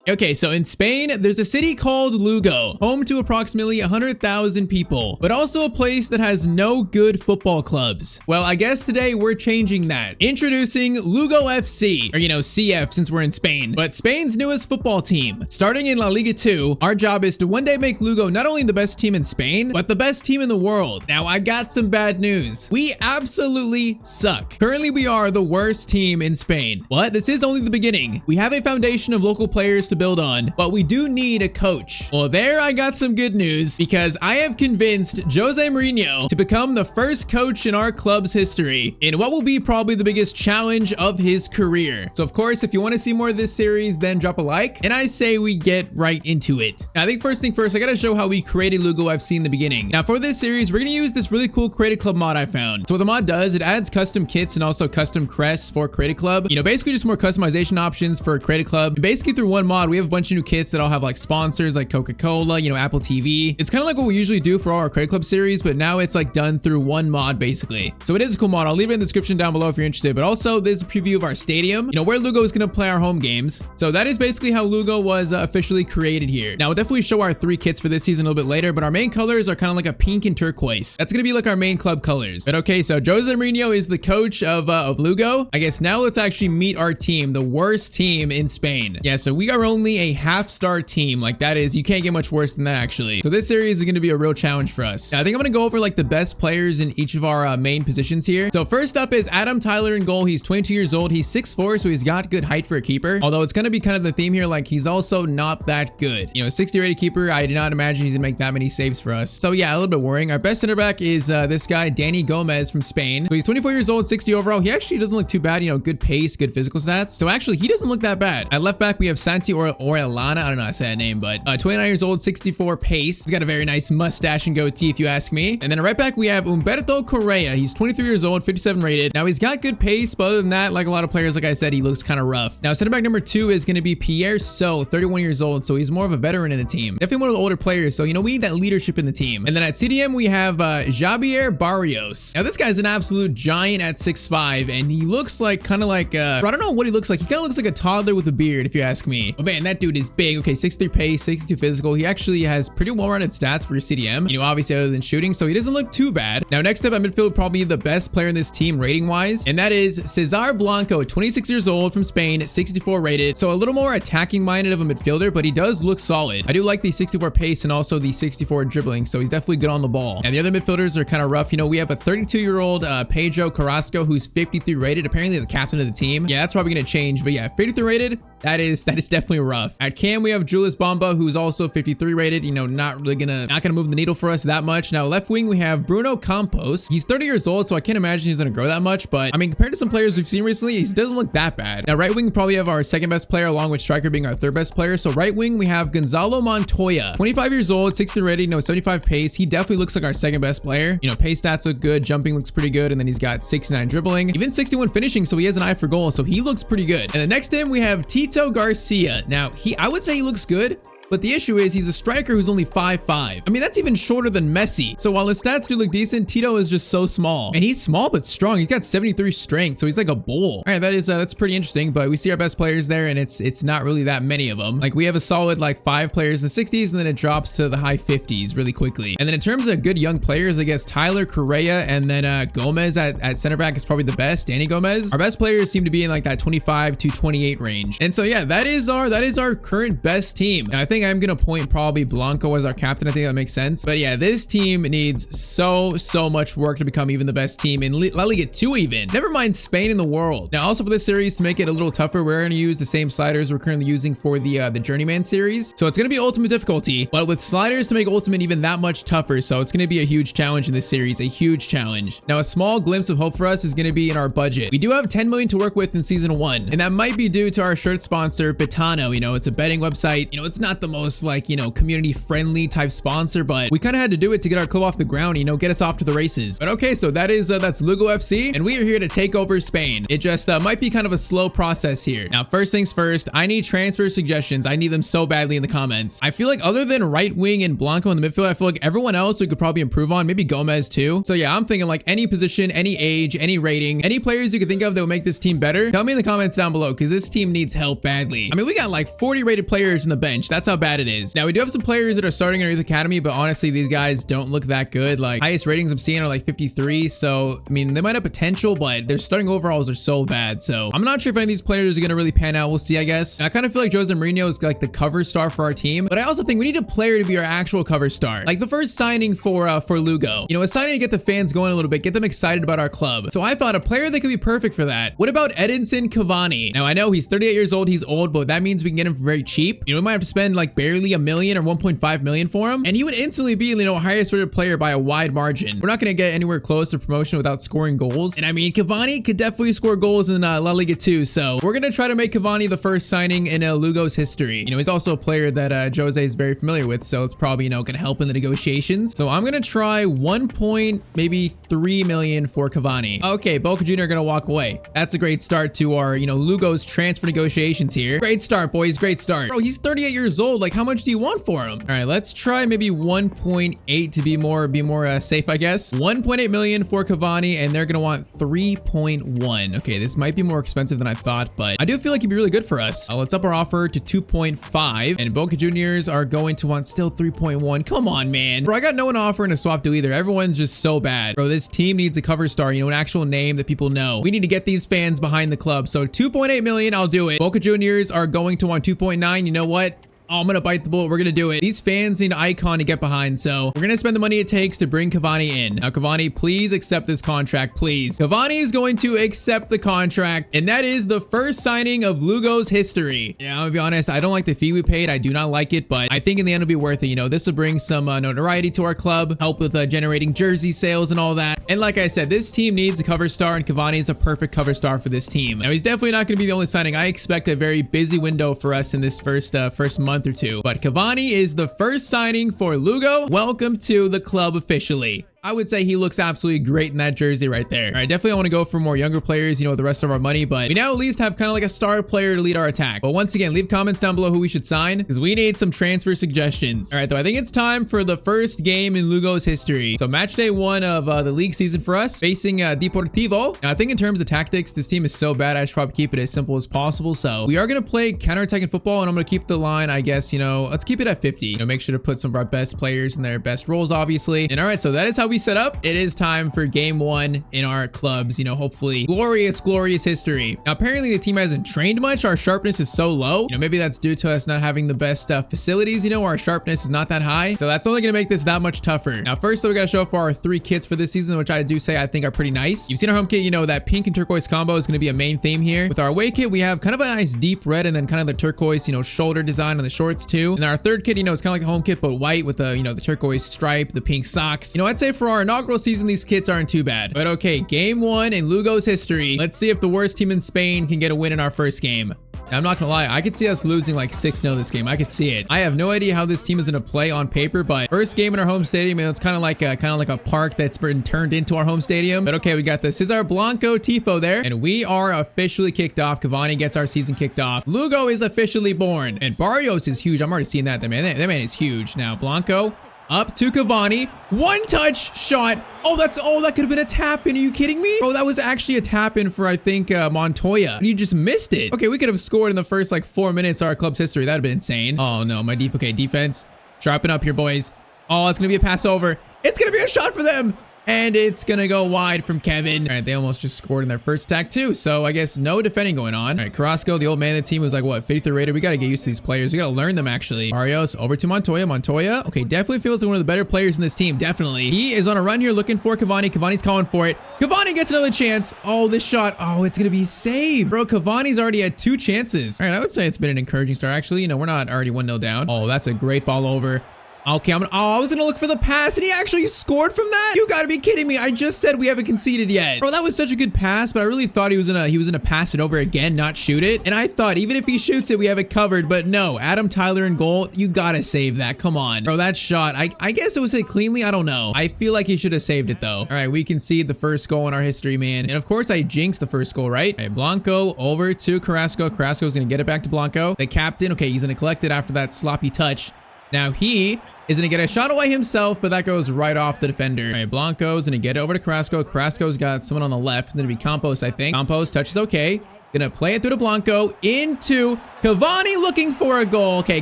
Okay, so in Spain, there's a city called Lugo, home to approximately 100,000 people, but also a place that has no good football clubs. Well, I guess today we're changing that. Introducing Lugo FC, or CF since we're in Spain, but Spain's newest football team. Starting in La Liga 2, our job is to one day make Lugo not only the best team in Spain, but the best team in the world. Now, I got some bad news. We absolutely suck. Currently, we are the worst team in Spain. But this is only the beginning. We have a foundation of local players to build on, but we do need a coach. Well, there I got some good news because I have convinced Jose Mourinho to become the first coach in our club's history in what will be probably the biggest challenge of his career. So of course, if you want to see more of this series, then drop a like, and I say we get right into it. Now, I think first thing first, I gotta show how we created Lugo FC in the beginning. Now for this series, we're gonna use this really cool Created Club mod I found. So what the mod does, it adds custom kits and also custom crests for Created Club. Basically just more customization options for Created Club. And basically through one mod, we have a bunch of new kits that all have like sponsors like Coca-Cola, Apple TV. It's kind of like what we usually do for all our Created Club series, but now it's like done through one mod basically. So it is a cool mod. I'll leave it in the description down below if you're interested, but also there's a preview of our stadium, where Lugo is going to play our home games. So that is basically how Lugo was officially created here. Now we'll definitely show our 3 kits for this season a little bit later, but our main colors are kind of like a pink and turquoise. That's going to be like our main club colors. But okay, so Jose Mourinho is the coach of Lugo. I guess now let's actually meet our team, the worst team in Spain. Yeah, so we are only a half-star team. Like that is, you can't get much worse than that actually. So this series is going to be a real challenge for us. Now, I think I'm going to go over like the best players in each of our main positions here. So first up is Adam Tyler in goal. He's 22 years old. He's 6'4", so he's got good height for a keeper. Although it's going to be kind of the theme here, like he's also not that good. 60 rated keeper. I do not imagine he's going to make that many saves for us. So yeah, a little bit worrying. Our best center back is this guy, Dani Gomez from Spain. So he's 24 years old, 60 overall. He actually doesn't look too bad. Good pace, good physical stats. So actually, he doesn't look that bad. At left back, we have Santi Orellana. I don't know how to say that name, but 29 years old, 64 pace. He's got a very nice mustache and goatee, if you ask me. And then at right back, we have Humberto Correa. He's 23 years old, 57 rated. Now, he's got good pace, but other than that, like a lot of players, like I said, he looks kind of rough. Now, center back number 2 is going to be Pierre So, 31 years old, so he's more of a veteran in the team. Definitely one of the older players, so, we need that leadership in the team. And then at CDM, we have Javier Barrios. Now, this guy's an absolute giant at 6'5", and he looks like kind of like, I don't know what he looks like. He kind of looks like a toddler with a beard, if you ask me. But man, that dude is big. Okay, 6'3" pace, 62 physical. He actually has pretty well-rounded stats for your CDM, obviously other than shooting, so he doesn't look too bad. Now, next up at midfield, probably the best player in this team rating-wise, and that is Cesar Blanco, 26 years old from Spain, 64 rated. So a little more attacking-minded of a midfielder, but he does look solid. I do like the 64 pace and also the 64 dribbling, so he's definitely good on the ball. And the other midfielders are kind of rough. We have a 32-year-old Pedro Carrasco, who's 53 rated, apparently the captain of the team. Yeah, that's probably going to change, but yeah, 53 rated, that is definitely rough. At cam, we have Julius Bamba, who's also 53 rated, not gonna move the needle for us that much. Now, left wing, we have Bruno Campos. He's 30 years old, so I can't imagine he's gonna grow that much, but I mean, compared to some players we've seen recently, he doesn't look that bad. Now, right wing, we probably have our second best player, along with striker being our third best player. So right wing, we have Gonzalo Montoya, 25 years old, 60 rated, 75 pace. He definitely looks like our second best player. Pace stats look good, jumping looks pretty good, and then he's got 69 dribbling, even 61 finishing, so he has an eye for goal, so he looks pretty good. And then next to him, we have Tito Garcia. Now, I would say he looks good, But the issue is he's a striker who's only 5'5". I mean, that's even shorter than Messi. So while his stats do look decent, Tito is just so small. And he's small but strong. He's got 73 strength, so he's like a bull. All right, that's pretty interesting. But we see our best players there, and it's not really that many of them. Like, we have a solid like 5 players in the 60s, and then it drops to the high 50s really quickly. And then in terms of good young players, I guess Tyler, Correa, and then Gomez at center back is probably the best. Dani Gomez. Our best players seem to be in like that 25 to 28 range. And so yeah, that is our current best team. And I think I'm gonna point probably Blanco as our captain. I think that makes sense. But yeah, this team needs so much work to become even the best team in La Liga 2 even. Never mind Spain in the world. Now also for this series, to make it a little tougher, we're gonna use the same sliders we're currently using for the Journeyman series. So it's gonna be ultimate difficulty, but with sliders to make ultimate even that much tougher. So it's gonna be a huge challenge in this series, a huge challenge. Now a small glimpse of hope for us is gonna be in our budget. We do have 10 million to work with in season 1, and that might be due to our shirt sponsor, Betano. You know, it's a betting website. You know, it's not the most like, you know, community friendly type sponsor, but we kind of had to do it to get our club off the ground, you know, get us off to the races. But okay, so that's Lugo FC, and we are here to take over Spain. It just might be kind of a slow process here. Now, first things first, I need transfer suggestions. I need them so badly in the comments. I feel like other than right wing and Blanco in the midfield, I feel like everyone else we could probably improve on, maybe Gomez too. So yeah, I'm thinking like any position, any age, any rating, any players you could think of that would make this team better. Tell me in the comments down below, because this team needs help badly. I mean, we got like 40 rated players in the bench. That's how bad it is. Now, we do have some players that are starting in our youth academy, but honestly, these guys don't look that good. Like, highest ratings I'm seeing are like 53. So, I mean, they might have potential, but their starting overalls are so bad. So, I'm not sure if any of these players are going to really pan out. We'll see, I guess. And I kind of feel like Jose Mourinho is like the cover star for our team, but I also think we need a player to be our actual cover star. Like the first signing for Lugo. You know, a signing to get the fans going a little bit, get them excited about our club. So I thought a player that could be perfect for that. What about Edinson Cavani? Now, I know he's 38 years old. He's old, but that means we can get him for very cheap. You know, we might have to spend like barely $1 million or 1.5 million for him, and he would instantly be, you know, highest rated player by a wide margin. We're not going to get anywhere close to promotion without scoring goals. And I mean, Cavani could definitely score goals in La Liga too. So we're going to try to make Cavani the first signing in Lugo's history. You know, he's also a player that Jose is very familiar with, so it's probably, you know, going to help in the negotiations. So I'm going to try 1.3 million for Cavani. Okay, Boca Junior are going to walk away. That's a great start to our, you know, Lugo's transfer negotiations here. Great start, boys. Great start. Bro, he's 38 years old. Like, how much do you want for him? All right, let's try maybe 1.8 to be more safe, I guess. 1.8 million for Cavani, and they're going to want 3.1. Okay, this might be more expensive than I thought, but I do feel like he'd be really good for us. Let's up our offer to 2.5, and Boca Juniors are going to want still 3.1. Come on, man. Bro, I got no one offering a swap to either. Everyone's just so bad. Bro, this team needs a cover star, you know, an actual name that people know. We need to get these fans behind the club. So 2.8 million, I'll do it. Boca Juniors are going to want 2.9. You know what? Oh, I'm gonna bite the bullet. We're gonna do it. These fans need an icon to get behind, so we're gonna spend the money it takes to bring Cavani in. Now, Cavani, please accept this contract, please. Cavani is going to accept the contract, and that is the first signing of Lugo's history. Yeah, I'm gonna be honest, I don't like the fee we paid. I do not like it, but I think in the end it'll be worth it. You know, this will bring some notoriety to our club, help with generating jersey sales and all that. And like I said, this team needs a cover star, and Cavani is a perfect cover star for this team. Now, he's definitely not gonna be the only signing. I expect a very busy window for us in this first month or two, but Cavani is the first signing for Lugo. Welcome to the club officially. I would say he looks absolutely great in that jersey right there. All right, definitely want to go for more younger players, you know, with the rest of our money, but we now at least have kind of like a star player to lead our attack. But once again, leave comments down below who we should sign, because we need some transfer suggestions. All right, though, I think it's time for the first game in Lugo's history. So match day 1 of the league season for us, facing Deportivo. Now, I think in terms of tactics, this team is so bad, I should probably keep it as simple as possible. So we are going to play counter-attacking football, and I'm going to keep the line, I guess, you know, let's keep it at 50. You know, make sure to put some of our best players in their best roles, obviously. And all right, so that is how we set up. It is time for game 1 in our club's, you know, hopefully glorious history. Now, apparently the team hasn't trained much. Our sharpness is so low. You know, maybe that's due to us not having the best facilities, you know, our sharpness is not that high. So that's only going to make this that much tougher. Now, first, we got to show off our 3 kits for this season, which I do say I think are pretty nice. You've seen our home kit, you know, that pink and turquoise combo is going to be a main theme here. With our away kit, we have kind of a nice deep red and then kind of the turquoise, you know, shoulder design on the shorts too. And our third kit, you know, it's kind of like the home kit, but white with the, you know, the turquoise stripe, the pink socks. You know, I'd say for our inaugural season, these kits aren't too bad. But okay, game 1 in Lugo's history. Let's see if the worst team in Spain can get a win in our first game. Now, I'm not gonna lie, I could see us losing like 6-0 this game. I could see it. I have no idea how this team is gonna play on paper, but first game in our home stadium, and it's kind of like a park that's been turned into our home stadium. But okay, we got this. Here's our Blanco tifo there, and we are officially kicked off. Cavani gets our season kicked off. Lugo is officially born, and Barrios is huge. I'm already seeing that. That man is huge. Now, Blanco up to Cavani. One touch shot. Oh, that could have been a tap in. Are you kidding me? Bro, that was actually a tap in for, I think, Montoya. You just missed it. Okay, we could have scored in the first like 4 minutes of our club's history. That'd have been insane. Oh no, okay, defense. Sharpen up here, boys. Oh, it's gonna be a pass over. It's gonna be a shot for them. And it's gonna go wide from Kevin. All right, they almost just scored in their first attack too. So I guess no defending going on. All right, Carrasco, the old man of the team, was like, what, 53 rated? We gotta get used to these players. We gotta learn them, actually. Barrios over to Montoya. Montoya, okay, definitely feels like one of the better players in this team. Definitely. He is on a run here looking for Cavani. Cavani's calling for it. Cavani gets another chance. Oh, this shot. Oh, it's gonna be saved. Bro, Cavani's already had 2 chances. All right, I would say it's been an encouraging start, actually. You know, we're not already 1-0 down. Oh, that's a great ball over. Okay, I was gonna look for the pass, and he actually scored from that? You gotta be kidding me. I just said we haven't conceded yet. Bro, that was such a good pass, but I really thought he was gonna pass it over again, not shoot it. And I thought even if he shoots it, we have it covered, but no. Adam Tyler in goal, you gotta save that. Come on. Bro, that shot, I guess it was hit cleanly. I don't know. I feel like he should have saved it though. All right, we concede the first goal in our history, man. And of course, I jinxed the first goal, right? All right, Blanco over to Carrasco. Carrasco's gonna get it back to Blanco. The captain, okay, he's gonna collect it after that sloppy touch. Now he is going to get a shot away himself, but that goes right off the defender. All right, Blanco's going to get it over to Carrasco. Carrasco's got someone on the left. It's going to be Campos, I think. Campos touches okay. Going to play it through to Blanco into Cavani looking for a goal. Okay,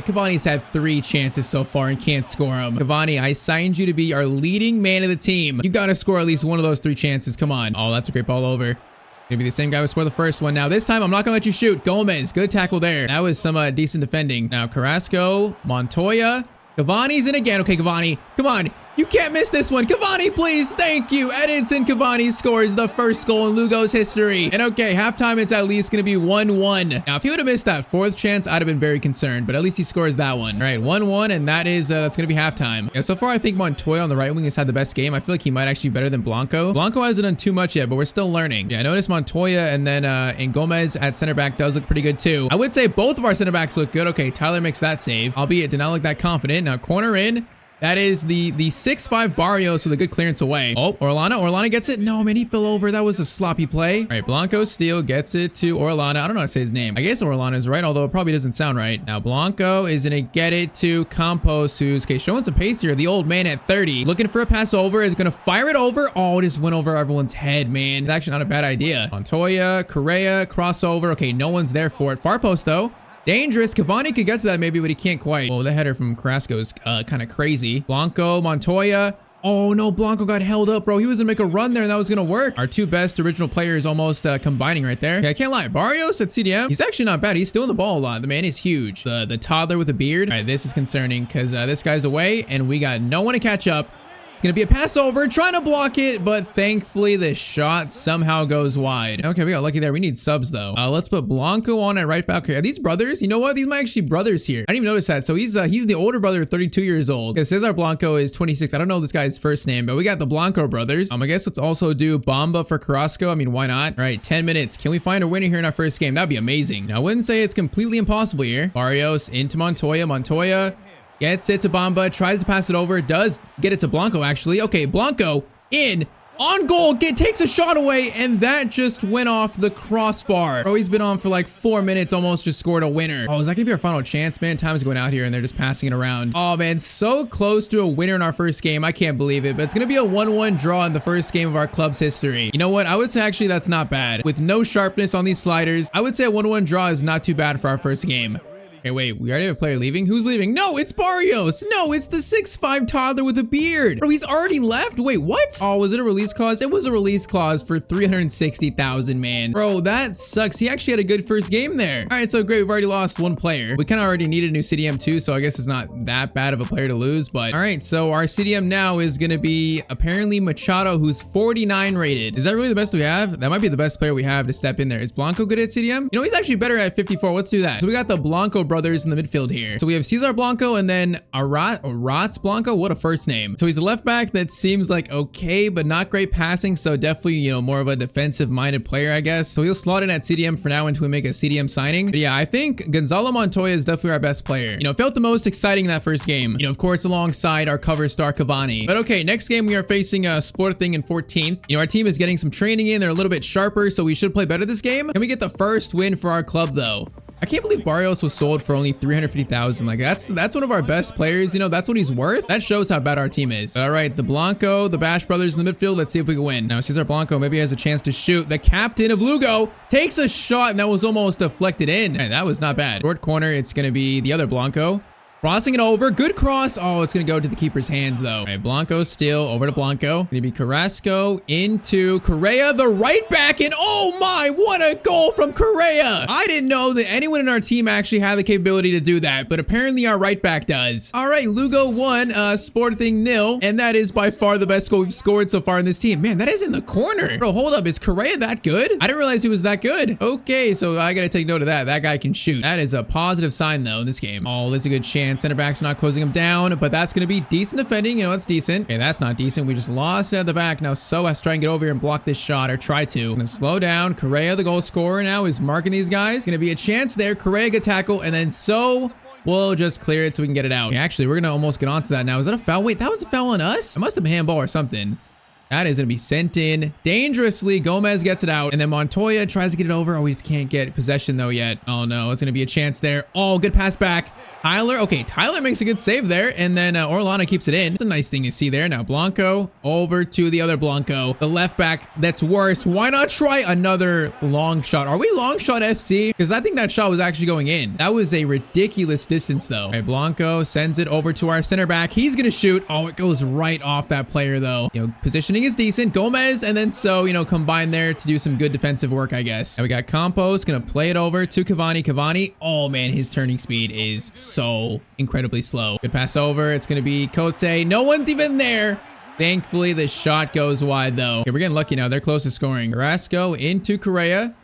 Cavani's had 3 chances so far and can't score them. Cavani, I signed you to be our leading man of the team. You got to score at least one of those 3 chances. Come on. Oh, that's a great ball over. Maybe the same guy would score the first one. Now, this time, I'm not going to let you shoot. Gomez, good tackle there. That was some decent defending. Now, Carrasco, Montoya. Cavani's in again. Okay, Cavani, come on. You can't miss this one. Cavani, please. Thank you. Edinson Cavani scores the first goal in Lugo's history. And okay, halftime, it's at least going to be 1-1. Now, if he would have missed that 4th chance, I'd have been very concerned, but at least he scores that one. All right, 1-1, and that's going to be halftime. Yeah, so far, I think Montoya on the right wing has had the best game. I feel like he might actually be better than Blanco. Blanco hasn't done too much yet, but we're still learning. Yeah, I noticed Montoya and then and Gomez at center back does look pretty good too. I would say both of our center backs look good. Okay, Tyler makes that save, albeit did not look that confident. Now, corner in. That is the 6'5" Barrios with a good clearance away. Oh, Orlana gets it. No, man, he fell over. That was a sloppy play. All right, Blanco steal gets it to Orlana. I don't know how to say his name. I guess Orlana is right, although it probably doesn't sound right. Now, Blanco is going to get it to Campos, who's showing some pace here. The old man at 30. Looking for a pass over. Is going to fire it over. Oh, it just went over everyone's head, man. It's actually not a bad idea. Montoya, Correa, crossover. Okay, no one's there for it. Far post, though. Dangerous. Cavani could get to that maybe, but he can't quite. Oh, the header from Carrasco is kind of crazy. Blanco, Montoya. Oh, no, Blanco got held up, bro. He was going to make a run there, and that was going to work. Our 2 best original players almost combining right there. Okay, I can't lie. Barrios at CDM, he's actually not bad. He's stealing the ball a lot. The man is huge. The toddler with a beard. All right, this is concerning because this guy's away, and we got no one to catch up. It's going to be a pass over, trying to block it, but thankfully the shot somehow goes wide. Okay, we got lucky there. We need subs, though. Let's put Blanco on at right back here. Are these brothers? You know what? These might actually be brothers here. I didn't even notice that. So he's the older brother, 32 years old. Because Cesar Blanco is 26. I don't know this guy's first name, but we got the Blanco brothers. I guess let's also do Bamba for Carrasco. I mean, why not? All right, 10 minutes. Can we find a winner here in our first game? That'd be amazing. Now, I wouldn't say it's completely impossible here. Barrios into Montoya. Montoya gets it to Bamba, tries to pass it over, does get it to Blanco, actually. Okay, Blanco in, on goal, takes a shot away, and that just went off the crossbar. Oh, he's been on for like 4 minutes, almost just scored a winner. Oh, is that gonna be our final chance, man? Time's going out here, and they're just passing it around. Oh, man, so close to a winner in our first game. I can't believe it, but it's gonna be a 1-1 draw in the first game of our club's history. You know what? I would say, actually, that's not bad. With no sharpness on these sliders, I would say a 1-1 draw is not too bad for our first game. Okay, wait, we already have a player leaving? Who's leaving? No, it's Barrios. No, it's the 6'5" toddler with a beard. Bro, he's already left? Wait, what? Oh, was it a release clause? It was a release clause for 360,000, man. Bro, that sucks. He actually had a good first game there. All right, so great. We've already lost 1 player. We kind of already needed a new CDM too, so I guess it's not that bad of a player to lose. But all right, so our CDM now is going to be apparently Machado, who's 49 rated. Is that really the best we have? That might be the best player we have to step in there. Is Blanco good at CDM? You know, he's actually better at 54. Let's do that. So we got the Blanco brothers in the midfield here. So we have Cesar Blanco and then Arats Blanco. What a first name. So he's a left back that seems like okay, but not great passing. So definitely, you know, more of a defensive minded player, I guess. So he'll slot in at CDM for now until we make a CDM signing. But yeah, I think Gonzalo Montoya is definitely our best player. You know, felt the most exciting in that first game. You know, of course, alongside our cover star Cavani. But okay, next game we are facing Sporting in 14th. You know, our team is getting some training in. They're a little bit sharper, so we should play better this game. Can we get the first win for our club though? I can't believe Barrios was sold for only 350,000. Like that's one of our best players. You know, that's what he's worth. That shows how bad our team is. All right, the Blanco, the Bash brothers in the midfield. Let's see if we can win. Now, Cesar Blanco maybe has a chance to shoot. The captain of Lugo takes a shot, and that was almost deflected in. Hey, that was not bad. Short corner, it's going to be the other Blanco. Crossing it over. Good cross. Oh, it's going to go to the keeper's hands, though. All right, Blanco still over to Blanco. Going to be Carrasco into Correa, the right back. And oh my, what a goal from Correa. I didn't know that anyone in our team actually had the capability to do that, but apparently our right back does. All right, Lugo 1, Sporting 0. And that is by far the best goal we've scored so far in this team. Man, that is in the corner. Bro, hold up. Is Correa that good? I didn't realize he was that good. Okay, so I got to take note of that. That guy can shoot. That is a positive sign, though, in this game. Oh, there's a good chance and center back's not closing him down, but that's going to be decent defending. You know, it's decent. Okay, that's not decent. We just lost it at the back. Now So has to try and get over here and block this shot, or try to. Gonna slow down. Correa, the goal scorer, now is marking these guys. Gonna be a chance there. Correa get tackle, and then So we'll just clear it so we can get it out. Okay, actually, we're gonna almost get onto that now. Is that a foul? Wait, that was a foul on us? It must have been handball or something. That is going to be sent in dangerously. Gomez gets it out, and then Montoya tries to get it over. Oh, we just can't get possession though yet. Oh no, it's going to be a chance there. Oh, good pass back. Tyler, okay, Tyler makes a good save there, and then Orlando keeps it in. It's a nice thing to see there. Now Blanco over to the other Blanco, the left back. That's worse. Why not try another long shot? Are we long shot FC? Because I think that shot was actually going in. That was a ridiculous distance though. All right, Blanco sends it over to our center back. He's gonna shoot. Oh, it goes right off that player though. You know, positioning is decent. Gomez and then So, you know, combined there to do some good defensive work, I guess. Now we got Campos gonna play it over to Cavani. Cavani, oh man, his turning speed is so incredibly slow. Good pass over. It's going to be Cote. No one's even there. Thankfully, the shot goes wide though. Okay, we're getting lucky now. They're close to scoring. Carrasco into Correa.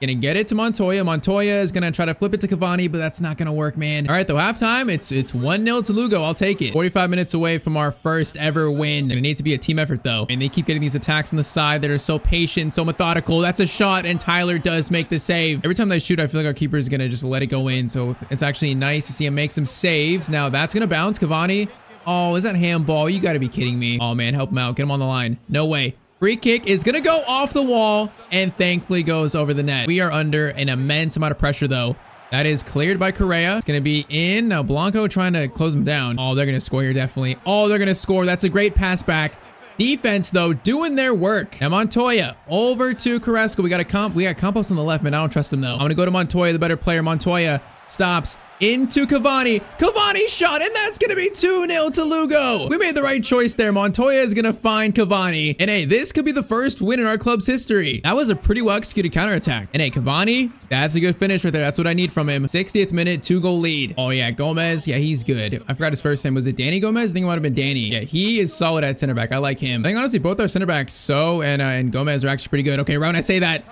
Gonna get it to Montoya. Montoya is gonna try to flip it to Cavani, but that's not gonna work, man. All right, though, halftime, it's 1-0 to Lugo. I'll take it. 45 minutes away from our first ever win. Gonna need to be a team effort, though. And they keep getting these attacks on the side that are so patient, so methodical. That's a shot, and Tyler does make the save. Every time they shoot, I feel like our keeper is gonna just let it go in. So it's actually nice to see him make some saves. Now that's gonna bounce. Cavani. Oh, is that handball? You gotta be kidding me. Oh, man, help him out. Get him on the line. No way. Free kick is going to go off the wall and thankfully goes over the net. We are under an immense amount of pressure, though. That is cleared by Correa. It's going to be in. Now, Blanco trying to close him down. Oh, they're going to score here, definitely. Oh, they're going to score. That's a great pass back. Defense, though, doing their work. Now, Montoya over to Carrasco. We got Campos on the left, man. I don't trust him, though. I'm going to go to Montoya, the better player. Montoya stops. Into Cavani. Cavani shot, and that's going to be 2-0 to Lugo. We made the right choice there. Montoya is going to find Cavani. And hey, this could be the first win in our club's history. That was a pretty well executed counterattack. And hey, Cavani, that's a good finish right there. That's what I need from him. 60th minute, 2-goal lead. Oh yeah, Gomez. Yeah, he's good. I forgot his first name. Was it Danny Gomez? I think it might have been Danny. Yeah, he is solid at center back. I like him. I think honestly, both our center backs, So and Gomez, are actually pretty good. Okay, right when I say that,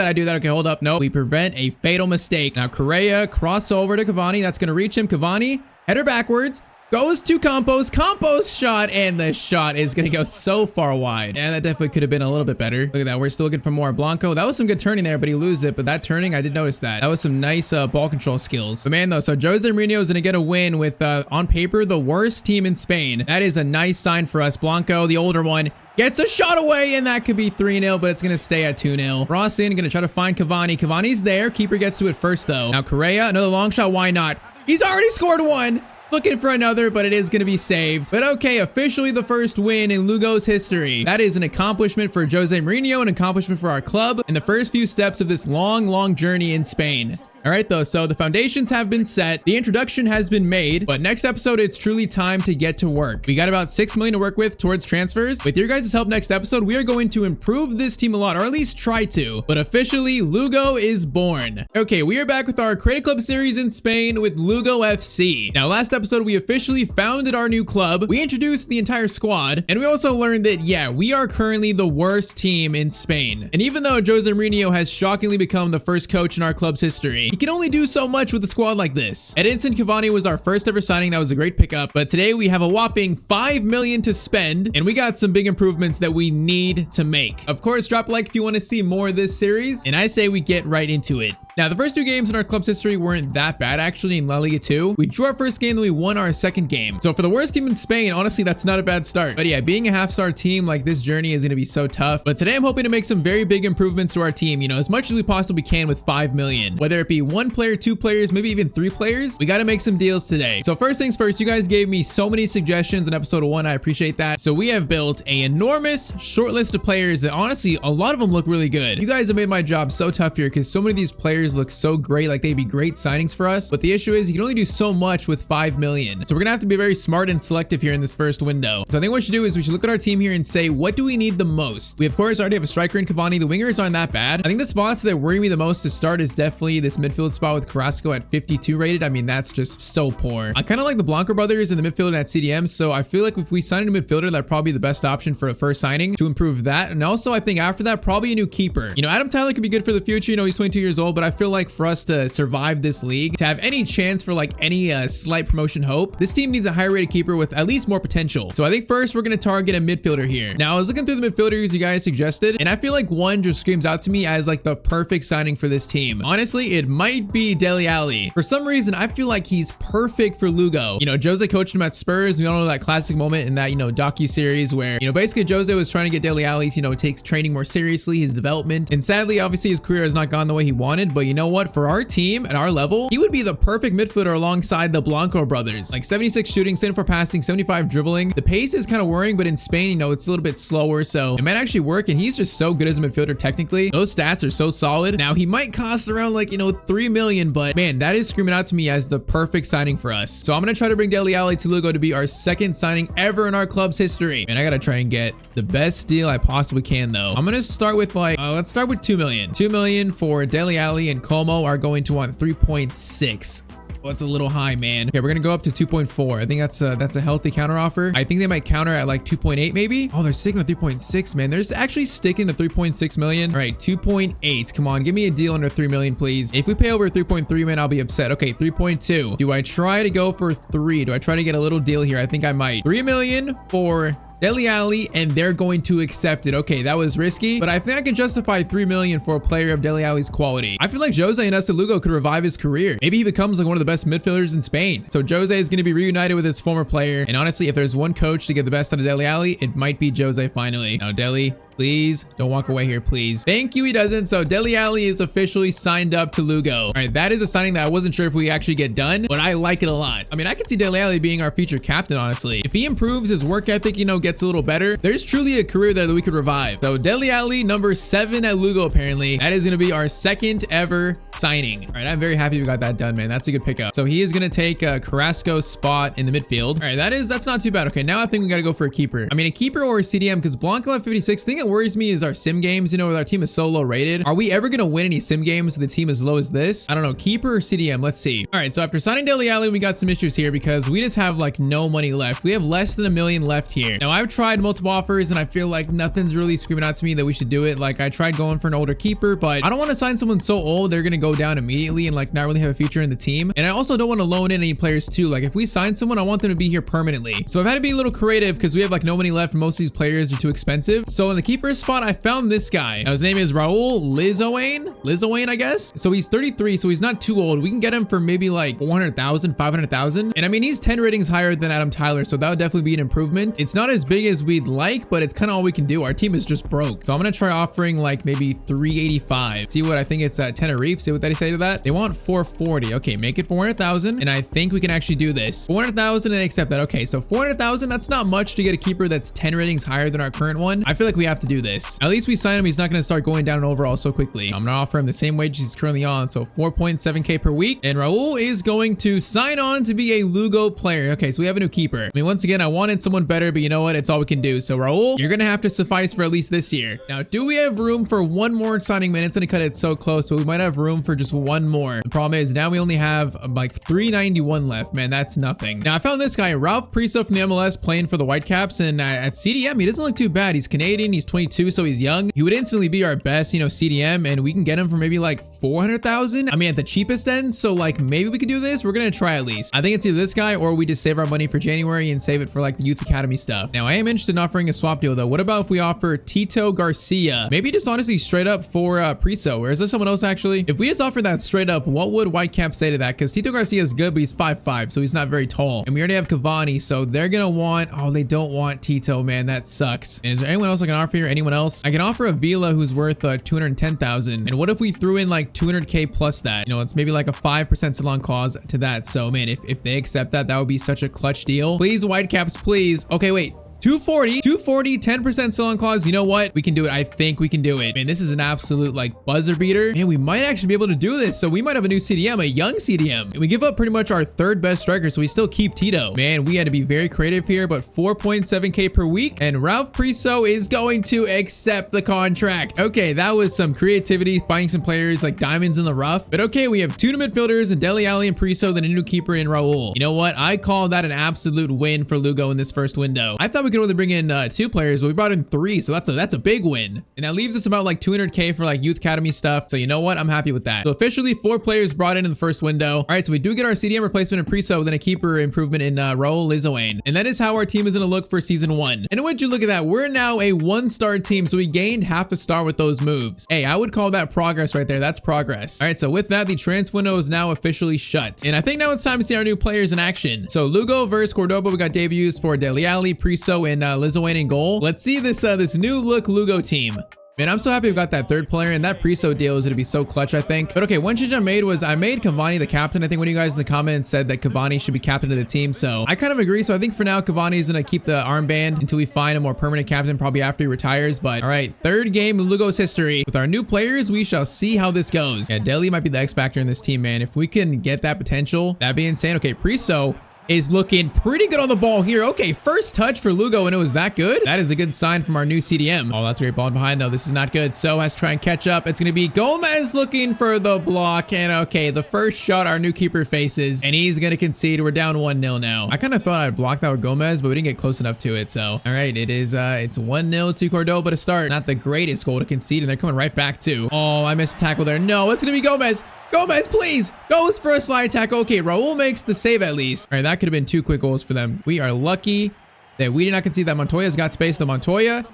I do that. Okay, hold up. No, we prevent a fatal mistake. Now, Correa, crossover to Cavani. That's going to reach him. Cavani, header backwards. Goes to Campos. Campos shot, and the shot is going to go so far wide. Yeah, that definitely could have been a little bit better. Look at that. We're still looking for more. Blanco, that was some good turning there, but he loses it. But that turning, I did notice that. That was some nice ball control skills. But man, though, so Jose Mourinho is going to get a win with, on paper, the worst team in Spain. That is a nice sign for us. Blanco, the older one, gets a shot away, and that could be 3-0, but it's going to stay at 2-0. Rossin going to try to find Cavani. Cavani's there. Keeper gets to it first, though. Now, Correa, another long shot. Why not? He's already scored one. Looking for another, but it is going to be saved. But okay, officially the first win in Lugo's history. That is an accomplishment for Jose Mourinho, an accomplishment for our club, and the first few steps of this long journey in Spain. All right, though, so the foundations have been set. The introduction has been made, but next episode, it's truly time to get to work. We got about 6 million to work with towards transfers. With your guys' help next episode, we are going to improve this team a lot, or at least try to. But officially, Lugo is born. Okay, we are back with our Create Club series in Spain with Lugo FC. Now, last episode, we officially founded our new club. We introduced the entire squad, and we also learned that, yeah, we are currently the worst team in Spain. And even though Jose Mourinho has shockingly become the first coach in our club's history, he can only do so much with a squad like this. Edinson Cavani was our first ever signing. That was a great pickup. But today we have a whopping 5 million to spend, and we got some big improvements that we need to make. Of course, drop a like if you want to see more of this series, and I say we get right into it. Now, the first 2 games in our club's history weren't that bad, actually, in La Liga 2. We drew our first game, then we won our second game. So for the worst team in Spain, honestly, that's not a bad start. But yeah, being a half-star team like this journey is going to be so tough. But today I'm hoping to make some very big improvements to our team, you know, as much as we possibly can with 5 million. Whether it be 1 player, 2 players, maybe even 3 players, we got to make some deals today. So first things first, you guys gave me so many suggestions in episode 1. I appreciate that. So we have built an enormous short list of players that honestly, a lot of them look really good. You guys have made my job so tough here because so many of these players look so great, like they'd be great signings for us. But the issue is you can only do so much with 5 million. So we're gonna have to be very smart and selective here in this first window. So I think what we should do is we should look at our team here and say, what do we need the most? We of course already have a striker in Cavani. The wingers aren't that bad. I think the spots that worry me the most to start is definitely this midfield midfield spot with Carrasco at 52 rated. I mean, that's just so poor. I kind of like the Blanco brothers in the midfield at CDM, so I feel like if we sign a midfielder, that'd probably be the best option for a first signing to improve that. And also, I think after that, probably a new keeper. You know, Adam Tyler could be good for the future. You know, he's 22 years old, but I feel like for us to survive this league, to have any chance for like any slight promotion hope, this team needs a higher rated keeper with at least more potential. So I think first we're going to target a midfielder here. Now, I was looking through the midfielders you guys suggested, and I feel like one just screams out to me as like the perfect signing for this team. Honestly, it might be Dele Alli. For some reason, I feel like he's perfect for Lugo. You know, Jose coached him at Spurs. We all know that classic moment in that, you know, docu-series where, you know, basically Jose was trying to get Dele Alli, you know, takes training more seriously, his development. And sadly, obviously his career has not gone the way he wanted, but you know what? For our team at our level, he would be the perfect midfielder alongside the Blanco brothers. Like 76 shooting, 74 passing, 75 dribbling. The pace is kind of worrying, but in Spain, you know, it's a little bit slower, so it might actually work. And he's just so good as a midfielder technically. Those stats are so solid. Now, he might cost around like, you know, 3 million, but man, that is screaming out to me as the perfect signing for us. So I'm going to try to bring Dele Alli to Lugo to be our second signing ever in our club's history. And I got to try and get the best deal I possibly can though. I'm going to start with like, let's start with 2 million. 2 million for Dele Alli, and Como are going to want 3.6. Well, that's a little high, man. Okay, we're gonna go up to 2.4. I think that's a healthy counter offer. I think they might counter at like 2.8 maybe. Oh, they're sticking to 3.6, man. They're actually sticking to 3.6 million. All right, 2.8. Come on, give me a deal under 3 million, please. If we pay over 3.3, man, I'll be upset. Okay, 3.2. Do I try to go for 3? Do I try to get a little deal here? I think I might. 3 million for Dele Alli, and they're going to accept it. Okay, that was risky, but I think I can justify 3 million for a player of Dele Alli's quality. I feel like Jose and Lugo could revive his career. Maybe he becomes like one of the best midfielders in Spain. So Jose is going to be reunited with his former player. And honestly, if there's one coach to get the best out of Dele Alli, it might be Jose finally. Now, Dele, please don't walk away here, please. Thank you. He doesn't. So Dele Alli is officially signed up to Lugo. All right, that is a signing that I wasn't sure if we actually get done, but I like it a lot. I mean, I could see Dele Alli being our future captain, honestly. If he improves his work ethic, you know, gets a little better, there's truly a career there that we could revive. So Dele Alli, number 7 at Lugo, apparently. That is going to be our second ever signing. All right, I'm very happy we got that done, man. That's a good pickup. So he is going to take Carrasco's spot in the midfield. All right, that's not too bad. Okay, now I think we got to go for a keeper. I mean, a keeper or a CDM, because Blanco at 56, thing that worries me is our sim games. You know, where our team is so low rated. Are we ever going to win any sim games with a team as low as this? I don't know. Keeper or CDM? Let's see. All right, so after signing Dele Alli, we got some issues here because we just have like no money left. We have less than $1 million left here. Now, I've tried multiple offers and I feel like nothing's really screaming out to me that we should do it. Like, I tried going for an older keeper, but I don't want to sign someone so old they're going to go down immediately and like not really have a future in the team. And I also don't want to loan in any players too. Like, if we sign someone, I want them to be here permanently. So I've had to be a little creative because we have like no money left and most of these players are too expensive. So in the keeper spot, I found this guy. Now, his name is Raul Lizoane, I guess. So he's 33, so he's not too old. We can get him for maybe like 400,000, 500,000. And I mean, he's 10 ratings higher than Adam Tyler, so that would definitely be an improvement. It's not as big as we'd like, but it's kind of all we can do. Our team is just broke. So I'm going to try offering like maybe 385. See what I think it's Tenerife. See what they say to that. They want 440. Okay, make it 400,000. And I think we can actually do this. 400,000 and they accept that. Okay, so 400,000, that's not much to get a keeper that's 10 ratings higher than our current one. I feel like we have to do this. At least we sign him. He's not going to start going down overall so quickly. I'm going to offer him the same wage he's currently on. So 4.7K per week. And Raul is going to sign on to be a Lugo player. Okay, so we have a new keeper. I mean, once again, I wanted someone better, but you know what? It's all we can do. So Raul, you're going to have to suffice for at least this year. Now, do we have room for one more signing, man? It's going to cut it so close, but we might have room for just one more. The problem is now we only have like 391 left, man. That's nothing. Now, I found this guy, Ralph Priso from the MLS, playing for the Whitecaps, and at CDM, he doesn't look too bad. He's Canadian. He's 22, so he's young. He would instantly be our best, you know, CDM, and we can get him for maybe like 400,000. I mean, at the cheapest end. So like maybe we could do this. We're going to try at least. I think it's either this guy or we just save our money for January and save it for like the youth academy stuff. Now, I am interested in offering a swap deal though. What about if we offer Tito Garcia? Maybe just honestly straight up for Priso, or is there someone else actually? If we just offer that straight up, what would Whitecap say to that? Because Tito Garcia is good, but he's 5'5", so he's not very tall. And we already have Cavani, so they're going to want, oh, they don't want Tito, man. That sucks. And is there anyone else I can offer here? Anyone else? I can offer Avila, who's worth 210,000. And what if we threw in like 200K plus that? You know, it's maybe like a 5% salon clause to that. So man, if they accept that, that would be such a clutch deal. Please, Whitecaps, please. Okay, wait. 240, 10% still on clause. You know what? We can do it. I think we can do it. Man, this is an absolute like buzzer beater. Man, we might actually be able to do this. So we might have a new CDM, a young CDM. And we give up pretty much our third best striker. So we still keep Tito. Man, we had to be very creative here, but 4.7K per week. And Ralph Priso is going to accept the contract. Okay, that was some creativity, finding some players like diamonds in the rough. But okay, we have 2 new midfielders and Dele Alli and Priso, then a new keeper in Raul. You know what? I call that an absolute win for Lugo in this first window. I thought we could only bring in 2 players, but we brought in 3, so that's a big win. And that leaves us about like 200K for like youth academy stuff. So you know what? I'm happy with that. So officially 4 players brought in the first window. All right, so we do get our CDM replacement in Priso, then a keeper improvement in Raul Lizoane. And that is how our team is gonna look for season 1. And would you look at that? We're now a 1-star team, so we gained half a star with those moves. Hey, I would call that progress right there. That's progress. All right, so with that, the transfer window is now officially shut. And I think now it's time to see our new players in action. So Lugo versus Cordoba, we got debuts for Dele Alli, Priso, and Lizoane in goal. Let's see this new look Lugo team. Man, I'm so happy we got that third player, and that Priso deal is going to be so clutch, I think. But okay, one change I made was I made Cavani the captain. I think one of you guys in the comments said that Cavani should be captain of the team, so I kind of agree. So I think for now, Cavani is going to keep the armband until we find a more permanent captain, probably after he retires. But all right, third game in Lugo's history. With our new players, we shall see how this goes. Yeah, Dele might be the X factor in this team, man. If we can get that potential, that'd be insane. Okay, Priso is looking pretty good on the ball here. Okay, first touch for Lugo, and it was that good. That is a good sign from our new CDM. Oh, that's a great ball behind, though. This is not good. So has to try and catch up. It's going to be Gomez looking for the block. And okay, the first shot our new keeper faces, and he's going to concede. We're down 1-0 now. I kind of thought I'd block that with Gomez, but we didn't get close enough to it. So, all right, it's 1-0 to Cordoba to start. Not the greatest goal to concede, and they're coming right back too. Oh, I missed a tackle there. No, it's going to be Gomez. Gomez, please, goes for a slide tackle. Okay, Raul makes the save at least. All right, that could have been 2 quick goals for them. We are lucky that we did not concede that. Montoya's got space. So Montoya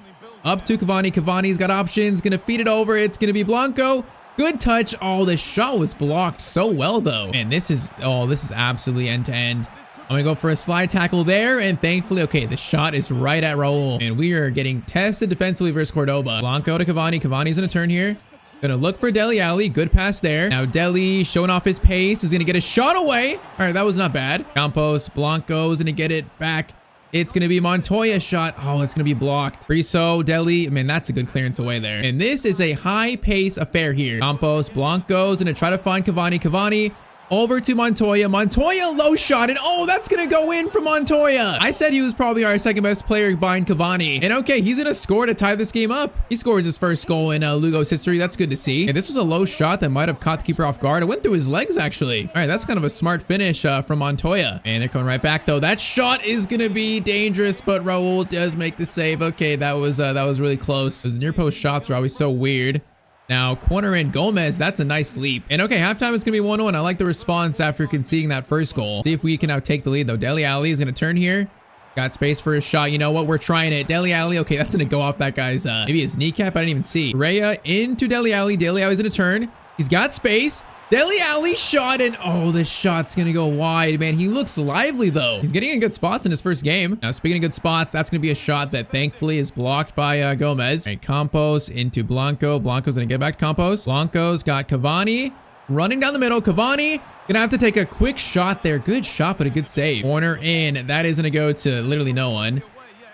up to Cavani. Cavani's got options. Gonna feed it over. It's gonna be Blanco. Good touch. Oh, the shot was blocked so well though. Man, this is absolutely end to end. I'm gonna go for a slide tackle there, and thankfully, okay, the shot is right at Raul. And we are getting tested defensively versus Cordoba. Blanco to Cavani. Cavani's gonna turn here. Gonna look for Dele Alli. Good pass there. Now Dele showing off his pace is gonna get a shot away. All right, that was not bad. Campos, Blanco's gonna get it back. It's gonna be Montoya's shot. Oh, it's gonna be blocked. Priso, Dele. Man, that's a good clearance away there. And this is a high pace affair here. Campos, Blanco's gonna try to find Cavani. Cavani over to Montoya. Montoya low shot, and oh, that's gonna go in for Montoya. I said he was probably our second best player behind Cavani. And okay, he's gonna score to tie this game up. He scores his first goal in Lugo's history. That's good to see. And this was a low shot that might have caught the keeper off guard. It went through his legs actually. All right, that's kind of a smart finish from Montoya. And they're coming right back though. That shot is gonna be dangerous, but Raul does make the save. Okay, that was really close. Those near post shots are always so weird. Now, corner in Gomez, that's a nice leap. And okay, halftime is going to be 1-1. I like the response after conceding that first goal. See if we can now take the lead, though. Dele Alli is going to turn here. Got space for his shot. You know what? We're trying it. Dele Alli. Okay, that's going to go off that guy's, maybe his kneecap. I didn't even see. Rhea into Dele Alli. Dele Alli's going to turn. He's got space. Dele Alli shot, and oh, this shot's gonna go wide, man. He looks lively though. He's getting in good spots in his first game. Now, speaking of good spots, that's gonna be a shot that thankfully is blocked by Gomez. All right, Campos into Blanco. Blanco's gonna get back to Campos. Blanco's got Cavani running down the middle. Cavani gonna have to take a quick shot there. Good shot, but a good save. Corner in. That is gonna go to literally no one.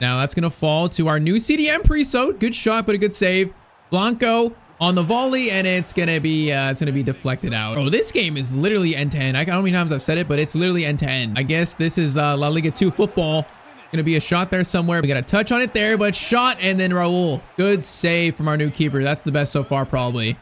Now that's gonna fall to our new CDM Priso. Good shot, but a good save. Blanco on the volley, and it's gonna be deflected out. Oh, this game is literally end to end. I don't know how many times I've said it, but it's literally end to end. I guess this is La Liga 2 football. Gonna be a shot there somewhere. We got a touch on it there, but shot, and then Raul. Good save from our new keeper. That's the best so far, probably.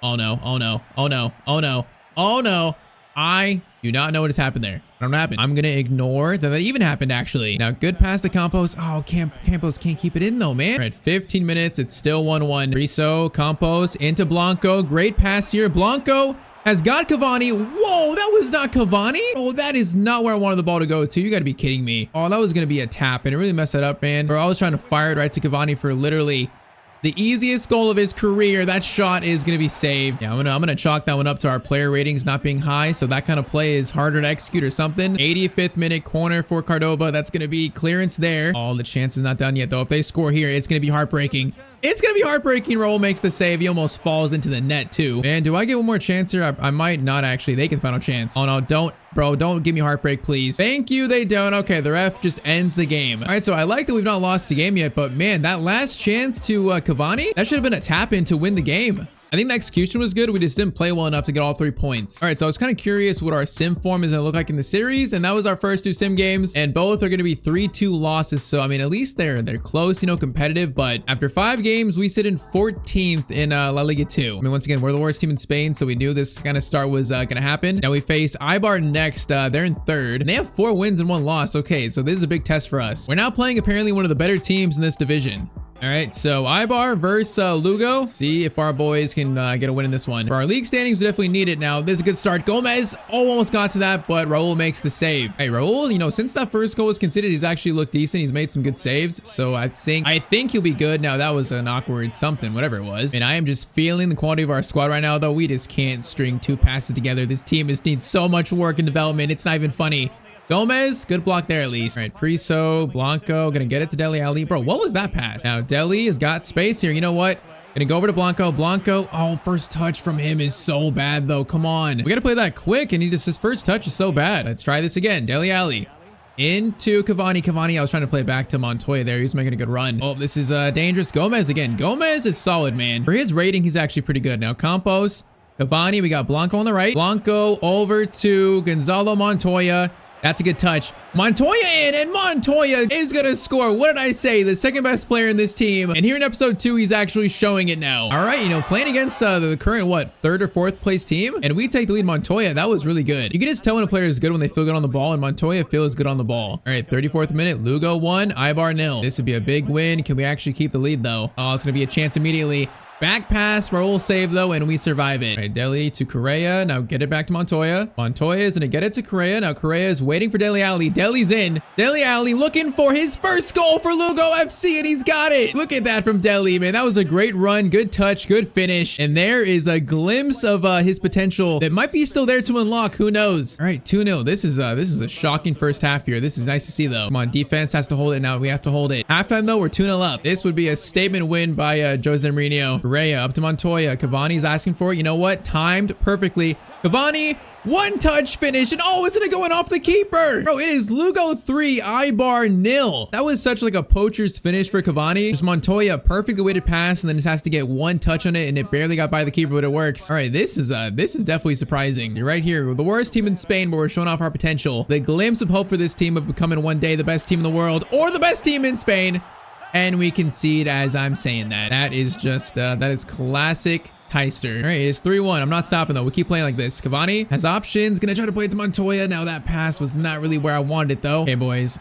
Oh no! Oh no! Oh no! Oh no! Oh no! I do not know what has happened there. I don't know what happened. I'm gonna ignore that even happened actually. Now, good pass to Campos. Oh, Campos can't keep it in though, man. All right, 15 minutes. It's still 1-1. Priso, Campos into Blanco. Great pass here. Blanco has got Cavani. Whoa, that was not Cavani. Oh, that is not where I wanted the ball to go to. You gotta be kidding me. Oh, that was gonna be a tap, and it really messed that up, man. Or I was trying to fire it right to Cavani for literally the easiest goal of his career. That shot is going to be saved. Yeah, I'm gonna chalk that one up to our player ratings not being high. So that kind of play is harder to execute or something. 85th minute corner for Cordoba. That's going to be clearance there. Oh, the chance is not done yet though. If they score here, it's going to be heartbreaking. It's going to be heartbreaking. Raul makes the save. He almost falls into the net too. Man, do I get one more chance here? I might not actually. They get the final chance. Oh no, don't. Bro, don't give me heartbreak, please. Thank you, they don't. Okay, the ref just ends the game. All right, so I like that we've not lost a game yet, but man, that last chance to Cavani, that should have been a tap-in to win the game. I think the execution was good. We just didn't play well enough to get all 3 points. All right, so I was kind of curious what our sim form is going to look like in the series, and that was our first 2 sim games, and both are going to be 3-2 losses. So, I mean, at least they're close, you know, competitive, but after 5 games, we sit in 14th in La Liga 2. I mean, once again, we're the worst team in Spain, so we knew this kind of start was going to happen. Now we face Eibar next. They're in 3rd, and they have 4 wins and 1 loss. Okay, so this is a big test for us. We're now playing apparently one of the better teams in this division. All right, so Eibar versus Lugo. See if our boys can get a win in this one. For our league standings, we definitely need it now. This is a good start. Gomez almost got to that, but Raul makes the save. Hey, Raul, you know, since that first goal was conceded, he's actually looked decent. He's made some good saves, so I think he'll be good. Now, that was an awkward something, whatever it was. And I am just feeling the quality of our squad right now, though. We just can't string 2 passes together. This team just needs so much work and development. It's not even funny. Gomez, good block there at least. All right, Priso, Blanco, gonna get it to Dele Alli. Bro, what was that pass? Now, Dele has got space here. You know what? Gonna go over to Blanco. Blanco, oh, first touch from him is so bad, though. Come on. We gotta play that quick, and his first touch is so bad. Let's try this again. Dele Alli. Into Cavani. Cavani, I was trying to play back to Montoya there. He's making a good run. Oh, this is dangerous. Gomez again. Gomez is solid, man. For his rating, he's actually pretty good. Now, Campos, Cavani, we got Blanco on the right. Blanco over to Gonzalo Montoya. That's a good touch. Montoya in, and Montoya is going to score. What did I say? The second best player in this team. And here in episode 2, he's actually showing it now. All right, you know, playing against the current, what, 3rd or 4th place team? And we take the lead. Montoya, that was really good. You can just tell when a player is good when they feel good on the ball, and Montoya feels good on the ball. All right, 34th minute, Lugo 1, Eibar 0. This would be a big win. Can we actually keep the lead, though? Oh, it's going to be a chance immediately. Back pass, Raul save though, and we survive it. All right, Dele to Correa. Now get it back to Montoya. Montoya is gonna get it to Correa. Now Correa is waiting for Dele Alli. Dele's in. Dele Alli looking for his first goal for Lugo FC, and he's got it. Look at that from Dele, man. That was a great run, good touch, good finish. And there is a glimpse of his potential that might be still there to unlock. Who knows? All right, 2-0. This is a shocking first half here. This is nice to see though. Come on, defense has to hold it now. We have to hold it. Halftime though, we're 2-0 up. This would be a statement win by Jose Mourinho. Correa up to Montoya. Cavani's asking for it. You know what? Timed perfectly. Cavani, one touch finish, and oh, it's gonna go in off the keeper. Bro, it is Lugo 3, Eibar 0. That was such like a poacher's finish for Cavani. Just Montoya, perfectly weighted pass, and then just has to get one touch on it, and it barely got by the keeper, but it works. All right, this is definitely surprising. You're right here. We're the worst team in Spain, but we're showing off our potential. The glimpse of hope for this team of becoming one day the best team in the world, or the best team in Spain. And we concede as I'm saying that. That is just, that is classic Tyztir. All right, it's 3-1. I'm not stopping though. We keep playing like this. Cavani has options. Gonna try to play it to Montoya. Now that pass was not really where I wanted it though. Okay, boys,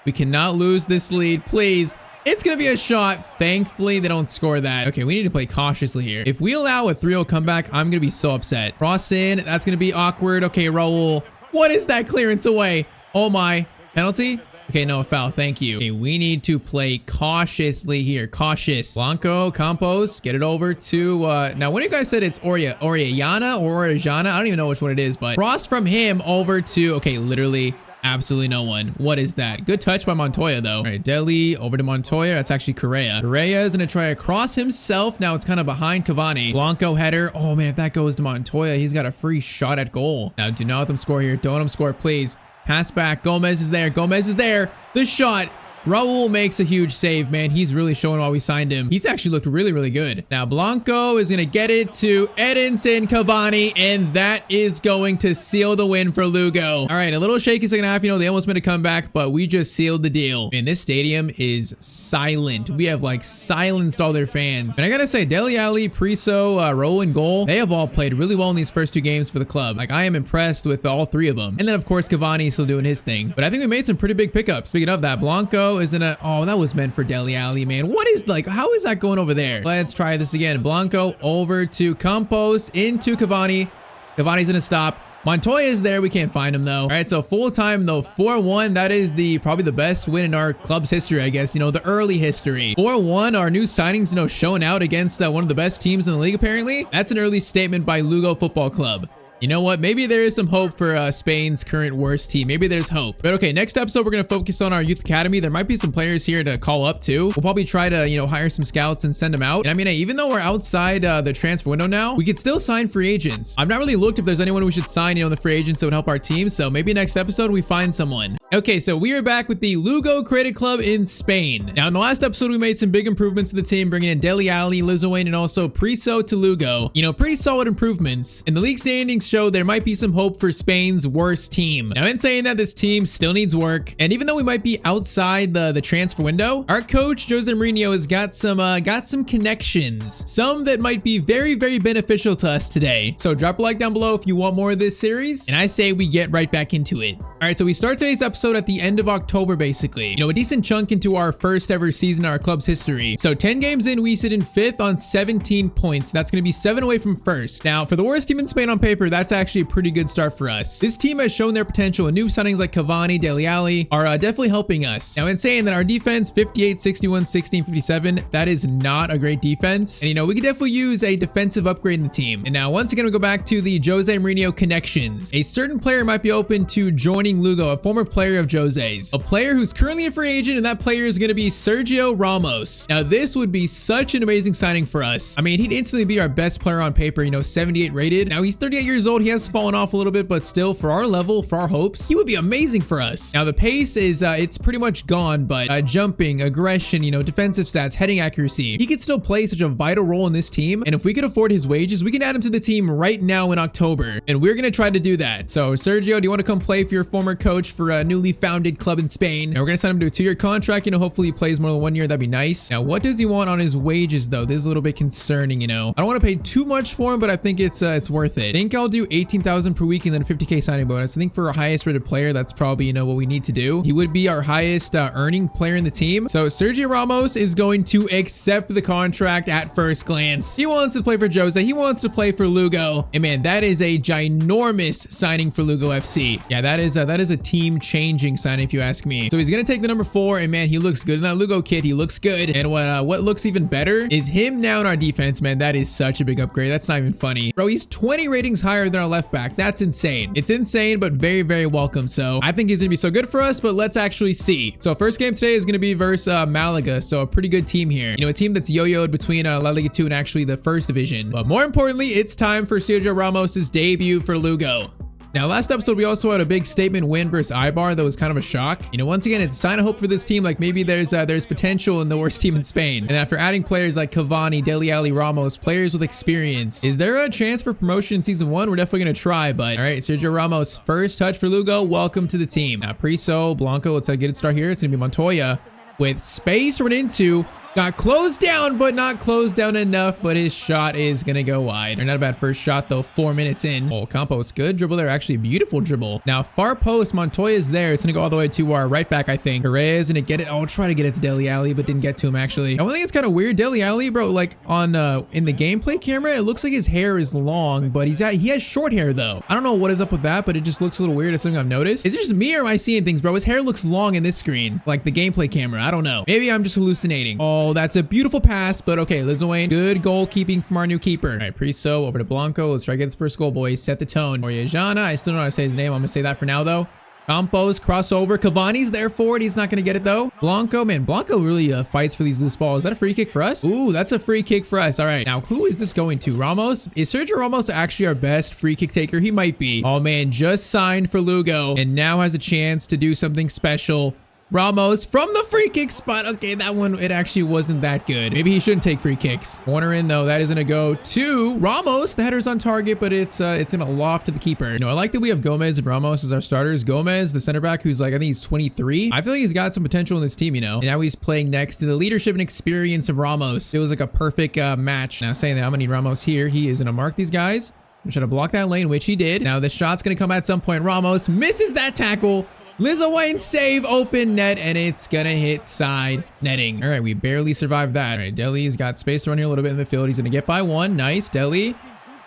we cannot lose this lead, please. It's gonna be a shot. Thankfully, they don't score that. Okay, we need to play cautiously here. If we allow a 3-0 comeback, I'm gonna be so upset. Cross in, that's gonna be awkward. Okay, Raul, what is that clearance away? Oh my, penalty? Okay, no, a foul. Thank you. Okay, we need to play cautiously here. Cautious. Blanco, Campos, get it over to, now one of you guys said it's Orellana or Orellana. I don't even know which one it is, but cross from him over to, okay, literally absolutely no one. What is that? Good touch by Montoya, though. All right, Dele over to Montoya. That's actually Correa. Correa is going to try a cross himself. Now it's kind of behind Cavani. Blanco header. Oh, man, if that goes to Montoya, he's got a free shot at goal. Now, do not let them score here. Don't let them score, please. Pass back. Gomez is there. Gomez is there. The shot. Raul makes a huge save, man. He's really showing why we signed him. He's actually looked really, really good. Now, Blanco is going to get it to Edinson Cavani, and that is going to seal the win for Lugo. All right, a little shaky second half. You know, they almost made a comeback, but we just sealed the deal. Man, this stadium is silent. We have, like, silenced all their fans. And I got to say, Dele Alli, Priso, Raul, and Goal, they have all played really well in these first 2 games for the club. Like, I am impressed with all 3 of them. And then, of course, Cavani is still doing his thing. But I think we made some pretty big pickups. Speaking of that, Blanco is in a, oh, that was meant for Dele Alli, man. What is, like, how is that going over there? Let's try this again. Blanco over to Campos, into Cavani. Cavani's gonna stop. Montoya is there. We can't find him though. All right, so full time though, 4-1. That is probably the best win in our club's history, I guess. You know, the early history. 4-1. Our new signings, you know, showing out against one of the best teams in the league. Apparently, that's an early statement by Lugo Football Club. You know what? Maybe there is some hope for Spain's current worst team. Maybe there's hope. But okay, next episode, we're going to focus on our youth academy. There might be some players here to call up too. We'll probably try to, you know, hire some scouts and send them out. And I mean, hey, even though we're outside the transfer window now, we could still sign free agents. I've not really looked if there's anyone we should sign, you know, in the free agents that would help our team. So maybe next episode we find someone. Okay, so we are back with the Lugo Creative Club in Spain. Now, in the last episode, we made some big improvements to the team, bringing in Dele Alli, Lizoane, and also Priso to Lugo. You know, pretty solid improvements. And the league standings show there might be some hope for Spain's worst team. Now, in saying that, this team still needs work. And even though we might be outside the transfer window, our coach, Jose Mourinho, has got some connections. Some that might be very, very beneficial to us today. So drop a like down below if you want more of this series. And I say we get right back into it. All right, so we start today's episode at the end of October, basically. You know, a decent chunk into our first ever season in our club's history. So 10 games in, we sit in 5th on 17 points. That's going to be 7 away from first. Now, for the worst team in Spain on paper, that's actually a pretty good start for us. This team has shown their potential, and new signings like Cavani, Dele Alli are definitely helping us. Now, in saying that, our defense, 58, 61, 16, 57, that is not a great defense. And, you know, we could definitely use a defensive upgrade in the team. And now, once again, we go back to the Jose Mourinho connections. A certain player might be open to joining Lugo, a former player of Jose's. A player who's currently a free agent, and that player is going to be Sergio Ramos. Now, this would be such an amazing signing for us. I mean, he'd instantly be our best player on paper, you know, 78 rated. Now, he's 38 years old. He has fallen off a little bit, but still, for our level, for our hopes, he would be amazing for us. Now, the pace is, it's pretty much gone, but jumping, aggression, you know, defensive stats, heading accuracy, he could still play such a vital role in this team. And if we could afford his wages, we can add him to the team right now in October. And we're going to try to do that. So, Sergio, do you want to come play for your former coach for a newly founded club in Spain? Now, we're going to sign him to a 2-year contract. You know, hopefully he plays more than 1 year. That'd be nice. Now, what does he want on his wages, though? This is a little bit concerning, you know. I don't want to pay too much for him, but I think it's worth it. I think I'll do 18,000 per week and then a 50K signing bonus. I think for our highest rated player, that's probably, you know, what we need to do. He would be our highest earning player in the team. So Sergio Ramos is going to accept the contract at first glance. He wants to play for Jose. He wants to play for Lugo. And man, that is a ginormous signing for Lugo FC. Yeah, that is a team changing signing if you ask me. So he's going to take the number 4, and man, he looks good in that Lugo kit. He looks good. And what looks even better is him now in our defense, man. That is such a big upgrade. That's not even funny. Bro, he's 20 ratings higher than our left back. That's insane. It's insane, but very, very welcome. So I think he's going to be so good for us, but let's actually see. So first game today is going to be versus Malaga. So a pretty good team here. You know, a team that's yo-yoed between La Liga 2 and actually the first division. But more importantly, it's time for Sergio Ramos's debut for Lugo. Now, last episode, we also had a big statement win versus Eibar that was kind of a shock. You know, once again, it's a sign of hope for this team. Like maybe there's potential in the worst team in Spain. And after adding players like Cavani, Dele Alli, Ramos, players with experience, is there a chance for promotion in season 1? We're definitely going to try. But all right, Sergio Ramos, first touch for Lugo. Welcome to the team. Now, Priso, Blanco, let's get it start here. It's going to be Montoya with space run into. Got closed down, but not closed down enough, but his shot is going to go wide. Not a bad first shot, though, 4 minutes in. Oh, Campos, good dribble there. Actually, beautiful dribble. Now, far post, Montoya is there. It's going to go all the way to our right back, I think. Perez going to get it. Oh, try to get it to Dele Alli, but didn't get to him, actually. I think it's kind of weird. Dele Alli, bro, like on in the gameplay camera, it looks like his hair is long, but he has short hair, though. I don't know what is up with that, but it just looks a little weird. It's something I've noticed. Is it just me or am I seeing things, bro? His hair looks long in this screen, like the gameplay camera. I don't know. Maybe I'm just hallucinating. Oh, that's a beautiful pass, but okay, Lizoane, good goalkeeping from our new keeper. All right, Priso over to Blanco. Let's try to get this first goal, boys. Set the tone. Oriejana, I still don't know how to say his name. I'm gonna say that for now, though. Campos, crossover. Cavani's there for it. He's not going to get it, though. Blanco, man, Blanco really fights for these loose balls. Is that a free kick for us? Ooh, that's a free kick for us. All right, now who is this going to? Ramos? Is Sergio Ramos actually our best free kick taker? He might be. Oh, man, just signed for Lugo and now has a chance to do something special. Ramos from the free kick spot. Okay, that one, it actually wasn't that good. Maybe he shouldn't take free kicks. Corner in, though. That is going to go to Ramos. The header's on target, but it's going to loft to the keeper. You know, I like that we have Gomez and Ramos as our starters. Gomez, the center back, who's like, I think he's 23. I feel like he's got some potential in this team, you know. And now he's playing next to the leadership and experience of Ramos. It was like a perfect match. Now, saying that, I'm going to need Ramos here. He is going to mark these guys. I'm trying to block that lane, which he did. Now, the shot's going to come at some point. Ramos misses that tackle. Lizoane save, open net, and it's gonna hit side netting. All right, we barely survived that. All right, Dele's got space to run here a little bit in the midfield. He's gonna get by one. Nice, Dele.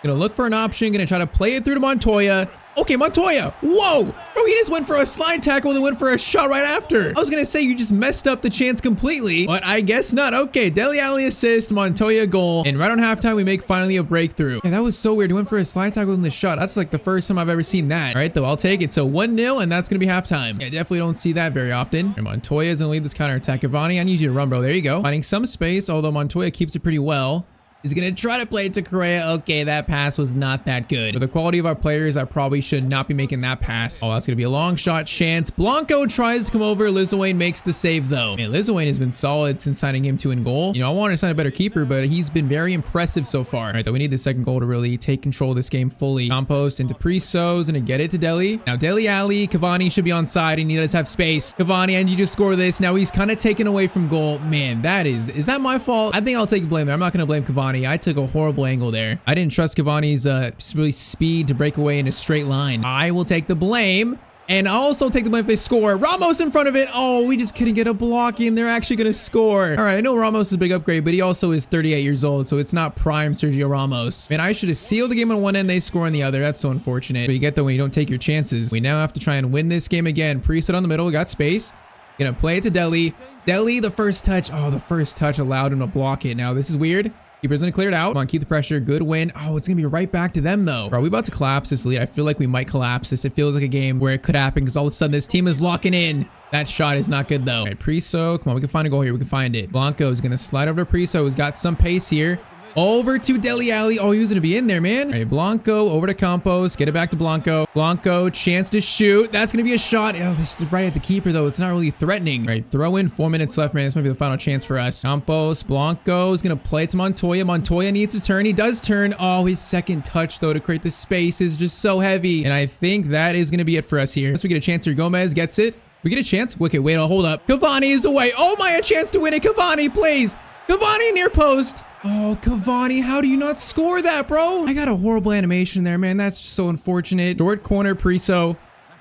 Gonna look for an option. Gonna try to play it through to Montoya. Okay, Montoya. Whoa, bro, he just went for a slide tackle and then went for a shot right after. I was gonna say you just messed up the chance completely, but I guess not. Okay, Dele Alli assist, Montoya goal, and right on halftime we make finally a breakthrough. Yeah, that was so weird. He went for a slide tackle in the shot. That's like the first time I've ever seen that. All right, though, I'll take it. So 1-0, and that's gonna be halftime. Yeah, definitely don't see that very often. And Montoya's gonna lead this counter attack. Cavani, I need you to run, bro. There you go. Finding some space, although Montoya keeps it pretty well. He's going to try to play it to Correa. Okay, that pass was not that good. For the quality of our players, I probably should not be making that pass. Oh, that's going to be a long shot chance. Blanco tries to come over. Lizoane makes the save, though. Man, Lizoane has been solid since signing him to in goal. You know, I wanted to sign a better keeper, but he's been very impressive so far. All right, though, we need the second goal to really take control of this game fully. Campos into Priso's going to get it to Dele. Now, Dele Alli, Cavani should be on side, and he does have space. Cavani, I need you to score this. Now, he's kind of taken away from goal. Man, is that my fault? I think I'll take blame there. I'm not going to blame Cavani. I took a horrible angle there. I didn't trust Cavani's really speed to break away in a straight line. I will take the blame. And I'll also take the blame if they score. Ramos in front of it. Oh, we just couldn't get a block in. They're actually going to score. All right, I know Ramos is a big upgrade, but he also is 38 years old, so it's not prime Sergio Ramos. Man, I should have sealed the game on one end. They score on the other. That's so unfortunate. But you get that when you don't take your chances. We now have to try and win this game again. Preset on the middle. We got space. Gonna play it to Dele. Dele, the first touch. Oh, the first touch allowed him to block it. Now, this is weird. Keeper's gonna clear it out. Come on, keep the pressure. Good win. Oh, it's gonna be right back to them though. Bro, are we about to collapse this lead? I feel like we might collapse this. It feels like a game where it could happen because all of a sudden this team is locking in. That shot is not good though. All right, Priso. Come on, we can find a goal here. We can find it. Blanco is gonna slide over to Priso, who's got some pace here. Over to Dele Alli. Oh, he was going to be in there, man. All right, Blanco over to Campos. Get it back to Blanco. Blanco, chance to shoot. That's going to be a shot. Oh, this is right at the keeper, though. It's not really threatening. All right, throw in. 4 minutes left, man. This might be the final chance for us. Campos, Blanco is going to play to Montoya. Montoya needs to turn. He does turn. Oh, his second touch, though, to create the space is just so heavy. And I think that is going to be it for us here. Unless we get a chance here. Gomez gets it. We get a chance. Okay, wait, hold up. Cavani is away. Oh, my, a chance to win it. Cavani, please. Cavani near post. Oh, Cavani, how do you not score that, bro? I got a horrible animation there, man. That's just so unfortunate. Short corner, Priso.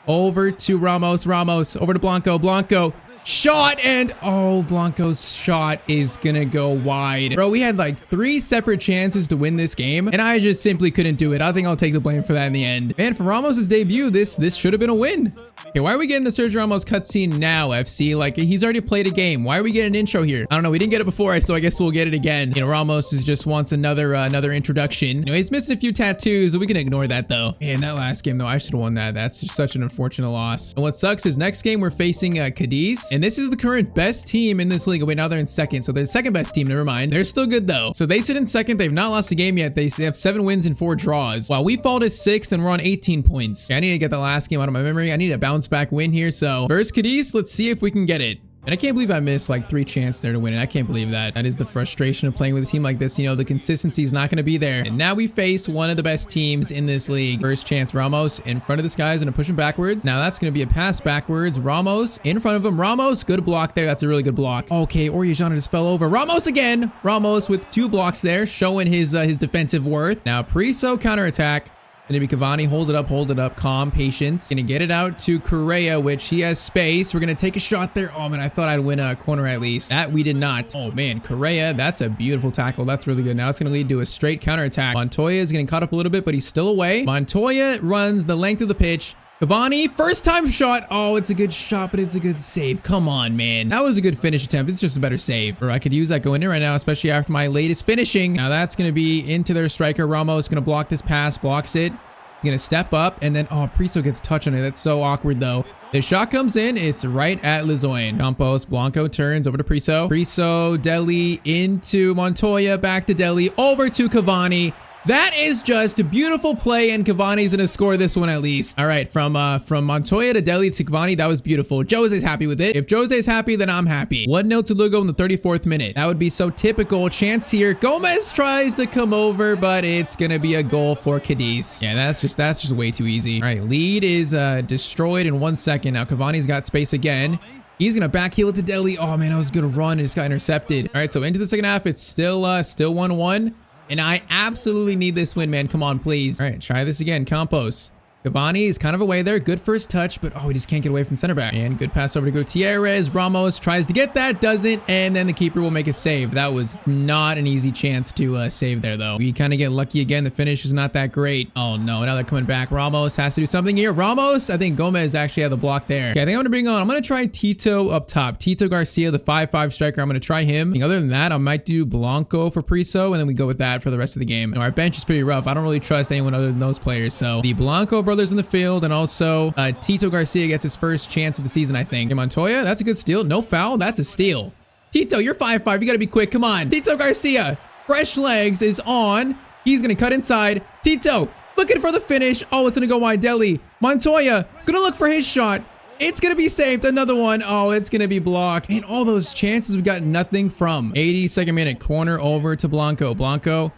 Over to Ramos. Ramos, over to Blanco. Blanco, shot, and oh, Blanco's shot is gonna go wide. Bro, we had like 3 separate chances to win this game, and I just simply couldn't do it. I think I'll take the blame for that in the end. Man, for Ramos's debut, this should have been a win. Okay, why are we getting the Sergio Ramos cutscene now, FC? Like, he's already played a game. Why are we getting an intro here? I don't know. We didn't get it before, so I guess we'll get it again. You know, Ramos just wants another introduction. You know, he's missing a few tattoos, but we can ignore that, though. Man, that last game, though, I should have won that. That's just such an unfortunate loss. And what sucks is next game, we're facing Cadiz, and this is the current best team in this league. Oh, wait, now they're in second, so they're the second best team. Never mind. They're still good, though. So they sit in second. They've not lost a game yet. They have 7 wins and 4 draws. While we fall to 6th, and we're on 18 points. Okay, I need to get the last game out of my memory. I need a bounce back win here. So versus Cadiz, let's see if we can get it. And I can't believe I missed like 3 chances there to win it. I can't believe that. That is the frustration of playing with a team like this. You know, the consistency is not going to be there. And now we face one of the best teams in this league. First chance, Ramos in front of this guy is going to push him backwards. Now that's going to be a pass backwards. Ramos in front of him. Ramos, good block there. That's a really good block. Okay, Oriejana just fell over. Ramos again. Ramos with 2 blocks there, showing his defensive worth. Now Priso counterattack. Gonna be Cavani, hold it up, calm, patience. Gonna get it out to Correa, which he has space. We're gonna take a shot there. Oh man, I thought I'd win a corner at least. That we did not. Oh man, Correa, that's a beautiful tackle. That's really good. Now it's gonna lead to a straight counterattack. Montoya is getting caught up a little bit, but he's still away. Montoya runs the length of the pitch. Cavani, first time shot. Oh, it's a good shot, but it's a good save. Come on, man. That was a good finish attempt. It's just a better save. Or I could use that going in right now, especially after my latest finishing. Now that's going to be into their striker. Ramos going to block this pass, blocks it. He's going to step up, and then, oh, Priso gets touch on it. That's so awkward, though. The shot comes in. It's right at Lizoane. Campos, Blanco turns over to Priso. Priso, Dele into Montoya, back to Dele, over to Cavani. That is just a beautiful play, and Cavani's gonna score this one at least. All right, from Montoya to Dele to Cavani, that was beautiful. Jose's happy with it. If Jose's happy, then I'm happy. 1-0 to Lugo in the 34th minute. That would be so typical. Chance here. Gomez tries to come over, but it's gonna be a goal for Cadiz. Yeah, that's just way too easy. All right, lead is destroyed in 1 second. Now Cavani's got space again. He's gonna backheel it to Dele. Oh man, that was a good run. It just got intercepted. All right, so into the second half, it's still 1-1. And I absolutely need this win, man. Come on, please. All right, try this again. Campos. Cavani is kind of away there. Good first touch, but oh, he just can't get away from center back. And good pass over to Gutierrez. Ramos tries to get that, doesn't, and then the keeper will make a save. That was not an easy chance to save there, though. We kind of get lucky again. The finish is not that great. Oh, no. Now they're coming back. Ramos has to do something here. Ramos, I think Gomez actually had the block there. Okay, I think I'm going to try Tito up top. Tito Garcia, the 5'5 striker. I'm going to try him. Other than that, I might do Blanco for Priso, and then we go with that for the rest of the game. Our bench is pretty rough. I don't really trust anyone other than those players. So the Blanco brothers in the field, and also Tito Garcia gets his first chance of the season, I think. And Montoya, that's a good steal. No foul. That's a steal. Tito, you're 5'5. You got to be quick. Come on. Tito Garcia, fresh legs is on. He's going to cut inside. Tito, looking for the finish. Oh, it's going to go wide. Deli. Montoya, going to look for his shot. It's going to be saved. Another one. Oh, it's going to be blocked. And all those chances we got nothing from. 82nd minute. Corner over to Blanco. Blanco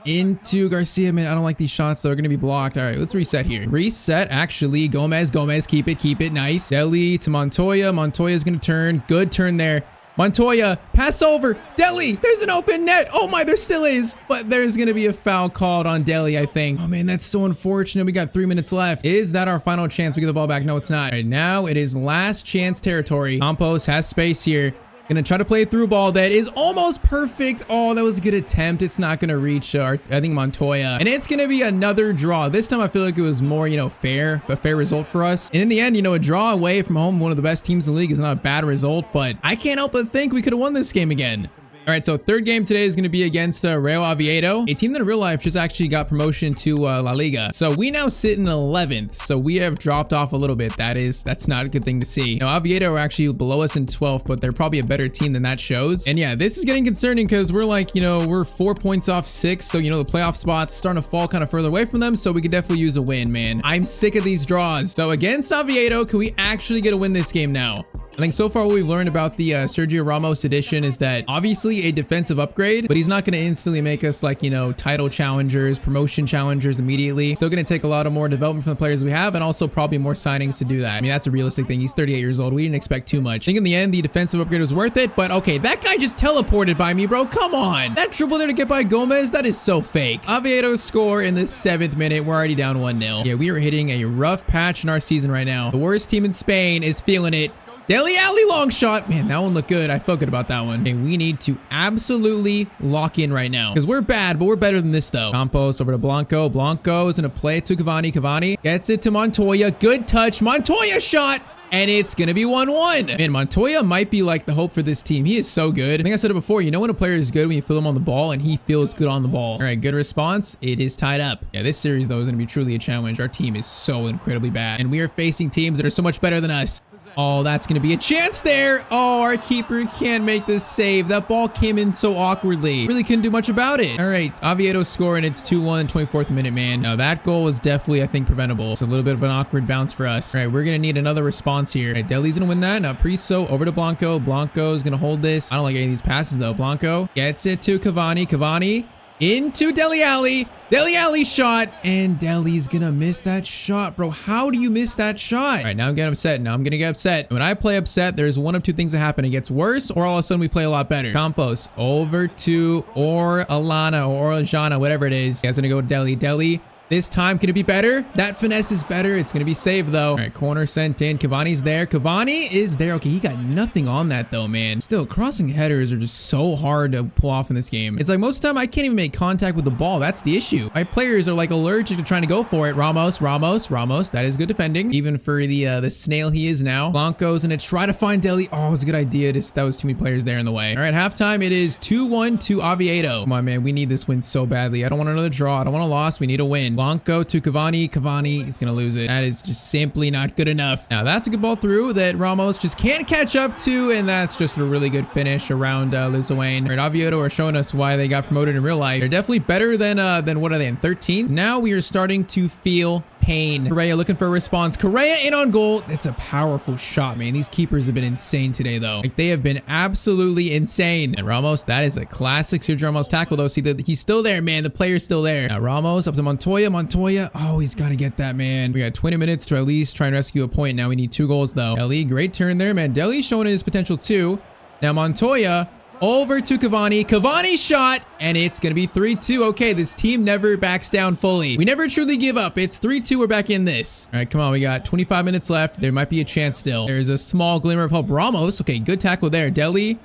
into Garcia. Man, I don't like these shots. They're going to be blocked. All right, let's reset here. Reset, actually. Gomez. Keep it. Nice. Deli to Montoya. Montoya's going to turn. Good turn there. Montoya, pass over. Deli, there's an open net. Oh my, there still is. But there's going to be a foul called on Deli, I think. Oh man, that's so unfortunate. We got 3 minutes left. Is that our final chance? We get the ball back. No, it's not. All right, now it is last chance territory. Campos has space here. Gonna try to play a through ball that is almost perfect. Oh, that was a good attempt. It's not gonna reach, I think, Montoya. And it's gonna be another draw. This time I feel like it was more, a fair result for us. And in the end, a draw away from home, one of the best teams in the league, is not a bad result, but I can't help but think we could have won this game again. All right, so third game today is going to be against Real Oviedo, a team that in real life just actually got promotion to La Liga. So we now sit in 11th, so we have dropped off a little bit. That's not a good thing to see. Now, Oviedo are actually below us in 12th, but they're probably a better team than that shows. And yeah, this is getting concerning because we're like, we're 4 points off 6, so the playoff spots starting to fall kind of further away from them, so we could definitely use a win, man. I'm sick of these draws. So against Oviedo, can we actually get a win this game now? I think so far what we've learned about the Sergio Ramos edition is that obviously a defensive upgrade, but he's not going to instantly make us like, title challengers, promotion challengers immediately. Still going to take a lot of more development from the players we have, and also probably more signings to do that. I mean, that's a realistic thing. He's 38 years old. We didn't expect too much. I think in the end, the defensive upgrade was worth it, but okay, that guy just teleported by me, bro. Come on. That dribble there to get by Gomez, that is so fake. Oviedo score in the 7th minute. We're already down 1-0. Yeah, we are hitting a rough patch in our season right now. The worst team in Spain is feeling it. Dele Alli long shot. Man, that one looked good. I felt good about that one. Okay, we need to absolutely lock in right now because we're bad, but we're better than this though. Campos over to Blanco. Blanco is going to play it to Cavani. Cavani gets it to Montoya. Good touch. Montoya shot. And it's going to be 1-1. Man, Montoya might be like the hope for this team. He is so good. I think I said it before. When a player is good when you feel him on the ball and he feels good on the ball. All right, good response. It is tied up. Yeah, this series, though, is going to be truly a challenge. Our team is so incredibly bad. And we are facing teams that are so much better than us. Oh, that's going to be a chance there. Oh, our keeper can't make this save. That ball came in so awkwardly. Really couldn't do much about it. All right, Oviedo score, and it's 2-1, 24th minute, man. Now, that goal was definitely, I think, preventable. It's a little bit of an awkward bounce for us. All right, we're going to need another response here. All right, Deli's going to win that. Now, Priso over to Blanco. Blanco is going to hold this. I don't like any of these passes, though. Blanco gets it to Cavani. Cavani into Dele Alli. Dele Alli shot, and Deli's gonna miss that shot, bro. How do you miss that shot? All right, now I'm getting upset. Now I'm gonna get upset. When I play upset, there's one of two things that happen. It gets worse, or all of a sudden we play a lot better. Campos over to Alana or Orellana, whatever it is. He's gonna go Deli. Deli. This time, can it be better? That finesse is better. It's going to be saved, though. All right, corner sent in. Cavani's there. Cavani is there. Okay, he got nothing on that, though, man. Still, crossing headers are just so hard to pull off in this game. It's like most of the time, I can't even make contact with the ball. That's the issue. My players are like allergic to trying to go for it. Ramos. That is good defending, even for the snail he is now. Blanco's going to try to find Deli. Oh, it was a good idea. That was too many players there in the way. All right, halftime, it is 2-1 to Oviedo. Come on, man. We need this win so badly. I don't want another draw. I don't want a loss. We need a win. Blanco to Cavani. Cavani is going to lose it. That is just simply not good enough. Now, that's a good ball through that Ramos just can't catch up to, and that's just a really good finish around Lizuane. Right, Oviedo are showing us why they got promoted in real life. They're definitely better than what are they, in 13th? Now we are starting to feel pain. Correa looking for a response. Correa in on goal. It's a powerful shot, man. These keepers have been insane today, though. Like, they have been absolutely insane. And Ramos, that is a classic Sergio Ramos tackle, though. See, he's still there, man. The player's still there. Now, Ramos up to Montoya. Montoya. Oh, he's got to get that, man. We got 20 minutes to at least try and rescue a point. Now we need 2 goals, though. Deli, great turn there, man. Deli showing his potential, too. Now, Montoya. over to Cavani. Cavani shot, and it's going to be 3-2. Okay, this team never backs down fully. We never truly give up. It's 3-2. We're back in this. All right, come on. We got 25 minutes left. There might be a chance still. There's a small glimmer of hope. Ramos. Okay, good tackle there. Deli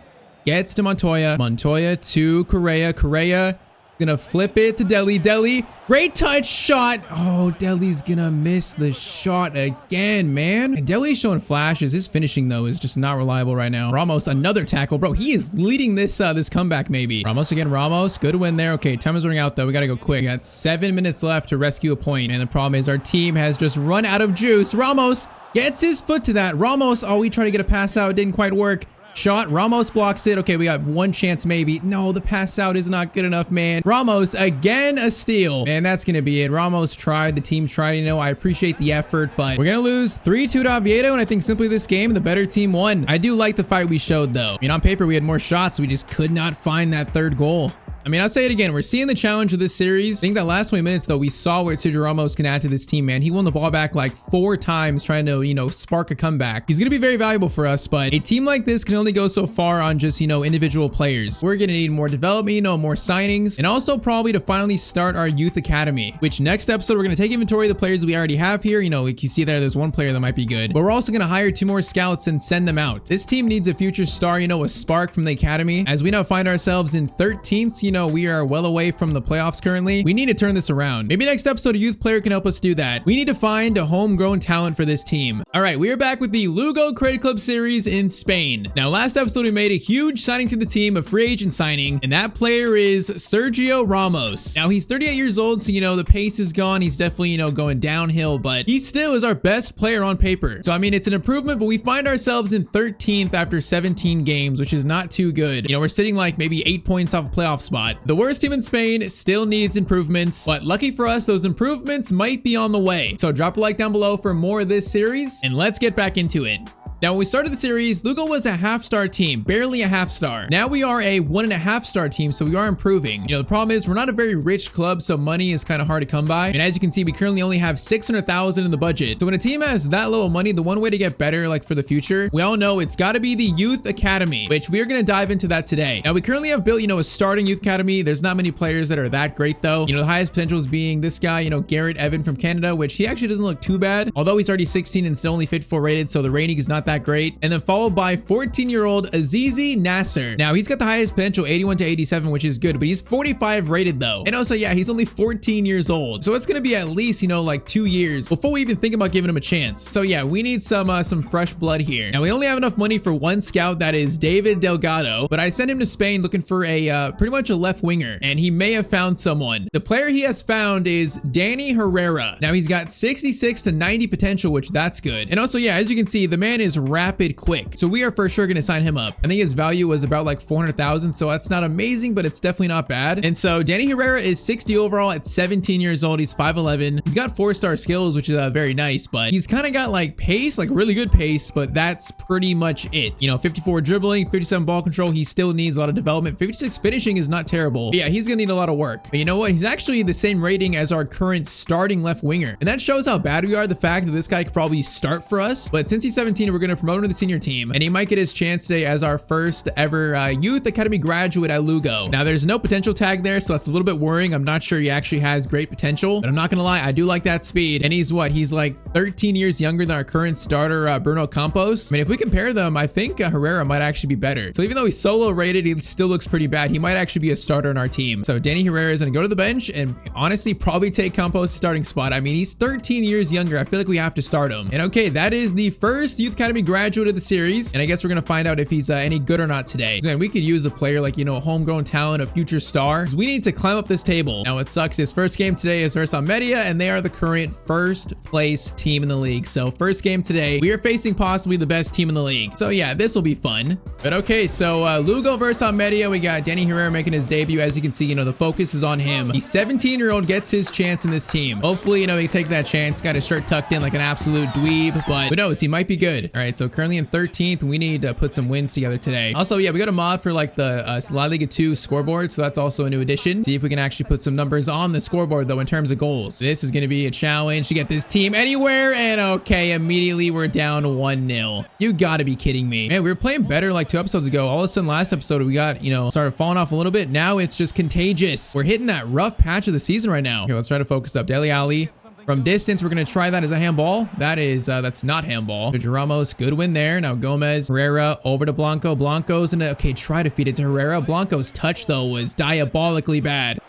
gets to Montoya. Montoya to Correa. Correa gonna flip it to Deli. Deli, great touch shot. Oh, Deli's gonna miss the shot again, man. And Deli's showing flashes. His finishing, though, is just not reliable right now. Ramos, another tackle. Bro, he is leading this this comeback, maybe. Ramos again. Ramos, good win there. Okay, time is running out, though. We gotta go quick. We got 7 minutes left to rescue a point. And the problem is our team has just run out of juice. Ramos gets his foot to that. Ramos, oh, we tried to get a pass out. It didn't quite work. Shot. Ramos blocks it. Okay, we got one chance maybe. No, the pass out is not good enough, man. Ramos, again, a steal. Man, that's going to be it. Ramos tried. The team tried. You know, I appreciate the effort, but we're going to lose 3-2 to Oviedo, and I think simply this game, the better team won. I do like the fight we showed, though. I mean, on paper, we had more shots. We just could not find that third goal. I mean, I'll say it again. We're seeing the challenge of this series. I think that last 20 minutes, though, we saw what Sergio Ramos can add to this team, man. He won the ball back like 4 times trying to, you know, spark a comeback. He's going to be very valuable for us, but a team like this can only go so far on just, you know, individual players. We're going to need more development, you know, more signings, and also probably to finally start our youth academy, which next episode, we're going to take inventory of the players we already have here. You know, like you see there's one player that might be good, but we're also going to hire 2 more scouts and send them out. This team needs a future star, you know, a spark from the academy. As we now find ourselves in 13th, you know, we are well away from the playoffs currently. We need to turn this around. Maybe next episode a youth player can help us do that. We need to find a homegrown talent for this team. All right, we are back with the Lugo Credit Club series in Spain. Now, last episode we made a huge signing to the team, a free agent signing, and that player is Sergio Ramos. Now, he's 38 years old, so you know the pace is gone. He's definitely, you know, going downhill, but he still is our best player on paper. So I mean, it's an improvement, but we find ourselves in 13th after 17 games, which is not too good. You know, we're sitting like maybe 8 points off a playoff spot. The worst team in Spain still needs improvements, but lucky for us, those improvements might be on the way. So drop a like down below for more of this series, and let's get back into it. Now, when we started the series, Lugo was a half-star team, barely a half-star. Now we are a 1.5-star team, so we are improving. You know, the problem is we're not a very rich club, so money is kind of hard to come by. And as you can see, we currently only have 600,000 in the budget. So when a team has that low of money, the one way to get better, like for the future, we all know it's got to be the youth academy, which we are going to dive into that today. Now, we currently have built, you know, a starting youth academy. There's not many players that are that great, though. You know, the highest potential is being this guy, you know, Garrett Evan from Canada, which he actually doesn't look too bad, although he's already 16 and still only 54 rated, so the rating is not that great. And then followed by 14-year-old Azizi Nasser. Now, he's got the highest potential, 81 to 87, which is good, but he's 45 rated, though. And also, yeah, he's only 14 years old. So it's going to be at least, you know, like 2 years before we even think about giving him a chance. So yeah, we need some fresh blood here. Now, we only have enough money for one scout, that is David Delgado, but I sent him to Spain looking for a pretty much a left winger, and he may have found someone. The player he has found is Danny Herrera. Now, he's got 66 to 90 potential, which that's good. And also, yeah, as you can see, the man is rapid quick. So we are for sure going to sign him up. I think his value was about like 400,000. So that's not amazing, but it's definitely not bad. And so Danny Herrera is 60 overall at 17 years old. He's 5'11". He's got 4-star skills, which is very nice, but he's kind of got like pace, like really good pace, but that's pretty much it. You know, 54 dribbling, 57 ball control. He still needs a lot of development. 56 finishing is not terrible. But yeah, he's going to need a lot of work. But you know what? He's actually the same rating as our current starting left winger. And that shows how bad we are. The fact that this guy could probably start for us. But since he's 17, we're going to promote him to the senior team, and he might get his chance today as our first ever youth academy graduate at Lugo. Now, there's no potential tag there, so that's a little bit worrying. I'm not sure he actually has great potential, but I'm not gonna lie, I do like that speed. And he's what? He's like 13 years younger than our current starter, Bruno Campos. I mean, if we compare them, I think Herrera might actually be better. So even though he's solo rated, he still looks pretty bad. He might actually be a starter on our team. So Danny Herrera is gonna go to the bench and honestly probably take Campos' starting spot. I mean, he's 13 years younger. I feel like we have to start him. And okay, that is the first youth academy graduate of the series, and I guess we're gonna find out if he's any good or not today. So, man, we could use a player like, you know, a homegrown talent, a future star. We need to climb up this table. Now, what sucks is first game today is versus Almeria, and they are the current first place team in the league. So first game today, we are facing possibly the best team in the league. So yeah, this will be fun. But okay, so Lugo versus Almeria, we got Danny Herrera making his debut. As you can see, you know, the focus is on him. The 17-year-old gets his chance in this team. Hopefully, you know, he can take that chance. Got his shirt tucked in like an absolute dweeb, but who knows? He might be good. All right, right, so currently in 13th. We need to put some wins together today. Also, yeah, we got a mod for like the La Liga 2 scoreboard, so that's also a new addition. See if we can actually put some numbers on the scoreboard though in terms of goals. This is going to be a challenge to get this team anywhere, and okay, immediately we're down 1-0. You gotta be kidding me. Man, we were playing better like 2 episodes ago. All of a sudden last episode we got, you know, started falling off a little bit. Now it's just contagious. We're hitting that rough patch of the season right now. Okay, let's try to focus up. Dele Alli. From distance, we're going to try that as a handball. That is, that's not handball. Sergio Ramos, good win there. Now Gomez, Herrera, over to Blanco. Blanco's in a, okay, try to feed it to Herrera. Blanco's touch, though, was diabolically bad.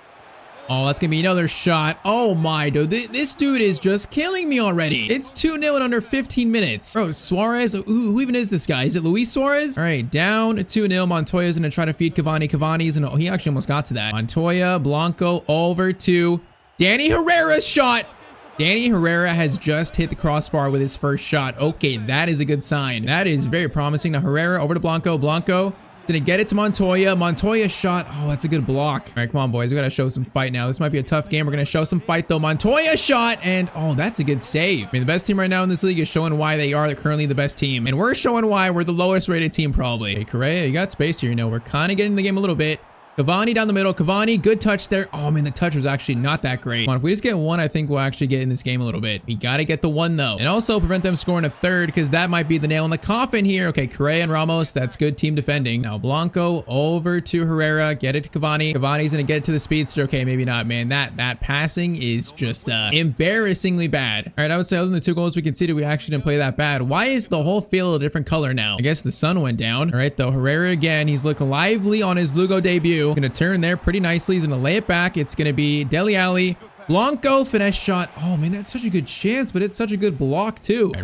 Oh, that's going to be another shot. Oh, my, dude. This dude is just killing me already. It's 2-0 in under 15 minutes. Bro, Suarez. Who even is this guy? Is it Luis Suarez? All right, down 2-0. Montoya's going to try to feed Cavani. Cavani's and he actually almost got to that. Montoya, Blanco, over to Danny Herrera's shot. Danny Herrera has just hit the crossbar with his first shot. Okay, that is a good sign. That is very promising. Now Herrera over to Blanco. Blanco gonna get it to Montoya. Montoya shot. Oh, that's a good block. All right, come on, boys. We gotta show some fight now. This might be a tough game. We're gonna show some fight though. Montoya shot, and oh, that's a good save. I mean, the best team right now in this league is showing why they are currently the best team, and we're showing why we're the lowest rated team probably. Okay, Correa, you got space here. You know, we're kind of getting the game a little bit. Cavani down the middle. Cavani, good touch there. Oh, man, the touch was actually not that great. Come on, if we just get one, I think we'll actually get in this game a little bit. We got to get the one, though. And also prevent them scoring a third, because that might be the nail in the coffin here. Okay, Correa and Ramos, that's good team defending. Now, Blanco over to Herrera. Get it to Cavani. Cavani's going to get it to the speedster. Okay, maybe not, man. That passing is just embarrassingly bad. All right, I would say other than the 2 goals we conceded, we actually didn't play that bad. Why is the whole field a different color now? I guess the sun went down. All right, though, Herrera again. He's looking lively on his Lugo debut. Going to turn there pretty nicely. He's going to lay it back. It's going to be Dele Alli. Blanco, finesse shot. Oh, man, that's such a good chance, but it's such a good block, too. Right,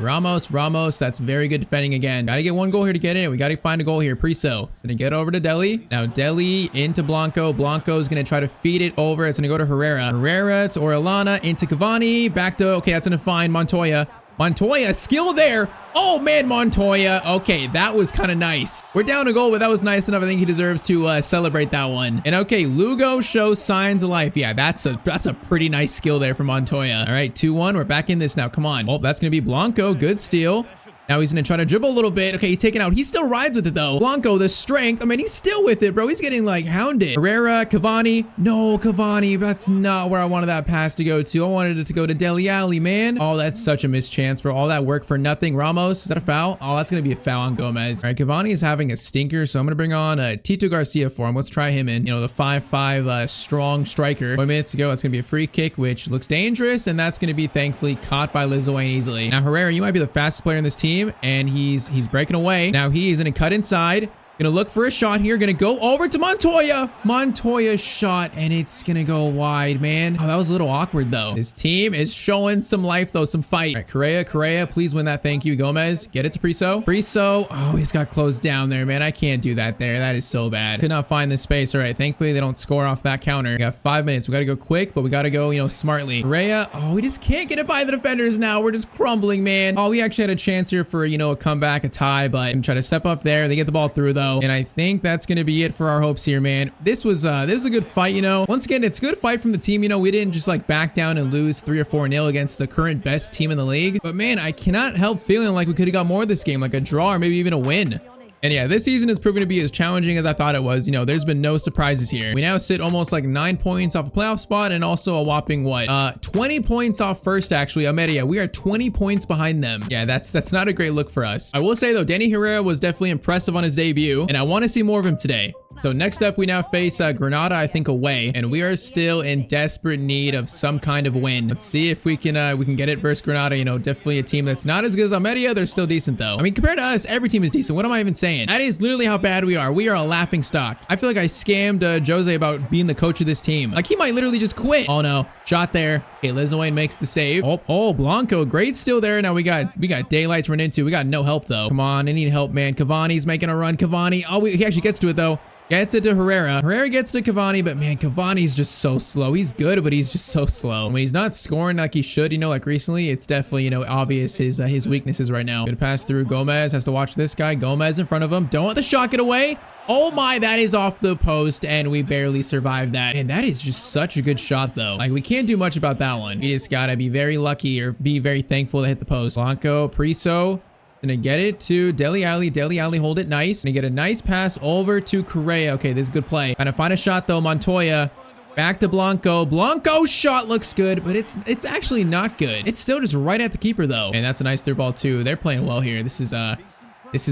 Ramos, that's very good defending again. Got to get 1 goal here to get in. We got to find a goal here. Priso. It's going to get over to Dele. Now, Dele into Blanco. Blanco's going to try to feed it over. It's going to go to Herrera. Herrera to Orellana, into Cavani. Back to, okay, that's going to find Montoya. Montoya, skill there. Oh, man, Montoya. Okay, that was kind of nice. We're down a goal, but that was nice enough. I think he deserves to celebrate that one. And okay, Lugo shows signs of life. Yeah, that's a pretty nice skill there from Montoya. All right, 2-1. We're back in this now. Come on. Oh, that's going to be Blanco. Good steal. Now he's going to try to dribble a little bit. Okay, he's taken out. He still rides with it, though. Blanco, the strength. I mean, he's still with it, bro. He's getting, like, hounded. Herrera, Cavani. No, Cavani. That's not where I wanted that pass to go to. I wanted it to go to Dele Alli, man. Oh, that's such a mischance, bro. All that work for nothing. Ramos, is that a foul? Oh, that's going to be a foul on Gomez. All right, Cavani is having a stinker, so I'm going to bring on Tito Garcia for him. Let's try him in. You know, the 5'5" strong striker. 1 minute to go. It's going to be a free kick, which looks dangerous, and that's going to be, thankfully, caught by Lizoane easily. Now, Herrera, you might be the fastest player in this team. And he's breaking away. Now he's going to cut inside. Gonna look for a shot here. Gonna go over to Montoya. Montoya shot, and it's gonna go wide, man. Oh, that was a little awkward, though. His team is showing some life, though, some fight. All right, Correa, please win that. Thank you. Gomez, get it to Priso. Priso, oh, he's got closed down there, man. I can't do that there. That is so bad. Could not find the space. All right, thankfully, they don't score off that counter. We got 5 minutes. We gotta go quick, but we gotta go, you know, smartly. Correa, oh, we just can't get it by the defenders now. We're just crumbling, man. Oh, we actually had a chance here for, you know, a comeback, a tie, but I'm trying to step up there. They get the ball through, though. And I think that's going to be it for our hopes here, man. This was a good fight, you know. Once again, it's a good fight from the team. You know, we didn't just like back down and lose 3 or 4-0 against the current best team in the league. But man, I cannot help feeling like we could have got more of this game, like a draw or maybe even a win. And yeah, this season has proven to be as challenging as I thought it was. You know, there's been no surprises here. We now sit almost like 9 points off a playoff spot and also a whopping, what, 20 points off first, actually. Almeria, we are 20 points behind them. Yeah, that's not a great look for us. I will say, though, Danny Herrera was definitely impressive on his debut, and I want to see more of him today. So next up, we now face Granada, I think, away, and we are still in desperate need of some kind of win. Let's see if we can get it versus Granada. You know, definitely a team that's not as good as Almeria. They're still decent, though. I mean, compared to us, every team is decent. What am I even saying? That is literally how bad we are. We are a laughing stock. I feel like I scammed Jose about being the coach of this team. Like, he might literally just quit. Oh, no. Shot there. Okay, Lizoane makes the save. Oh, Blanco. Great steal there. Now we got daylight to run into. We got no help, though. Come on, I need help, man. Cavani's making a run. Cavani. Oh, he actually gets to it, though. Gets it to Herrera. Herrera gets to Cavani, but man, Cavani's just so slow. He's good, but he's just so slow. When he's not scoring like he should, you know, like recently, it's definitely, you know, obvious his weaknesses right now. Good pass through. Gomez has to watch this guy. Gomez in front of him. Don't let the shot get away. Oh my, that is off the post, and we barely survived that. And that is just such a good shot, though. Like, we can't do much about that one. You just gotta be very lucky or be very thankful to hit the post. Blanco, Priso. Gonna get it to Dele Alli. Dele Alli, hold it nice. Gonna get a nice pass over to Correa. Okay, this is a good play. Trying to find a shot though. Montoya. Back to Blanco. Blanco's shot looks good, but it's actually not good. It's still just right at the keeper though. And that's a nice through ball too. They're playing well here. This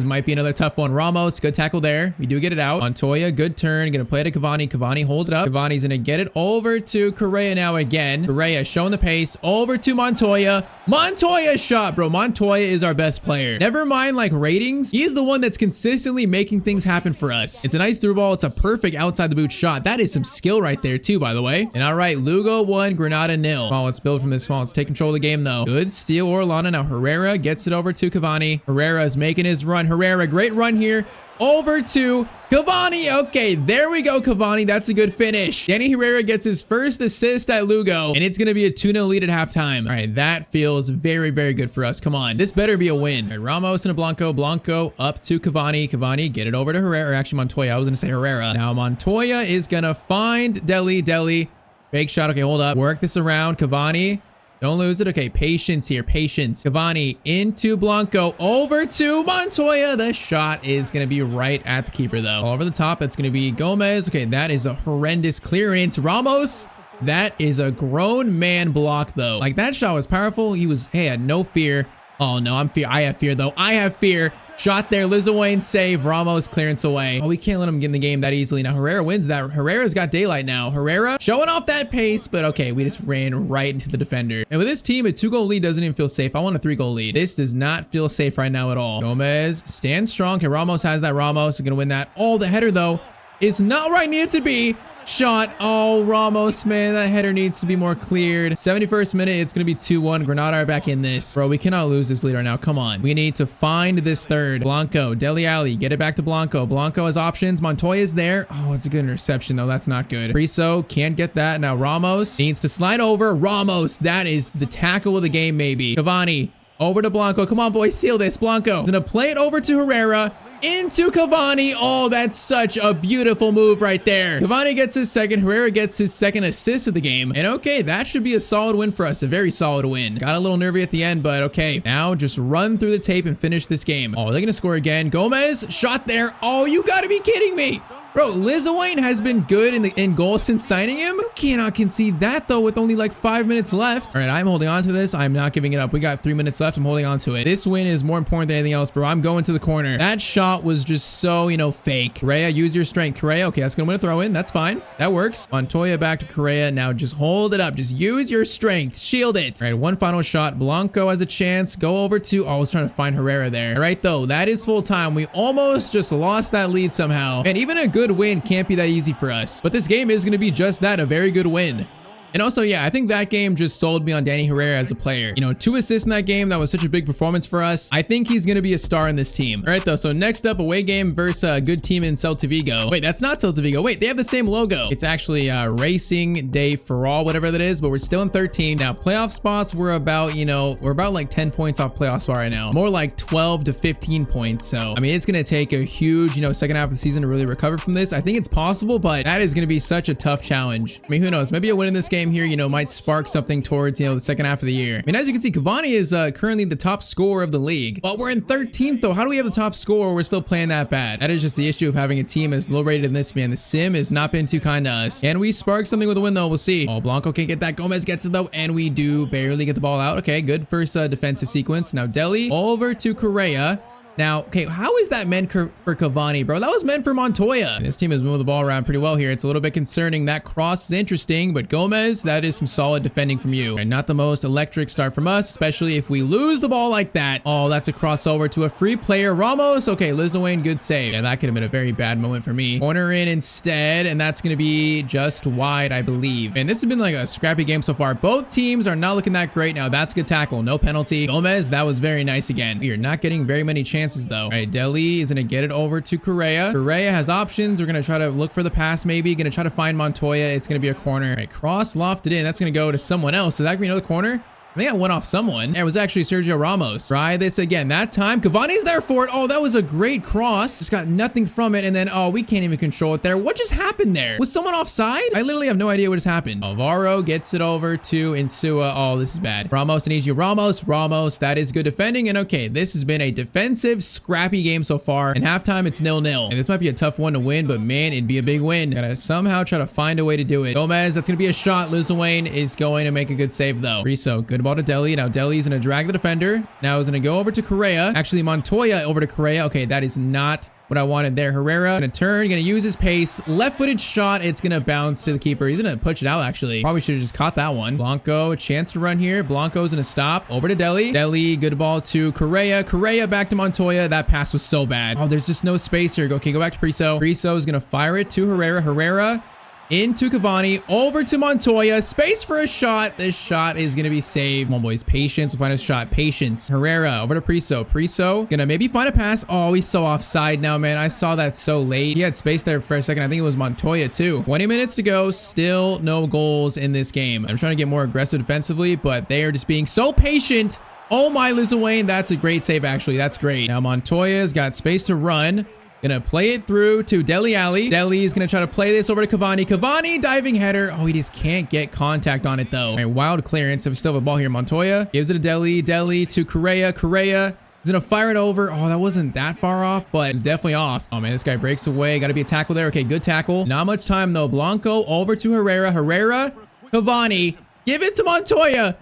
might be another tough one. Ramos, good tackle there. We do get it out. Montoya, good turn. Gonna play to Cavani. Cavani, hold it up. Cavani's gonna get it over to Correa now again. Correa showing the pace. Over to Montoya. Montoya shot, bro. Montoya is our best player. Never mind like ratings. He's the one that's consistently making things happen for us. It's a nice through ball. It's a perfect outside the boot shot. That is some skill right there too, by the way. And all right, Lugo 1, Granada 0. Come on, let's build from this. Come on, let's take control of the game though. Good steal, Orlando. Now Herrera gets it over to Cavani. Herrera is making his run. Herrera, great run here. Over to Cavani. Okay, there we go, Cavani. That's a good finish. Danny Herrera gets his first assist at Lugo, and it's going to be a 2-0 lead at halftime. All right, that feels very, very good for us. Come on. This better be a win. All right, Ramos and Blanco. Blanco up to Cavani. Cavani, get it over to Herrera. Or actually, Montoya. I was going to say Herrera. Now, Montoya is going to find Dele. Dele. Fake shot. Okay, hold up. Work this around. Cavani. Don't lose it. Okay, patience here. Patience. Cavani into Blanco. Over to Montoya. The shot is going to be right at the keeper, though. All over the top. That's going to be Gomez. Okay, that is a horrendous clearance. Ramos. That is a grown man block, though. Like, that shot was powerful. He had no fear. Oh, no, I have fear, though. I have fear. Shot there. Lizawayne save. Ramos clearance away. Oh, we can't let him get in the game that easily. Now, Herrera wins that. Herrera's got daylight now. Herrera showing off that pace, but okay, we just ran right into the defender. And with this team, a 2-goal lead doesn't even feel safe. I want a 3-goal lead. This does not feel safe right now at all. Gomez stands strong. Okay, Ramos has that. Ramos is going to win that. Oh, the header, though, is not where I need it to be. Shot. Oh, Ramos, man, that header needs to be more cleared. 71st minute, it's going to be 2-1. Granada are back in this. Bro, we cannot lose this lead right now. Come on. We need to find this third. Blanco, Dele Alli, get it back to Blanco. Blanco has options. Montoya's there. Oh, it's a good interception, though. That's not good. Priso can't get that. Now, Ramos needs to slide over. Ramos, that is the tackle of the game, maybe. Cavani, over to Blanco. Come on, boys, seal this. Blanco is going to play it over to Herrera. Into Cavani. Oh, that's such a beautiful move right there. Cavani gets his second. Herrera gets his second assist of the game. And okay, that should be a solid win for us. A very solid win. Got a little nervy at the end, but okay. Now just run through the tape and finish this game. Oh, they're going to score again. Gomez, shot there. Oh, you got to be kidding me. Bro, Lizawayne has been good in goal since signing him. You cannot concede that, though, with only like 5 minutes left. All right, I'm holding on to this. I'm not giving it up. We got 3 minutes left. I'm holding on to it. This win is more important than anything else, bro. I'm going to the corner. That shot was just so, fake. Correa, use your strength. Correa, okay, that's going to win a throw in. That's fine. That works. Montoya back to Correa. Now just hold it up. Just use your strength. Shield it. All right, one final shot. Blanco has a chance. Go over to, I was trying to find Herrera there. All right, though, that is full time. We almost just lost that lead somehow. And even a good win can't be that easy for us. But this game is going to be just that, a very good win. And also, yeah, I think that game just sold me on Danny Herrera as a player. 2 assists in that game. That was such a big performance for us. I think he's going to be a star in this team. All right, though. So next up, away game versus a good team in Celta Vigo. Wait, that's not Celta Vigo. Wait, they have the same logo. It's actually Racing Day for All, whatever that is, but we're still in 13. Now, playoff spots, we're about, we're about like 10 points off playoff spot right now. More like 12 to 15 points. So, I mean, it's going to take a huge, second half of the season to really recover from this. I think it's possible, but that is going to be such a tough challenge. I mean, who knows? Maybe a win in this game here, might spark something towards, the second half of the year. I mean, as you can see, Cavani is currently the top scorer of the league, but we're in 13th though. How do we have the top scorer? We're still playing that bad. That is just the issue of having a team as low rated in this, man. The sim has not been too kind to us. Can we spark something with a win though? We'll see. Oh, Blanco can't get that. Gomez gets it though, and we do barely get the ball out. Okay, good first defensive sequence. Now Dele over to Correa. Now, okay, how is that meant for Cavani, bro? That was meant for Montoya. And this team is moving the ball around pretty well here. It's a little bit concerning. That cross is interesting, but Gomez, that is some solid defending from you. And not the most electric start from us, especially if we lose the ball like that. Oh, that's a crossover to a free player. Ramos. Okay, Lizawayne, good save. Yeah, that could have been a very bad moment for me. Corner in instead, and that's going to be just wide, I believe. And this has been like a scrappy game so far. Both teams are not looking that great. Now, that's a good tackle. No penalty. Gomez, that was very nice again. We are not getting very many chances though. All right, Dele is going to get it over to Correa. Correa has options. We're going to try to look for the pass maybe. Going to try to find Montoya. It's going to be a corner. All right, cross lofted in. That's going to go to someone else. Is that going to be another corner? I think I went off someone. It was actually Sergio Ramos. Try this again. That time, Cavani's there for it. Oh, that was a great cross. Just got nothing from it. And then, oh, we can't even control it there. What just happened there? Was someone offside? I literally have no idea what just happened. Alvaro gets it over to Insua. Oh, this is bad. Ramos, I need you. Ramos. That is good defending. And okay, this has been a defensive, scrappy game so far. And halftime, it's 0-0. And this might be a tough one to win, but man, it'd be a big win. Gotta somehow try to find a way to do it. Gomez, that's gonna be a shot. Lil Wayne is going to make a good save though. Riso, good ball to Deli. Now Deli's gonna drag the defender. Now he's gonna go over to Correa. Actually, Montoya over to Correa. Okay, that is not what I wanted there. Herrera gonna turn, gonna use his pace. Left-footed shot. It's gonna bounce to the keeper. He's gonna push it out actually. Probably should have just caught that one. Blanco, chance to run here. Blanco's gonna stop. Over to Deli. Deli, good ball to Correa. Correa back to Montoya. That pass was so bad. Oh, there's just no space here. Okay, go back to Priso. Priso is gonna fire it to Herrera. Herrera into Cavani, over to Montoya, space for a shot. This shot is gonna be saved. Come on, boys, patience. We'll find a shot. Patience. Herrera over to Priso. Priso gonna maybe find a pass. Oh, he's so offside now, man. I saw that so late. He had space there for a second. I think it was Montoya too. 20 minutes to go. Still no goals in this game. I'm trying to get more aggressive defensively, but they are just being so patient. Oh my, Lil Wayne. That's a great save, actually. That's great. Now Montoya's got space to run. Gonna play it through to Deli Ali. Deli is gonna try to play this over to Cavani. Cavani diving header. Oh, he just can't get contact on it though. All right, wild clearance. We still have a ball here. Montoya gives it to Deli. Deli to Correa. Correa is gonna fire it over. Oh, that wasn't that far off, but it's definitely off. Oh man, this guy breaks away. Gotta be a tackle there. Okay, good tackle. Not much time though. Blanco over to Herrera. Herrera, Cavani. Give it to Montoya.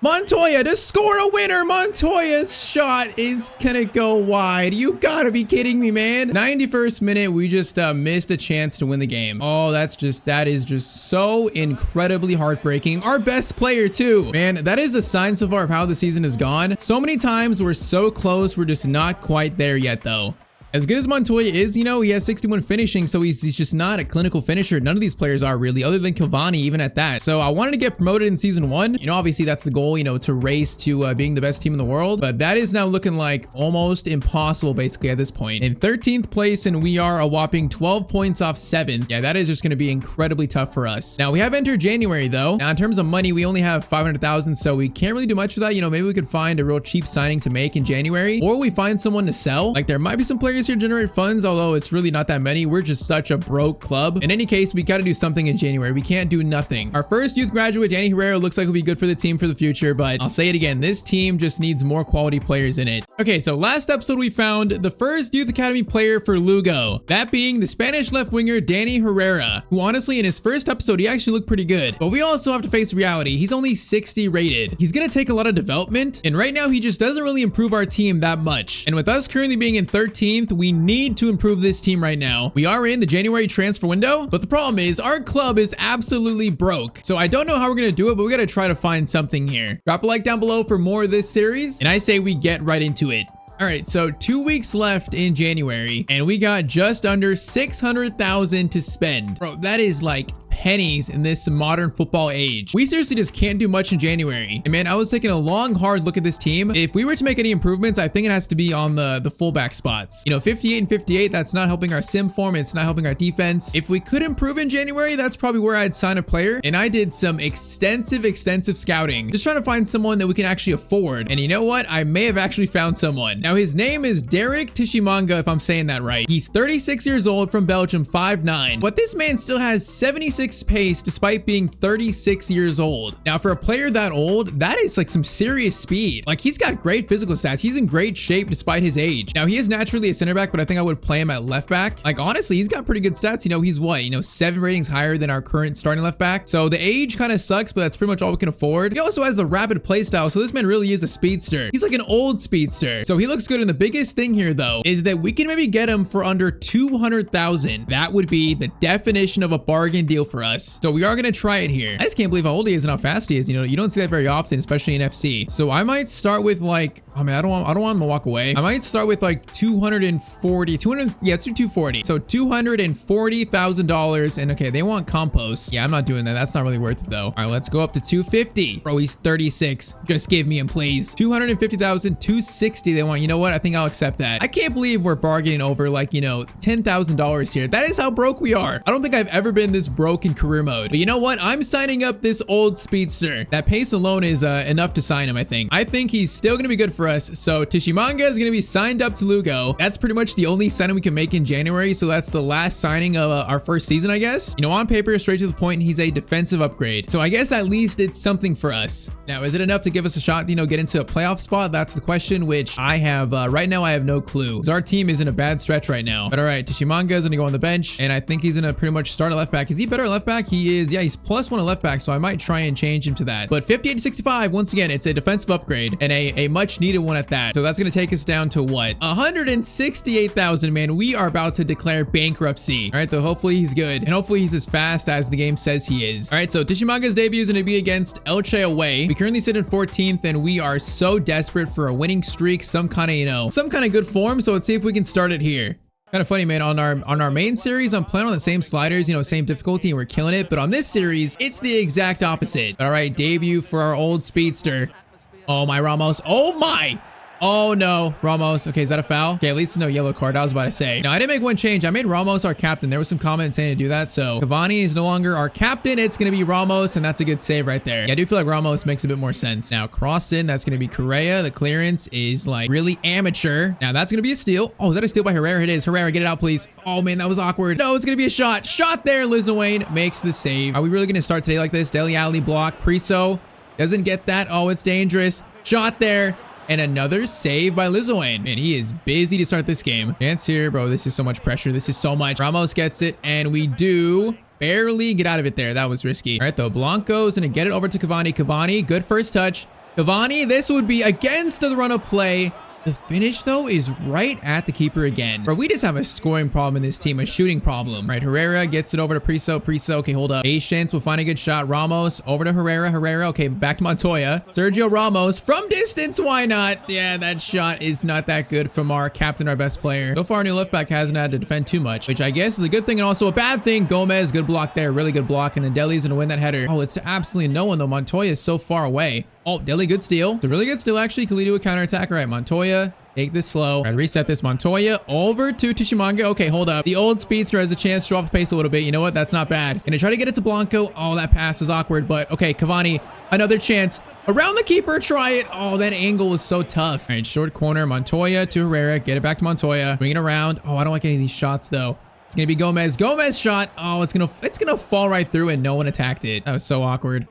Montoya to score a winner. Montoya's shot is gonna go wide. You gotta be kidding me, man. 91st minute, we just missed a chance to win the game. Oh, that is just so incredibly heartbreaking. Our best player too. Man, that is a sign so far of how the season has gone. So many times we're so close, we're just not quite there yet though. As good as Montoya is, you know, he has 61 finishing, so he's just not a clinical finisher. None of these players are really, other than Cavani, even at that. So I wanted to get promoted in season 1. You know, obviously that's the goal, you know, to race to being the best team in the world. But that is now looking like almost impossible, basically, at this point. In 13th place, and we are a whopping 12 points off 7th. Yeah, that is just going to be incredibly tough for us. Now, we have entered January, though. Now, in terms of money, we only have 500,000, so we can't really do much for that. You know, maybe we could find a real cheap signing to make in January, or we find someone to sell. Like, there might be some players here to generate funds, although it's really not that many. We're just such a broke club. In any case, we got to do something in January. We can't do nothing. Our first youth graduate, Danny Herrera, looks like will be good for the team for the future, but I'll say it again, this team just needs more quality players in it. Okay, so last episode we found the first youth academy player for Lugo, that being the Spanish left winger Danny Herrera, who honestly in his first episode he actually looked pretty good. But we also have to face reality. He's only 60 rated. He's gonna take a lot of development, and right now he just doesn't really improve our team that much. And with us currently being in 13th, we need to improve this team right now. We are in the January transfer window, but the problem is our club is absolutely broke. So I don't know how we're gonna do it, but we gotta try to find something here. Drop a like down below for more of this series, and I say we get right into it. All right, so 2 weeks left in January, and we got just under 600,000 to spend. Bro, that is like pennies in this modern football age. We seriously just can't do much in January. And man, I was taking a long, hard look at this team. If we were to make any improvements, I think it has to be on the fullback spots. You know, 58 and 58, that's not helping our sim form. It's not helping our defense. If we could improve in January, that's probably where I'd sign a player. And I did some extensive scouting, just trying to find someone that we can actually afford. And you know what? I may have actually found someone. Now, his name is Derek Tishimanga, if I'm saying that right. He's 36 years old, from Belgium, 5'9". But this man still has 76 pace despite being 36 years old. Now, for a player that old, that is like some serious speed. Like, he's got great physical stats. He's in great shape despite his age. Now, he is naturally a center back, but I think I would play him at left back. Like, honestly, he's got pretty good stats. You know, he's what? You know, 7 ratings higher than our current starting left back. So the age kind of sucks, but that's pretty much all we can afford. He also has the rapid play style, so this man really is a speedster. He's like an old speedster. So he looks good. And the biggest thing here, though, is that we can maybe get him for under 200,000. That would be the definition of a bargain deal for us. So we are going to try it here. I just can't believe how old he is and how fast he is. You know, you don't see that very often, especially in FC. So I might start with like Oh man, I don't want him to walk away. I might start with like 240, yeah, let's do 240. So $240,000. And okay, they want compost. Yeah, I'm not doing that. That's not really worth it though. All right, let's go up to 250. Bro, he's 36. Just give me him, please. 250,000, 260 they want. You know what? I think I'll accept that. I can't believe we're bargaining over like, you know, $10,000 here. That is how broke we are. I don't think I've ever been this broke in career mode. But you know what? I'm signing up this old speedster. That pace alone is enough to sign him, I think. I think he's still gonna be good for us. So Tishimanga is going to be signed up to Lugo. That's pretty much the only signing we can make in January. So that's the last signing of our first season, I guess. You know, on paper, straight to the point, he's a defensive upgrade. So I guess at least it's something for us. Now, is it enough to give us a shot, you know, get into a playoff spot? That's the question, which I have, right now, I have no clue. Because our team is in a bad stretch right now. But all right, Tishimanga is going to go on the bench. And I think he's going to pretty much start at left back. Is he better at left back? He is. Yeah, he's +1 at left back. So I might try and change him to that. But 58 to 65, once again, it's a defensive upgrade and a much needed one at that. So that's going to take us down to what? 168,000, man. We are about to declare bankruptcy. All right, so hopefully he's good. And hopefully he's as fast as the game says he is. All right, so Tishimanga's debut is going to be against Elche away. We currently sit in 14th and we are so desperate for a winning streak, some kind of, you know, some kind of good form. So let's see if we can start it here. Kind of funny, man. On our main series, I'm playing on the same sliders, you know, same difficulty, and we're killing it. But on this series, it's the exact opposite. All right, debut for our old speedster. Oh my, Ramos. Oh my. Oh no, Ramos. Okay, is that a foul? Okay, at least no yellow card. I was about to say. Now, I didn't make one change. I made Ramos our captain. There was some comment saying to do that. So Cavani is no longer our captain. It's going to be Ramos, and that's a good save right there. Yeah, I do feel like Ramos makes a bit more sense. Now, cross in. That's going to be Correa. The clearance is like really amateur. Now, that's going to be a steal. Oh, is that a steal by Herrera? It is. Herrera, get it out, please. Oh man, that was awkward. No, it's going to be a shot. Shot there. Lizawain makes the save. Are we really going to start today like this? Dele Alli block. Priso doesn't get that. Oh, it's dangerous. Shot there. And another save by Lizawain. Man, he is busy to start this game. Chance here, bro. This is so much pressure. This is so much. Ramos gets it, and we do barely get out of it there. That was risky. All right, though. Blanco's going to get it over to Cavani. Cavani, good first touch. Cavani, this would be against the run of play. The finish, though, is right at the keeper again. Bro, we just have a scoring problem in this team, a shooting problem. Right, Herrera gets it over to Priso. Priso, okay, hold up. Patience will find a good shot. Ramos over to Herrera. Herrera, okay, back to Montoya. Sergio Ramos from distance, why not? Yeah, that shot is not that good from our captain, our best player. So far, our new left back hasn't had to defend too much, which I guess is a good thing and also a bad thing. Gomez, good block there, really good block, and then Deli's gonna win that header. Oh, it's to absolutely no one, though. Montoya is so far away. Oh, Dele, good steal. It's a really good steal, actually. Can we do a counterattack? All right, Montoya, take this slow. All right, reset this. Montoya over to Tishimanga. Okay, hold up. The old speedster has a chance to show off the pace a little bit. You know what? That's not bad. Gonna try to get it to Blanco. Oh, that pass is awkward, but okay, Cavani, another chance. Around the keeper, try it. Oh, that angle was so tough. All right, short corner. Montoya to Herrera. Get it back to Montoya. Bring it around. Oh, I don't like any of these shots, though. It's gonna be Gomez. Gomez shot. Oh, it's gonna fall right through, and no one attacked it. That was so awkward.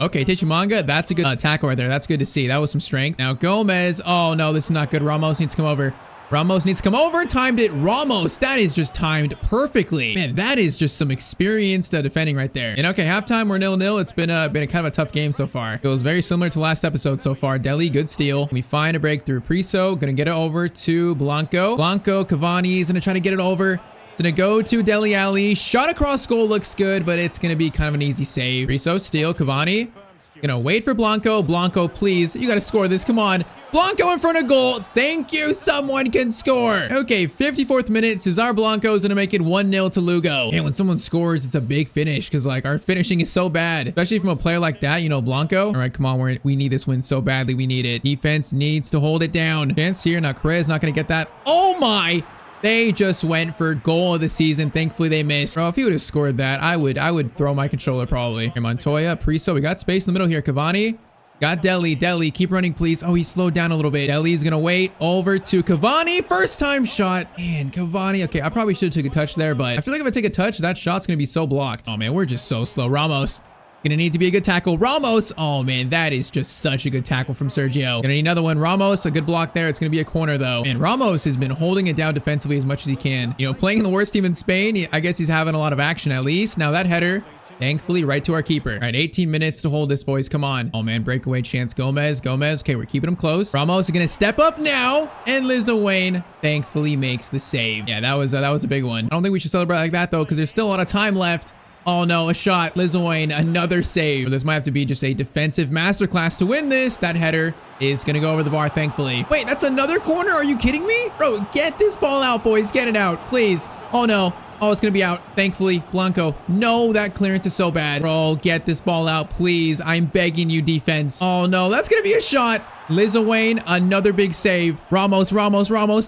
Okay, Tishimanga, that's a good tackle right there. That's good to see. That was some strength. Now, Gomez. Oh, no, this is not good. Ramos needs to come over. Ramos needs to come over. Timed it. Ramos, that is just timed perfectly. Man, that is just some experienced defending right there. And okay, halftime, we're 0-0. It's been a kind of a tough game so far. It was very similar to last episode so far. Dele, good steal. We find a breakthrough. Priso, gonna get it over to Blanco. Blanco, Cavani's gonna try to get it over. It's gonna go to Dele Alli. Shot across goal looks good, but it's gonna be kind of an easy save. Priso, steal. Cavani. Gonna wait for Blanco. Blanco, please. You gotta score this. Come on. Blanco in front of goal. Thank you. Someone can score. Okay, 54th minute. Cesar Blanco is gonna make it 1-0 to Lugo. And when someone scores, it's a big finish because like our finishing is so bad, especially from a player like that, you know, Blanco. All right, come on. We need this win so badly. We need it. Defense needs to hold it down. Chance here. Now, Correa is not gonna get that. Oh my. They just went for goal of the season. Thankfully, they missed. Bro, if he would have scored that, I would throw my controller probably. Here, Montoya, Priso. We got space in the middle here. Cavani. Got Dele. Dele, keep running, please. Oh, he slowed down a little bit. Dele's gonna wait over to Cavani. First time shot. Man, Cavani. Okay, I probably should have took a touch there, but I feel like if I take a touch, that shot's gonna be so blocked. Oh, man, we're just so slow. Ramos. Gonna need to be a good tackle. Ramos. Oh, man, that is just such a good tackle from Sergio. Gonna need another one. Ramos, a good block there. It's gonna be a corner, though. Man, Ramos has been holding it down defensively as much as he can. You know, playing in the worst team in Spain, I guess he's having a lot of action at least. Now, that header, thankfully, right to our keeper. All right, 18 minutes to hold this, boys. Come on. Oh, man, breakaway chance. Gomez. Okay, we're keeping him close. Ramos is gonna step up now, and Lizawain thankfully makes the save. Yeah, that was a big one. I don't think we should celebrate like that, though, because there's still a lot of time left. Oh no, a shot. Lil Wayne, another save. This might have to be just a defensive masterclass to win this. That header is gonna go over the bar, thankfully. Wait, that's another corner? Are you kidding me? Bro, get this ball out, boys. Get it out, please. Oh no. Oh, it's gonna be out. Thankfully, Blanco. No, that clearance is so bad. Bro, get this ball out, please. I'm begging you, defense. Oh no, that's gonna be a shot. Lil Wayne, another big save. Ramos,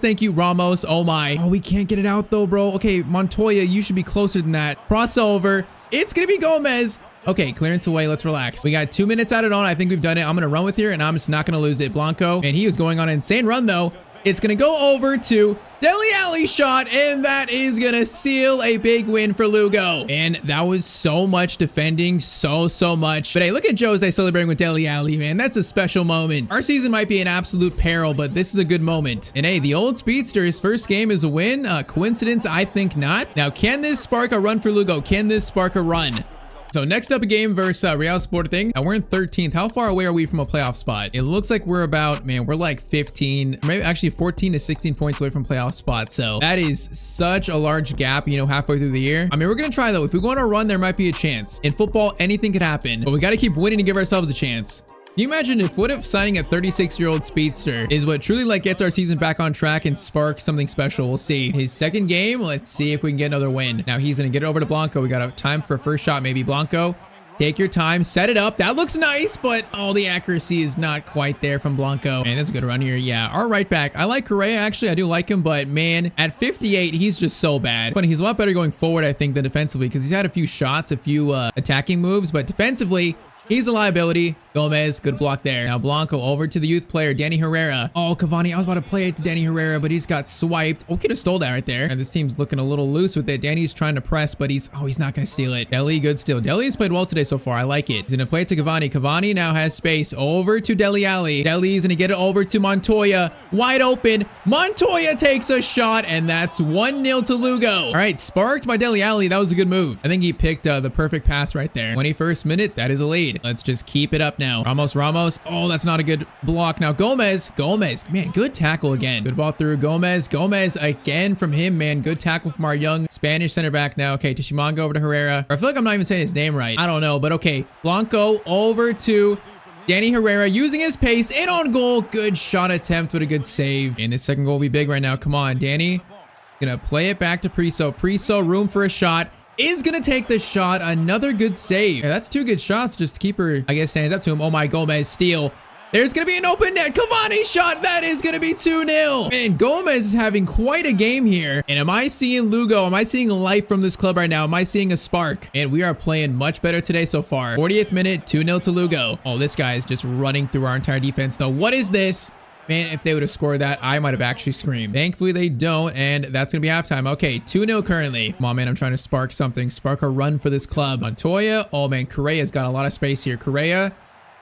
thank you, Ramos. Oh my. Oh, we can't get it out though, bro. Okay, Montoya, you should be closer than that. Crossover. It's gonna be Gomez. Okay, clearance away. Let's relax. We got 2 minutes added on. I think we've done it. I'm gonna run with here, and I'm just not gonna lose it. Blanco, and he was going on an insane run though. It's gonna go over to Dele Alli shot, and that is gonna seal a big win for Lugo. And that was so much defending, so much. But hey, look at Jose celebrating with Dele Alli, man. That's a special moment. Our season might be an absolute peril, but this is a good moment. And hey, the old speedster, his first game is a win. Coincidence? I think not. Now, can this spark a run for Lugo? Can this spark a run? So next up, a game versus Real Sporting. We're in 13th. How far away are we from a playoff spot? It looks like we're about, man, we're like 15, maybe actually 14 to 16 points away from playoff spot. So that is such a large gap, you know, halfway through the year. I mean, we're going to try though. If we go on a run, there might be a chance. In football, anything could happen, but we got to keep winning to give ourselves a chance. Can you imagine what if signing a 36-year-old speedster is what truly like gets our season back on track and sparks something special? We'll see. His second game, let's see if we can get another win. Now he's gonna get it over to Blanco. We got a time for a first shot, maybe. Blanco, take your time, set it up. That looks nice, but oh, the accuracy is not quite there from Blanco. Man, that's a good run here. Yeah, our right back. I like Correa, actually. I do like him, but man, at 58, he's just so bad. Funny, he's a lot better going forward, I think, than defensively, because he's had a few shots, a few attacking moves, but defensively, he's a liability. Gomez, good block there. Now Blanco over to the youth player, Danny Herrera. Oh, Cavani, I was about to play it to Danny Herrera, but he's got swiped. Oh, could have stole that right there. And this team's looking a little loose with it. Danny's trying to press, but he's not going to steal it. Dele, good steal. Dele's played well today so far. I like it. He's going to play it to Cavani. Cavani now has space over to Dele Alli. Dele's going to get it over to Montoya. Wide open. Montoya takes a shot, and that's 1-0 to Lugo. All right, sparked by Dele Alli. That was a good move. I think he picked the perfect pass right there. 21st minute, that is a lead. Let's just keep it up now. Ramos. Oh, that's not a good block. Now Gomez, man, good tackle again. Good ball through Gomez again from him, man. Good tackle from our young Spanish center back now. Okay, Tishimanga over to Herrera. I feel like I'm not even saying his name right. I don't know, but okay. Blanco over to Danny Herrera using his pace in on goal. Good shot attempt with a good save. And this second goal will be big right now. Come on, Danny. Gonna play it back to Priso. Priso, room for a shot. Is gonna take the shot. Another good save. Yeah, that's two good shots. Just keeper, I guess, stands up to him. Oh my, Gomez steal. There's gonna be an open net. Cavani shot. That is gonna be 2-0. Man, Gomez is having quite a game here. And am I seeing Lugo? Am I seeing life from this club right now? Am I seeing a spark? And we are playing much better today so far. 40th minute, 2-0 to Lugo. Oh, this guy is just running through our entire defense though. What is this? Man, if they would have scored that, I might have actually screamed. Thankfully, they don't, and that's going to be halftime. Okay, 2-0 currently. Come on, man, I'm trying to spark something. Spark a run for this club. Montoya. Oh, man, Correa's got a lot of space here. Correa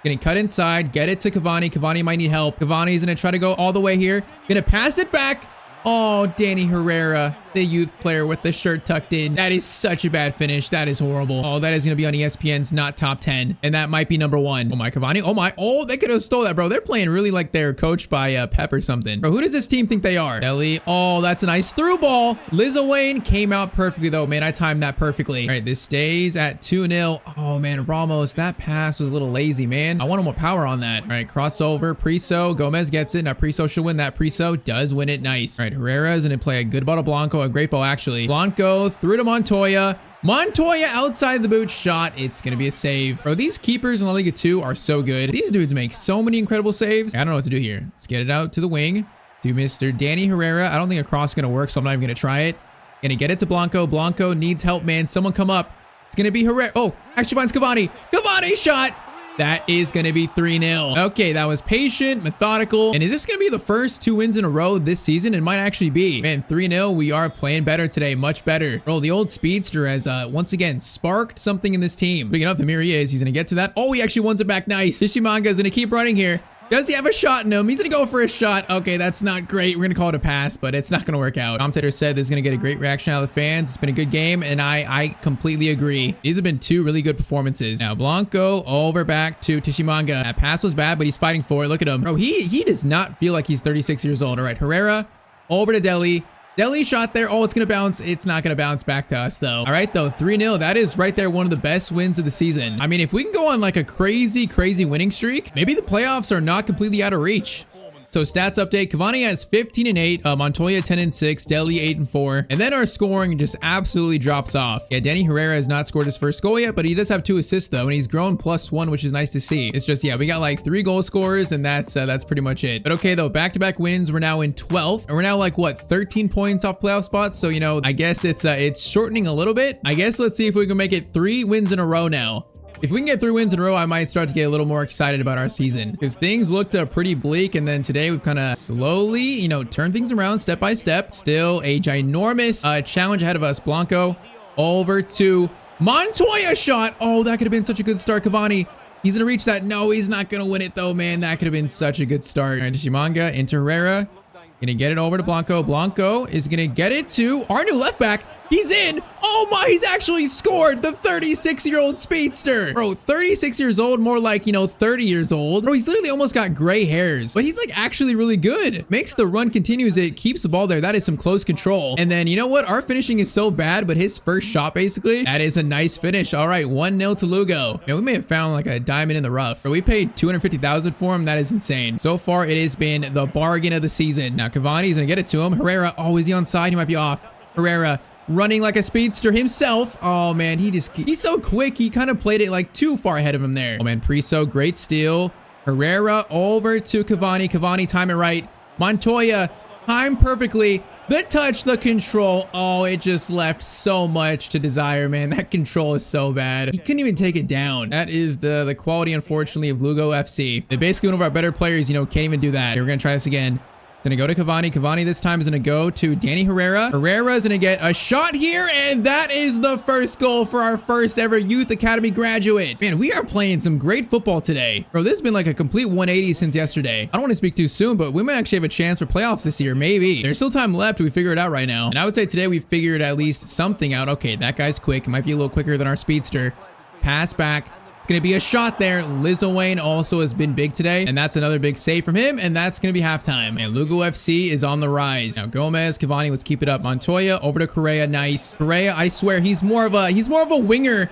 getting cut inside. Get it to Cavani. Cavani might need help. Cavani's going to try to go all the way here. Going to pass it back. Oh, Danny Herrera, the youth player with the shirt tucked in. That is such a bad finish. That is horrible. Oh, that is going to be on ESPN's not top 10. And that might be number 1. Oh my, Cavani. Oh my. Oh, they could have stole that, bro. They're playing really like they're coached by Pep or something. Bro, who does this team think they are? Dele. Oh, that's a nice through ball. Lil Wayne came out perfectly though. Man, I timed that perfectly. All right, this stays at 2-0. Oh man, Ramos, that pass was a little lazy, man. I wanted more power on that. All right, crossover. Priso. Gomez gets it. Now Priso should win that. Priso does win it. Nice. All right, Herrera is going to play a good ball to Blanco. A great ball, actually. Blanco through to Montoya. Montoya outside the boot shot. It's going to be a save. Bro, these keepers in La Liga 2 are so good. These dudes make so many incredible saves. I don't know what to do here. Let's get it out to the wing. To Mr. Danny Herrera. I don't think a cross is going to work, so I'm not even going to try it. Going to get it to Blanco. Blanco needs help, man. Someone come up. It's going to be Herrera. Oh, actually finds Cavani. Cavani shot. That is going to be 3-0. Okay, that was patient, methodical. And is this going to be the first 2 wins in a row this season? It might actually be. Man, 3-0. We are playing better today. Much better. Bro, the old speedster has once again sparked something in this team. Speaking of him, here he is. He's going to get to that. Oh, he actually wants it back. Nice. Tishimanga is going to keep running here. Does he have a shot in him? He's going to go for a shot. Okay, that's not great. We're going to call it a pass, but it's not going to work out. Commentator said this is going to get a great reaction out of the fans. It's been a good game, and I completely agree. These have been 2 really good performances. Now, Blanco over back to Tishimanga. That pass was bad, but he's fighting for it. Look at him. Bro, he does not feel like he's 36 years old. All right, Herrera over to Dele. Deli shot there. Oh, it's going to bounce. It's not going to bounce back to us, though. All right, though. 3-0. That is right there one of the best wins of the season. I mean, if we can go on like a crazy winning streak, maybe the playoffs are not completely out of reach. So stats update, Cavani has 15-8, Montoya 10-6, Deli 8-4, and then our scoring just absolutely drops off. Yeah, Danny Herrera has not scored his first goal yet, but he does have 2 assists though, and he's grown +1, which is nice to see. It's just, yeah, we got like 3 goal scorers, and that's pretty much it. But okay though, back-to-back wins, we're now in 12th, and we're now like what, 13 points off playoff spots. So you know, I guess it's shortening a little bit. I guess let's see if we can make it 3 wins in a row now. If we can get 3 wins in a row, I might start to get a little more excited about our season because things looked pretty bleak. And then today we've kind of slowly, you know, turned things around step by step. Still a ginormous challenge ahead of us. Blanco over to Montoya shot. Oh, that could have been such a good start. Cavani, he's going to reach that. No, he's not going to win it though, man. That could have been such a good start. All right, Shimanga into Herrera. Going to get it over to Blanco. Blanco is going to get it to our new left back. He's in. Oh my, he's actually scored. The 36-year-old speedster. Bro, 36 years old, more like, you know, 30 years old. Bro, he's literally almost got gray hairs, but he's like actually really good. Makes the run continues. It keeps the ball there. That is some close control. And then, you know what? Our finishing is so bad, but his first shot, basically, that is a nice finish. All right, 1-0 to Lugo. Man, we may have found like a diamond in the rough. But we paid $250,000 for him. That is insane. So far, it has been the bargain of the season. Now, Cavani's going to get it to him. Herrera, oh, is he onside? He might be off. Herrera running like a speedster himself. Oh man, he's so quick. He kind of played it like too far ahead of him there. Oh man, Priso, great steal. Herrera over to Cavani. Cavani, time it right. Montoya, time perfectly. The touch, the control. Oh, it just left so much to desire, man. That control is so bad. He couldn't even take it down. That is the quality, unfortunately, of Lugo FC. They basically, one of our better players, you know, can't even do that. Okay, we're going to try this again. Gonna go to Cavani. Cavani this time is gonna go to Danny Herrera. Herrera is gonna get a shot here, and that is the first goal for our first ever Youth Academy graduate. Man, we are playing some great football today. Bro, this has been like a complete 180 since yesterday. I don't want to speak too soon, but we might actually have a chance for playoffs this year, maybe. There's still time left. We figure it out right now. And I would say today we figured at least something out. Okay, that guy's quick. It might be a little quicker than our speedster. Pass back. It's going to be a shot there. Lizzo Wayne also has been big today, and that's another big save from him, and that's going to be halftime. And Lugo FC is on the rise. Now Gomez, Cavani, let's keep it up. Montoya over to Correa. Nice. Correa, I swear, he's more of a winger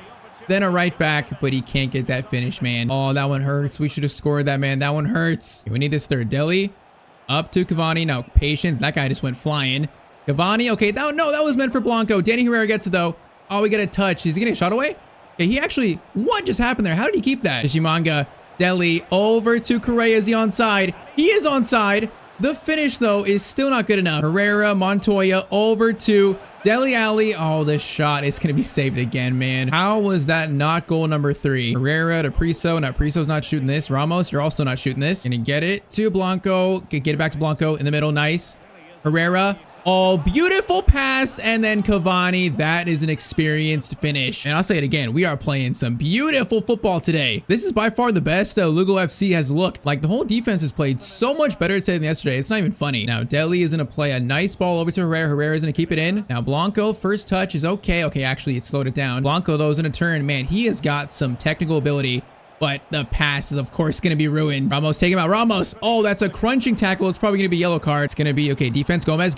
than a right back, but he can't get that finish, man. Oh, that one hurts. We should have scored that, man. That one hurts. We need this third. Deli up to Cavani. Now patience. That guy just went flying. Cavani. Okay, no, that was meant for Blanco. Danny Herrera gets it though. Oh, we get a touch. Is he getting a shot away? Okay, he actually, what just happened there? How did he keep that? Shimanga, Deli over to Correa. Is he onside? He is onside. The finish, though, is still not good enough. Herrera, Montoya over to Deli Ali. Oh, this shot is going to be saved again, man. How was that not goal number 3? Herrera to Priso. Now, Priso's not shooting this. Ramos, you're also not shooting this. Gonna get it to Blanco. Get it back to Blanco in the middle. Nice. Herrera. Oh, beautiful pass. And then Cavani. That is an experienced finish. And I'll say it again. We are playing some beautiful football today. This is by far the best Lugo FC has looked. Like, the whole defense has played so much better today than yesterday. It's not even funny. Now, Deli is going to play a nice ball over to Herrera. Herrera is going to keep it in. Now, Blanco, first touch is okay. Okay, actually, it slowed it down. Blanco, though, is going to turn. Man, he has got some technical ability. But the pass is, of course, going to be ruined. Ramos, take him out. Ramos. Oh, that's a crunching tackle. It's probably going to be yellow card. It's going to be, okay, defense. Gomez.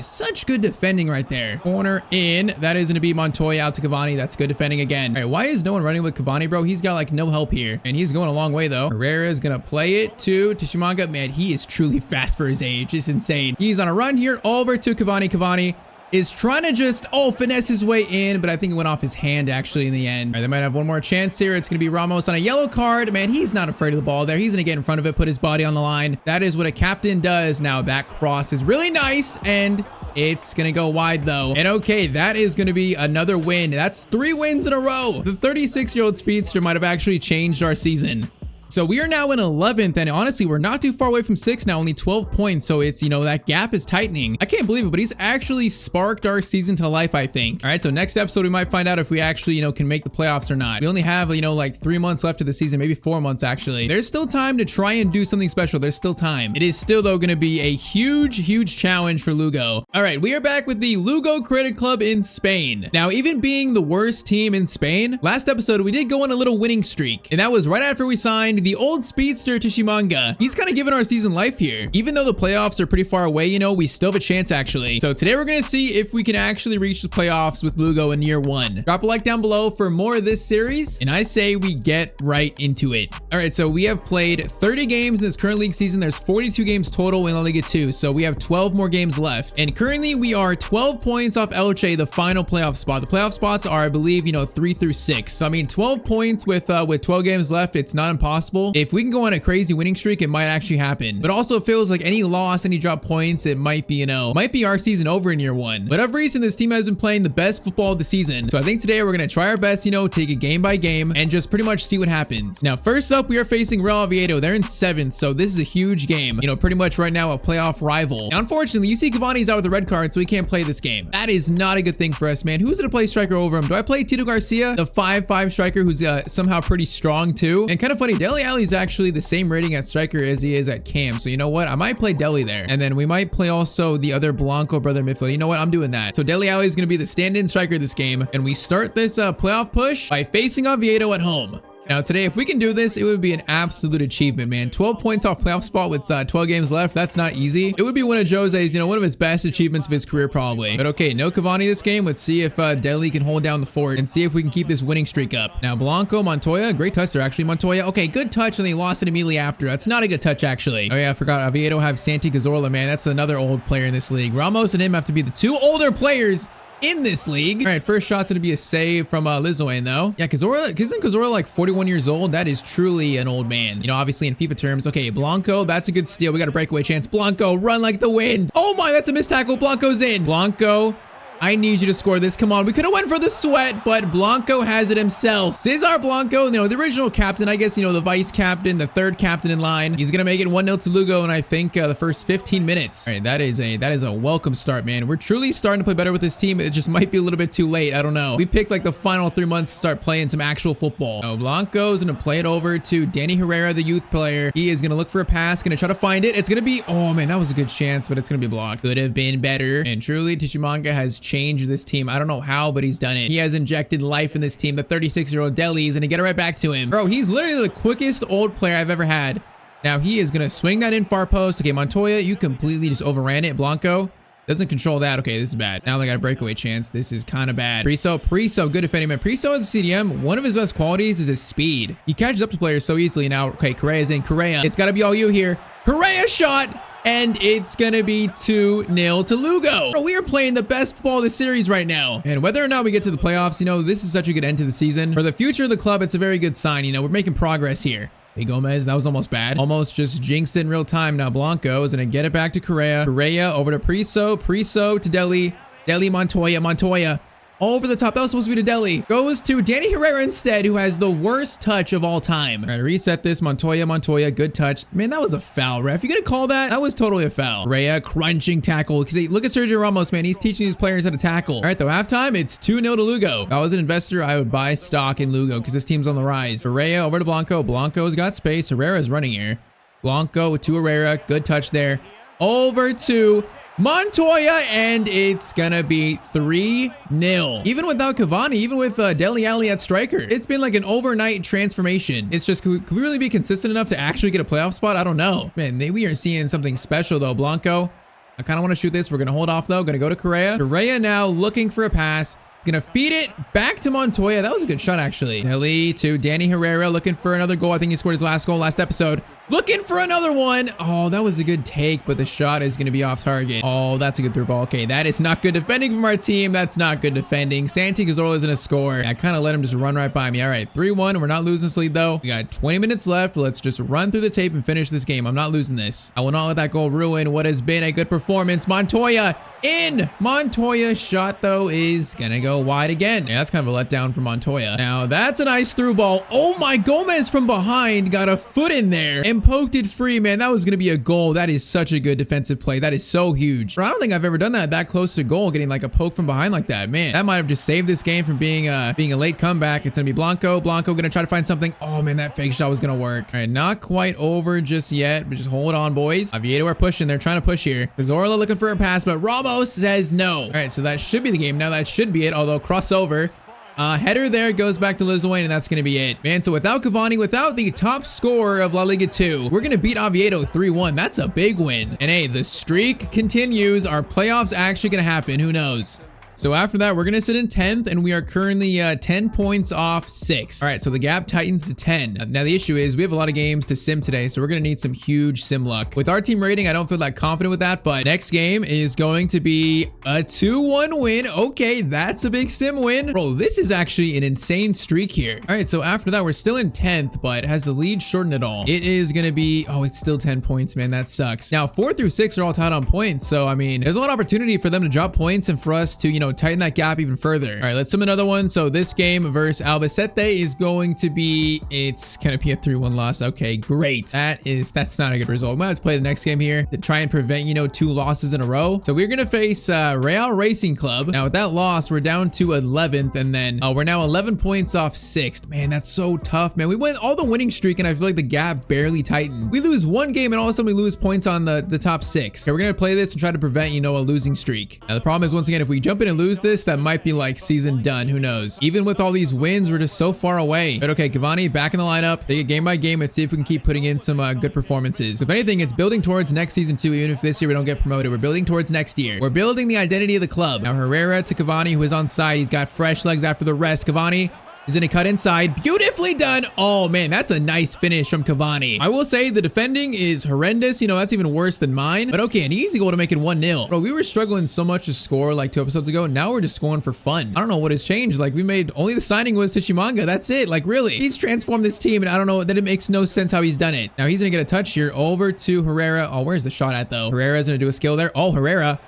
Such good defending right there. Corner in. That is going to be Montoya out to Cavani. That's good defending again. All right, why is no one running with Cavani, bro? He's got, like, no help here. And he's going a long way, though. Herrera is going to play it to Shimanga. Man, he is truly fast for his age. It's insane. He's on a run here over to Cavani. Cavani is trying to just, finesse his way in, but I think it went off his hand, actually, in the end. All right, they might have one more chance here. It's going to be Ramos on a yellow card. Man, he's not afraid of the ball there. He's going to get in front of it, put his body on the line. That is what a captain does. Now, that cross is really nice, and it's going to go wide, though. And okay, that is going to be another win. That's 3 wins in a row. The 36-year-old speedster might have actually changed our season. So we are now in 11th, and honestly, we're not too far away from 6th now, only 12 points. So it's, that gap is tightening. I can't believe it, but he's actually sparked our season to life, I think. All right, so next episode, we might find out if we actually, can make the playoffs or not. We only have, like 3 months left of the season, maybe 4 months, actually. There's still time to try and do something special. There's still time. It is still, though, going to be a huge challenge for Lugo. All right, we are back with the Lugo Credit Club in Spain. Now, even being the worst team in Spain, last episode, we did go on a little winning streak, and that was right after we signed the old speedster Tishimanga. He's kind of giving our season life here. Even though the playoffs are pretty far away, you know, we still have a chance actually. So today we're going to see if we can actually reach the playoffs with Lugo in year 1. Drop a like down below for more of this series, and I say we get right into it. All right, so we have played 30 games in this current league season. There's 42 games total in La Liga 2, so we have 12 more games left. And currently we are 12 points off Elche, the final playoff spot. The playoff spots are, I believe, you know, 3 through 6. So I mean, 12 points with 12 games left, it's not impossible. If we can go on a crazy winning streak, it might actually happen. But also it feels like any loss, any drop points, it might be, you know, might be our season over in year 1. Whatever reason, this team has been playing the best football of the season. So I think today we're going to try our best, you know, take it game by game and just pretty much see what happens. Now, first up, we are facing Real Oviedo. They're in 7th, so this is a huge game. You know, pretty much right now a playoff rival. Now, unfortunately, you see Cavani's out with the red card, so he can't play this game. That is not a good thing for us, man. Who's going to play striker over him? Do I play Tito Garcia, the 5'5" striker who's somehow pretty strong too? And kind of funny, Dele Alli is actually the same rating at striker as he is at cam. So you know what? I might play Dele there. And then we might play also the other Blanco brother midfield. You know what? I'm doing that. So Dele Alli is going to be the stand-in striker this game. And we start this playoff push by facing Oviedo at home. Now today, if we can do this, it would be an absolute achievement, man. 12 points off playoff spot with 12 games left. That's not easy. It would be one of Jose's, you know, one of his best achievements of his career probably. But okay, no Cavani this game. Let's see if Dele can hold down the fort and see if we can keep this winning streak up. Now Blanco, Montoya, great touch there actually. Montoya, okay, good touch, and they lost it immediately after. That's not a good touch actually. Oh yeah, I forgot Oviedo have Santi Cazorla, man. That's another old player in this league. Ramos and him have to be the 2 older players in this league. All right, first shot's gonna be a save from Lizoane though. Yeah, isn't Cazorla like 41 years old? That is truly an old man. You know, obviously in FIFA terms. Okay, Blanco, that's a good steal. We got a breakaway chance. Blanco, run like the wind. Oh my, that's a missed tackle. Blanco's in. Blanco, I need you to score this. Come on. We could have went for the sweat, but Blanco has it himself. Cesar Blanco, you know, the original captain, I guess, you know, the vice captain, the 3rd captain in line. He's going to make it 1-0 to Lugo in, I think, the first 15 minutes. All right, that is a welcome start, man. We're truly starting to play better with this team. It just might be a little bit too late. I don't know. We picked like the final 3 months to start playing some actual football. Oh, Blanco's going to play it over to Danny Herrera, the youth player. He is going to look for a pass, going to try to find it. It's going to be, oh man, that was a good chance, but it's going to be blocked. Could have been better. And truly, Tishimanga has changed this team. I don't know how, but he's done it. He has injected life in this team. The 36-year-old Dele is going to get it right back to him. Bro, he's literally the quickest old player I've ever had. Now he is going to swing that in far post. Okay, Montoya, you completely just overran it. Blanco doesn't control that. Okay, this is bad. Now they got a breakaway chance. This is kind of bad. Priso, good defending man. Priso as a CDM, one of his best qualities is his speed. He catches up to players so easily. Now, okay, Correa's in. Correa, it's got to be all you here. Correa shot! And it's gonna be 2-0 to Lugo. Bro, we are playing the best football of the series right now. And whether or not we get to the playoffs, you know, this is such a good end to the season. For the future of the club, it's a very good sign. You know, we're making progress here. Hey, Gomez, that was almost bad. Almost just jinxed it in real time. Now Blanco is gonna get it back to Correa. Correa over to Priso. Priso to Dele. Dele, Montoya. Over the top. That was supposed to be to Dele. Goes to Danny Herrera instead, who has the worst touch of all time. All right, reset this. Montoya. Good touch. Man, that was a foul, ref. You gonna call that? That was totally a foul. Correa, crunching tackle. Because look at Sergio Ramos, man. He's teaching these players how to tackle. All right, though, halftime, it's 2-0 to Lugo. If I was an investor, I would buy stock in Lugo because this team's on the rise. Correa over to Blanco. Blanco's got space. Herrera's running here. Blanco to Herrera. Good touch there. Over to Montoya, and it's gonna be 3-0. Even without Cavani, even with Dele Alli at striker, it's been like an overnight transformation. It's just, could we really be consistent enough to actually get a playoff spot? I don't know. Man, we are seeing something special though. Blanco, I kind of want to shoot this. We're gonna hold off though. Gonna go to Correa. Correa now looking for a pass. Gonna feed it back to Montoya. That was a good shot actually. Dele to Danny Herrera looking for another goal. I think he scored his last goal last episode. Looking for another one. Oh, that was a good take, but the shot is going to be off target. Oh, that's a good through ball. Okay, that is not good defending from our team. That's not good defending. Santi Cazorla isn't a score. I kind of let him just run right by me. All right, 3-1. We're not losing this lead, though. We got 20 minutes left. Let's just run through the tape and finish this game. I'm not losing this. I will not let that goal ruin what has been a good performance. Montoya in. Montoya's shot, though, is going to go wide again. Yeah, that's kind of a letdown for Montoya. Now, that's a nice through ball. Oh, my. Gomez from behind got a foot in there and poked it free, man. That was going to be a goal. That is such a good defensive play. That is so huge. Bro, I don't think I've ever done that close to goal, getting like a poke from behind like that. Man, that might have just saved this game from being a late comeback. It's going to be Blanco. Blanco going to try to find something. Oh, man, that fake shot was going to work. All right, not quite over just yet, but just hold on, boys. Oviedo are pushing. They're trying to push here. Cazorla looking for a pass, but Ramos says no. All right, so that should be the game. Now that should be it, although crossover. Header there goes back to Liz Wayne, and that's going to be it. Man, so without Cavani, without the top scorer of La Liga 2, we're going to beat Oviedo 3-1. That's a big win. And hey, the streak continues. Our playoffs actually going to happen. Who knows? So after that, we're going to sit in 10th, and we are currently 10 points off 6th. All right, so the gap tightens to 10. Now, the issue is we have a lot of games to sim today, so we're going to need some huge sim luck. With our team rating, I don't feel that confident with that, but next game is going to be a 2-1 win. Okay, that's a big sim win. Bro, this is actually an insane streak here. All right, so after that, we're still in 10th, but has the lead shortened at all? It is going to be, oh, it's still 10 points, man. That sucks. Now, 4 through 6 are all tied on points, so, I mean, there's a lot of opportunity for them to drop points and for us to, you know, tighten that gap even further. All right, let's sim another one. So this game versus Albacete is going to be, it's gonna be a 3-1 loss. Okay, great. That's not a good result. We might have to play the next game here to try and prevent, you know, 2 losses in a row. So we're gonna face Real Racing Club. Now with that loss, we're down to 11th, and then we're now 11 points off 6th. Man, that's so tough, man. We went all the winning streak, and I feel like the gap barely tightened. We lose one game, and all of a sudden we lose points on the top 6. Okay, we're gonna play this and try to prevent, you know, a losing streak. Now the problem is, once again, if we jump in and lose this, that might be like season done. Who knows? Even with all these wins, we're just so far away. But okay, Cavani back in the lineup. Take it game by game. Let's see if we can keep putting in some good performances. If anything, it's building towards next season too. Even if this year we don't get promoted, we're building towards next year. We're building the identity of the club. Now Herrera to Cavani, who is on side. He's got fresh legs after the rest. Cavani is gonna cut inside. Beautifully done. Oh man, that's a nice finish from Cavani. I will say the defending is horrendous. You know, that's even worse than mine. But okay, an easy goal to make it 1-0. Bro, we were struggling so much to score like 2 episodes ago. Now we're just scoring for fun. I don't know what has changed. Like, we made only the signing was Tishimanga. That's it. Like, really, he's transformed this team, and I don't know that it makes no sense how he's done it. Now he's gonna get a touch here over to Herrera. Oh, where's the shot at though? Herrera's gonna do a skill there. Oh, Herrera,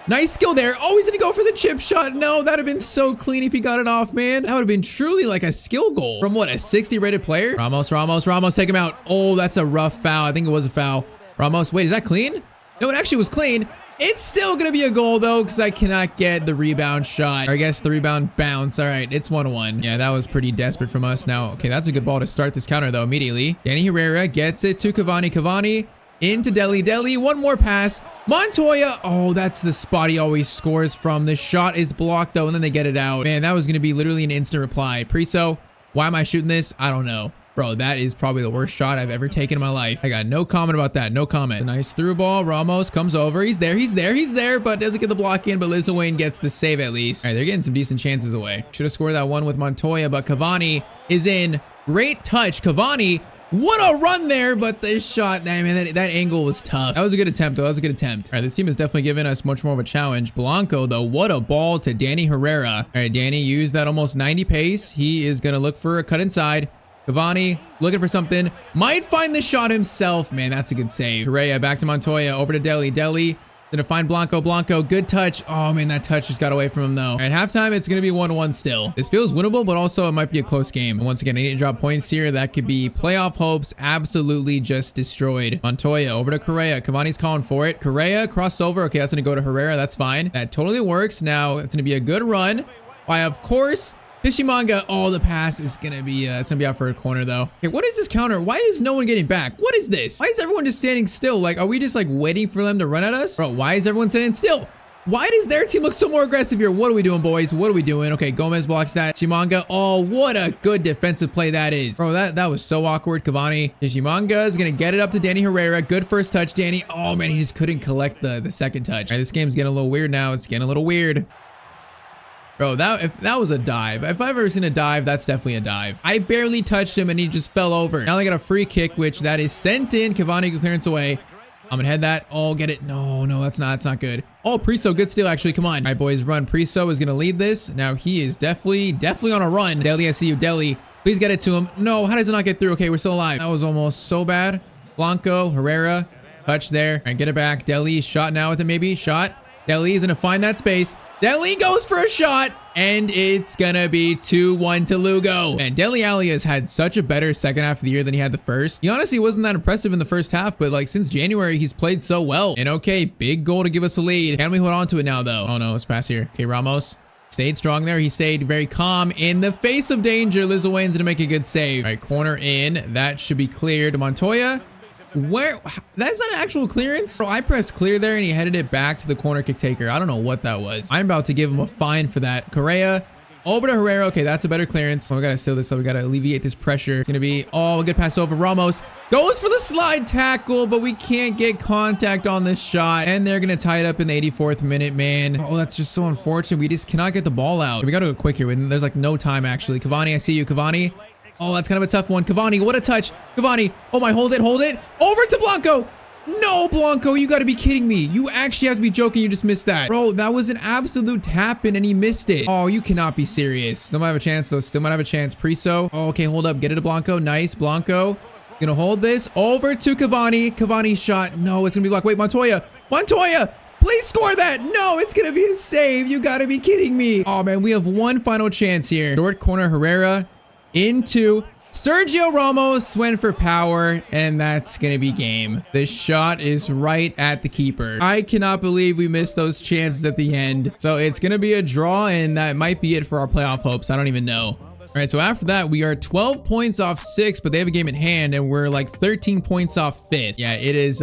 nice skill there. Oh, he's gonna go for the chip shot. No, that'd have been so clean if he got it off, man. That would have been truly like a skill goal from what, a 60 rated player? Ramos, take him out. Oh, that's a rough foul. I think it was a foul. Ramos, wait, is that clean? No, it actually was clean. It's still gonna be a goal though, because I cannot get the rebound shot. Or I guess the rebound bounce. All right, it's 1-1. Yeah, that was pretty desperate from us. Now, okay, that's a good ball to start this counter though, immediately. Danny Herrera gets it to Cavani. Into Deli. One more pass. Montoya. Oh, that's the spot he always scores from. The shot is blocked though, and then they get it out. Man, that was going to be literally an instant reply. Priso, why am I shooting this? I don't know. Bro, that is probably the worst shot I've ever taken in my life. I got no comment about that. No comment. A nice through ball. Ramos comes over. He's there, but doesn't get the block in, but Liz Wayne gets the save at least. All right, they're getting some decent chances away. Should have scored that one with Montoya, but Cavani is in. Great touch. Cavani. What a run there, but this shot, man, that angle was tough. That was a good attempt, though. That was a good attempt. All right, this team has definitely given us much more of a challenge. Blanco, though, what a ball to Danny Herrera. All right, Danny used that almost 90 pace. He is going to look for a cut inside. Cavani looking for something. Might find the shot himself. Man, that's a good save. Correa back to Montoya. Over to Deli. Gonna find Blanco. Good touch. Oh man, that touch just got away from him though. At halftime, it's gonna be 1-1 still. This feels winnable, but also it might be a close game. And once again, I need to drop points here. That could be playoff hopes absolutely just destroyed. Montoya over to Correa. Cavani's calling for it. Correa crossover. Okay, that's gonna go to Herrera. That's fine. That totally works. Now it's gonna be a good run by, of course, Tishimanga. Oh, the pass is gonna be it's gonna be out for a corner though. Okay, what is this counter? Why is no one getting back? What is this? Why is everyone just standing still? Like, are we just like waiting for them to run at us? Bro, why is everyone standing still? Why does their team look so more aggressive here? What are we doing, boys? What are we doing? Okay, Gomez blocks that. Tishimanga. Oh, what a good defensive play that is. Bro, that was so awkward. Cavani. Tishimanga is gonna get it up to Danny Herrera. Good first touch, Danny. Oh man, he just couldn't collect the second touch. All right, this game's getting a little weird now. It's getting a little weird. Bro, if that was a dive. If I've ever seen a dive, that's definitely a dive. I barely touched him and he just fell over. Now they got a free kick, which that is sent in. Cavani clearance away. I'm gonna head that. Oh, get it. No, that's not good. Oh, Priso, good steal actually. Come on. All right, boys, run. Priso is gonna lead this. Now he is definitely on a run. Deli, I see you. Deli, please get it to him. No, how does it not get through? Okay, we're still alive. That was almost so bad. Blanco, Herrera, touch there. All right, get it back. Deli, shot now with it maybe. Shot. Deli is gonna find that space. Deli goes for a shot, and it's gonna be 2-1 to Lugo. And Dele Alli has had such a better second half of the year than he had the first. He honestly wasn't that impressive in the first half, but like since January, he's played so well. And okay, big goal to give us a lead. Can we hold on to it now though? Oh no, let's pass here. Okay, Ramos stayed strong there. He stayed very calm in the face of danger. Liz Wayne's gonna make a good save. All right, corner in. That should be cleared. Montoya. Where? That's not an actual clearance? Bro, I pressed clear there and he headed it back to the corner kick taker. I don't know what that was. I'm about to give him a fine for that. Correa Over to Herrera. Okay, that's a better clearance. Oh, we gotta seal this up. We gotta alleviate this pressure. It's gonna be, oh, a good pass over. Ramos goes for the slide tackle, but we can't get contact on this shot. And they're gonna tie it up in the 84th minute, man. Oh, that's just so unfortunate. We just cannot get the ball out. We gotta go quick here. There's like no time, actually. Cavani, I see you, Cavani. Oh, that's kind of a tough one. Cavani, what a touch. Cavani. Oh my, hold it, hold it. Over to Blanco. No, Blanco, you gotta be kidding me. You actually have to be joking. You just missed that. Bro, that was an absolute tap-in and he missed it. Oh, you cannot be serious. Still might have a chance, though. Still might have a chance. Priso. Oh, okay, hold up. Get it to Blanco. Nice. Blanco. Gonna hold this. Over to Cavani. Cavani shot. No, it's gonna be blocked. Wait, Montoya. Montoya! Please score that. No, it's gonna be a save. You gotta be kidding me. Oh, man, we have one final chance here. Short corner, Herrera. Into Sergio Ramos went for power, and that's gonna be game. This shot is right at the keeper. I cannot believe we missed those chances at the end. So it's gonna be a draw, and that might be it for our playoff hopes. I don't even know. All right, so after that, we are 12 points off 6th, but they have a game in hand, and we're like 13 points off 5th. Yeah, it is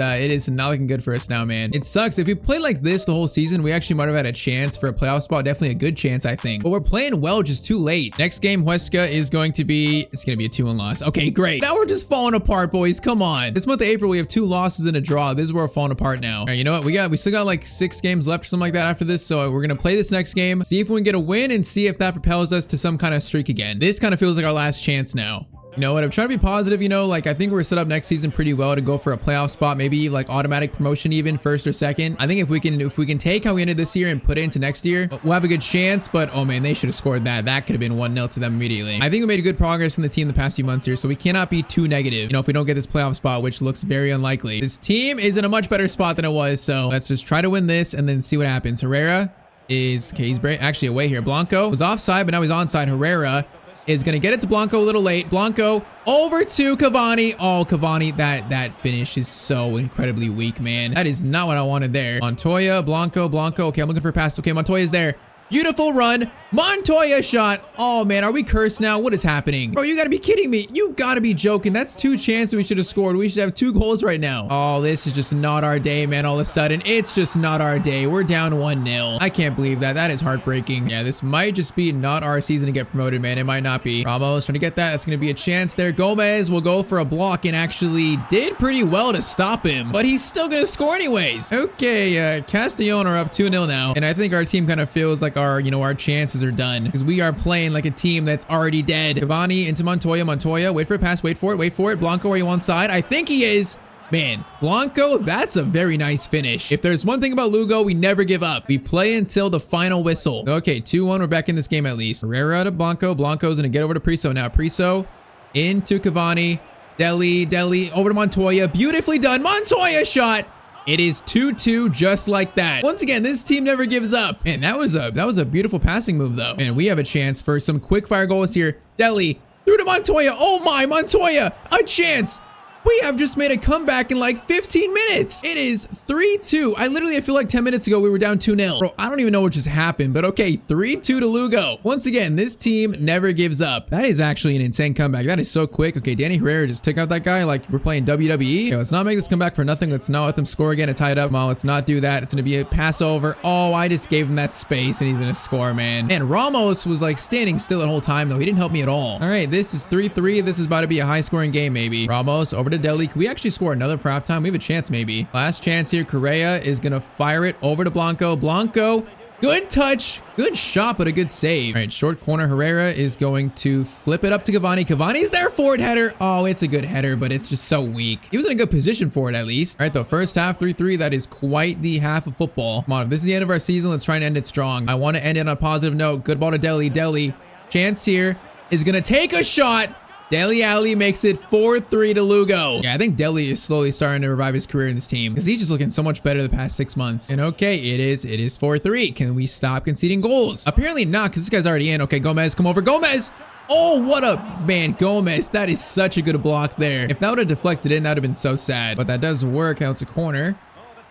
not looking good for us now, man. It sucks. If we played like this the whole season, we actually might have had a chance for a playoff spot. Definitely a good chance, I think. But we're playing well, just too late. Next game, Huesca is going to be, it's going to be a 2-1 loss. Okay, great. Now we're just falling apart, boys. Come on. This month of April, we have 2 losses and a draw. This is where we're falling apart now. All right, you know what? We still got like 6 games left or something like that after this. So we're going to play this next game, see if we can get a win, and see if that propels us to some kind of streak again. This kind of feels like our last chance now. You know what? I'm trying to be positive, you know, like I think we're set up next season pretty well to go for a playoff spot, maybe like automatic promotion, even 1st or 2nd. I think if we can take how we ended this year and put it into next year, we'll have a good chance. But oh man, they should have scored that. That could have been 1-0 to them immediately. I think we made good progress in the team the past few months here, so we cannot be too negative, you know, if we don't get this playoff spot, which looks very unlikely. This team is in a much better spot than it was, so let's just try to win this and then see what happens. Herrera is, okay, he's actually away here. Blanco was offside, but now he's onside. Herrera is going to get it to Blanco a little late. Blanco over to Cavani. Oh, Cavani, that finish is so incredibly weak, man. That is not what I wanted there. Montoya, Blanco. Okay, I'm looking for a pass. Okay, Montoya's there. Beautiful run. Montoya shot. Oh, man, are we cursed now? What is happening? Bro, you got to be kidding me. You got to be joking. That's 2 chances we should have scored. We should have 2 goals right now. Oh, this is just not our day, man. All of a sudden, it's just not our day. We're down 1-0. I can't believe that. That is heartbreaking. Yeah, this might just be not our season to get promoted, man. It might not be. Ramos trying to get that. That's going to be a chance there. Gomez will go for a block and actually did pretty well to stop him, but he's still going to score anyways. Okay, Castellón are up 2-0 now, and I think our team kind of feels like our chances are done because we are playing like a team that's already dead. Cavani into Montoya. Montoya, wait for a pass. Wait for it. Blanco, are you on side? I think he is. Man, Blanco, that's a very nice finish. If there's one thing about Lugo, we never give up. We play until the final whistle. Okay, 2-1. We're back in this game at least. Herrera to Blanco. Blanco's going to get over to Priso now. Priso into Cavani. Deli, over to Montoya. Beautifully done. Montoya shot. It is 2-2 just like that. Once again, this team never gives up. Man, that was a beautiful passing move though. And we have a chance for some quick fire goals here. Deli through to Montoya. Oh my, Montoya, a chance. We have just made a comeback in like 15 minutes. It is 3-2. I feel like 10 minutes ago we were down 2-0. Bro, I don't even know what just happened, but okay, 3-2 to Lugo. Once again, this team never gives up. That is actually an insane comeback. That is so quick. Okay, Danny Herrera just took out that guy like we're playing WWE. Okay, let's not make this comeback for nothing. Let's not let them score again and tie it up. Well, let's not do that. It's going to be a pass over. Oh, I just gave him that space and he's going to score, man. And Ramos was like standing still the whole time though. He didn't help me at all. All right, this is 3-3. This is about to be a high scoring game maybe. Ramos over to Deli. Can we actually score another for halftime? We have a chance maybe. Last chance here. Correa is going to fire it over to Blanco. Blanco, good touch. Good shot, but a good save. All right, short corner. Herrera is going to flip it up to Cavani. Cavani's there for it. Header. Oh, it's a good header, but it's just so weak. He was in a good position for it at least. All right, the first half 3-3. That is quite the half of football. Come on, if this is the end of our season, let's try and end it strong. I want to end it on a positive note. Good ball to Deli. Deli, chance here, is going to take a shot. Dele Alli makes it 4-3 to Lugo. Yeah, I think Dele is slowly starting to revive his career in this team because he's just looking so much better the past 6 months. And okay, it is 4-3. Can we stop conceding goals? Apparently not, because this guy's already in. Okay, Gomez, come over. Gomez! Oh, what a man, Gomez. That is such a good block there. If that would have deflected in, that would have been so sad. But that does work. Now it's a corner.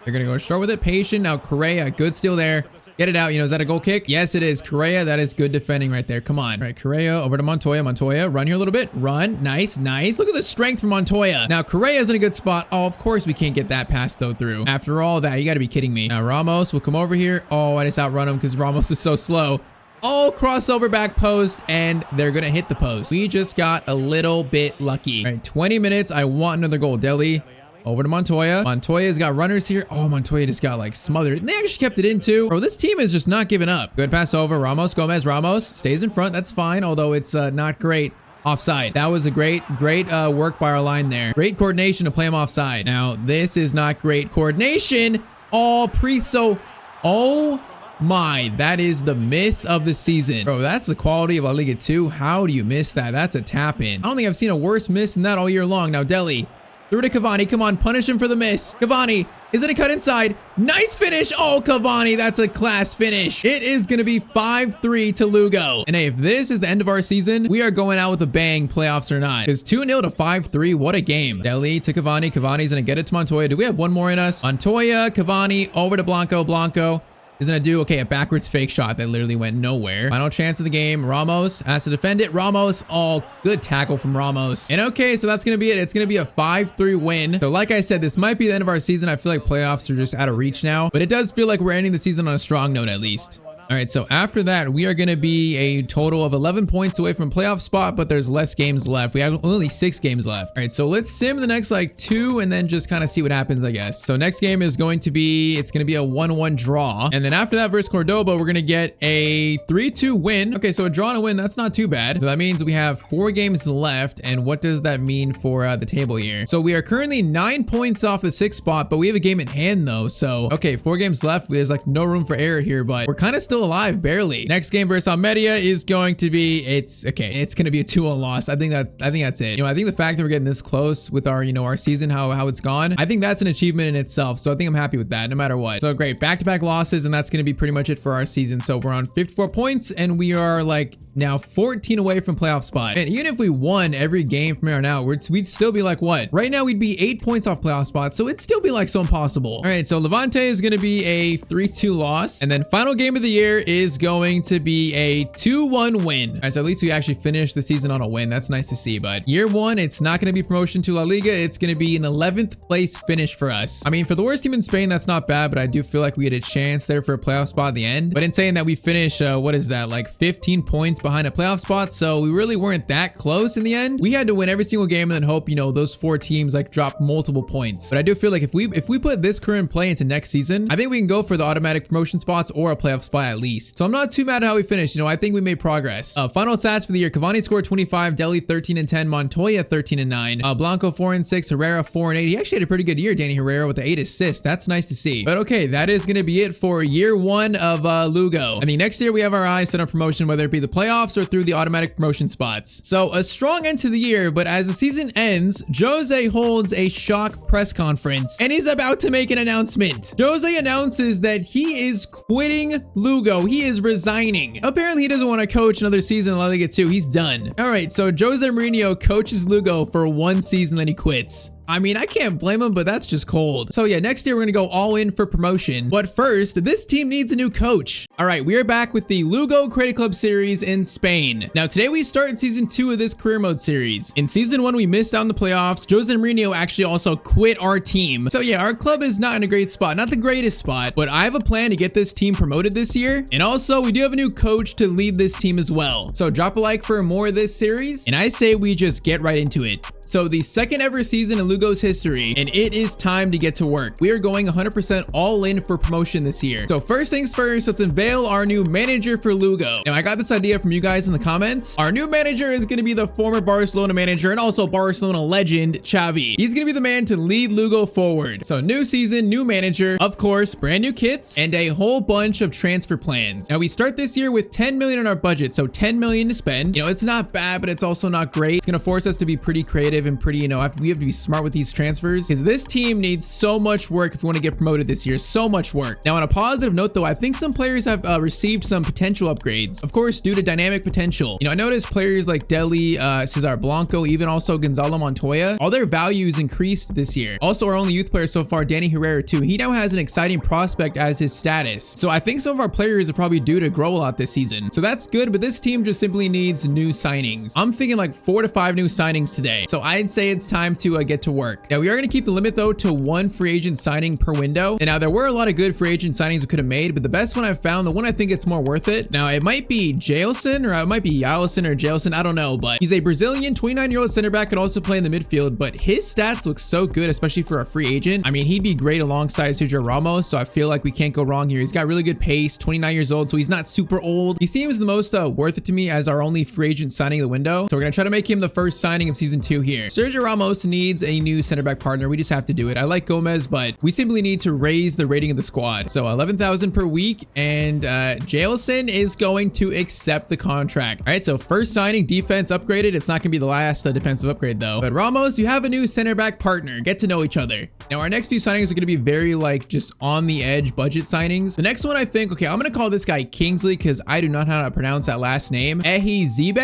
They're going to go short with it. Patient. Now Correa, good steal there. Get it out. You know, is that a goal kick? Yes, it is. Correa, that is good defending right there. Come on. All right, Correa over to Montoya. Montoya, run here a little bit. Run. Nice. Look at the strength from Montoya. Now, Correa's in a good spot. Oh, of course we can't get that pass though through. After all that, you got to be kidding me. Now, Ramos will come over here. Oh, I just outrun him because Ramos is so slow. Oh, crossover back post, and they're gonna hit the post. We just got a little bit lucky. All right, 20 minutes. I want another goal. Deli over to Montoya. Montoya's got runners here. Oh, Montoya just got like smothered. And they actually kept it in too. Bro, this team is just not giving up. Good pass over. Ramos, Gomez, Ramos stays in front. That's fine, although it's not great. Offside. That was a great work by our line there. Great coordination to play him offside. Now, this is not great coordination. Oh, Priso. Oh my, that is the miss of the season. Bro, that's the quality of La Liga 2. How do you miss that? That's a tap in. I don't think I've seen a worse miss than that all year long. Now, Deli. Through to Cavani. Come on, punish him for the miss. Cavani. Is it a cut inside? Nice finish. Oh, Cavani. That's a class finish. It is going to be 5-3 to Lugo. And hey, if this is the end of our season, we are going out with a bang, playoffs or not. Because 2-0 to 5-3. What a game. Deli to Cavani. Cavani's going to get it to Montoya. Do we have one more in us? Montoya, Cavani, over to Blanco. Blanco is gonna do, okay, a backwards fake shot that literally went nowhere. Final chance of the game. Ramos has to defend it. Ramos, oh, good tackle from Ramos. And okay, so that's gonna be it. It's gonna be a 5-3 win. So like I said, this might be the end of our season. I feel like playoffs are just out of reach now, but it does feel like we're ending the season on a strong note at least. All right, so after that, we are going to be a total of 11 points away from playoff spot, but there's less games left. We have only 6 games left. All right, so let's sim the next like 2 and then just kind of see what happens, I guess. So next game is going to be, it's going to be a 1-1 draw. And then after that versus Cordoba, we're going to get a 3-2 win. Okay, so a draw and a win, that's not too bad. So that means we have 4 games left. And what does that mean for the table here? So we are currently 9 points off the 6th spot, but we have a game in hand though. So, okay, 4 games left. There's like no room for error here, but we're kind of still alive, barely. Next game versus Almeria is going to be, it's going to be a 2-1 loss. I think that's it. You know, I think the fact that we're getting this close with our, you know, our season, how it's gone, I think that's an achievement in itself. So I think I'm happy with that no matter what. So great, back-to-back losses, and that's going to be pretty much it for our season. So we're on 54 points and we are like now 14 away from playoff spot. And even if we won every game from here on out, we'd still be like what? Right now we'd be 8 points off playoff spot, so it'd still be like so impossible. All right, so Levante is going to be a 3-2 loss, and then final game of the year is going to be a 2-1 win. All right, so at least we actually finished the season on a win. That's nice to see. But year 1, it's not going to be promotion to La Liga. It's going to be an 11th place finish for us. I mean, for the worst team in Spain, that's not bad, but I do feel like we had a chance there for a playoff spot at the end. But in saying that, we finish what is that, like 15 points behind a playoff spot, so we really weren't that close in the end. We had to win every single game and then hope, you know, those 4 teams like drop multiple points. But I do feel like if we put this current play into next season, I think we can go for the automatic promotion spots or a playoff spot at least. So I'm not too mad at how we finished. You know, I think we made progress. Final stats for the year: Cavani scored 25, Deli 13 and 10, Montoya 13 and 9, Blanco 4 and 6, Herrera 4 and 8. He actually had a pretty good year, Danny Herrera, with the 8 assists. That's nice to see. But okay, that is going to be it for year 1 of Lugo. And the next year we have our eyes set on promotion, whether it be the playoffs or through the automatic promotion spots. So a strong end to the year, but as the season ends, Jose holds a shock press conference and he's about to make an announcement. Jose announces that he is quitting Lugo. He is resigning. Apparently he doesn't want to coach another season in La Liga 2. He's done. All right, so Jose Mourinho coaches Lugo for 1 season, then he quits. I mean, I can't blame him, but that's just cold. So yeah, next year we're gonna go all in for promotion. But first, this team needs a new coach. All right, we are back with the Lugo Credit Club series in Spain. Now today we start in season 2 of this career mode series. In season 1, we missed out on the playoffs. Jose Mourinho actually also quit our team. So yeah, our club is not in a great spot, not the greatest spot, but I have a plan to get this team promoted this year. And also we do have a new coach to lead this team as well. So drop a like for more of this series. And I say we just get right into it. So the second ever season in Lugo's history, and it is time to get to work. We are going 100% all in for promotion this year. So first things first, let's unveil our new manager for Lugo. Now I got this idea from you guys in the comments. Our new manager is going to be the former Barcelona manager and also Barcelona legend, Xavi. He's going to be the man to lead Lugo forward. So new season, new manager, of course, brand new kits, and a whole bunch of transfer plans. Now we start this year with 10 million in our budget, so 10 million to spend. You know, it's not bad, but it's also not great. It's going to force us to be pretty creative and pretty, you know, we have to be smart with these transfers because this team needs so much work if we want to get promoted this year. So much work. Now on a positive note though, I think some players have received some potential upgrades, of course, due to dynamic potential. You know, I noticed players like Deli, Cesar Blanco, even also Gonzalo Montoya, all their values increased this year. Also our only youth player so far, Danny Herrera too. He now has an exciting prospect as his status. So I think some of our players are probably due to grow a lot this season. So that's good, but this team just simply needs new signings. I'm thinking like 4 to 5 new signings today. So I'd say it's time to get to work. Now we are going to keep the limit though to 1 free agent signing per window. And now there were a lot of good free agent signings we could have made, but the best one I found, the one I think it's more worth it. Now it might be Jailson, or it might be Yalison or Jailson, I don't know, but he's a Brazilian 29-year-old center back, can also play in the midfield, but his stats look so good, especially for a free agent. I mean, he'd be great alongside Sergio Ramos, so I feel like we can't go wrong here. He's got really good pace, 29 years old, so he's not super old. He seems the most worth it to me as our only free agent signing of the window. So we're gonna try to make him the first signing of season 2 here. Sergio Ramos needs a new center back partner. We just have to do it. I like Gomez, but we simply need to raise the rating of the squad. So 11,000 per week, and Jailson is going to accept the contract. All right, so first signing, defense upgraded. It's not gonna be the last defensive upgrade though. But Ramos, you have a new center back partner. Get to know each other. Now our next few signings are gonna be very like just on the edge budget signings. The next one I think, okay, I'm gonna call this guy Kingsley because I do not know how to pronounce that last name. Ehizub.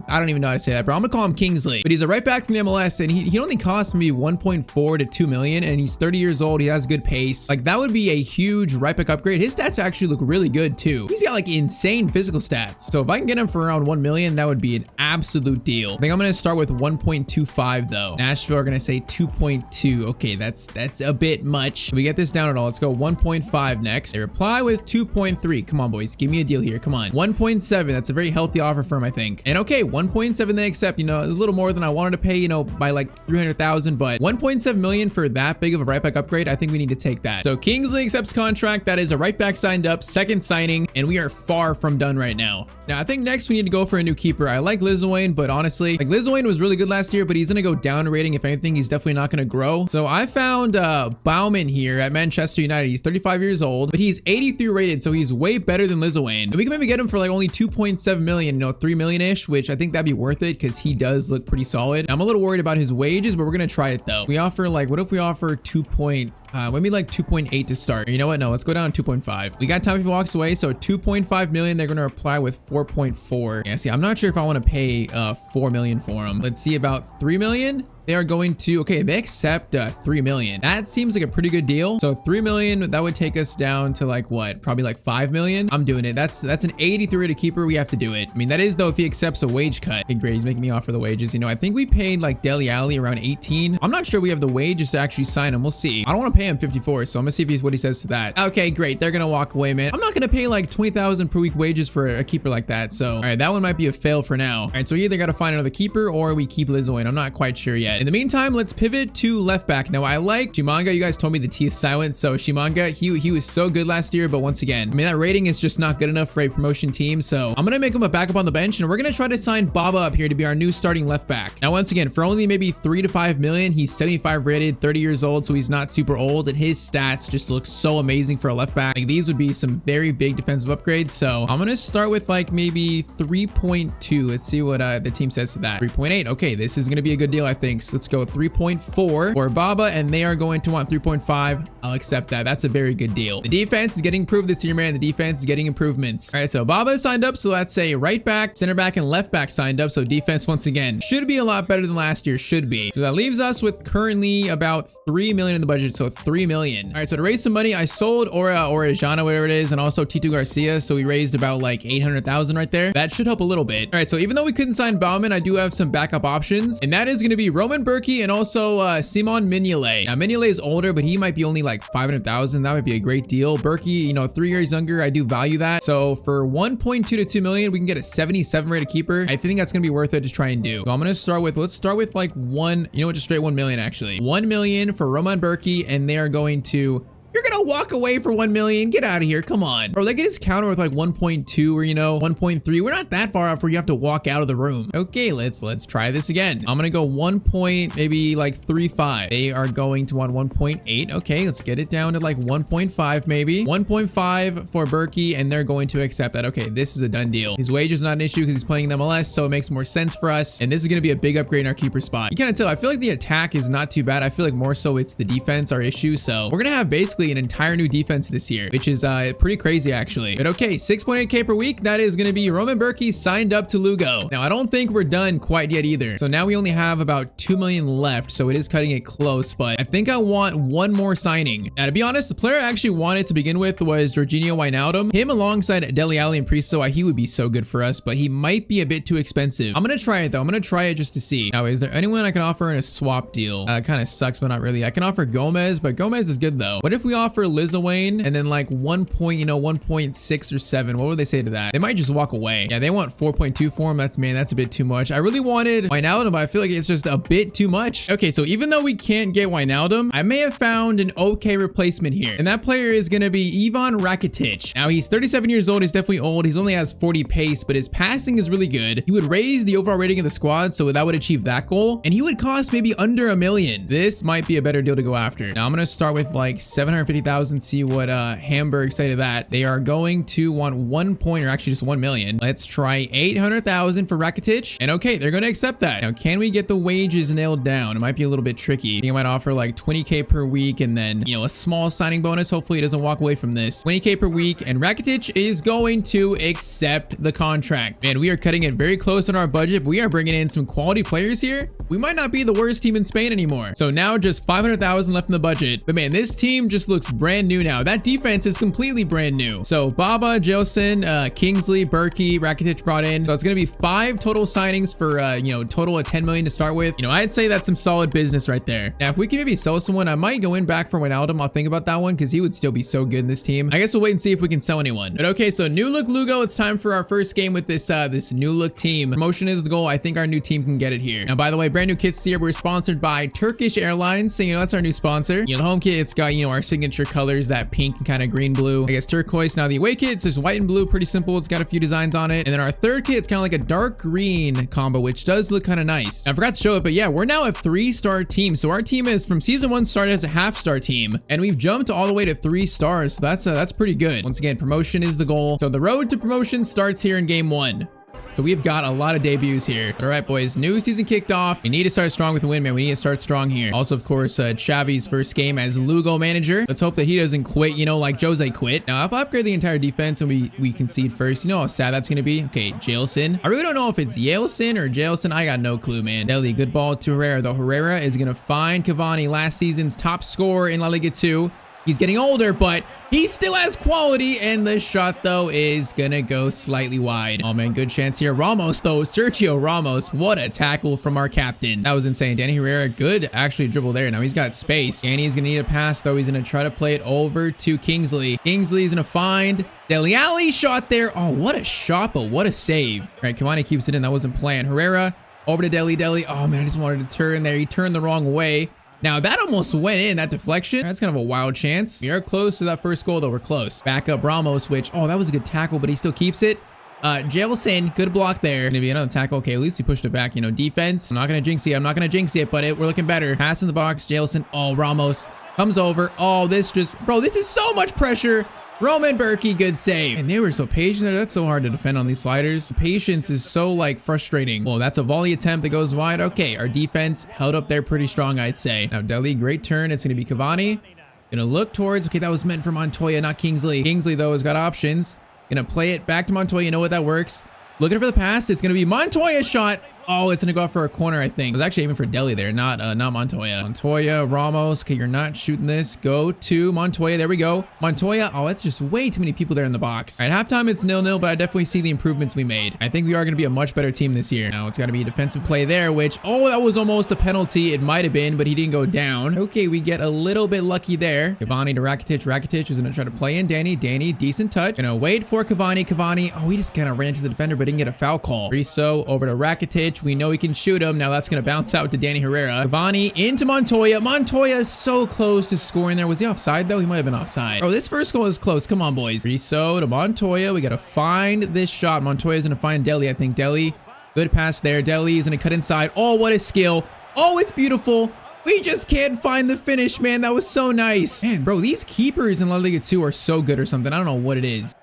I don't even know how to say that, bro. I'm gonna call him Kingsley. But he's a right back from the MLS, and he only cost me 1.4 to 2 million, and he's 30 years old. He has good pace. Like that would be a huge right back upgrade. His stats actually look really good too. He's got like insane physical stats. So if I can get him for around 1 million, that would be an absolute deal. I think I'm gonna start with 1.25 though. Nashville are gonna say 2.2. Okay, that's a bit much. Can we get this down at all? Let's go 1.5 next. They reply with 2.3. Come on, boys, give me a deal here. Come on. 1.7. That's a very healthy offer for him, I think. And okay, 1.7 they accept. You know, it's a little more than I wanted to pay, you know, by like 300,000, but 1.7 million for that big of a right back upgrade, I think we need to take that. So Kingsley accepts contract. That is a right back signed up, second signing, and we are far from done right now. Now I think next we need to go for a new keeper. I like Lizwayne, but honestly, like Lizwayne was really good last year, but he's gonna go down rating. If anything, he's definitely not gonna grow. So I found Bauman here at Manchester United. He's 35 years old, but he's 83 rated, so he's way better than Lizwayne. And we can maybe get him for like only 2.7 million, you know, 3 million-ish, which I think that'd be worth it because he does look pretty solid. I'm a little worried about his wages, but we're gonna try it though. We offer like, what if we offer maybe like 2.8 to start? You know what? No, let's go down to 2.5. We got time if he walks away, so 2.5 million. They're gonna apply with 4.4. Yeah, see, I'm not sure if I want to pay 4 million for him. Let's see, about 3 million. They are going to, okay, they accept 3 million. That seems like a pretty good deal. So 3 million, that would take us down to like what? Probably like 5 million. I'm doing it. That's an 83 rated keeper. We have to do it. I mean, that is though if he accepts a wage cut. Okay, great. He's making me offer the wages. You know, I think we paid like Dele Alli around 18. I'm not sure we have the wages to actually sign him. We'll see. I don't want to pay him 54, so I'm gonna see what he says to that. Okay, great. They're gonna walk away, man. I'm not gonna pay like 20,000 per week wages for a keeper like that. So all right, that one might be a fail for now. All right, so we either got to find another keeper or we keep Lizwayne. I'm not quite sure yet. In the meantime, let's pivot to left back. Now I like Chimanga. You guys told me the T is silent, so Chimanga, he was so good last year, but once again, I mean, that rating is just not good enough for a promotion team, so I'm gonna make him a backup on the bench, and we're gonna try to sign Baba up here to be our new starting left back. Now once again, for only maybe 3 to 5 million, he's 75 rated, 30 years old, so he's not super old, and his stats just look so amazing for a left back. Like these would be some very big defensive upgrades, so I'm gonna start with like maybe 3.2. Let's see what the team says to that. 3.8. Okay, this is gonna be a good deal, I think. So let's go 3.4 for Baba, and they are going to want 3.5. I'll accept that. That's a very good deal. The defense is getting improved this year, man. The defense is getting improvements. All right, so Baba is signed up, so that's a right back, center back, and left back signed up. So defense, once again, should be a lot better than last year. Should be. So that leaves us with currently about 3 million in the budget. So 3 million. All right, so to raise some money, I sold Orejana, whatever it is, and also Tito Garcia. So we raised about like 800,000 right there. That should help a little bit. All right, so even though we couldn't sign Bauman, I do have some backup options, and that is going to be Roman Berkey and also Simon Mignolet. Now Mignolet is older, but he might be only like 500,000. That might be a great deal. Berkey, you know, 3 years younger. I do value that. So for 1.2 to 2 million, we can get a 77 rated keeper. I think that's going to be worth it to try and do. So I'm going to start with, let's start with like one, you know what, just straight 1 million actually. 1 million for Roman Berkey, and they are going to, you're gonna walk away for 1 million. Get out of here. Come on. Or they can just counter with like 1.2 or, you know, 1.3. We're not that far off where you have to walk out of the room. Okay, let's try this again. I'm gonna go 1 point, maybe like 3.5. They are going to want 1.8. Okay, let's get it down to like 1.5 maybe. 1.5 for Berkey, and they're going to accept that. Okay, this is a done deal. His wage is not an issue because he's playing in the MLS, so it makes more sense for us. And this is gonna be a big upgrade in our keeper spot. You can't tell. I feel like the attack is not too bad. I feel like more so it's the defense, our issue. So we're gonna have basically basically an entire new defense this year, which is pretty crazy actually. But okay, 6.8K per week. That is going to be Roman Berkey signed up to Lugo. Now, I don't think we're done quite yet either. So now we only have about 2 million left. So it is cutting it close, but I think I want one more signing. Now, to be honest, the player I actually wanted to begin with was Jorginho Wijnaldum. Him alongside Dele Alli and Priso, he would be so good for us, but he might be a bit too expensive. I'm going to try it though. I'm going to try it just to see. Now, is there anyone I can offer in a swap deal? Kind of sucks, but not really. I can offer Gomez, but Gomez is good though. What if we offer Lizawayne and then like 1.6 or 7? What would they say to that? They might just walk away. Yeah, they want 4.2 for him. That's a bit too much. I really wanted Wijnaldum, but I feel like it's just a bit too much. Okay, so even though we can't get Wijnaldum, I may have found an okay replacement here. And that player is going to be Ivan Rakitic. Now, he's 37 years old. He's definitely old. He's only has 40 pace, but his passing is really good. He would raise the overall rating of the squad, so that would achieve that goal. And he would cost maybe under $1 million. This might be a better deal to go after. Now, I'm going to start with like 750,000, see what Hamburg say to that. They are going to want 1 point, or actually just 1 million. Let's try 800,000 for Rakitic. And okay, they're going to accept that. Now, can we get the wages nailed down? It might be a little bit tricky. I think I might offer like 20K per week and then, a small signing bonus. Hopefully he doesn't walk away from this. 20K per week, and Rakitic is going to accept the contract. Man, we are cutting it very close on our budget, but we are bringing in some quality players here. We might not be the worst team in Spain anymore. So now just 500,000 left in the budget. But man, this team just looks brand new now. That defense is completely brand new. So Baba, Jilson, Kingsley, Berkey, Rakitic brought in. So it's going to be 5 total signings for, total of 10 million to start with. I'd say that's some solid business right there. Now, if we can maybe sell someone, I might go in back for Wijnaldum. I'll think about that one because he would still be so good in this team. I guess we'll wait and see if we can sell anyone. But okay, so new look Lugo. It's time for our first game with this new look team. Promotion is the goal. I think our new team can get it here. Now, by the way, brand new kits here. We're sponsored by Turkish Airlines. So, that's our new sponsor. The home kit, it's got, our signature colors, that pink and kind of green blue. I guess turquoise. Now, the away kit, it's just white and blue. Pretty simple. It's got a few designs on it. And then our third kit, it's kind of like a dark green combo, which does look kind of nice. I forgot to show it, but yeah, we're now a 3-star team. So our team is from season 1 started as a half-star team, and we've jumped all the way to 3 stars. So that's pretty good. Once again, promotion is the goal. So the road to promotion starts here in game 1. So we've got a lot of debuts here. All right, boys, new season kicked off. We need to start strong with the win, man. We need to start strong here. Also, of course, Xavi's first game as Lugo manager. Let's hope that he doesn't quit, like Jose quit. Now, if I upgrade the entire defense and we concede first, how sad that's going to be. Okay, Jailson. I really don't know if it's Yaleson or Jailson. I got no clue, man. Deli, good ball to Herrera, though. Herrera is going to find Cavani, last season's top scorer in La Liga 2. He's getting older, but he still has quality, and the shot, though, is gonna go slightly wide. Oh, man, good chance here. Ramos, though. Sergio Ramos. What a tackle from our captain. That was insane. Danny Herrera, good actually dribble there. Now he's got space. Danny's gonna need a pass, though. He's gonna try to play it over to Kingsley. Kingsley's gonna find Dele Alli, shot there. Oh, what a shot, but what a save. All right, Cavani keeps it in. That wasn't planned. Herrera over to Dele. Oh, man, I just wanted to turn there. He turned the wrong way. Now, that almost went in, that deflection. That's kind of a wild chance. We are close to that first goal, though. We're close. Back up Ramos, which, that was a good tackle, but he still keeps it. Jailson, good block there. Gonna be another tackle. Okay, at least he pushed it back. Defense. I'm not gonna jinx it, but we're looking better. Pass in the box. Jailson. Oh, Ramos comes over. Oh, this is so much pressure. Roman Berkey, good save. And they were so patient there. That's so hard to defend on these sliders. The patience is so frustrating. Well, that's a volley attempt that goes wide. Okay, our defense held up there pretty strong, I'd say. Now, Dele, great turn. It's going to be Cavani. Gonna look towards, okay, that was meant for Montoya, not Kingsley. Kingsley, though, has got options. Gonna play it back to Montoya. You know what, that works. Looking for the pass. It's gonna be Montoya's shot. Oh, it's gonna go out for a corner, I think. It was actually aiming for Dele there, not Montoya. Montoya, Ramos. Okay, you're not shooting this. Go to Montoya. There we go. Montoya. Oh, that's just way too many people there in the box. All right, halftime, it's 0-0, but I definitely see the improvements we made. I think we are gonna be a much better team this year. Now, it's gotta be a defensive play there, which, that was almost a penalty. It might have been, but he didn't go down. Okay, we get a little bit lucky there. Cavani to Rakitic. Rakitic is gonna try to play in Danny. Danny, decent touch. Gonna wait for Cavani. Cavani. Oh, he just kind of ran to the defender, but didn't get a foul call. Riso over to Rakitic. We know he can shoot him. Now that's going to bounce out to Danny Herrera. Cavani into Montoya. Montoya is so close to scoring there. Was he offside, though? He might have been offside. Oh, this first goal is close. Come on, boys. Riso to Montoya. We got to find this shot. Montoya is going to find Dele, I think. Dele, good pass there. Dele is going to cut inside. Oh, what a skill. Oh, it's beautiful. We just can't find the finish, man. That was so nice. Man, bro, these keepers in La Liga 2 are so good or something. I don't know what it is.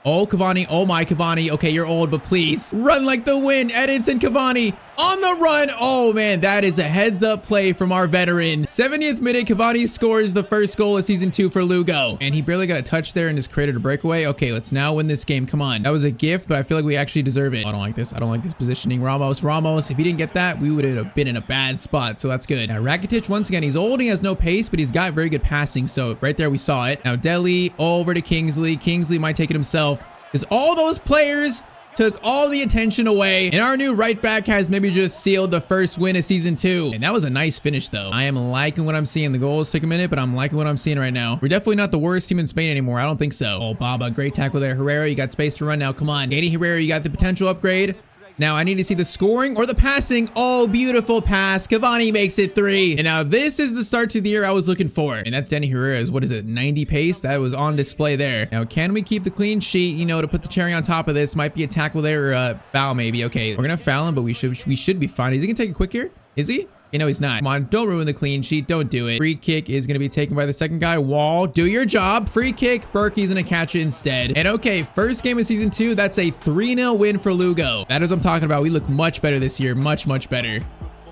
Oh, Cavani. Oh, my Cavani. Okay, you're old, but please run like the wind. Edinson Cavani. On the run. Oh man, that is a heads up play from our veteran. 70th minute, Cavani scores the first goal of season 2 for Lugo. And he barely got a touch there and just created a breakaway. Okay, let's now win this game. Come on. That was a gift, but I feel like we actually deserve it. I don't like this. I don't like this positioning. Ramos, if he didn't get that, we would have been in a bad spot. So that's good. Now Rakitic, once again, he's old. He has no pace, but he's got very good passing. So right there, we saw it. Now Dele over to Kingsley. Kingsley might take it himself because all those players took all the attention away, and our new right back has maybe just sealed the first win of season 2. And that was a nice finish though. I am liking what I'm seeing. The goals took a minute, but I'm liking what I'm seeing right now. We're definitely not the worst team in Spain anymore. I don't think so. Oh, Baba, great tackle there. Herrera, you got space to run now. Come on. Danny Herrera, you got the potential upgrade. Now I need to see the scoring or the passing. Oh, beautiful pass. Cavani makes it 3. And now this is the start to the year I was looking for. And that's Danny Herrera's, what is it, 90 pace? That was on display there. Now, can we keep the clean sheet, you know, to put the cherry on top of this? Might be a tackle there or a foul maybe. Okay, we're going to foul him, but we should be fine. Is he going to take it quick here? Is he? You know, he's not. Come on, don't ruin the clean sheet. Don't do it. Free kick is going to be taken by the second guy. Wall, do your job. Free kick. Berkey's going to catch it instead. And okay, first game of season 2, that's a 3-0 win for Lugo. That is what I'm talking about. We look much better this year. Much, much better.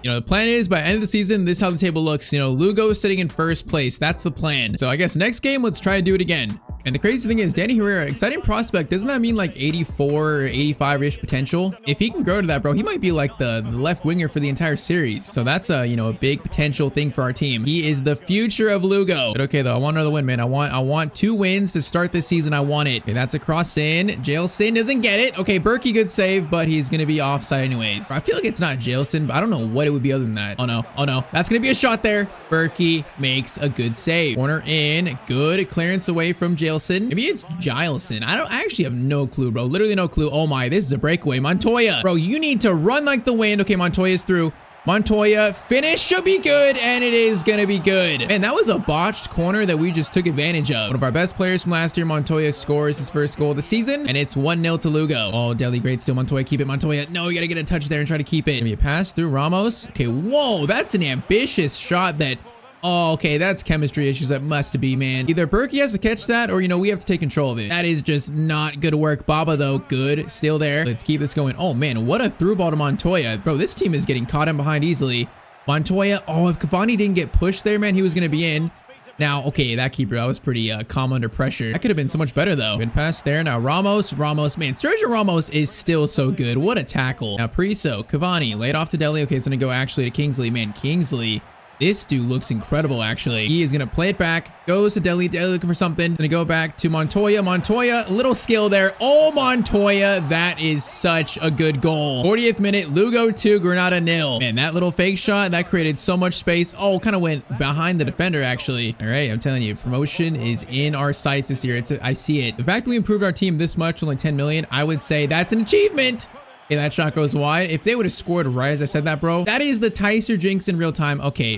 You know, the plan is by end of the season, this is how the table looks. You know, Lugo is sitting in first place. That's the plan. So I guess next game, let's try to do it again. And the crazy thing is, Danny Herrera, exciting prospect. Doesn't that mean like 84 or 85-ish potential? If he can grow to that, bro, he might be like the left winger for the entire series. So that's a, you know, a big potential thing for our team. He is the future of Lugo. But okay, though, I want another win, man. I want 2 wins to start this season. I want it. Okay, that's a cross in. Jailson doesn't get it. Okay, Berkey, good save, but he's going to be offside anyways. I feel like it's not Jailson, but I don't know what it would be other than that. Oh, no. Oh, no. That's going to be a shot there. Berkey makes a good save. Corner in. Good clearance away from Jailson. Maybe it's Gileson. I actually have no clue, bro. Literally no clue. Oh my, this is a breakaway. Montoya. Bro, you need to run like the wind. Okay, Montoya's through. Montoya, finish should be good, and it is gonna be good. And that was a botched corner that we just took advantage of. One of our best players from last year, Montoya, scores his first goal of the season, and it's 1-0 to Lugo. Oh, Dele, great steal. Montoya, keep it. Montoya, no, you gotta get a touch there and try to keep it. Maybe a pass through Ramos. Okay, whoa, that's an ambitious shot that... Oh, okay, that's chemistry issues. That must be, man. Either Berkey has to catch that or, you know, we have to take control of it. That is just not good work. Baba, though, good. Still there. Let's keep this going. Oh, man, what a through ball to Montoya. Bro, this team is getting caught in behind easily. Montoya, oh, if Cavani didn't get pushed there, man, he was going to be in. Now, okay, that keeper, that was pretty calm under pressure. That could have been so much better, though. Good pass there. Now, Ramos, man, Sergio Ramos is still so good. What a tackle. Now, Priso, Cavani, laid off to Dele. Okay, it's going to go actually to Kingsley. Man, Kingsley... This dude looks incredible, actually. He is going to play it back. Goes to Dele. Dele looking for something. Going to go back to Montoya. Montoya, little skill there. Oh, Montoya. That is such a good goal. 40th minute, Lugo 2, Granada 0. Man, that little fake shot, that created so much space. Oh, kind of went behind the defender, actually. All right, I'm telling you, promotion is in our sights this year. I see it. The fact that we improved our team this much, only 10 million, I would say that's an achievement. Okay, that shot goes wide. If they would have scored right as I said that, bro, that is the Tyztir jinx in real time. Okay,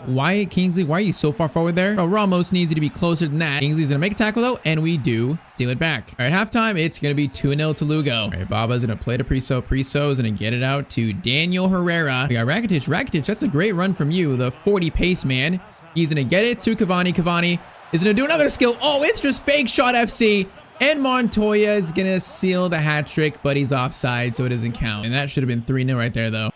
why, Kingsley, why are you so far forward there? Bro, Ramos needs you to be closer than that. Kingsley's gonna make a tackle though, and we do steal it back. All right, halftime, it's gonna be 2-0 to Lugo. All right, Baba's gonna play to Priso. Priso's gonna get it out to Daniel Herrera. We got Rakitic. Rakitic, that's a great run from you, the 40 pace man. He's gonna get it to Cavani. Cavani is gonna do another skill. Oh, it's just fake shot FC. And Montoya is going to seal the hat trick, but he's offside, so it doesn't count. And that should have been 3-0 right there, though.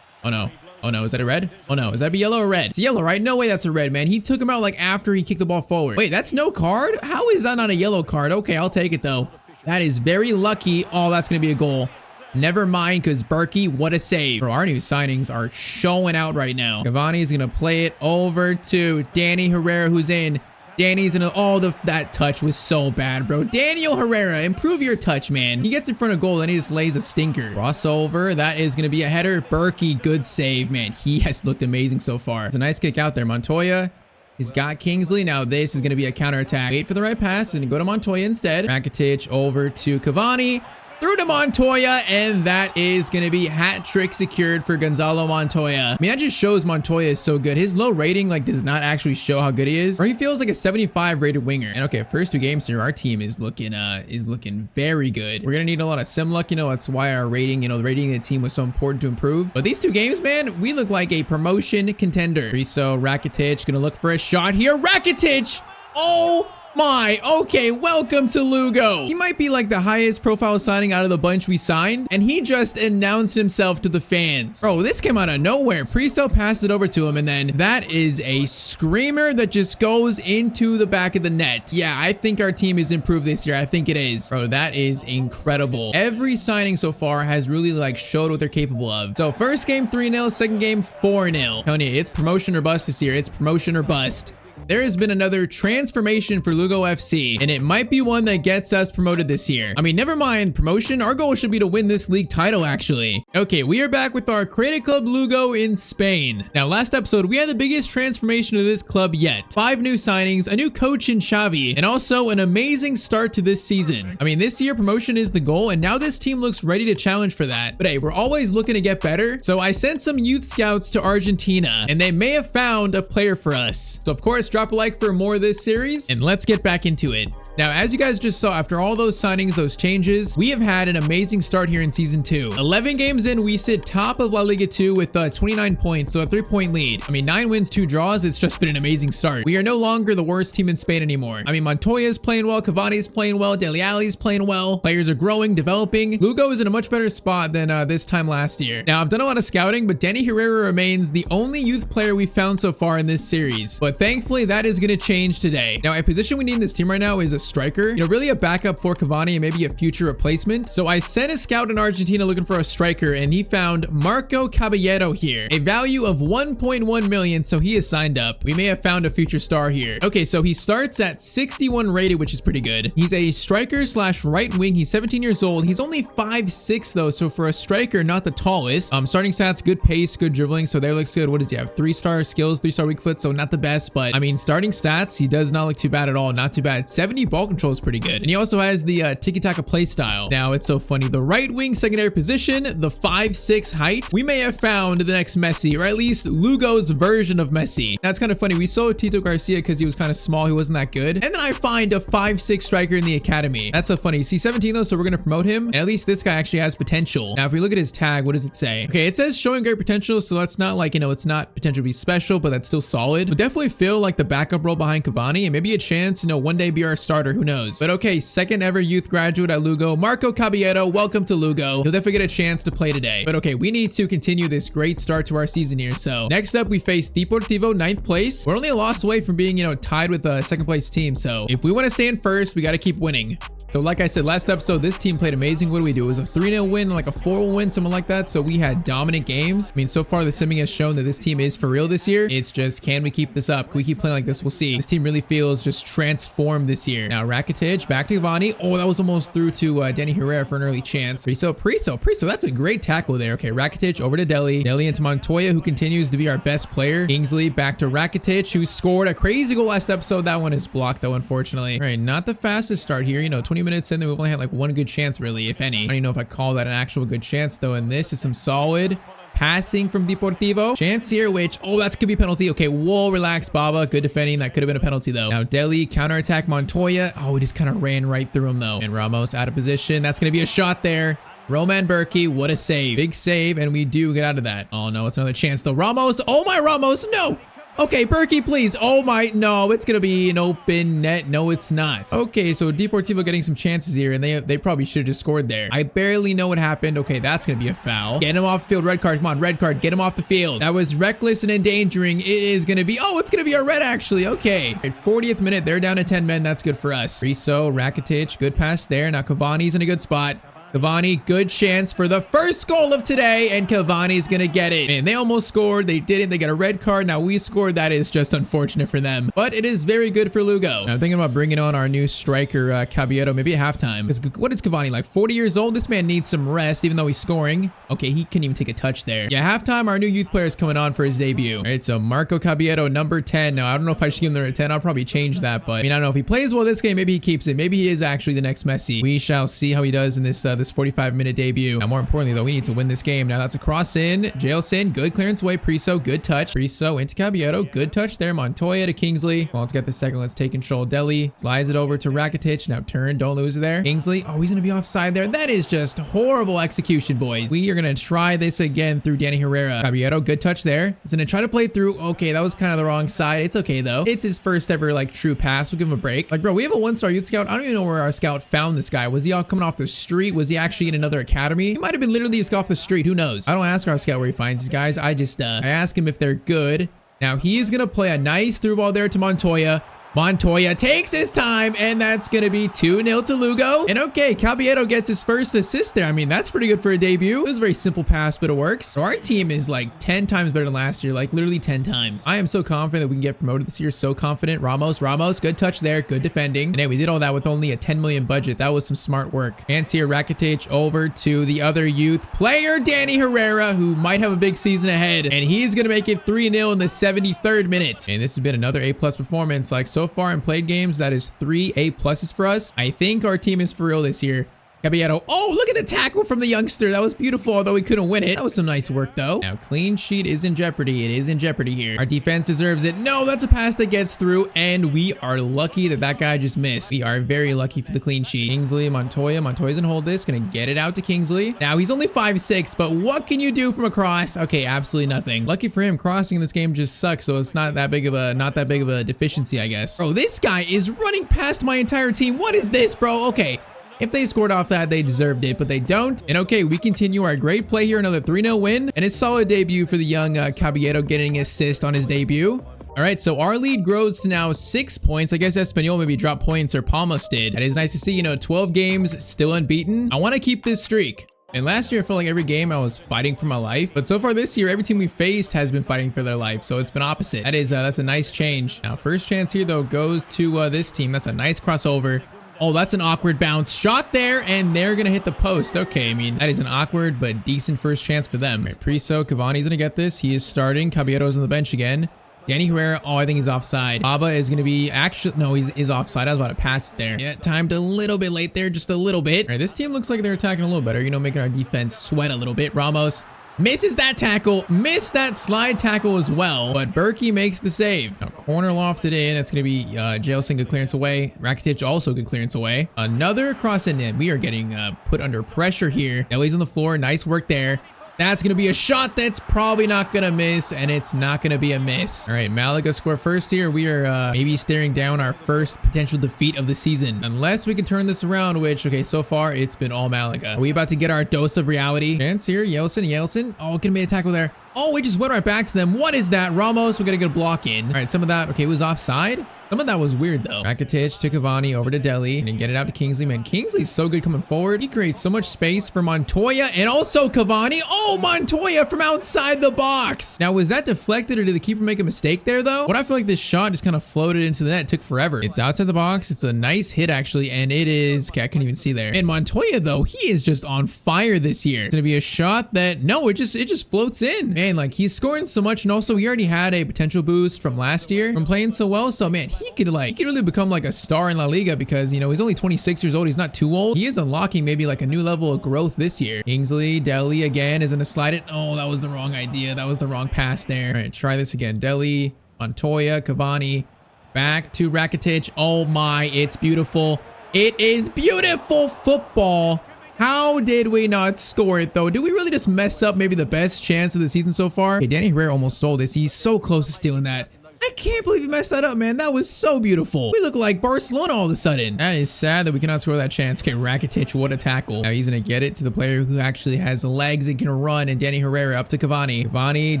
Oh, no. Oh, no. Is that a red? Oh, no. Is that a yellow or red? It's yellow, right? No way that's a red, man. He took him out, like, after he kicked the ball forward. Wait, that's no card? How is that not a yellow card? Okay, I'll take it, though. That is very lucky. Oh, that's going to be a goal. Never mind, because Berkey, what a save. Bro, our new signings are showing out right now. Cavani's going to play it over to Danny Herrera, who's in. Danny's in that touch was so bad, bro. Daniel Herrera, improve your touch, man. He gets in front of goal and he just lays a stinker. Crossover, that is going to be a header. Berkey, good save, man. He has looked amazing so far. It's a nice kick out there. Montoya, he's got Kingsley. Now this is going to be a counterattack. Wait for the right pass and go to Montoya instead. Rakitic over to Cavani. Through to Montoya, and that is going to be hat trick secured for Gonzalo Montoya. I mean, that just shows Montoya is so good. His low rating like does not actually show how good he is, or he feels like a 75 rated winger. And okay, first 2 games here, our team is looking very good. We're gonna need a lot of sim luck, you know. That's why our rating, you know, the rating of the team was so important to improve. But these 2 games, man, we look like a promotion contender. Priso, Rakitic, gonna look for a shot here. Rakitic! Oh Okay, welcome to Lugo. He might be like the highest profile signing out of the bunch we signed, and he just announced himself to the fans. Bro, this came out of nowhere. Pre-sale passed it over to him, and then that is a screamer that just goes into the back of the net. Yeah, I think our team is improved this year. I think it is. Bro, that is incredible. Every signing so far has really like showed what they're capable of. So first game 3-0, second game 4-0. Telling you, it's promotion or bust this year. It's promotion or bust. There has been another transformation for Lugo FC, and it might be one that gets us promoted this year. I mean, never mind promotion. Our goal should be to win this league title, actually. Okay, we are back with our Creative Club Lugo in Spain. Now, last episode, we had the biggest transformation of this club yet. 5 new signings, a new coach in Xavi, and also an amazing start to this season. I mean, this year, promotion is the goal, and now this team looks ready to challenge for that. But hey, we're always looking to get better, so I sent some youth scouts to Argentina, and they may have found a player for us. So, of course, drop a like for more of this series, and let's get back into it. Now, as you guys just saw, after all those signings, those changes, we have had an amazing start here in Season 2. 11 games in, we sit top of La Liga 2 with 29 points, so a 3-point lead. I mean, 9 wins, 2 draws. It's just been an amazing start. We are no longer the worst team in Spain anymore. I mean, Montoya's playing well, Cavani's playing well, Dele Alli's playing well. Players are growing, developing. Lugo is in a much better spot than this time last year. Now, I've done a lot of scouting, but Danny Herrera remains the only youth player we've found so far in this series. But thankfully, that is going to change today. Now, a position we need in this team right now is a striker, you know, really a backup for Cavani and maybe a future replacement. So I sent a scout in Argentina looking for a striker, and he found Marco Caballero here, a value of 1.1 million. So he is signed up. We may have found a future star here. Okay, so he starts at 61 rated, which is pretty good. He's a striker slash right wing. He's 17 years old. He's only 5'6" though, so for a striker, not the tallest. Starting stats, good pace, good dribbling, so there looks good. What does he have? 3-star skills, 3-star weak foot, so not the best, but I mean, starting stats, he does not look too bad at all. Not too bad. 70 ball control is pretty good. And he also has the tiki-taka play style. Now, it's so funny. The right wing secondary position, the 5'6" height, we may have found the next Messi, or at least Lugo's version of Messi. That's kind of funny. We sold Tito Garcia because he was kind of small. He wasn't that good. And then I find a 5'6" striker in the academy. That's so funny. He's 17 though, so we're going to promote him. And at least this guy actually has potential. Now, if we look at his tag, what does it say? Okay, it says showing great potential, so that's not like, you know, it's not potential to be special, but that's still solid. Would definitely feel like the backup role behind Cavani, and maybe a chance, you know, one day be our starter. Who knows? But okay, second ever youth graduate at Lugo, Marco Caballero. Welcome to Lugo. He'll definitely get a chance to play today. But okay, we need to continue this great start to our season here. So next up, we face Deportivo, 9th place. We're only a loss away from being, you know, tied with the second place team. So if we want to stay in first, we got to keep winning. So like I said, last episode, this team played amazing. What do we do? It was a 3-0 win, like a 4-0 win, something like that. So we had dominant games. I mean, so far the simming has shown that this team is for real this year. It's just, can we keep this up? Can we keep playing like this? We'll see. This team really feels just transformed this year. Now, Rakitic, back to Cavani. Oh, that was almost through to Danny Herrera for an early chance. Priso, that's a great tackle there. Okay, Rakitic over to Dele into Montoya, who continues to be our best player. Kingsley back to Rakitic, who scored a crazy goal last episode. That one is blocked though, unfortunately. All right, not the fastest start here. You know, 20 minutes in, then we've only had like one good chance really, if any. I don't even know if I call that an actual good chance though, and this is some solid passing from Deportivo. Chance here, which, oh, that's could be a penalty. Okay, whoa, relax, Baba. Good defending. That could have been a penalty though. Now Dele, counterattack Montoya. Oh, we just kind of ran right through him though. And Ramos out of position. That's going to be a shot there. Roman Berkey, what a save. Big save, and we do get out of that. Oh no, it's another chance though. Ramos, oh my Ramos, no! Okay, Berkey, please. Oh my, no, it's gonna be an open net. No, it's not. Okay, so Deportivo getting some chances here, and they probably should have just scored there. I barely know what happened. Okay, that's gonna be a foul. Get him off the field. Red card. Come on, red card. Get him off the field. That was reckless and endangering. It is gonna be, oh, it's gonna be a red actually. Okay. At 40th minute, they're down to 10 men. That's good for us. Priso, Rakitic, good pass there. Now Cavani's in a good spot. Cavani, good chance for the first goal of today, and Cavani's gonna get it. Man, they almost scored. They didn't. They got a red card. Now we scored. That is just unfortunate for them, but it is very good for Lugo. Now, I'm thinking about bringing on our new striker, Caballero, maybe at halftime. What is Cavani, like 40 years old? This man needs some rest, even though he's scoring. Okay, he couldn't even take a touch there. Yeah, halftime, our new youth player is coming on for his debut. All right, so Marco Caballero, number 10. Now, I don't know if I should give him the 10. I'll probably change that, but I mean, I don't know if he plays well this game. Maybe he keeps it. Maybe he is actually the next Messi. We shall see how he does in this this 45-minute debut. Now, more importantly, though, we need to win this game. Now, that's a cross in. Jailson, good clearance away. Priso, good touch. Priso into Caballero, good touch there. Montoya to Kingsley. Well, let's get the second. Let's take control. Deli slides it over to Rakitic. Now, turn. Don't lose it there. Kingsley. Oh, he's going to be offside there. That is just horrible execution, boys. We are going to try this again through Danny Herrera. Caballero, good touch there. He's going to try to play through. Okay, that was kind of the wrong side. It's okay, though. It's his first ever, like, true pass. We'll give him a break. Like, bro, we have a 1-star youth scout. I don't even know where our scout found this guy. Was he all coming off the street? Was he actually in another academy? He might have been literally just off the street. Who knows? I don't ask our scout where he finds these guys. I ask him if they're good. Now, he's going to play a nice through ball there to Montoya. Montoya takes his time, and that's going to be 2-0 to Lugo. And okay, Caballero gets his first assist there. I mean, that's pretty good for a debut. It was a very simple pass, but it works. So our team is like 10 times better than last year, like literally 10 times. I am so confident that we can get promoted this year. So confident. Ramos, good touch there. Good defending. And hey, we did all that with only a 10 million budget. That was some smart work. And here, Rakitic over to the other youth player, Danny Herrera, who might have a big season ahead. And he's going to make it 3-0 in the 73rd minute. And this has been another A+ performance. Like, so far in played games, that is 3 A+ for us. I think our team is for real this year. Caballero. Oh, look at the tackle from the youngster. That was beautiful, although we couldn't win it. That was some nice work, though. Now, clean sheet is in jeopardy. It is in jeopardy here. Our defense deserves it. No, that's a pass that gets through, and we are lucky that that guy just missed. We are very lucky for the clean sheet. Kingsley, Montoya. Montoya's gonna hold this. Gonna get it out to Kingsley. Now, he's only 5'6", but what can you do from across? Okay, absolutely nothing. Lucky for him, crossing in this game just sucks, so it's not that big of a deficiency, I guess. Bro, this guy is running past my entire team. What is this, bro? Okay. If they scored off that, they deserved it, but they don't. And okay, we continue our great play here. Another 3-0 win and a solid debut for the young Caballero, getting an assist on his debut. All right, so our lead grows to now 6 points. I guess Espanyol maybe dropped points, or Palmas did. That is nice to see, you know, 12 games, still unbeaten. I want to keep this streak. And last year, I felt like every game I was fighting for my life. But so far this year, every team we faced has been fighting for their life. So it's been opposite. That's a nice change. Now, first chance here, though, goes to this team. That's a nice crossover. Oh, that's an awkward bounce shot there, and they're going to hit the post. Okay, I mean, that is an awkward but decent first chance for them. Right, Priso, Cavani's going to get this. He is starting. Caballero's on the bench again. Danny Herrera, oh, I think he's offside. Baba is going to be no, he's offside. I was about to pass it there. Yeah, timed a little bit late there, just a little bit. All right, this team looks like they're attacking a little better, you know, making our defense sweat a little bit. Ramos misses that tackle, missed that slide tackle as well, but Berkey makes the save. Now, corner lofted in. That's going to be Jailson, good clearance away. Rakitic also good clearance away. Another cross in. We are getting put under pressure here. Deli's on the floor. Nice work there. That's going to be a shot that's probably not going to miss, and it's not going to be a miss. All right, Malaga score first here. We are maybe staring down our first potential defeat of the season, unless we can turn this around, which, okay, so far it's been all Malaga. Are we about to get our dose of reality? Chance here, Yeltsin. Oh, gonna make a tackle there. Oh, we just went right back to them. What is that? Ramos, we're gonna get a block in. All right, some of that, okay, it was offside. Some of that was weird, though. Rakitic to Cavani, over to Deli, and then get it out to Kingsley. Man, Kingsley's so good coming forward. He creates so much space for Montoya and also Cavani. Oh, Montoya from outside the box. Now, was that deflected, or did the keeper make a mistake there, though? What I feel like this shot just kind of floated into the net. It took forever. It's outside the box. It's a nice hit, actually, and it is... Okay, I couldn't even see there. And Montoya, though, he is just on fire this year. It's gonna be a shot that... No, it just floats in. Man, like, he's scoring so much, and also he already had a potential boost from last year from playing so well. So, man, he could really become like a star in La Liga, because, you know, he's only 26 years old. He's not too old. He is unlocking maybe like a new level of growth this year. Kingsley, Deli again is going to slide it. Oh, that was the wrong idea. That was the wrong pass there. All right, try this again. Deli, Montoya, Cavani, back to Rakitic. Oh my, it's beautiful. It is beautiful football. How did we not score it, though? Did we really just mess up maybe the best chance of the season so far? Hey, Danny Herrera almost stole this. He's so close to stealing that. I can't believe you messed that up, man. That was so beautiful. We look like Barcelona all of a sudden. That is sad that we cannot score that chance. Okay, Rakitic, what a tackle. Now he's going to get it to the player who actually has legs and can run, and Danny Herrera up to Cavani. Cavani,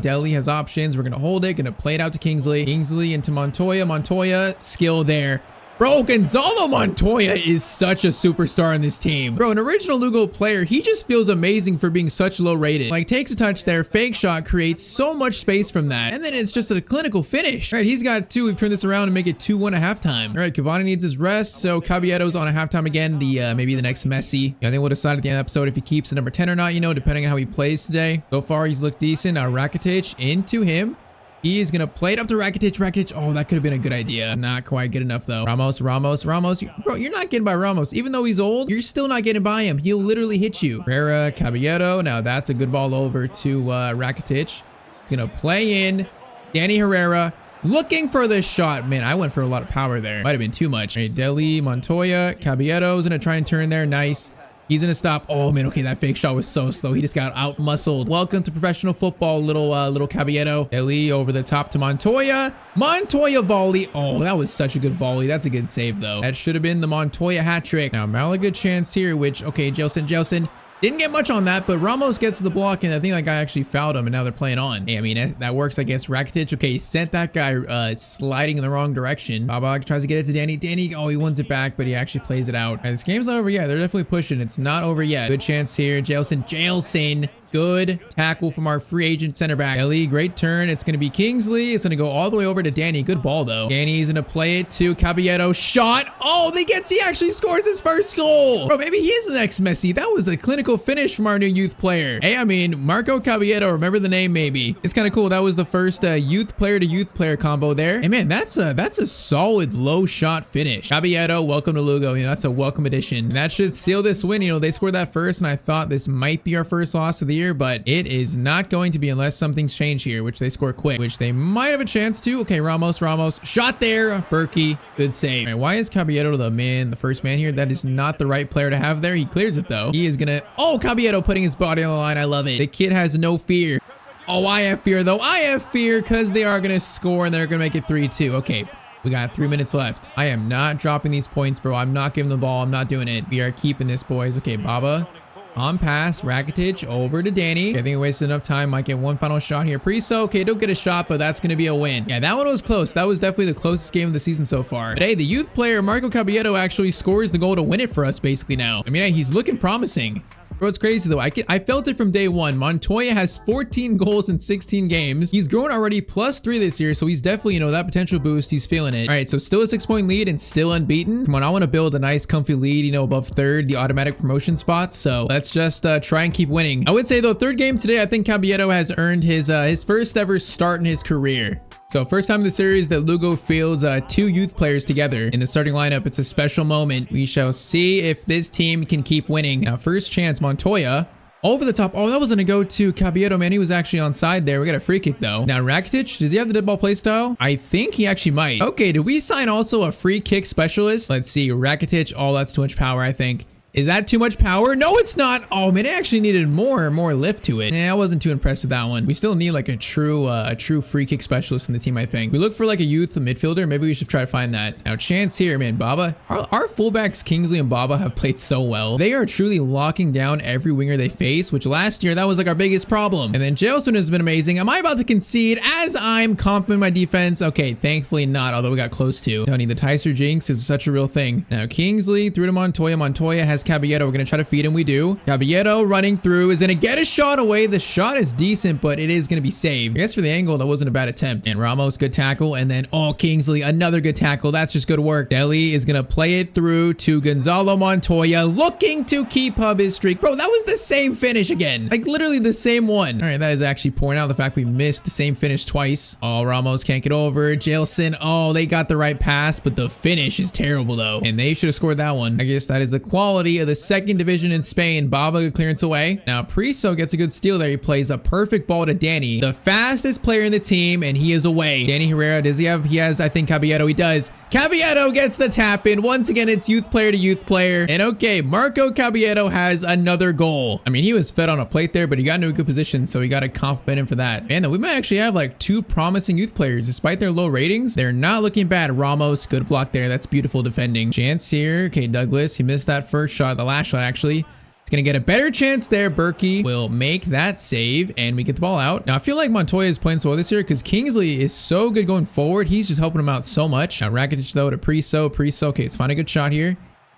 Deli has options. We're going to hold it. Going to play it out to Kingsley. Kingsley into Montoya. Montoya, skill there. Bro, Gonzalo Montoya is such a superstar in this team. Bro, an original Lugo player, he just feels amazing for being such low rated. Like, takes a touch there, fake shot, creates so much space from that, and then it's just a clinical finish. All right, he's got 2. We've turned this around and make it 2-1 at halftime. All right, Cavani needs his rest, so Caballero's on a halftime again. Maybe the next Messi. I think we'll decide at the end of the episode if he keeps the number 10 or not, you know, depending on how he plays today. So far, he's looked decent. Now, Rakitic into him. He is going to play it up to Rakitic. Rakitic. Oh, that could have been a good idea. Not quite good enough, though. Ramos. Bro, you're not getting by Ramos. Even though he's old, you're still not getting by him. He'll literally hit you. Herrera, Caballero. Now, that's a good ball over to Rakitic. He's going to play in. Danny Herrera. Looking for the shot. Man, I went for a lot of power there. Might have been too much. All right, Deli, Montoya. Caballero's going to try and turn there. Nice. He's gonna stop. Oh man, okay, that fake shot was so slow. He just got out muscled. Welcome to professional football, little Caballero. Eli over the top to Montoya. Montoya volley. Oh, that was such a good volley. That's a good save though. That should have been the Montoya hat trick. Now Malaga chance here, which okay, Jelson. Didn't get much on that, but Ramos gets to the block, and I think that guy actually fouled him, and now they're playing on. Hey, I mean, that works, I guess. Rakitic, okay, he sent that guy sliding in the wrong direction. Babak tries to get it to Danny. Danny, oh, he wins it back, but he actually plays it out. Right, this game's not over yet. They're definitely pushing. It's not over yet. Good chance here. Jailson. Good tackle from our free agent center back. Ellie, great turn. It's going to be Kingsley. It's going to go all the way over to Danny. Good ball, though. Danny's going to play it to Caballero. Shot. Oh, he actually scores his first goal. Bro, maybe he is the next Messi. That was a clinical finish from our new youth player. Hey, I mean, Marco Caballero, remember the name maybe. It's kind of cool. That was the first youth player to youth player combo there. Hey, man, that's a solid low shot finish. Caballero, welcome to Lugo. You know, that's a welcome addition. And that should seal this win. You know, they scored that first, and I thought this might be our first loss of the year, but it is not going to be unless something's changed here, which they score quick, which they might have a chance to. Okay, Ramos, shot there. Berkey, good save. All right, why is Caballero the first man here? That is not the right player to have there. He clears it though. He is gonna, oh, Caballero putting his body on the line. I love it. The kid has no fear. Oh, I have fear though. I have fear because they are gonna score and they're gonna make it 3-2. Okay. We got 3 minutes left. I am not dropping these points, bro. I'm not giving the ball. I'm not doing it. We are keeping this, boys. Okay, Baba. On pass, Rakitic over to Danny. Okay, I think we wasted enough time. Might get one final shot here. Priso, okay, don't get a shot, but that's going to be a win. Yeah, that one was close. That was definitely the closest game of the season so far. But hey, the youth player, Marco Caballero, actually scores the goal to win it for us basically now. I mean, he's looking promising. Bro, it's crazy though. I felt it from day one. Montoya has 14 goals in 16 games. He's grown already +3 this year, so he's definitely, you know, that potential boost. He's feeling it. All right, so still a 6-point lead and still unbeaten. Come on, I want to build a nice comfy lead, you know, above third, the automatic promotion spots. So let's just try and keep winning. I would say though, third game today, I think Caballero has earned his first ever start in his career. So first time in the series that Lugo fields 2 youth players together in the starting lineup. It's a special moment. We shall see if this team can keep winning. Now, first chance, Montoya. Over the top. Oh, that was going to go to Caballero, man. He was actually onside there. We got a free kick, though. Now, Rakitic, does he have the dead ball play style? I think he actually might. Okay, did we sign also a free kick specialist? Let's see. Rakitic. Oh, that's too much power, I think. Is that too much power? No, it's not. Oh man, it actually needed more lift to it. I wasn't too impressed with that one. We still need like a true free kick specialist in the team, I think. We look for like a youth midfielder. Maybe we should try to find that. Now, chance here, man. Baba. Our fullbacks, Kingsley and Baba, have played so well. They are truly locking down every winger they face, which last year, that was like our biggest problem. And then Jailson has been amazing. Am I about to concede as I'm complimenting my defense? Okay, thankfully not, although we got close to. Tony, the Tyztir jinx is such a real thing. Now, Kingsley through to Montoya. Montoya has Caballero. We're going to try to feed him. We do. Caballero running through is going to get a shot away. The shot is decent, but it is going to be saved. I guess for the angle, that wasn't a bad attempt. And Ramos, good tackle. And then, oh, Kingsley, another good tackle. That's just good work. Deli is going to play it through to Gonzalo Montoya, looking to keep up his streak. Bro, that was the same finish again. Like literally the same one. All right, that is actually pouring out the fact we missed the same finish twice. Oh, Ramos can't get over. Jailson, oh, they got the right pass, but the finish is terrible though. And they should have scored that one. I guess that is the quality of the second division in Spain. Baba, good clearance away. Now Priso gets a good steal there. He plays a perfect ball to Danny, the fastest player in the team, and he is away. Danny Herrera, does he have? He has, I think, Caballero. He does. Caballero gets the tap in. Once again, it's youth player to youth player. And okay, Marco Caballero has another goal. I mean, he was fed on a plate there, but he got into a good position, so we got to compliment him for that. Man, we might actually have like 2 promising youth players. Despite their low ratings, they're not looking bad. Ramos, good block there. That's beautiful defending. Chance here. Okay, Douglas, he missed that first shot, the last shot actually. He's gonna get a better chance there. Berkey will make that save, and we get the ball out. Now, I feel like Montoya is playing so well this year because Kingsley is so good going forward. He's just helping him out so much. Now, Rakitic, though, to Priso. Okay, let's find a good shot here.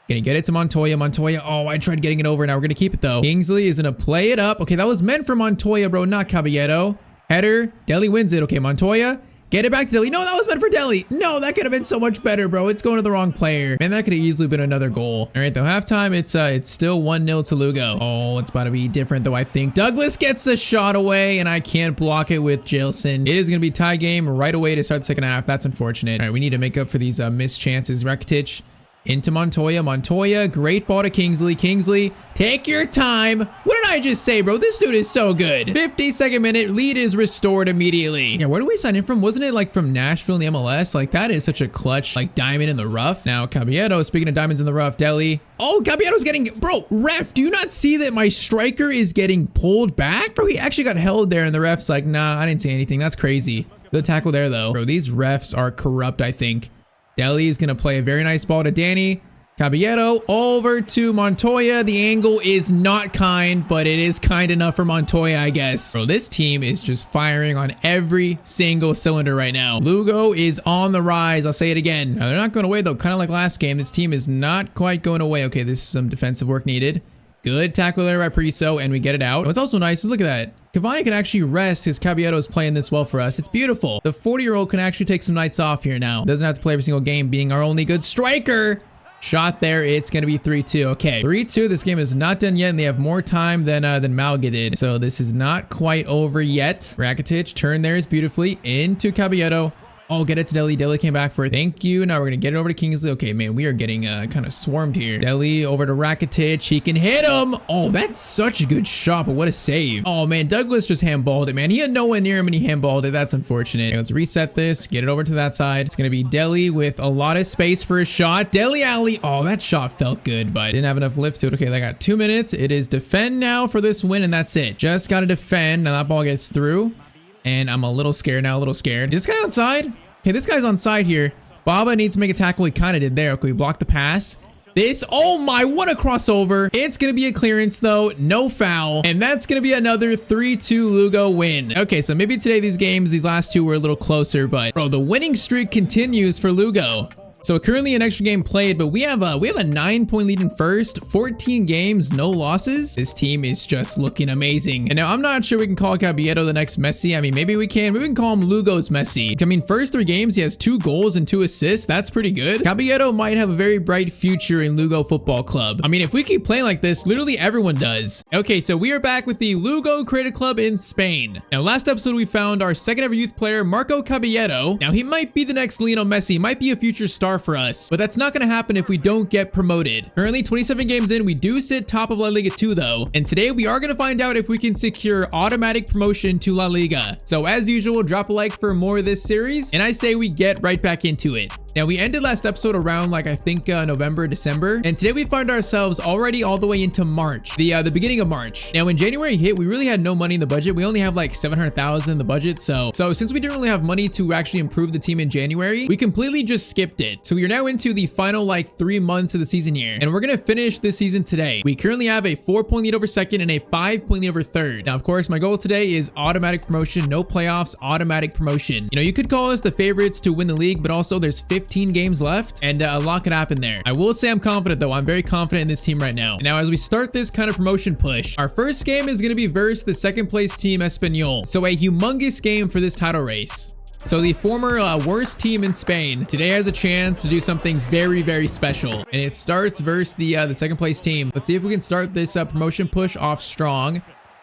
Gonna get it to Montoya. Oh, I tried getting it over. Now we're gonna keep it, though. Kingsley is gonna play it up. Okay, that was meant for Montoya, bro, not Caballero. Header. Deli wins it. Okay, Montoya. Get it back to Deli. No, that was meant for Deli. No, that could have been so much better, bro. It's going to the wrong player. Man, that could have easily been another goal. All right, though, halftime, it's still 1-0 to Lugo. Oh, it's about to be different, though, I think. Douglas gets a shot away, and I can't block it with Jailson. It is going to be tie game right away to start the second half. That's unfortunate. All right, we need to make up for these missed chances. Rakitic into Montoya. Montoya, great ball to Kingsley. Kingsley, take your time. What did I just say, bro? This dude is so good. 52nd minute, lead is restored immediately. Yeah, where do we sign in from? Wasn't it like from Nashville in the MLS? Like that is such a clutch, like diamond in the rough. Now Caballero, speaking of diamonds in the rough, Deli. Oh, Caballero's getting, bro, ref, do you not see that my striker is getting pulled back? Bro, he actually got held there and the ref's like, nah, I didn't see anything. That's crazy. Good tackle there though. Bro, these refs are corrupt, I think. Deli is going to play a very nice ball to Danny. Caballero over to Montoya. The angle is not kind, but it is kind enough for Montoya, I guess. Bro, this team is just firing on every single cylinder right now. Lugo is on the rise. I'll say it again. Now, they're not going away, though. Kind of like last game. This team is not quite going away. Okay, this is some defensive work needed. Good tackle there by Priso, and we get it out. What's also nice is look at that. Cavani can actually rest because Caballero is playing this well for us. It's beautiful. The 40-year-old can actually take some nights off here now. Doesn't have to play every single game, being our only good striker. Shot there. It's going to be 3-2. Okay, 3-2. This game is not done yet, and they have more time than Malga did. So this is not quite over yet. Rakitic turned theirs beautifully into Caballero. Oh, get it to Deli. Deli came back for it. Thank you. Now we're going to get it over to Kingsley. Okay, man, we are getting kind of swarmed here. Deli over to Rakitic. He can hit him. Oh, that's such a good shot, but what a save. Oh, man, Douglas just handballed it, man. He had no one near him and he handballed it. That's unfortunate. Okay, let's reset this. Get it over to that side. It's going to be Deli with a lot of space for a shot. Deli Alley. Oh, that shot felt good, but didn't have enough lift to it. Okay, they got 2 minutes. It is defend now for this win, and that's it. Just got to defend. Now that ball gets through. And I'm a little scared now, a little scared. Is this guy onside? Okay, this guy's onside here. Baba needs to make a tackle. He kind of did there. Okay, we blocked the pass. This, oh my, what a crossover. It's going to be a clearance though. No foul. And that's going to be another 3-2 Lugo win. Okay, so maybe today these last two were a little closer, but bro, the winning streak continues for Lugo. So currently an extra game played, but we have a 9-point lead in first, 14 games, no losses. This team is just looking amazing. And now I'm not sure we can call Caballero the next Messi. I mean, maybe we can. Maybe we can call him Lugo's Messi. I mean, first 3 games, he has 2 goals and 2 assists. That's pretty good. Caballero might have a very bright future in Lugo Football Club. I mean, if we keep playing like this, literally everyone does. Okay, so we are back with the Lugo Creative Club in Spain. Now, last episode, we found our second ever youth player, Marco Caballero. Now, he might be the next Lionel Messi, might be a future star for us, but that's not going to happen if we don't get promoted. Currently 27 games in, we do sit top of La Liga 2 though, and today we are going to find out if we can secure automatic promotion to La Liga. So as usual, drop a like for more of this series, and I say we get right back into it. Now, we ended last episode around like I think November, December, and today we find ourselves already all the way into March, the beginning of March. Now, when January hit, we really had no money in the budget. We only have like 700,000 in the budget. So since we didn't really have money to actually improve the team in January, we completely just skipped it. So we are now into the final like 3 months of the season here, and we're gonna finish this season today. We currently have a 4-point lead over second and a 5-point lead over third. Now, of course, my goal today is automatic promotion, no playoffs, automatic promotion. You know, you could call us the favorites to win the league, but also there's 15 games left, and a lot could happen there. I will say I'm confident though. I'm very confident in this team right now. And now as we start this kind of promotion push, our first game is going to be versus the second place team Espanyol. So a humongous game for this title race. So the former worst team in Spain today has a chance to do something very, very special, and it starts versus the second place team. Let's see if we can start this promotion push off strong.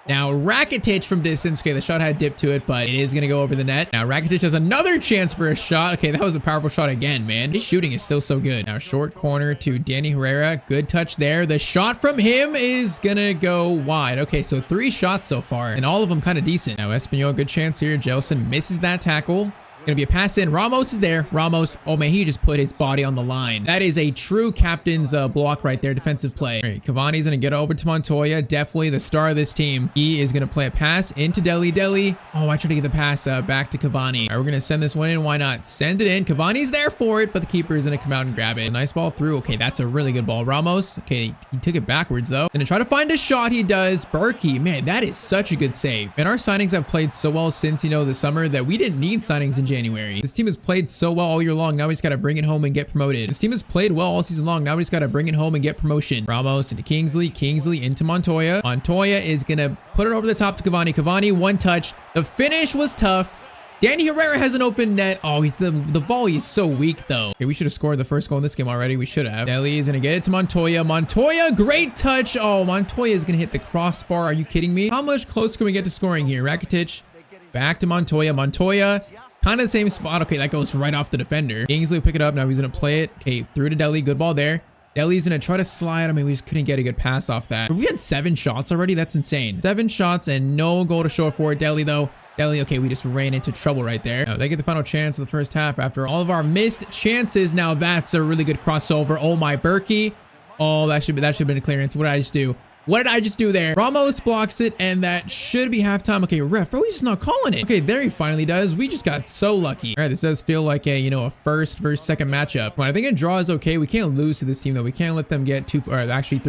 Now, Rakitic from distance. Okay, the shot had dip to it, but it is going to go over the net. Now, Rakitic has another chance for a shot. Okay, that was a powerful shot again, man. His shooting is still so good. Now, short corner to Danny Herrera. Good touch there. The shot from him is going to go wide. Okay, so 3 shots so far, and all of them kind of decent. Now, Espanyol, good chance here. Jelson misses that tackle. Gonna be a pass in. Ramos is there. Ramos. Oh man, he just put his body on the line. That is a true captain's block right there. Defensive play. All right, Cavani's gonna get over to Montoya. Definitely the star of this team. He is gonna play a pass into Deli. Deli. Oh, I tried to get the pass back to Cavani. All right, we're gonna send this one in. Why not? Send it in. Cavani's there for it, but the keeper is gonna come out and grab it. Nice ball through. Okay, that's a really good ball. Ramos. Okay, he took it backwards though. Gonna try to find a shot. He does. Berkey. Man, that is such a good save. And our signings have played so well since, you know, the summer that we didn't need signings in January. This team has played so well all year long. Now we just got to bring it home and get promoted. This team has played well all season long. Now we just got to bring it home and get promotion. Ramos into Kingsley. Kingsley into Montoya. Montoya is going to put it over the top to Cavani. Cavani, one touch. The finish was tough. Danny Herrera has an open net. Oh, the volley is so weak, though. Okay, we should have scored the first goal in this game already. We should have. Deli is going to get it to Montoya. Montoya, great touch. Oh, Montoya is going to hit the crossbar. Are you kidding me? How much closer can we get to scoring here? Rakitic, back to Montoya. Montoya, kind of the same spot. Okay, that goes right off the defender. Kingsley will pick it up. Now he's going to play it. Okay, through to Deli. Good ball there. Deli's going to try to slide. I mean, we just couldn't get a good pass off that. We had 7 shots already. That's insane. 7 shots and no goal to show for it. Deli, though. Deli, okay, we just ran into trouble right there. Now, they get the final chance of the first half after all of our missed chances. Now, that's a really good crossover. Oh, my Berkey. Oh, that should have been a clearance. What did I just do? What did I just do there? Ramos blocks it, and that should be halftime. Okay, ref, bro, he's just not calling it. Okay, there he finally does. We just got so lucky. All right, this does feel like a, a first versus second matchup. But I think a draw is okay. We can't lose to this team, though. We can't let them get 3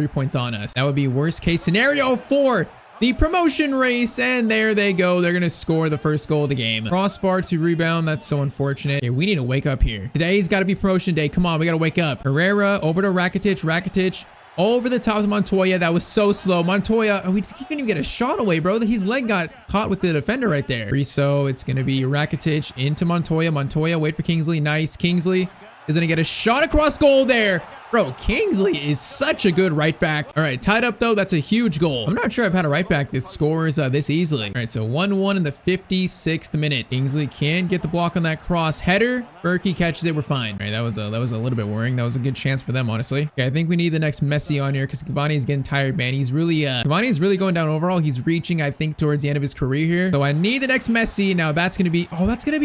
points on us. That would be worst case scenario for the promotion race, and there they go. They're gonna score the first goal of the game. Crossbar to rebound. That's so unfortunate. Okay, we need to wake up here. Today's got to be promotion day. Come on, we got to wake up. Herrera over to Rakitic. Rakitic over the top of Montoya. That was so slow. Montoya, he couldn't even get a shot away, bro. His leg got caught with the defender right there. So it's going to be Rakitic into Montoya. Montoya, wait for Kingsley. Nice. Kingsley is going to get a shot across goal there. Bro, Kingsley is such a good right back. All right, tied up though. That's a huge goal. I'm not sure I've had a right back that scores this easily. All right, so 1-1 in the 56th minute. Kingsley can get the block on that cross header. Berkey catches it. We're fine. All right, that was a little bit worrying. That was a good chance for them, honestly. Okay, I think we need the next Messi on here because Cavani's getting tired, man. He's really Cavani's really going down overall. He's reaching, I think, towards the end of his career here. So I need the next Messi. Now that's gonna be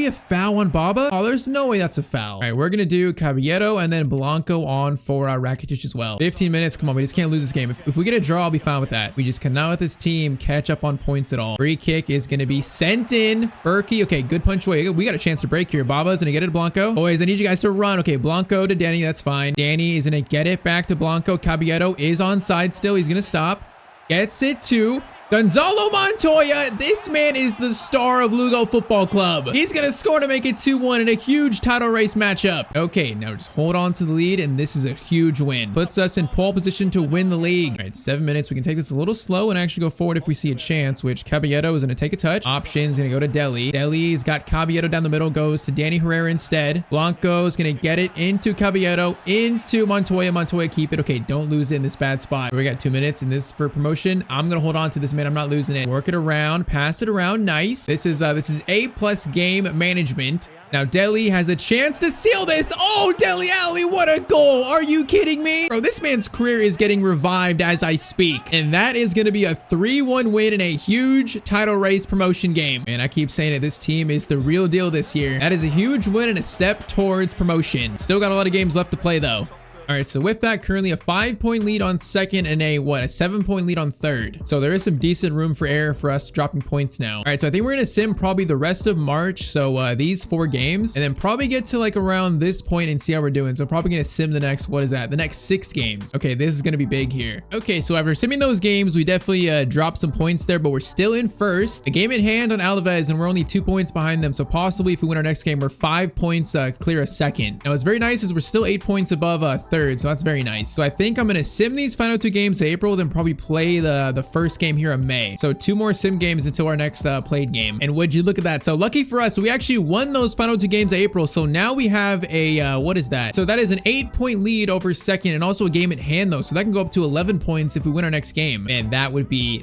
a foul on Baba. Oh, there's no way that's a foul. All right, we're gonna do Caballero and then Blanco on for Rakitic as well. 15 minutes. Come on, we just can't lose this game. If we get a draw, I'll be fine with that. We just cannot let this team catch up on points at all. Free kick is going to be sent in. Berkey. Okay, good punch away. We got a chance to break here. Baba's going to get it to Blanco. Boys, I need you guys to run. Okay, Blanco to Danny. That's fine. Danny is going to get it back to Blanco. Caballero is onside still. He's going to stop. Gets it to Gonzalo Montoya. This man is the star of Lugo Football Club. He's going to score to make it 2-1 in a huge title race matchup. Okay, now just hold on to the lead, and this is a huge win. Puts us in pole position to win the league. All right, 7 minutes. We can take this a little slow and actually go forward if we see a chance, which Caballero is going to take a touch. Options going to go to Deli. Deli's got Caballero down the middle, goes to Danny Herrera instead. Blanco is going to get it into Caballero, into Montoya. Montoya, keep it. Okay, don't lose it in this bad spot. We got 2 minutes, and this is for promotion. I'm going to hold on to this, man. I'm not losing it. Work it around, pass it around. Nice. This is A+ game management. Now Deli has a chance to seal this. Oh, Deli Alley, what a goal. Are you kidding me? Bro, this man's career is getting revived as I speak. And that is going to be a 3-1 win in a huge title race promotion game. And I keep saying it, this team is the real deal this year. That is a huge win and a step towards promotion. Still got a lot of games left to play though. All right, so with that, currently a 5-point lead on second and a 7-point lead on third. So there is some decent room for error for us dropping points now. All right, so I think we're gonna sim probably the rest of March. So these 4 games, and then probably get to like around this point and see how we're doing. So probably gonna sim the next, the next 6 games. Okay, this is gonna be big here. Okay, so after simming those games, we definitely dropped some points there, but we're still in first. A game in hand on Alaves, and we're only 2 points behind them. So possibly if we win our next game, we're 5 points clear a second. Now what's very nice is we're still 8 points above third, so that's very nice. So I think I'm gonna sim these final 2 games of April, then probably play the first game here in May. So 2 more sim games until our next played game. And would you look at that? So lucky for us, we actually won those final 2 games of April. So now we have a what is that? So that is an 8-point lead over second, and also a game at hand though. So that can go up to 11 points if we win our next game. And that would be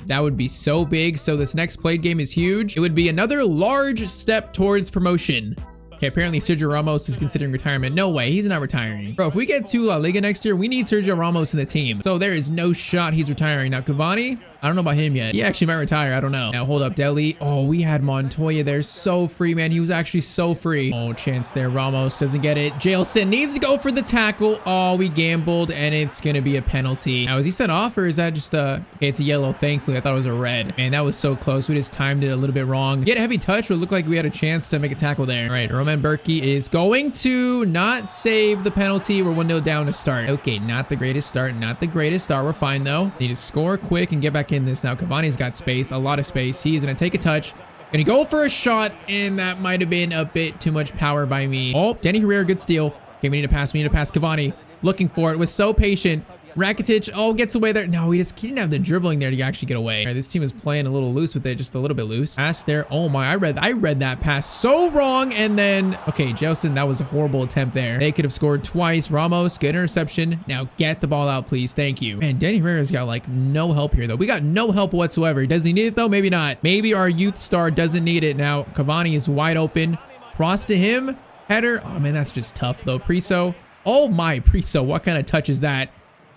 so big. So this next played game is huge. It would be another large step towards promotion. Okay, apparently Sergio Ramos is considering retirement. No way, he's not retiring. Bro, if we get to La Liga next year, we need Sergio Ramos in the team. So there is no shot he's retiring. Now, Cavani, I don't know about him yet. He actually might retire. I don't know. Now, hold up. Deli. Oh, we had Montoya there. So free, man. He was actually so free. Oh, chance there. Ramos doesn't get it. Jailson needs to go for the tackle. Oh, we gambled, and it's going to be a penalty. Now, is he sent off, or is that just okay, it's a yellow. Thankfully, I thought it was a red. Man, that was so close. We just timed it a little bit wrong. Get a heavy touch, but it looked like we had a chance to make a tackle there. All right, Roman Berkey is going to not save the penalty. We're 1-0 down to start. Okay, not the greatest start. Not the greatest start. We're fine, though. Need to score quick and get back in this. Now, Cavani's got space, a lot of space. He's going to take a touch. Going to go for a shot, and that might have been a bit too much power by me. Oh, Danny Herrera, good steal. Okay, we need to pass. We need to pass Cavani. Looking for it. Was so patient. Rakitic, oh, gets away there. No, he didn't have the dribbling there to actually get away. All right, this team is playing a little loose with it, just a little bit loose. Pass there. Oh my, I read that pass so wrong. And then, okay, Jelson, that was a horrible attempt there. They could have scored twice. Ramos, good interception. Now get the ball out, please. Thank you. Man, Danny Herrera's got like no help here though. We got no help whatsoever. Does he need it though? Maybe not. Maybe our youth star doesn't need it. Now Cavani is wide open. Cross to him. Header. Oh man, that's just tough though. Priso. Oh my, Priso. What kind of touch is that?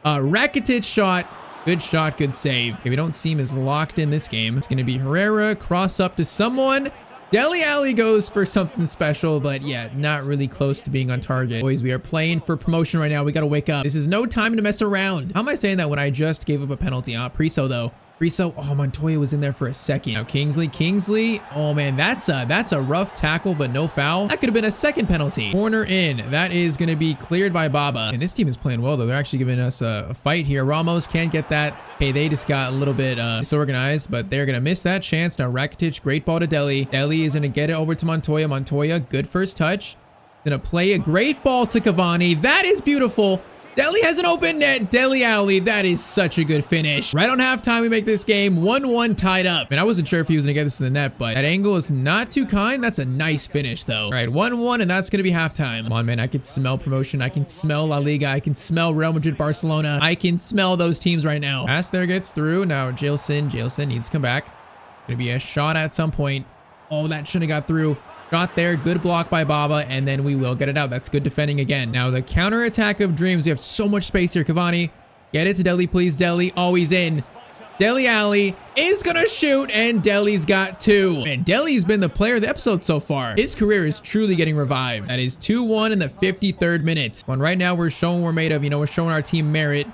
Rakitic shot. Good shot, good save. Okay, we don't seem as locked in this game. It's going to be Herrera, cross up to someone. Dele Alli goes for something special, but yeah, not really close to being on target. Boys, we are playing for promotion right now. We got to wake up. This is no time to mess around. How am I saying that when I just gave up a penalty? Priso though. Priso, oh, Montoya was in there for a second. Now Kingsley, oh man, that's a rough tackle, but no foul. That could have been a second penalty. Corner in, that is going to be cleared by Baba. And this team is playing well though. They're actually giving us a fight here. Ramos can't get that. Okay, they just got a little bit disorganized, but they're going to miss that chance. Now Rakitic, great ball to Dele. Dele is going to get it over to Montoya. Montoya, good first touch. Going to play a great ball to Cavani. That is beautiful. Dele has an open net. Dele Alli, that is such a good finish. Right on halftime, we make this game 1-1 tied up. And I wasn't sure if he was going to get this in the net, but that angle is not too kind. That's a nice finish, though. All right, 1-1, and that's going to be halftime. Come on, man. I can smell promotion. I can smell La Liga. I can smell Real Madrid, Barcelona. I can smell those teams right now. Pass there gets through. Now, Jelson needs to come back. Going to be a shot at some point. Oh, that shouldn't have got through. Shot there, good block by Baba, and then we will get it out. That's good defending again. Now the counter attack of dreams. We have so much space here. Cavani, get it to Dele, please. Dele, always in. Dele Alli is gonna shoot, and Dele's got two. Man, Dele's been the player of the episode so far. His career is truly getting revived. That is 2-1 in the 53rd minute. When right now we're showing we're made of. You know, we're showing our team merit.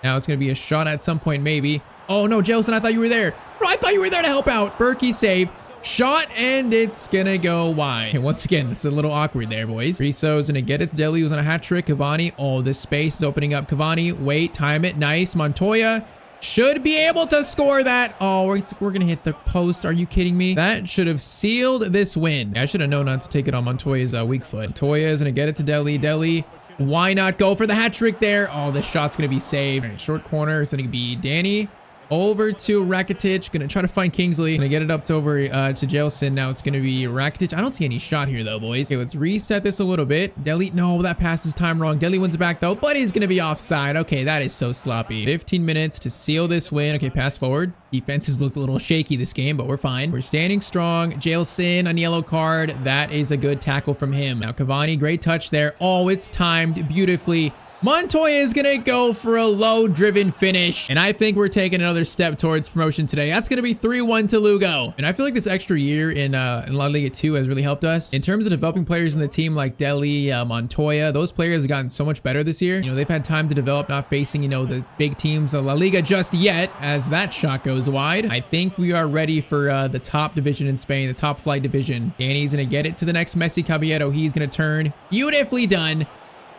Now it's gonna be a shot at some point, maybe. Oh no, Jelson, I thought you were there. Bro, I thought you were there to help out. Berkey save. Shot, and it's gonna go wide. Okay, once again, it's a little awkward there, boys. Priso's gonna get it to Dele, who's on a hat trick. Cavani, oh, this space is opening up. Cavani, wait, time it, nice. Montoya should be able to score that. Oh, we're gonna hit the post. Are you kidding me? That should have sealed this win. I should have known not to take it on Montoya's weak foot. Montoya is gonna get it to Dele. Dele, why not go for the hat trick there? Oh, this shot's gonna be saved. All right, short corner, it's gonna be Danny. Over to Rakitic. Gonna try to find Kingsley. Gonna get it up to over to Jelson. Now it's gonna be Rakitic. I don't see any shot here though, boys. Okay, let's reset this a little bit. Dele, no, that pass is timed wrong. Dele wins it back though, but he's gonna be offside. Okay, that is so sloppy. 15 minutes to seal this win. Okay, pass forward. Defenses looked a little shaky this game, but we're fine. We're standing strong. Jelson on yellow card. That is a good tackle from him. Now Cavani, great touch there. Oh, it's timed beautifully. Montoya is going to go for a low-driven finish, and I think we're taking another step towards promotion today. That's going to be 3-1 to Lugo, and I feel like this extra year in La Liga 2 has really helped us. In terms of developing players in the team like Dele, Montoya, those players have gotten so much better this year. You know, they've had time to develop, not facing, you know, the big teams of La Liga just yet, as that shot goes wide. I think we are ready for the top division in Spain, the top flight division. Danny's going to get it to the next Messi Caballero. He's going to turn. Beautifully done.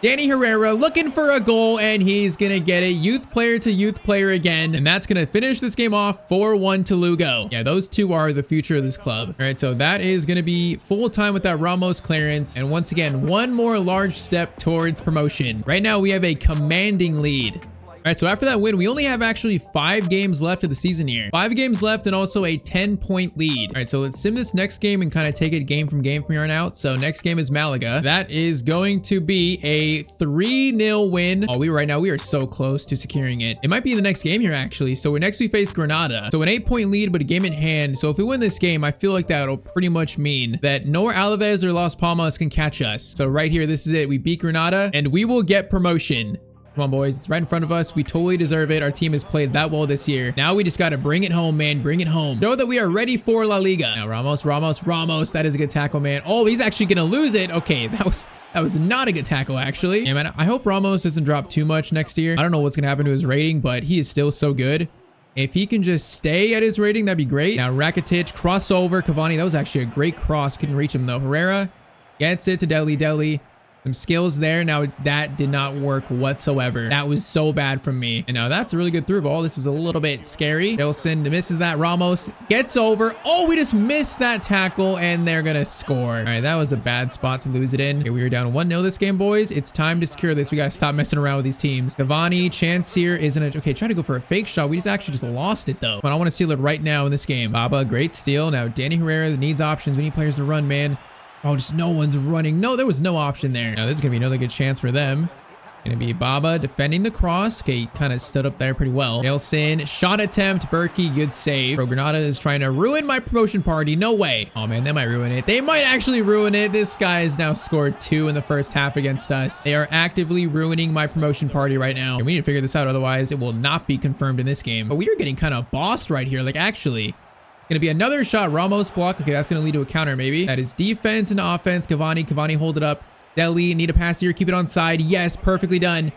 Danny Herrera looking for a goal, and he's going to get it. Youth player to youth player again. And that's going to finish this game off 4-1 to Lugo. Yeah, those two are the future of this club. All right, so that is going to be full time with that Ramos clearance. And once again, one more large step towards promotion. Right now, we have a commanding lead. All right, so after that win, we only have actually 5 games left of the season here. 5 games left and also a 10-point lead. All right, so let's sim this next game and kind of take it game from here on out. So next game is Malaga. That is going to be a 3-0 win. Oh, right now we are so close to securing it. It might be the next game here, actually. So next we face Granada. So an 8-point lead, but a game in hand. So if we win this game, I feel like that'll pretty much mean that nor Alaves or Las Palmas can catch us. So right here, this is it. We beat Granada and we will get promotion. Come on, boys. It's right in front of us. We totally deserve it. Our team has played that well this year. Now we just got to bring it home, man. Bring it home. Know that we are ready for La Liga. Now, Ramos. That is a good tackle, man. Oh, he's actually going to lose it. Okay, that was not a good tackle, actually. Yeah, man, I hope Ramos doesn't drop too much next year. I don't know what's going to happen to his rating, but he is still so good. If he can just stay at his rating, that'd be great. Now, Rakitic, crossover. Cavani, that was actually a great cross. Couldn't reach him, though. Herrera gets it to Dele. Some skills there. Now that did not work whatsoever. That was so bad from me. And now that's a really good through ball. This is a little bit scary. Wilson misses that. Ramos gets over. Oh, we just missed that tackle and they're gonna score. All right, that was a bad spot to lose it in. Okay, we were down 1-0 this game, boys. It's time to secure this. We gotta stop messing around with these teams. Cavani, chance here isn't it? Okay, try to go for a fake shot. We just lost it though. But I want to steal it right now in this game. Baba, great steal. Now Danny Herrera needs options. We need players to run, man. Oh, just no one's running. No, there was no option there. Now, this is going to be another good chance for them. Going to be Baba defending the cross. Okay, he kind of stood up there pretty well. Nelson, shot attempt. Berkey, good save. Pro Granada is trying to ruin my promotion party. No way. Oh, man, they might ruin it. They might actually ruin it. This guy has now scored 2 in the first half against us. They are actively ruining my promotion party right now. And we need to figure this out. Otherwise, it will not be confirmed in this game. But we are getting kind of bossed right here. Like, actually... Gonna be another shot. Ramos block. Okay, that's gonna lead to a counter maybe. That is defense and offense. Cavani hold it up. Deli, need a pass here. Keep it on side. Yes, perfectly done.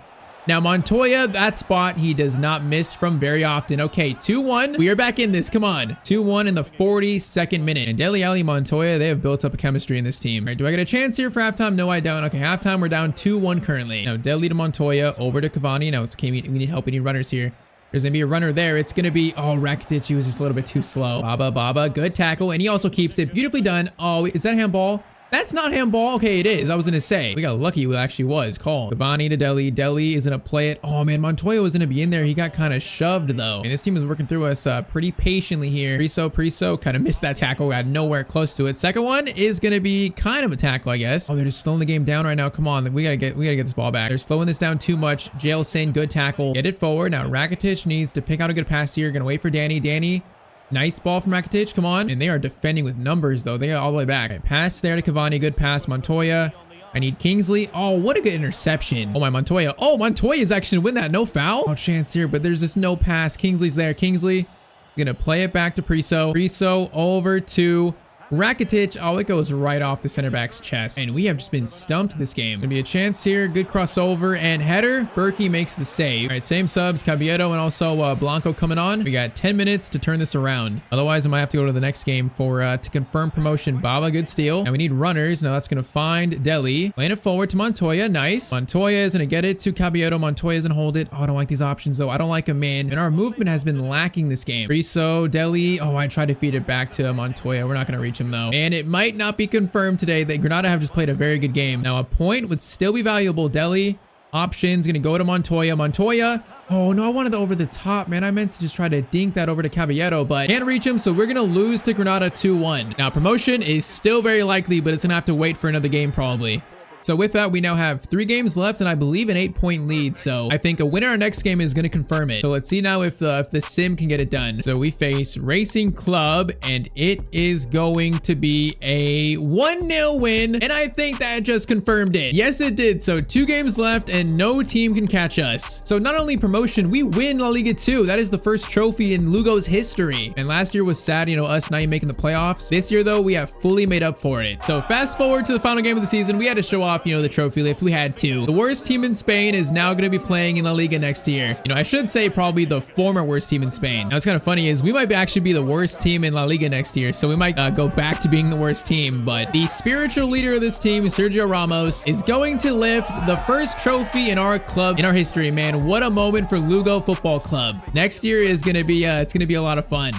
Now Montoya, that spot, he does not miss from very often. Okay, 2-1. We are back in this. Come on. 2-1 in the 42nd minute. And Dele Alli, Montoya, they have built up a chemistry in this team. All right, do I get a chance here for halftime? No, I don't. Okay, halftime, we're down 2-1 currently. Now Dele to Montoya, over to Cavani. Now it's okay, we need help. We need runners here. There's going to be a runner there. It's going to be, oh, Rakitic. He was just a little bit too slow. Baba, good tackle. And he also keeps it beautifully done. Oh, is that handball? That's not handball. Okay, it is. I was going to say. We got lucky it actually was called. Cavani to Deli. Deli is going to play it. Oh, man. Montoya was going to be in there. He got kind of shoved, though. And this team was working through us pretty patiently here. Priso kind of missed that tackle. Got nowhere close to it. Second one is going to be kind of a tackle, I guess. Oh, they're just slowing the game down right now. Come on. We got to get this ball back. They're slowing this down too much. Jailson, good tackle. Get it forward. Now, Rakitic needs to pick out a good pass here. Going to wait for Danny. Nice ball from Rakitic. Come on. And they are defending with numbers, though. They got all the way back. Right, pass there to Cavani. Good pass. Montoya. I need Kingsley. Oh, what a good interception. Oh, my Montoya. Oh, Montoya is actually going to win that. No foul. Oh, chance here, but there's just no pass. Kingsley's there. Kingsley going to play it back to Priso. Priso over to Rakitic. Oh, it goes right off the center back's chest. And we have just been stumped this game. Gonna be a chance here. Good crossover and header. Berkey makes the save. All right, same subs. Caballero and also Blanco coming on. We got 10 minutes to turn this around. Otherwise, I might have to go to the next game for to confirm promotion. Baba, good steal. Now we need runners. Now that's gonna find Deli. Playing it forward to Montoya. Nice. Montoya is gonna get it to Caballero. Montoya is gonna hold it. Oh, I don't like these options though. I don't like him, man. And our movement has been lacking this game. Priso, Deli. Oh, I tried to feed it back to Montoya. We're not gonna reach him though. And it might not be confirmed today that Granada have just played a very good game. Now a point would still be valuable. Deli options gonna go to Montoya. Oh no, I wanted the over the top, man. I meant to just try to dink that over to Caballero, but can't reach him, so we're gonna lose to Granada 2-1. Now promotion is still very likely, but it's gonna have to wait for another game probably. So with that, we now have 3 games left and I believe an 8-point lead. So I think a winner our next game is going to confirm it. So let's see now if the sim can get it done. So we face Racing Club and it is going to be a 1-0 win. And I think that just confirmed it. Yes, it did. So 2 games left and no team can catch us. So not only promotion, we win La Liga 2. That is the first trophy in Lugo's history. And last year was sad, you know, us not even making the playoffs. This year though, we have fully made up for it. So fast forward to the final game of the season. We had to show off, you know, the trophy lift. We had to. The worst team in Spain is now going to be playing in La Liga next year. You know, I should say probably the former worst team in Spain. Now, what's kind of funny is we might actually be the worst team in La Liga next year. So we might go back to being the worst team. But the spiritual leader of this team, Sergio Ramos, is going to lift the first trophy in our club, in our history, man. What a moment for Lugo Football Club. Next year is going to be, it's going to be a lot of fun.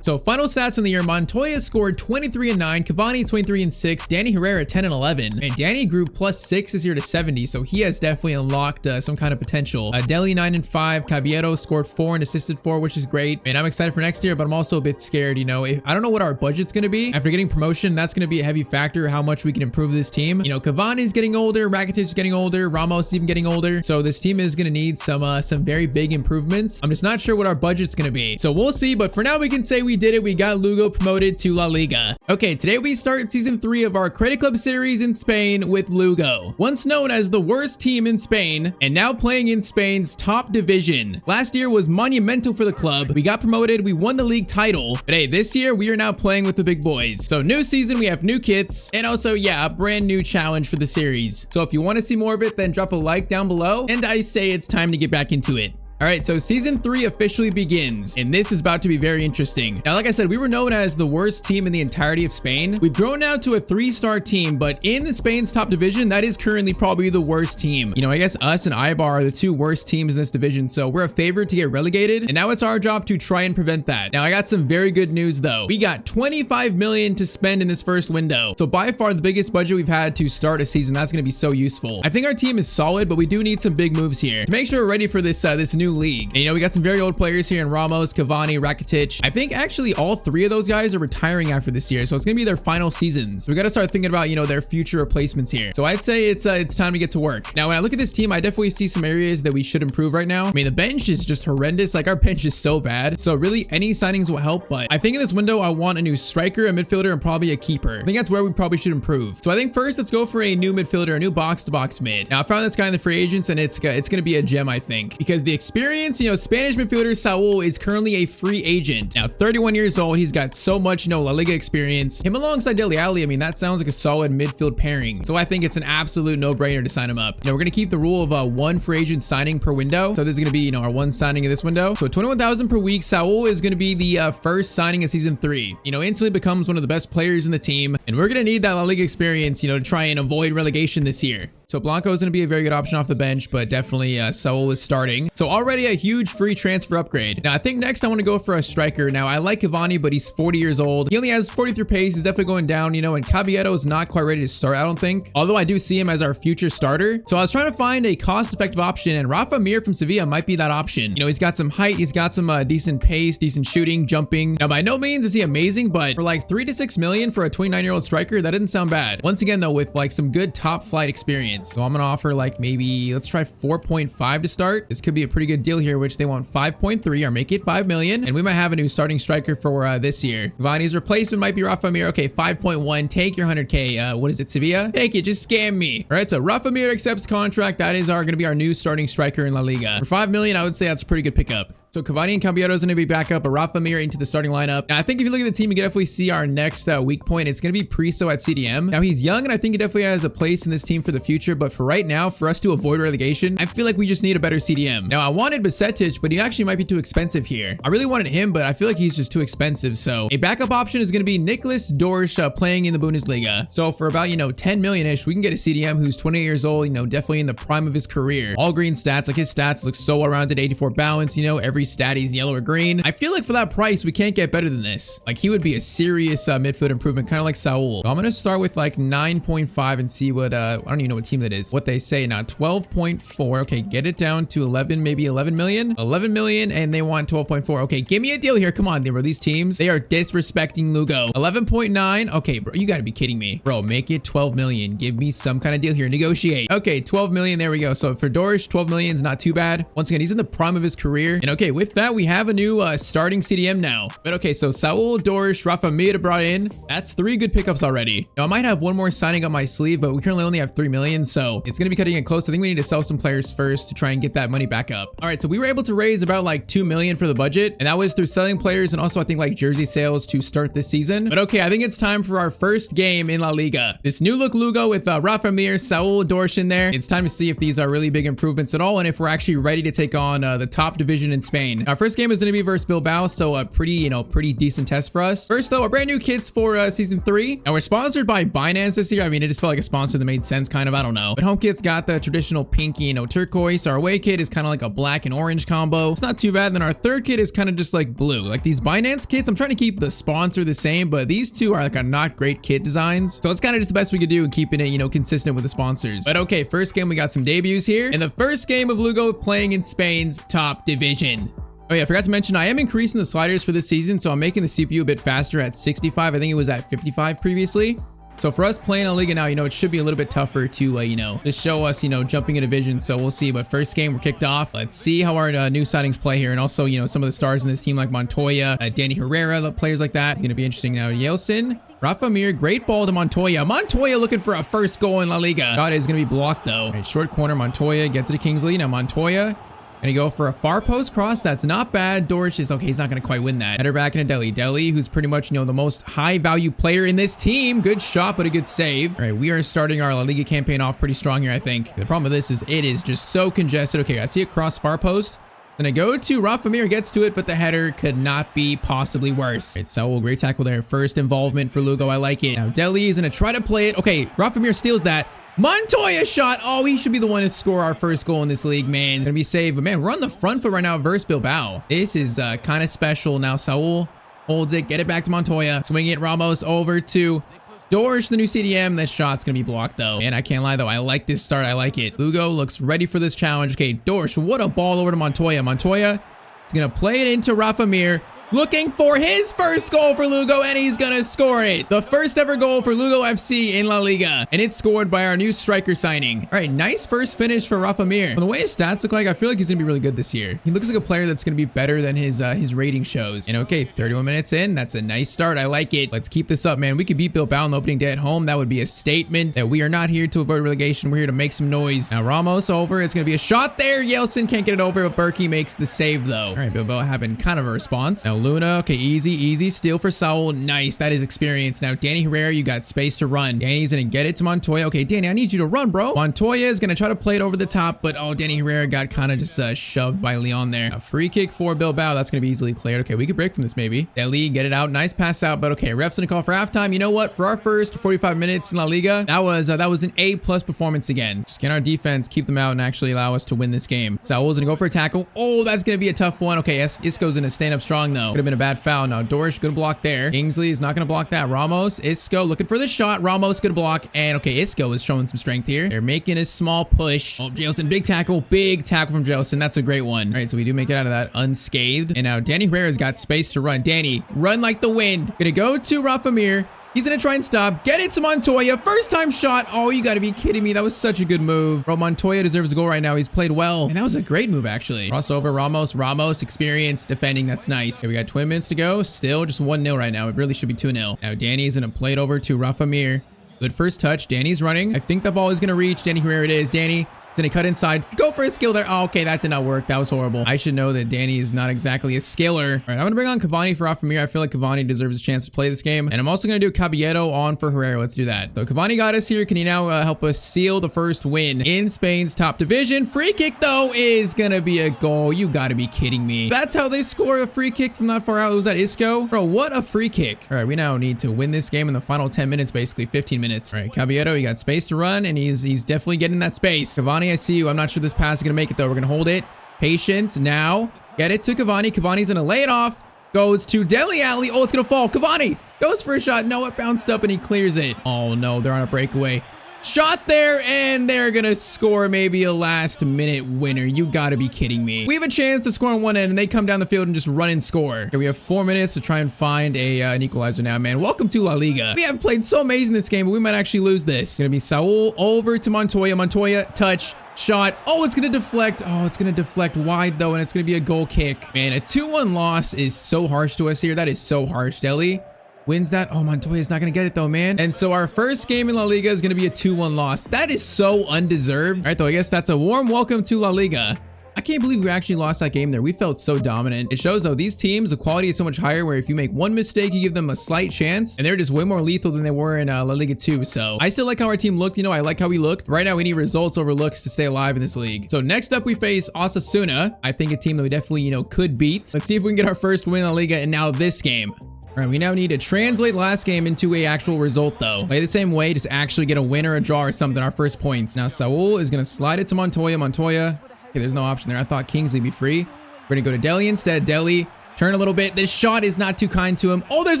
So final stats in the year, Montoya scored 23 and 9, Cavani 23 and 6, Danny Herrera 10 and 11, and Danny grew +6 this year to 70, so he has definitely unlocked some kind of potential. Deli 9 and 5, Caballero scored 4 and assisted 4, which is great. And I'm excited for next year, but I'm also a bit scared, you know. I don't know what our budget's going to be. After getting promotion, that's going to be a heavy factor, how much we can improve this team. You know, Cavani's getting older, Rakitic's getting older, Ramos is even getting older, so this team is going to need some very big improvements. I'm just not sure what our budget's going to be. So we'll see, but for now we can say we did it. We got Lugo promoted to La Liga. Okay, today we start season 3 of our Credit Club series in Spain with Lugo. Once known as the worst team in Spain, and now playing in Spain's top division. Last year was monumental for the club. We got promoted, we won the league title. But hey, this year we are now playing with the big boys. So new season, we have new kits, and also, yeah, a brand new challenge for the series. So if you want to see more of it, then drop a like down below, and I say it's time to get back into it. All right, so season 3 officially begins, and this is about to be very interesting. Now, like I said, we were known as the worst team in the entirety of Spain. We've grown now to a 3-star team, but in the Spain's top division, that is currently probably the worst team. You know, I guess us and Ibar are the 2 worst teams in this division, so we're a favorite to get relegated, and now it's our job to try and prevent that. Now, I got some very good news though. We got 25 million to spend in this first window, so by far the biggest budget we've had to start a season. That's going to be so useful. I think our team is solid, but we do need some big moves here to make sure we're ready for this this new league. And, you know, we got some very old players here in Ramos, Cavani, Rakitic. I think actually all 3 of those guys are retiring after this year, so it's gonna be their final seasons. So we got to start thinking about, you know, their future replacements here. So I'd say it's time to get to work. Now, when I look at this team, I definitely see some areas that we should improve right now. I mean, the bench is just horrendous. Like, our bench is so bad. So really, any signings will help. But I think in this window, I want a new striker, a midfielder, and probably a keeper. I think that's where we probably should improve. So I think first, let's go for a new midfielder, a new box-to-box mid. Now, I found this guy in the free agents, and it's gonna be a gem, I think, because the experience, you know, Spanish midfielder Saul is currently a free agent. Now, 31 years old. He's got so much, you know, La Liga experience. Him alongside Dele Alli, I mean, that sounds like a solid midfield pairing. So I think it's an absolute no-brainer to sign him up. You know, we're gonna keep the rule of 1 free agent signing per window. So this is gonna be, you know, our 1 signing in this window. So 21,000 per week. Saul is gonna be the first signing of season 3. You know, instantly becomes one of the best players in the team, and we're gonna need that La Liga experience, you know, to try and avoid relegation this year. So Blanco is going to be a very good option off the bench, but definitely Saul is starting. So already a huge free transfer upgrade. Now, I think next I want to go for a striker. Now, I like Cavani, but he's 40 years old. He only has 43 pace. He's definitely going down, you know, and Caballero is not quite ready to start, I don't think. Although I do see him as our future starter. So I was trying to find a cost-effective option, and Rafa Mir from Sevilla might be that option. You know, he's got some height. He's got some decent pace, decent shooting, jumping. Now, by no means is he amazing, but for like 3 to 6 million for a 29-year-old striker, that doesn't sound bad. Once again, though, with like some good top flight experience. So I'm going to offer like maybe, let's try 4.5 to start. This could be a pretty good deal here, which they want 5.3 or make it 5 million. And we might have a new starting striker for this year. Cavani's replacement might be Rafa Mir. Okay, 5.1. Take your 100K. What is it, Sevilla? Take it. Just scam me. All right, so Rafa Mir accepts contract. That is going to be our new starting striker in La Liga. For 5 million, I would say that's a pretty good pickup. So Cavani and Caballero is going to be back up, but Rafa Mir into the starting lineup. Now, I think if you look at the team, you can definitely see our next weak point. It's going to be Priso at CDM. Now, he's young, and I think he definitely has a place in this team for the future. But for right now, for us to avoid relegation, I feel like we just need a better CDM. Now, I wanted Basetic, but he actually might be too expensive here. I really wanted him, but I feel like he's just too expensive. So a backup option is going to be Nicholas Dorsch playing in the Bundesliga. So for about, you know, 10 million-ish, we can get a CDM who's 28 years old, you know, definitely in the prime of his career. All green stats, like his stats look so well-rounded, 84 balance, you know, every stat he's yellow or green. I feel like for that price, we can't get better than this. Like, he would be a serious midfield improvement, kind of like Saul. So I'm going to start with like 9.5 and see what, I don't even know what team that is. What they say now, 12.4. Okay, get it down to 11, maybe 11 million. 11 million, and they want 12.4. Okay, give me a deal here. Come on, bro. These teams, they are disrespecting Lugo. 11.9. Okay, bro, you got to be kidding me. Bro, make it 12 million. Give me some kind of deal here. Negotiate. Okay, 12 million. There we go. So for Dorsch, 12 million is not too bad. Once again, he's in the prime of his career. And okay, with that, we have a new starting CDM now. But okay, so Saul, Dorsch, Rafa Mir brought in. That's 3 good pickups already. Now, I might have one more signing up my sleeve, but we currently only have 3 million, so it's gonna be cutting it close. I think we need to sell some players first to try and get that money back up. All right, so we were able to raise about like 2 million for the budget, and that was through selling players and also I think like jersey sales to start this season. But okay, I think it's time for our first game in La Liga. This new look Lugo with Rafa Mir, Saul, Dorsch in there. It's time to see if these are really big improvements at all and if we're actually ready to take on the top division in Spain. Our first game is gonna be versus Bilbao, so a pretty decent test for us. First though, our brand new kits for season 3, and we're sponsored by Binance this year. I mean, it just felt like a sponsor that made sense, kind of, I don't know. But home kit's got the traditional pinky, you know, turquoise. Our away kit is kind of like a black and orange combo. It's not too bad. Then our third kit is kind of just like blue. Like these Binance kits, I'm trying to keep the sponsor the same, but these two are like a not great kit designs. So it's kind of just the best we could do in keeping it, you know, consistent with the sponsors. But okay, first game, we got some debuts here. And the first game of Lugo playing in Spain's top division. Oh yeah, I forgot to mention, I am increasing the sliders for this season, so I'm making the CPU a bit faster at 65. I think it was at 55 previously. So for us playing a Liga now, you know, it should be a little bit tougher to, you know, just show us, you know, jumping in division. So we'll see. But first game, we're kicked off. Let's see how our new signings play here. And also, you know, some of the stars in this team like Montoya, Danny Herrera, players like that. It's going to be interesting now. Yeltsin, Rafa Mir, great ball to Montoya. Montoya looking for a first goal in La Liga. God, it's going to be blocked though. All right, short corner, Montoya, get to the Kingsley. Now Montoya. Gonna go for a far post cross. That's not bad. Dorsch is okay. He's not gonna quite win that. Header back into Deli, who's pretty much, you know, the most high value player in this team. Good shot, but a good save. All right, we are starting our La Liga campaign off pretty strong here, I think. The problem with this is it is just so congested. Okay, I see a cross far post. Gonna go to Rafa Mir, gets to it, but the header could not be possibly worse. All right, Saul, great tackle there. First involvement for Lugo. I like it. Now Deli is gonna try to play it. Okay, Rafa Mir steals that. Montoya shot. Oh, he should be the one to score our first goal in this league, man. Gonna be saved, but man, we're on the front foot right now versus Bilbao. This is kind of special. Now Saul holds it, get it back to Montoya. Swing it, Ramos over to Dorsch, the new CDM. That shot's gonna be blocked though. And I can't lie though, I like this start. I like it. Lugo looks ready for this challenge. Okay, Dorsch, what a ball over to Montoya. Montoya is gonna play it into Rafa Mir. Looking for his first goal for Lugo, and he's gonna score it. The first ever goal for Lugo FC in La Liga, and it's scored by our new striker signing. All right, nice first finish for Rafa Mir. From the way his stats look like, I feel like he's gonna be really good this year. He looks like a player that's gonna be better than his rating shows. And okay, 31 minutes in, that's a nice start. I like it. Let's keep this up, man. We could beat Bilbao on the opening day at home. That would be a statement that we are not here to avoid relegation. We're here to make some noise. Now Ramos over. It's gonna be a shot there. Yeltsin can't get it over, but Berkey makes the save though. All right, Bilbao having kind of a response. Now Luna, okay, easy steal for Saul. Nice, that is experience. Now Danny Herrera, you got space to run. Danny's gonna get it to Montoya. Okay, Danny, I need you to run, bro. Montoya is gonna try to play it over the top, but oh, Danny Herrera got kind of just shoved by Leon there. A free kick for Bilbao. That's gonna be easily cleared. Okay, we could break from this maybe. Deli, get it out. Nice pass out, but okay, ref's gonna call for halftime. You know what? For our first 45 minutes in La Liga, that was an A+ performance again. Just get our defense, keep them out, and actually allow us to win this game. Saul's gonna go for a tackle. Oh, that's gonna be a tough one. Okay, Isco's gonna stand up strong though. Could have been a bad foul. Now Dorsch, good block there. Kingsley is not gonna block that. Ramos, Isco looking for the shot. Ramos, good block. And okay, Isco is showing some strength here. They're making a small push. Oh, Jailson, big tackle from Jailson. That's a great one. All right, so we do make it out of that unscathed. And now Danny Herrera's got space to run. Danny, run like the wind. Gonna go to Rafa Mir. He's gonna try and stop. Get it to Montoya. First time shot. Oh, you gotta be kidding me. That was such a good move. Bro, Montoya deserves a goal right now. He's played well. And that was a great move, actually. Crossover, Ramos, experience, defending. That's nice. Okay, we got 20 minutes to go. Still just 1-0 right now. It really should be 2-0. Now, Danny's gonna play it over to Rafa Mir. Good first touch. Danny's running. I think the ball is gonna reach. Danny Herrera it is. Danny. Gonna cut inside. Go for a skill there. Oh, okay, that did not work. That was horrible. I should know that Danny is not exactly a skiller. All right, I'm gonna bring on Cavani for Rafa Mir. I feel like Cavani deserves a chance to play this game. And I'm also gonna do Caballero on for Herrera. Let's do that. So Cavani got us here. Can he now help us seal the first win in Spain's top division? Free kick though is gonna be a goal. You gotta be kidding me. That's how they score a free kick from that far out. Was that Isco? Bro, what a free kick. All right, we now need to win this game in the final 10 minutes, basically 15 minutes. All right, Caballero, you got space to run, and he's definitely getting that space. Cavani, I see you. I'm not sure this pass is gonna make it though. We're gonna hold it. Patience. Now get it to Cavani. Cavani's gonna lay it off. Goes to Dele Alli. Oh, it's gonna fall. Cavani goes for a shot. No, it bounced up and he clears it. Oh no, they're on a breakaway. Shot there, and they're gonna score maybe a last minute winner. You gotta be kidding me. We have a chance to score on one end, and they come down the field and just run and score. Okay, we have 4 minutes to try and find an equalizer now, man. Welcome to La Liga. We have played so amazing this game, but we might actually lose this. It's gonna be Saul over to Montoya. Montoya, touch. Shot. Oh, it's gonna deflect. Oh, it's gonna deflect wide though, and it's gonna be a goal kick. Man, a 2-1 loss is so harsh to us here. That is so harsh. Deli wins that. Oh, Montoya's not gonna get it though, man. And so our first game in La Liga is gonna be a 2-1 loss. That is so undeserved. All right, though, I guess that's a warm welcome to La Liga. I can't believe we actually lost that game there. We felt so dominant. It shows though, these teams, the quality is so much higher where if you make one mistake, you give them a slight chance, and they're just way more lethal than they were in La Liga 2. So I still like how our team looked. You know, I like how we looked. Right now, we need results over looks to stay alive in this league. So next up, we face Osasuna. I think a team that we definitely, you know, could beat. Let's see if we can get our first win in La Liga, and now this game. All right, we now need to translate last game into a actual result though. Play the same way, just actually get a win or a draw or something, our first points. Now Saul is gonna slide it to Montoya. Montoya. Okay, there's no option there. I thought Kingsley be free. We're gonna go to Deli instead. Deli, turn a little bit. This shot is not too kind to him. Oh, there's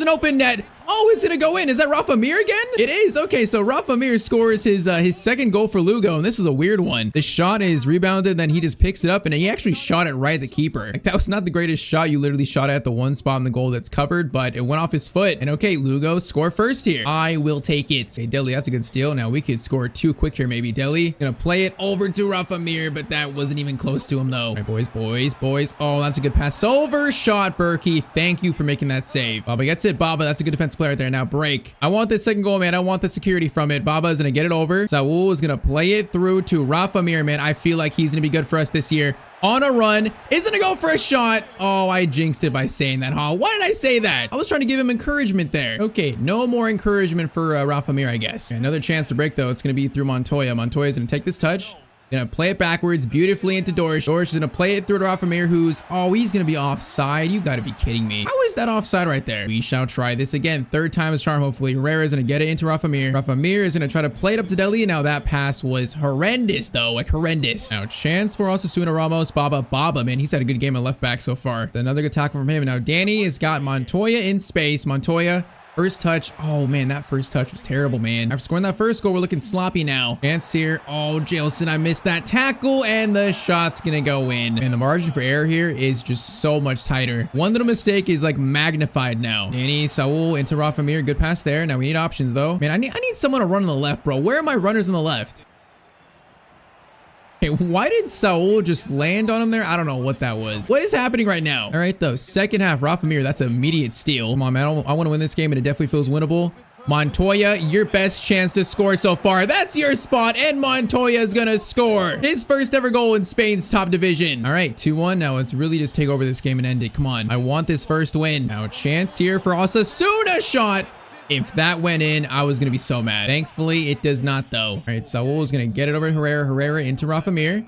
an open net. Oh, it's gonna go in. Is that Rafa Mir again? It is. Okay, so Rafa Mir scores his second goal for Lugo, and this is a weird one. The shot is rebounded, then he just picks it up, and he actually shot it right at the keeper. Like, that was not the greatest shot. You literally shot at the one spot in the goal that's covered, but it went off his foot. And okay, Lugo score first here. I will take it. Hey, Deli, that's a good steal. Now we could score 2 quick here, maybe. Deli gonna play it over to Rafa Mir, but that wasn't even close to him though. All right, boys. Oh, that's a good pass over. Shot, Berkey. Thank you for making that save. Baba gets it. Baba, that's a good defense player right there. Now break. I want this second goal, man. I want the security from it. Baba is gonna get it over. Saul is gonna play it through to Rafa Mir, man. I feel like he's gonna be good for us this year. On a run, is gonna go for a shot. Oh, I jinxed it by saying that, huh? Why did I say that? I was trying to give him encouragement there. Okay, no more encouragement for Rafa Mir, I guess. Okay, another chance to break though. It's gonna be through Montoya. Montoya's gonna take this touch. Gonna play it backwards beautifully into Dorsch. Dorsch is gonna play it through to Rafa Mir, who's, oh, he's gonna be offside. You gotta be kidding me. How is that offside right there? We shall try this again. Third time is charm, hopefully. Herrera is gonna get it into Rafa Mir. Rafa Mir is gonna try to play it up to Deli. Now that pass was horrendous though, like horrendous. Now chance for Osasuna Ramos. Baba, man, he's had a good game at left back so far. Another good tackle from him. Now Danny has got Montoya in space. Montoya, first touch. Oh man, that first touch was terrible, man. After scoring that first goal, we're looking sloppy now. Chance here. Oh, Jailson, I missed that tackle, and the shot's gonna go in. And the margin for error here is just so much tighter. One little mistake is like magnified now. Danny, Saul into Rafa Mir. Good pass there. Now we need options though. Man, I need someone to run on the left, bro. Where are my runners on the left? Hey, why did Saul just land on him there? I don't know what that was. What is happening right now? All right, though. Second half, Rafa Mir, that's an immediate steal. Come on, man. I want to win this game, and it definitely feels winnable. Montoya, your best chance to score so far. That's your spot, and Montoya is going to score his first ever goal in Spain's top division. All right, 2-1. Now let's really just take over this game and end it. Come on. I want this first win. Now a chance here for Osasuna shot. If that went in, I was going to be so mad. Thankfully, it does not, though. All right, Saul is going to get it over to Herrera. Herrera into Rafa Mir.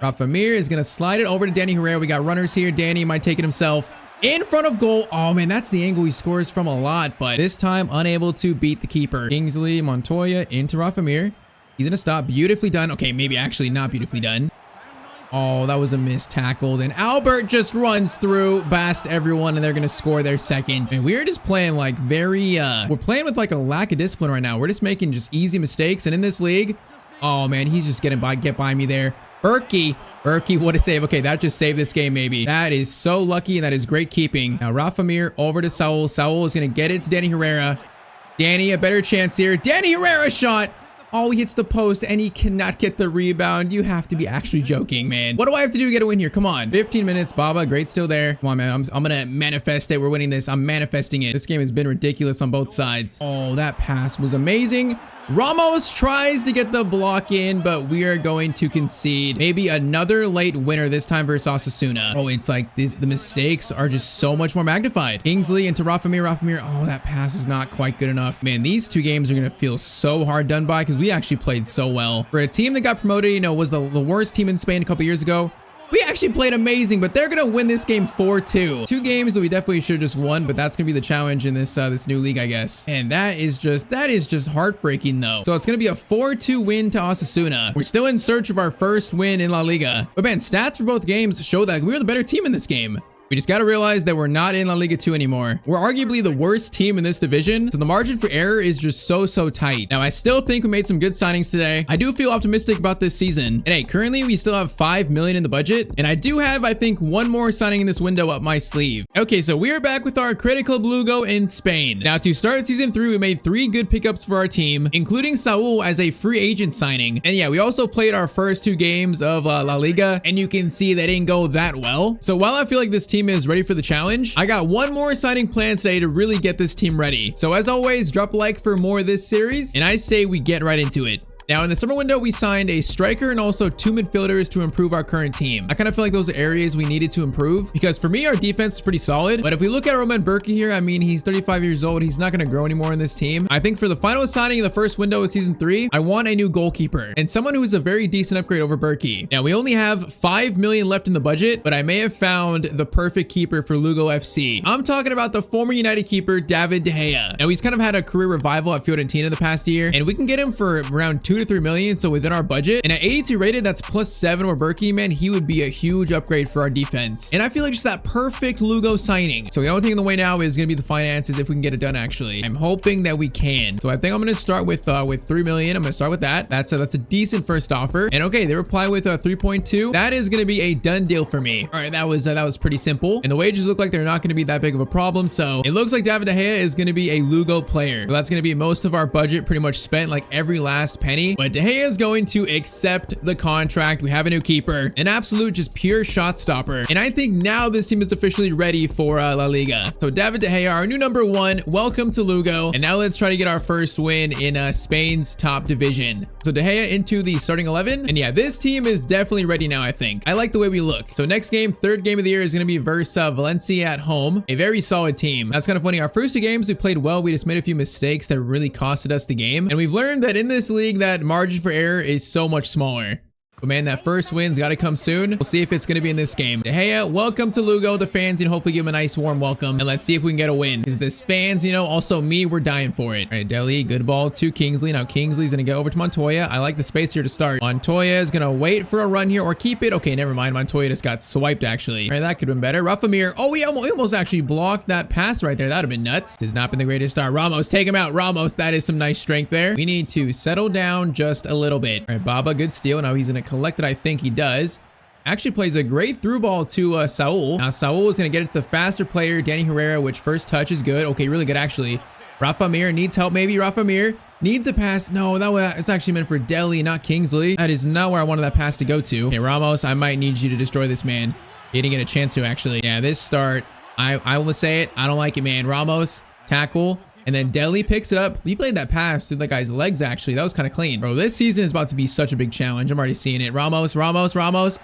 Rafa Mir is going to slide it over to Danny Herrera. We got runners here. Danny might take it himself. In front of goal. Oh, man, that's the angle he scores from a lot, but this time unable to beat the keeper. Kingsley Montoya into Rafa Mir. He's going to stop. Beautifully done. Okay, maybe actually not beautifully done. Oh, that was a missed tackle. And Albert just runs through past everyone, and they're going to score their second. And we're just playing like we're playing with like a lack of discipline right now. We're just making just easy mistakes. And in this league, oh man, he's just get by me there. Berkey, what a save. Okay, that just saved this game maybe. That is so lucky, and that is great keeping. Now Rafa Mir over to Saul. Saul is going to get it to Danny Herrera. Danny, a better chance here. Danny Herrera shot. Oh, he hits the post and he cannot get the rebound. You have to be actually joking, man. What do I have to do to get a win here? Come on. 15 minutes. Baba, great still there. Come on, man. I'm going to manifest it. We're winning this. I'm manifesting it. This game has been ridiculous on both sides. Oh, that pass was amazing. Ramos tries to get the block in, but we are going to concede. Maybe another late winner this time versus Osasuna. Oh, it's like this. The mistakes are just so much more magnified. Kingsley into Rafa Mir. Rafa Mir. Oh, that pass is not quite good enough. Man, these two games are going to feel so hard done by because we actually played so well. For a team that got promoted, you know, was the worst team in Spain a couple years ago, we actually played amazing, but they're going to win this game 4-2. Two games that we definitely should have just won, but that's going to be the challenge in this this new league, I guess. And that is just heartbreaking, though. So it's going to be a 4-2 win to Osasuna. We're still in search of our first win in La Liga. But man, stats for both games show that we were the better team in this game. We just got to realize that we're not in La Liga 2 anymore. We're arguably the worst team in this division, so the margin for error is just so tight. Now, I still think we made some good signings today. I do feel optimistic about this season. And hey, currently we still have 5 million in the budget, and I do have, I think, one more signing in this window up my sleeve. Okay, so we're back with our Credit Club Lugo in Spain. Now, to start season 3, we made 3 good pickups for our team, including Saul as a free agent signing. And yeah, we also played our first 2 games of La Liga, and you can see they didn't go that well. So while I feel like this team is ready for the challenge, I got one more signing plan today to really get this team ready. So as always, drop a like for more of this series, and I say we get right into it. Now, in the summer window, we signed a striker and also 2 midfielders to improve our current team. I kind of feel like those are areas we needed to improve because for me, our defense is pretty solid. But if we look at Roman Berkey here, I mean, he's 35 years old. He's not going to grow anymore in this team. I think for the final signing in the first window of season 3, I want a new goalkeeper and someone who is a very decent upgrade over Berkey. Now, we only have 5 million left in the budget, but I may have found the perfect keeper for Lugo FC. I'm talking about the former United keeper, David De Gea. Now, he's kind of had a career revival at Fiorentina the past year, and we can get him for around 2 to 3 million. So within our budget, and at 82 rated, that's +7 or Berkey, man, he would be a huge upgrade for our defense. And I feel like just that perfect Lugo signing. So the only thing in the way now is going to be the finances if we can get it done, actually. I'm hoping that we can. So I think I'm going to start with 3 million. I'm going to start with that. That's a decent first offer. And okay, they reply with 3.2. That is going to be a done deal for me. All right, that was pretty simple. And the wages look like they're not going to be that big of a problem. So it looks like David De Gea is going to be a Lugo player. So that's going to be most of our budget pretty much spent, like every last penny. But De Gea is going to accept the contract. We have a new keeper, an absolute just pure shot stopper. And I think now this team is officially ready for La Liga. So David De Gea, our new number 1, welcome to Lugo. And now let's try to get our first win in Spain's top division. So De Gea into the starting 11. And yeah, this team is definitely ready now, I think. I like the way we look. So next game, 3rd game of the year, is going to be versus Valencia at home. A very solid team. That's kind of funny. Our first 2 games, we played well. We just made a few mistakes that really costed us the game. And we've learned that in this league, that margin for error is so much smaller. But man, that first win's got to come soon. We'll see if it's going to be in this game. De Gea, welcome to Lugo. The fans, hopefully give him a nice warm welcome. And let's see if we can get a win. Because this fans, also me, we're dying for it. All right, Dele, good ball to Kingsley. Now Kingsley's going to go over to Montoya. I like the space here to start. Montoya is going to wait for a run here or keep it. Okay, never mind. Montoya just got swiped, actually. All right, that could have been better. Rafamir. Oh, we almost actually blocked that pass right there. That would have been nuts. This has not been the greatest start. Ramos, take him out. Ramos, that is some nice strength there. We need to settle down just a little bit. All right, Baba, good steal. Now he's going to collect it. I think he does. Actually plays a great through ball to Saul. Now Saul is going to get it to the faster player, Danny Herrera, which first touch is good. Okay, really good, actually. Rafamir needs help, maybe. Rafamir needs a pass. No, it's actually meant for Dele, not Kingsley. That is not where I wanted that pass to go to. Okay, Ramos, I might need you to destroy this man. He didn't get a chance to, actually. Yeah, this start, I will say it. I don't like it, man. Ramos, tackle. And then Dele picks it up. He played that pass through that guy's legs, actually. That was kind of clean. Bro, this season is about to be such a big challenge. I'm already seeing it. Ramos.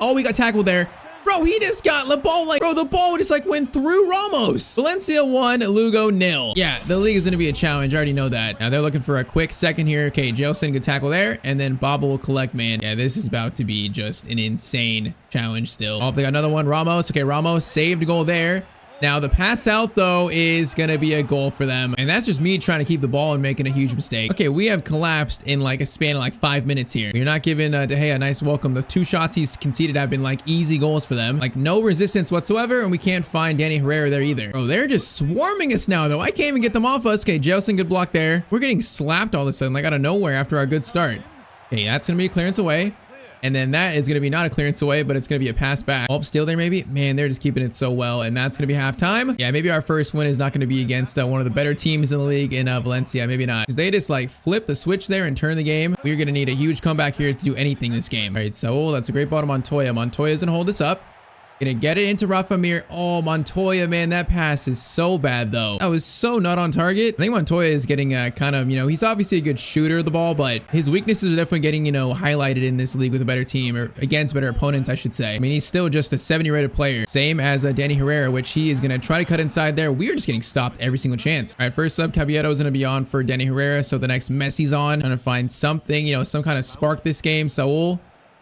Oh, we got tackled there. Bro, he just got the ball the ball just went through Ramos. Valencia 1, Lugo 0. Yeah, the league is going to be a challenge. I already know that. Now they're looking for a quick second here. Okay, Jelson, good tackle there. And then Baba will collect, man. Yeah, this is about to be just an insane challenge still. Oh, they got another one. Ramos. Okay, Ramos saved a goal there. Now, the pass out, though, is going to be a goal for them. And that's just me trying to keep the ball and making a huge mistake. Okay, we have collapsed in a span of 5 minutes here. You're not giving De Gea a nice welcome. The 2 shots he's conceded have been easy goals for them. No resistance whatsoever, and we can't find Danny Herrera there either. Oh, they're just swarming us now, though. I can't even get them off us. Okay, Jelson, good block there. We're getting slapped all of a sudden, out of nowhere after our good start. Okay, that's going to be a clearance away. And then that is going to be not a clearance away, but it's going to be a pass back. Oh, still there maybe? Man, they're just keeping it so well. And that's going to be halftime. Yeah, maybe our first win is not going to be against one of the better teams in the league in Valencia. Maybe not. Because they just flip the switch there and turn the game. We're going to need a huge comeback here to do anything this game. All right, so that's a great ball to Montoya. Montoya's going to hold this up. Gonna get it into Rafamir. Oh, Montoya, man, that pass is so bad, though. That was so not on target. I think Montoya is getting kind of, he's obviously a good shooter of the ball, but his weaknesses are definitely getting, highlighted in this league with a better team, or against better opponents, I should say. I mean, he's still just a 70 rated player. Same as Danny Herrera, which he is gonna try to cut inside there. We are just getting stopped every single chance. All right, first sub, Caballero is gonna be on for Danny Herrera, so the next Messi's on. Trying to find something, some kind of spark this game. Saul.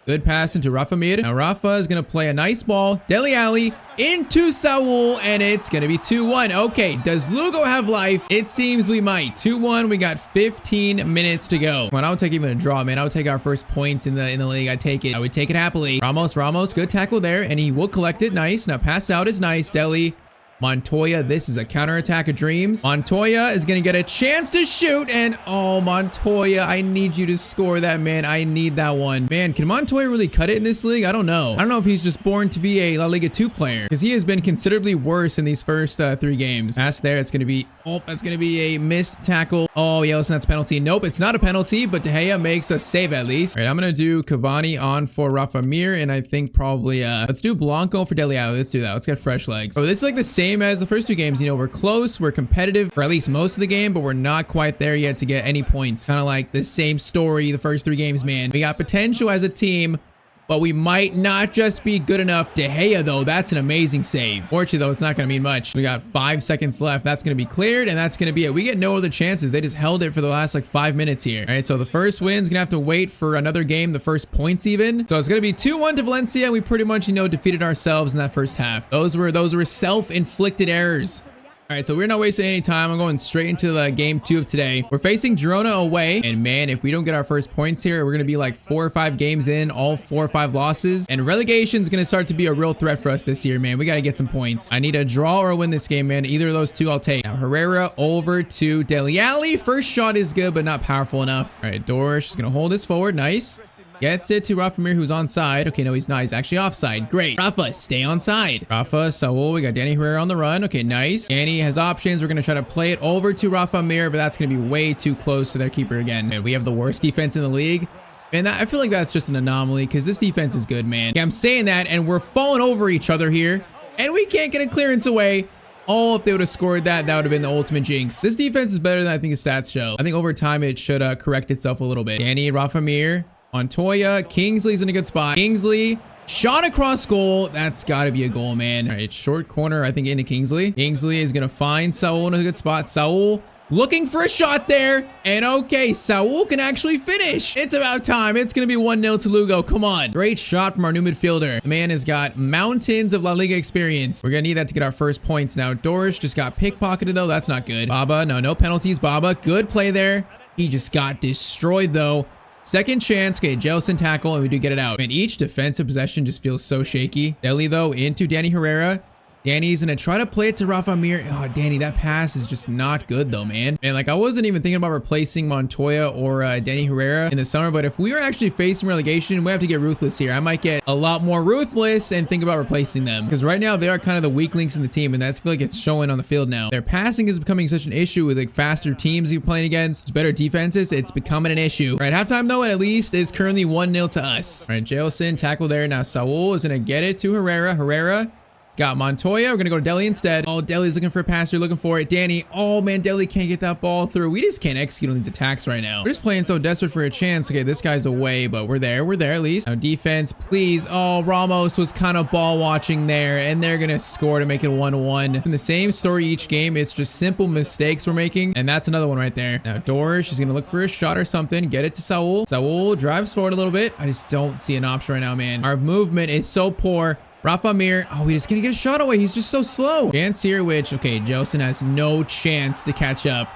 Good pass into Rafamir. Now Rafa is going to play a nice ball. Dele Alli into Saul, and it's going to be 2-1. Okay, does Lugo have life? It seems we might. 2-1. We got 15 minutes to go. Come on, I would take even a draw, man. I would take our first points in the league. I'd take it. I would take it happily. Ramos, good tackle there, and he will collect it. Nice. Now pass out is nice. Dele. Montoya, this is a counterattack of dreams. Montoya is going to get a chance to shoot, and oh, Montoya, I need you to score that, man. I need that one. Man, can Montoya really cut it in this league? I don't know. I don't know if he's just born to be a La Liga 2 player, because he has been considerably worse in these first 3 games. Pass there, it's going to be, that's going to be a missed tackle. Oh, yeah, listen, that's penalty. Nope, it's not a penalty, but De Gea makes a save at least. All right, I'm going to do Cavani on for Rafamir, and I think probably, let's do Blanco for Dele Alli. Let's do that. Let's get fresh legs. Oh, this is the same as the first 2 games. We're close, we're competitive for at least most of the game, but we're not quite there yet to get any points. Kind of like the same story the first 3 games, man. We got potential as a team, but we might not just be good enough. De Gea, though, that's an amazing save. Fortunately, though, it's not going to mean much. We got 5 seconds left. That's going to be cleared, and that's going to be it. We get no other chances. They just held it for the last 5 minutes here. All right, so the first win's going to have to wait for another game, the first points even. So it's going to be 2-1 to Valencia. We pretty much, defeated ourselves in that first half. Those were self-inflicted errors. All right, so we're not wasting any time. I'm going straight into the game 2 of today. We're facing Girona away. And man, if we don't get our first points here, we're going to be 4 or 5 games in, all 4 or 5 losses. And relegation is going to start to be a real threat for us this year, man. We got to get some points. I need a draw or a win this game, man. Either of those 2 I'll take. Now, Herrera over to Dele Alli. First shot is good, but not powerful enough. All right, Dorsch is going to hold this forward. Nice. Gets it to Rafamir, who's onside. Okay, no, he's not. He's actually offside. Great. Rafa, stay onside. Rafa, Saul, we got Danny Herrera on the run. Okay, nice. Danny has options. We're going to try to play it over to Rafamir, but that's going to be way too close to their keeper again. Man, we have the worst defense in the league. And I feel like that's just an anomaly because this defense is good, man. Yeah, I'm saying that, and we're falling over each other here, and we can't get a clearance away. Oh, if they would have scored that, that would have been the ultimate jinx. This defense is better than I think the stats show. I think over time, it should correct itself a little bit. Danny, Rafamir. Montoya, Kingsley's in a good spot. Kingsley, shot across goal. That's got to be a goal, man. All right, short corner, I think, into Kingsley. Kingsley is going to find Saul in a good spot. Saul looking for a shot there. And okay, Saul can actually finish. It's about time. It's going to be 1-0 to Lugo. Come on. Great shot from our new midfielder. The man has got mountains of La Liga experience. We're going to need that to get our first points now. Dorish just got pickpocketed though. That's not good. Baba, no penalties. Baba, good play there. He just got destroyed though. Second chance. Okay, Jelson tackle and we do get it out. And each defensive possession just feels so shaky. Deli though into Danny Herrera. Danny's gonna try to play it to Rafa Mir. Oh, Danny, that pass is just not good though, man. And like, I wasn't even thinking about replacing Montoya or Danny Herrera in the summer, but if we were actually facing relegation, we have to get ruthless here. I might get a lot more ruthless and think about replacing them, because right now they are kind of the weak links in the team, and that's feel like it's showing on the field now. Their passing is becoming such an issue with like faster teams you're playing against, better defenses. It's becoming an issue. Right, halftime though, at least is currently 1-0 to us. All right, Jelson tackle there. Now Saul is gonna get it to Herrera. Herrera got Montoya. We're going to go to Deli instead. Oh, Deli's looking for a pass. You're looking for it. Danny. Oh, man. Deli can't get that ball through. We just can't execute on these attacks right now. We're just playing so desperate for a chance. Okay, this guy's away, but we're there. We're there at least. Now, defense, please. Oh, Ramos was kind of ball watching there, and they're going to score to make it 1-1. In the same story each game, it's just simple mistakes we're making, and that's another one right there. Now, Dorish is going to look for a shot or something. Get it to Saul. Saul drives forward a little bit. I just don't see an option right now, man. Our movement is so poor. Rafa Mir, oh, he's gonna get a shot away. He's just so slow. Tyztir, which, okay, Jelson has no chance to catch up.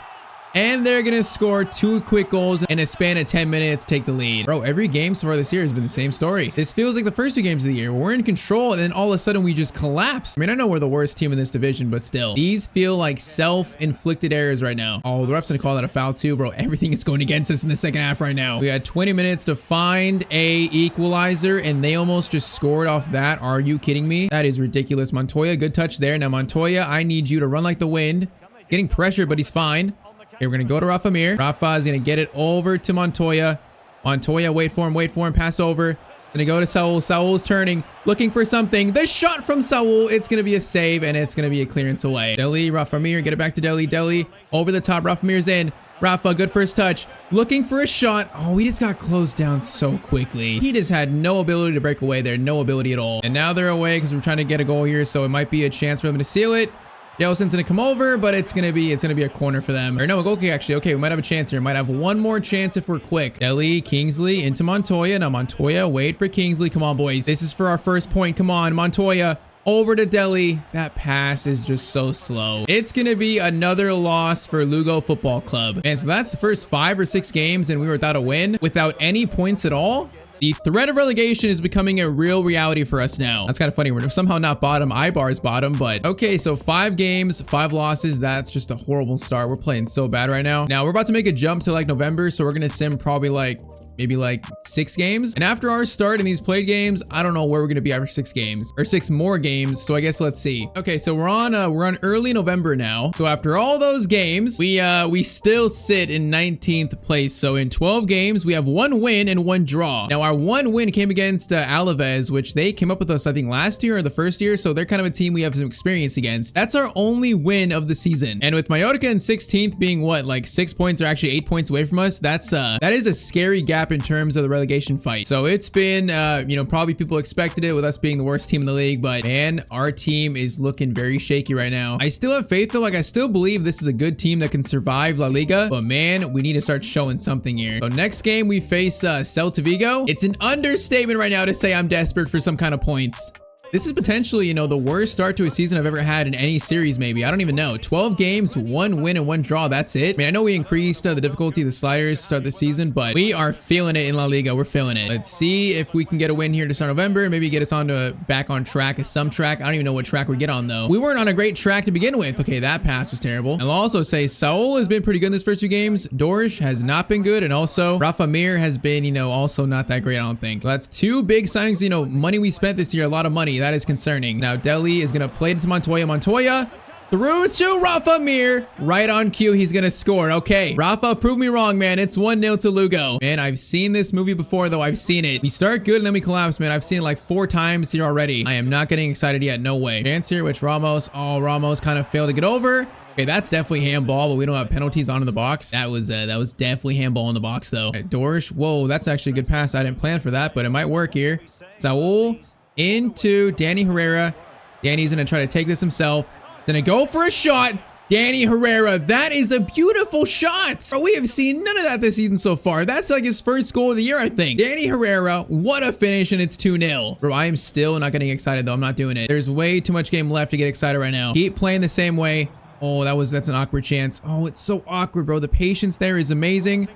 And they're gonna score 2 quick goals in a span of 10 minutes, take the lead. Bro, every game so far this year has been the same story. This feels like the first 2 games of the year. We're in control, and then all of a sudden we just collapse. I mean, I know we're the worst team in this division, but still. These feel like self-inflicted errors right now. Oh, the ref's gonna call that a foul too, bro. Everything is going against us in the second half right now. We had 20 minutes to find a equalizer, and they almost just scored off that. Are you kidding me? That is ridiculous. Montoya, good touch there. Now, Montoya, I need you to run like the wind. Getting pressure, but he's fine. Okay, we're going to go to Rafa Mir. Rafa is going to get it over to Montoya. Montoya, wait for him, pass over. Going to go to Saul. Saul's turning, looking for something. The shot from Saul. It's going to be a save, and it's going to be a clearance away. Deli, Rafa Mir, get it back to Deli. Deli, over the top. Rafa Mir's in. Rafa, good first touch. Looking for a shot. Oh, he just got closed down so quickly. He just had no ability to break away there. No ability at all. And now they're away because we're trying to get a goal here, so it might be a chance for them to seal it. Jelson's gonna come over, but it's gonna be a corner for them. Or no, a goal kick actually. Okay, we might have a chance here. Might have one more chance if we're quick. Deli, Kingsley into Montoya. Now Montoya, wait for Kingsley. Come on, boys. This is for our first point. Come on, Montoya. Over to Deli. That pass is just so slow. It's gonna be another loss for Lugo Football Club. And so that's the first 5 or 6 games, and we were without a win, without any points at all. The threat of relegation is becoming a real reality for us now. That's kind of funny. We're somehow not bottom. Ibar's bottom, but okay. So 5 games, 5 losses. That's just a horrible start. We're playing so bad right now. Now we're about to make a jump to like November. So we're going to sim probably like maybe like 6 games. And after our start in these played games, I don't know where we're going to be after 6 games or 6 more games. So I guess let's see. Okay, so we're on early November now. So after all those games, we still sit in 19th place. So in 12 games, we have 1 win and 1 draw. Now our 1 win came against Alaves, which they came up with us, I think last year or the first year. So they're kind of a team we have some experience against. That's our only win of the season. And with Mallorca in 16th being what, like 6 points or actually 8 points away from us, that is a scary gap in terms of the relegation fight. So it's been, you know, probably people expected it with us being the worst team in the league, but man, our team is looking very shaky right now. I still have faith though. Like I still believe this is a good team that can survive La Liga, but man, we need to start showing something here. So next game we face Celta Vigo. It's an understatement right now to say I'm desperate for some kind of points. This is potentially, you know, the worst start to a season I've ever had in any series, maybe. I don't even know. 12 games, 1 win and 1 draw. That's it. I mean, I know we increased the difficulty of the sliders to start the season, but we are feeling it in La Liga. We're feeling it. Let's see if we can get a win here to start November. Maybe get us on to back on track, some track. I don't even know what track we get on, though. We weren't on a great track to begin with. Okay, that pass was terrible. And I'll also say Saul has been pretty good in this first 2 games. Dorish has not been good. And also Rafa Mir has been, you know, also not that great, I don't think. So that's 2 big signings. You know, money we spent this year, a lot of money. That is concerning. Now Deli is going to play it to Montoya. Montoya through to Rafa Mir. Right on cue, he's going to score. Okay, Rafa, prove me wrong, man. It's 1-0 to Lugo. Man, I've seen this movie before, though. I've seen it. We start good and then we collapse, man. I've seen it like 4 times here already. I am not getting excited yet. No way. Chance here, which Ramos. Oh, Ramos kind of failed to get over. Okay, that's definitely handball, but we don't have penalties on in the box. That was definitely handball in the box, though. Okay, Dorish. Whoa, that's actually a good pass. I didn't plan for that, but it might work here. Saul into Danny Herrera. Danny's gonna try to take this himself. Gonna go for a shot. Danny Herrera, that is a beautiful shot. Bro, we have seen none of that this season so far. That's like his first goal of the year, I think. Danny Herrera, what a finish, and it's 2-0. Bro, I am still not getting excited, though. I'm not doing it. There's way too much game left to get excited right now. Keep playing the same way. Oh, that's an awkward chance. Oh, it's so awkward, bro. The patience there is amazing.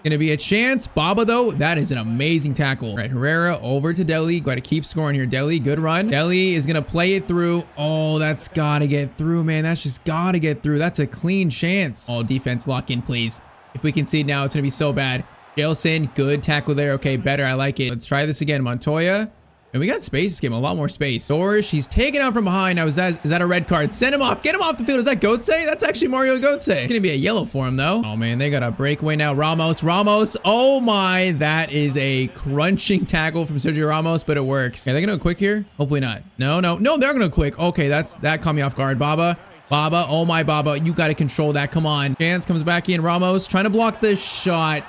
Gonna be a chance. Baba, though, that is an amazing tackle. All right, Herrera over to Deli. Got to keep scoring here. Deli, good run. Deli is gonna play it through. Oh, that's gotta get through, man. That's just gotta get through. That's a clean chance. Oh, defense, lock in, please. If we concede now, it's gonna be so bad. Jailson, good tackle there. Okay, better. I like it. Let's try this again. Montoya. And we got space this game, a lot more space. Dorish, he's taken out from behind. Now, is that a red card? Send him off. Get him off the field. Is that Götze? That's actually Mario Götze. It's gonna be a yellow for him, though. Oh, man, they got a breakaway now. Ramos. Oh, my. That is a crunching tackle from Sergio Ramos, but it works. Are they gonna go quick here? Hopefully not. No, they're gonna go quick. Okay, that caught me off guard. Baba, oh, my Baba. You got to control that. Come on. Chance comes back in. Ramos trying to block the shot.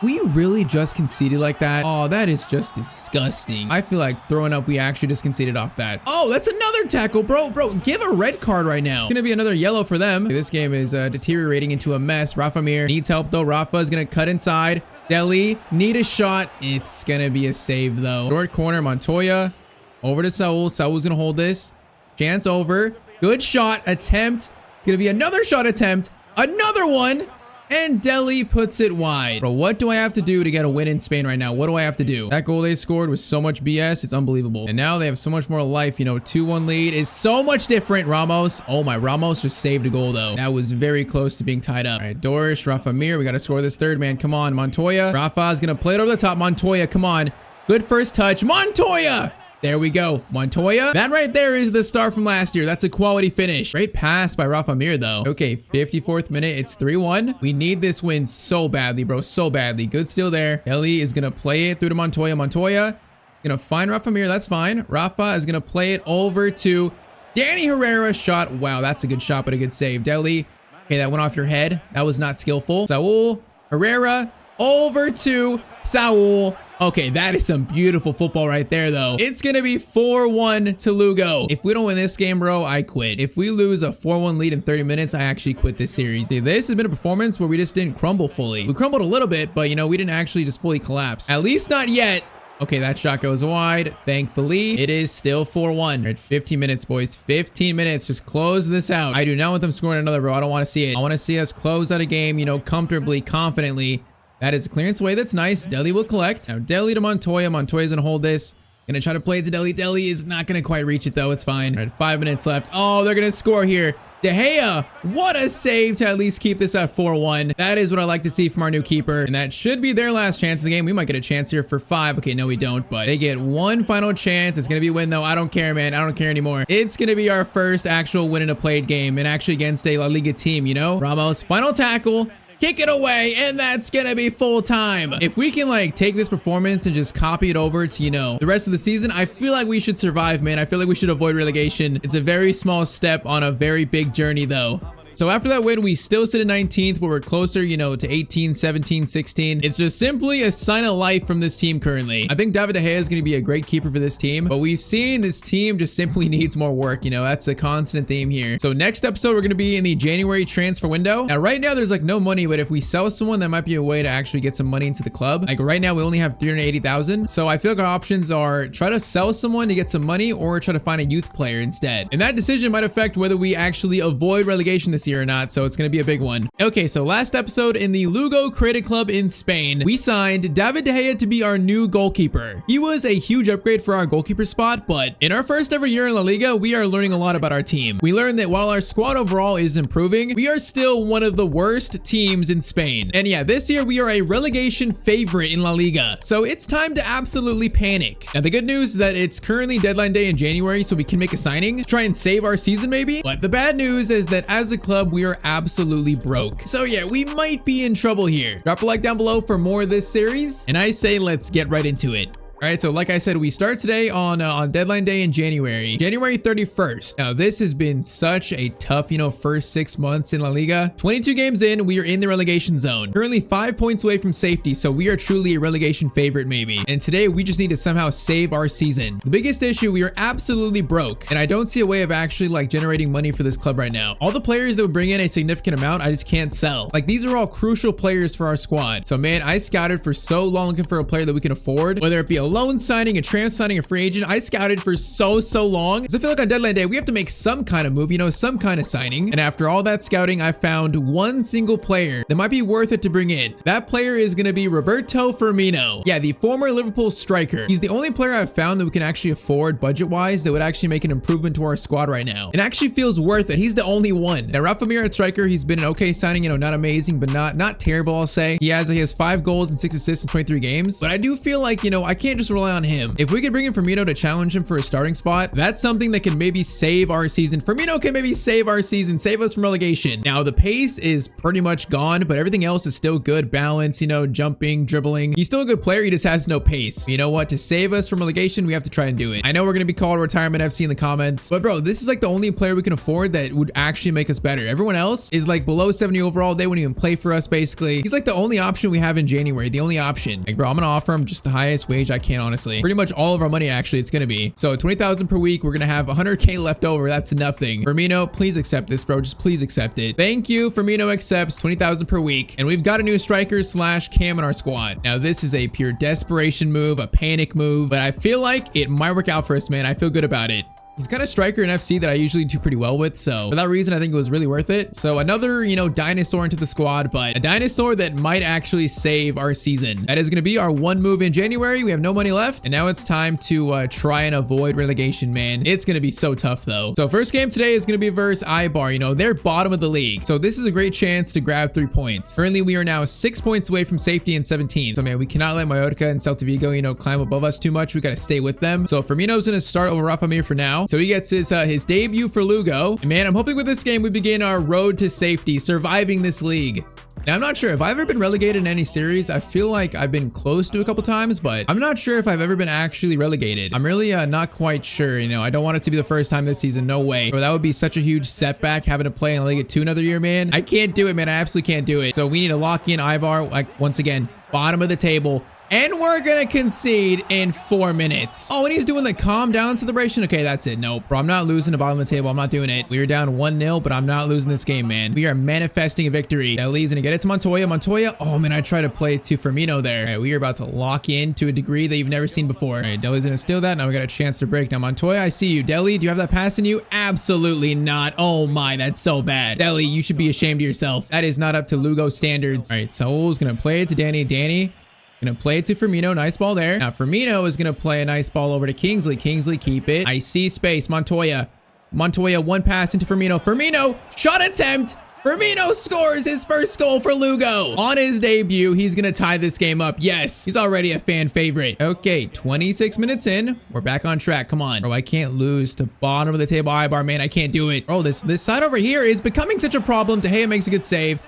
We really just conceded like that? Oh, that is just disgusting. I feel like throwing up. We actually just conceded off that. Oh, that's another tackle, bro. Give a red card right now. It's gonna be another yellow for them. This game is deteriorating into a mess. Rafa Mir needs help, though. Rafa is gonna cut inside. Deli, need a shot. It's gonna be a save, though. Short corner, Montoya. Over to Saul. Saul's gonna hold this. Chance over. Good shot. Attempt. It's gonna be another shot attempt. Another one. And Deli puts it wide. Bro, what do I have to do to get a win in Spain right now? What do I have to do? That goal they scored was so much BS. It's unbelievable. And now they have so much more life. You know, 2-1 lead is so much different. Ramos. Oh my, Ramos just saved a goal, though. That was very close to being tied up. All right, Dorish, Rafa Mir. We got to score this third, man. Come on, Montoya. Rafa's going to play it over the top. Montoya, come on. Good first touch. Montoya! There we go. Montoya. That right there is the star from last year. That's a quality finish. Great pass by Rafa Mir, though. Okay, 54th minute. It's 3-1. We need this win so badly, bro. So badly. Good steal there. Ellie is going to play it through to Montoya. Montoya going to find Rafa Mir. That's fine. Rafa is going to play it over to Danny Herrera. Shot. Wow, that's a good shot, but a good save. Deli. Okay, that went off your head. That was not skillful. Saul. Herrera. Over to Saul. Okay, that is some beautiful football right there, though. It's going to be 4-1 to Lugo. If we don't win this game, bro, I quit. If we lose a 4-1 lead in 30 minutes, I actually quit this series. See, this has been a performance where we just didn't crumble fully. We crumbled a little bit, but, you know, we didn't actually just fully collapse. At least not yet. Okay, that shot goes wide. Thankfully, it is still 4-1. At 15 minutes, boys. 15 minutes. Just close this out. I do not want them scoring another, bro. I don't want to see it. I want to see us close out a game, you know, comfortably, confidently. That is a clearance away. That's nice. Deli will collect. Now, Deli to Montoya. Montoya's going to hold this. Going to try to play it to Deli. Deli is not going to quite reach it, though. It's fine. All right, 5 minutes left. Oh, they're going to score here. De Gea, what a save to at least keep this at 4-1. That is what I like to see from our new keeper. And that should be their last chance of the game. We might get a chance here for 5. Okay, no, we don't. But they get one final chance. It's going to be a win, though. I don't care, man. I don't care anymore. It's going to be our first actual win in a played game. And actually against a La Liga team, you know? Ramos, final tackle. Kick it away, and that's gonna be full time. If we can like take this performance and just copy it over to, you know, the rest of the season, I feel like we should survive, man. I feel like we should avoid relegation. It's a very small step on a very big journey, though. So after that win, we still sit in 19th, but we're closer, you know, to 18, 17, 16. It's just simply a sign of life from this team currently. I think David De Gea is going to be a great keeper for this team, but we've seen this team just simply needs more work. You know, that's a constant theme here. So next episode, we're going to be in the January transfer window. Now, right now, there's like no money, but if we sell someone, that might be a way to actually get some money into the club. Like right now, we only have 380,000. So I feel like our options are try to sell someone to get some money or try to find a youth player instead. And that decision might affect whether we actually avoid relegation this year or not. So it's going to be a big one. Okay, so last episode in the Lugo Creative Club in Spain, we signed David De Gea to be our new goalkeeper. He was a huge upgrade for our goalkeeper spot, but in our first ever year in La Liga, we are learning a lot about our team. We learned that while our squad overall is improving, we are still one of the worst teams in Spain. And yeah, this year we are a relegation favorite in La Liga. So it's time to absolutely panic. Now, the good news is that it's currently deadline day in January, so we can make a signing to try and save our season maybe. But the bad news is that as a club, we are absolutely broke. So yeah, we might be in trouble here. Drop a like down below for more of this series, and I say let's get right into it. All right, so like I said, we start today on deadline day in January 31st. Now, this has been such a tough, first 6 months in La Liga. 22 games in, we are in the relegation zone. Currently 5 points away from safety, so we are truly a relegation favorite maybe. And today, we just need to somehow save our season. The biggest issue, we are absolutely broke, and I don't see a way of actually like generating money for this club right now. All the players that would bring in a significant amount, I just can't sell. Like, these are all crucial players for our squad. So man, I scouted for so long looking for a player that we can afford, whether it be a loan signing, a transfer signing, a free agent. I scouted for so long, because I feel like on deadline day we have to make some kind of move, some kind of signing. And after all that scouting, I found one single player that might be worth it to bring in. That player is going to be Roberto Firmino. Yeah, the former Liverpool striker. He's the only player I've found that we can actually afford budget wise that would actually make an improvement to our squad right now. It actually feels worth it. He's the only one. Now Rafa Mir at striker, he's been an okay signing, not amazing, but not terrible, I'll say. He has 5 goals and 6 assists in 23 games, but I do feel like, I can't just rely on him. If we could bring in Firmino to challenge him for a starting spot, that's something that can maybe save our season. Firmino can maybe save our season, save us from relegation. Now, the pace is pretty much gone, but everything else is still good. Balance, jumping, dribbling. He's still a good player. He just has no pace. You know what? To save us from relegation, we have to try and do it. I know we're going to be called retirement FC in the comments, but bro, this is like the only player we can afford that would actually make us better. Everyone else is like below 70 overall. They wouldn't even play for us, basically. He's like the only option we have in January. The only option. Like, bro, I'm going to offer him just the highest wage I can, honestly. Pretty much all of our money, actually, it's going to be. So 20,000 per week. We're going to have 100K left over. That's nothing. Firmino, please accept this, bro. Just please accept it. Thank you. Firmino accepts 20,000 per week. And we've got a new striker / cam in our squad. Now, this is a pure desperation move, a panic move, but I feel like it might work out for us, man. I feel good about it. He's kind of striker in FC that I usually do pretty well with. So for that reason, I think it was really worth it. So another, dinosaur into the squad, but a dinosaur that might actually save our season. That is going to be our one move in January. We have no money left. And now it's time to try and avoid relegation, man. It's going to be so tough though. So first game today is going to be versus Eibar. They're bottom of the league. So this is a great chance to grab 3 points. Currently, we are now 6 points away from safety in 17. So man, we cannot let Mallorca and Celta Vigo, climb above us too much. We got to stay with them. So Firmino's going to start over Rafa Mir for now. So he gets his debut for Lugo. And man, I'm hoping with this game we begin our road to safety, surviving this league. Now, I'm not sure if I've ever been relegated in any series. I feel like I've been close to a couple times, but I'm not sure if I've ever been actually relegated. I'm really not quite sure. I don't want it to be the first time this season. No way. Or that would be such a huge setback having to play in Liga 2 another year, man. I can't do it, man. I absolutely can't do it. So we need to lock in Eibar, like once again, bottom of the table. And we're gonna concede in 4 minutes. Oh, and he's doing the calm down celebration. Okay, that's it. No, bro, I'm not losing the bottom of the table. I'm not doing it. We are down 1-0, but I'm not losing this game, man. We are manifesting a victory. Deli's gonna get it to Montoya. Montoya. Oh, man, I tried to play it to Firmino there. All right, we are about to lock in to a degree that you've never seen before. All right, Deli's gonna steal that. Now we got a chance to break. Now, Montoya, I see you. Deli, do you have that pass in you? Absolutely not. Oh, my, that's so bad. Deli, you should be ashamed of yourself. That is not up to Lugo standards. All right, Saul's gonna play it to Danny. Danny. Gonna play it to Firmino. Nice ball there. Now Firmino is gonna play a nice ball over to Kingsley. Kingsley, keep it. I see space. Montoya. Montoya, one pass into Firmino. Firmino, shot attempt. Firmino scores his first goal for Lugo. On his debut, he's gonna tie this game up. Yes, he's already a fan favorite. Okay, 26 minutes in. We're back on track. Come on. Bro, I can't lose to bottom of the table Eibar, man. I can't do it. Bro, this side over here is becoming such a problem. De Gea makes a good save.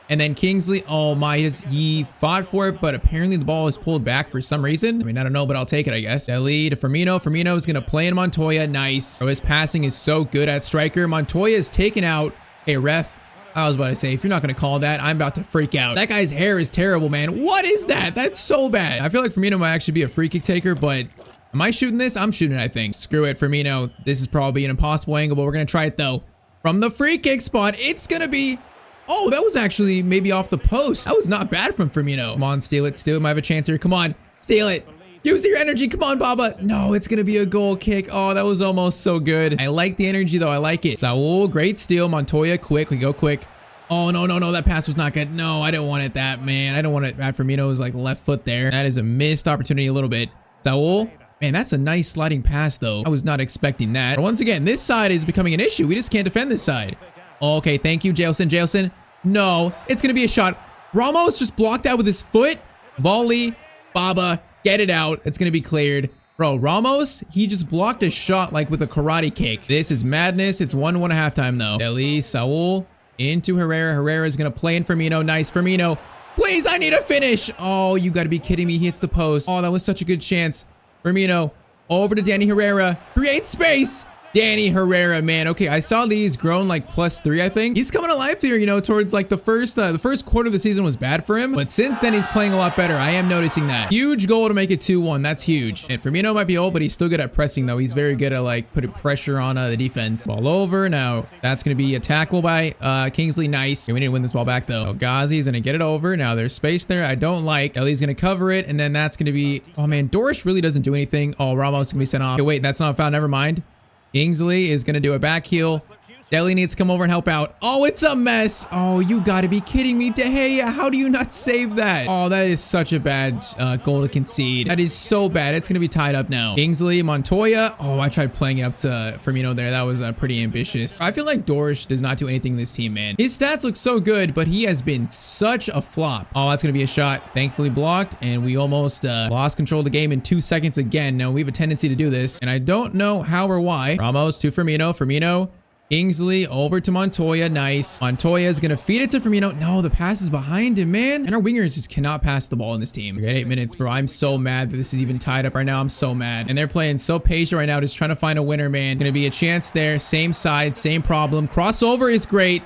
And then Kingsley, oh my, he fought for it, but apparently the ball is pulled back for some reason. I mean, I don't know, but I'll take it, I guess. Deli to Firmino. Firmino is going to play in Montoya. Nice. Oh, his passing is so good at striker. Montoya is taken out. Hey, ref. I was about to say, if you're not going to call that, I'm about to freak out. That guy's hair is terrible, man. What is that? That's so bad. I feel like Firmino might actually be a free kick taker, but am I shooting this? I'm shooting it, I think. Screw it, Firmino. This is probably an impossible angle, but we're going to try it, though. From the free kick spot, it's going to be... Oh, that was actually maybe off the post. That was not bad from Firmino. Come on, steal it. Steal it. Might have a chance here. Come on. Steal it. Use your energy. Come on, Baba. No, it's going to be a goal kick. Oh, that was almost so good. I like the energy, though. I like it. Saul, great steal. Montoya, quick. We go quick. Oh, no, no, no. That pass was not good. No, I didn't want it that, man. I don't want it. Firmino's like left foot there. That is a missed opportunity a little bit. Saul. Man, that's a nice sliding pass, though. I was not expecting that. But once again, this side is becoming an issue. We just can't defend this side. Okay, thank you, Jailson. Jailson. No, it's going to be a shot. Ramos just blocked that with his foot. Volley. Baba, get it out. It's going to be cleared. Bro, Ramos, he just blocked a shot like with a karate kick. This is madness. It's 1-1 at halftime, though. Deli, Saul, into Herrera. Herrera is going to play in Firmino. Nice, Firmino. Please, I need a finish. Oh, you got to be kidding me. He hits the post. Oh, that was such a good chance. Firmino over to Danny Herrera. Create space. Danny Herrera, man. Okay, I saw these grown like +3, I think. He's coming to life here, you know, towards like the first quarter of the season was bad for him, but since then he's playing a lot better. I am noticing that. Huge goal to make it 2-1. That's huge. And Firmino might be old, but he's still good at pressing though. He's very good at like putting pressure on the defense. Ball over. Now that's going to be a tackle by Kingsley. Nice. Okay, we need to win this ball back though. El Ghazi's going to get it over. Now there's space there. I don't like. Ellie's going to cover it, and then that's going to be, oh man, Dorish really doesn't do anything. Oh, Ramos is going to be sent off. Okay, wait, that's not a foul. Never mind. Kingsley is going to do a back heel. Deli needs to come over and help out. Oh, it's a mess. Oh, you got to be kidding me. De Gea, how do you not save that? Oh, that is such a bad goal to concede. That is so bad. It's going to be tied up now. Kingsley, Montoya. Oh, I tried playing it up to Firmino there. That was pretty ambitious. I feel like Dorish does not do anything in this team, man. His stats look so good, but he has been such a flop. Oh, that's going to be a shot. Thankfully blocked, and we almost lost control of the game in 2 seconds again. Now, we have a tendency to do this, and I don't know how or why. Ramos to Firmino. Firmino. Kingsley over to Montoya. Nice. Montoya is going to feed it to Firmino. No, the pass is behind him, man. And our wingers just cannot pass the ball in this team. We're at 8 minutes, bro. I'm so mad that this is even tied up right now. I'm so mad. And they're playing so patient right now, just trying to find a winner, man. Going to be a chance there. Same side, same problem. Crossover is great.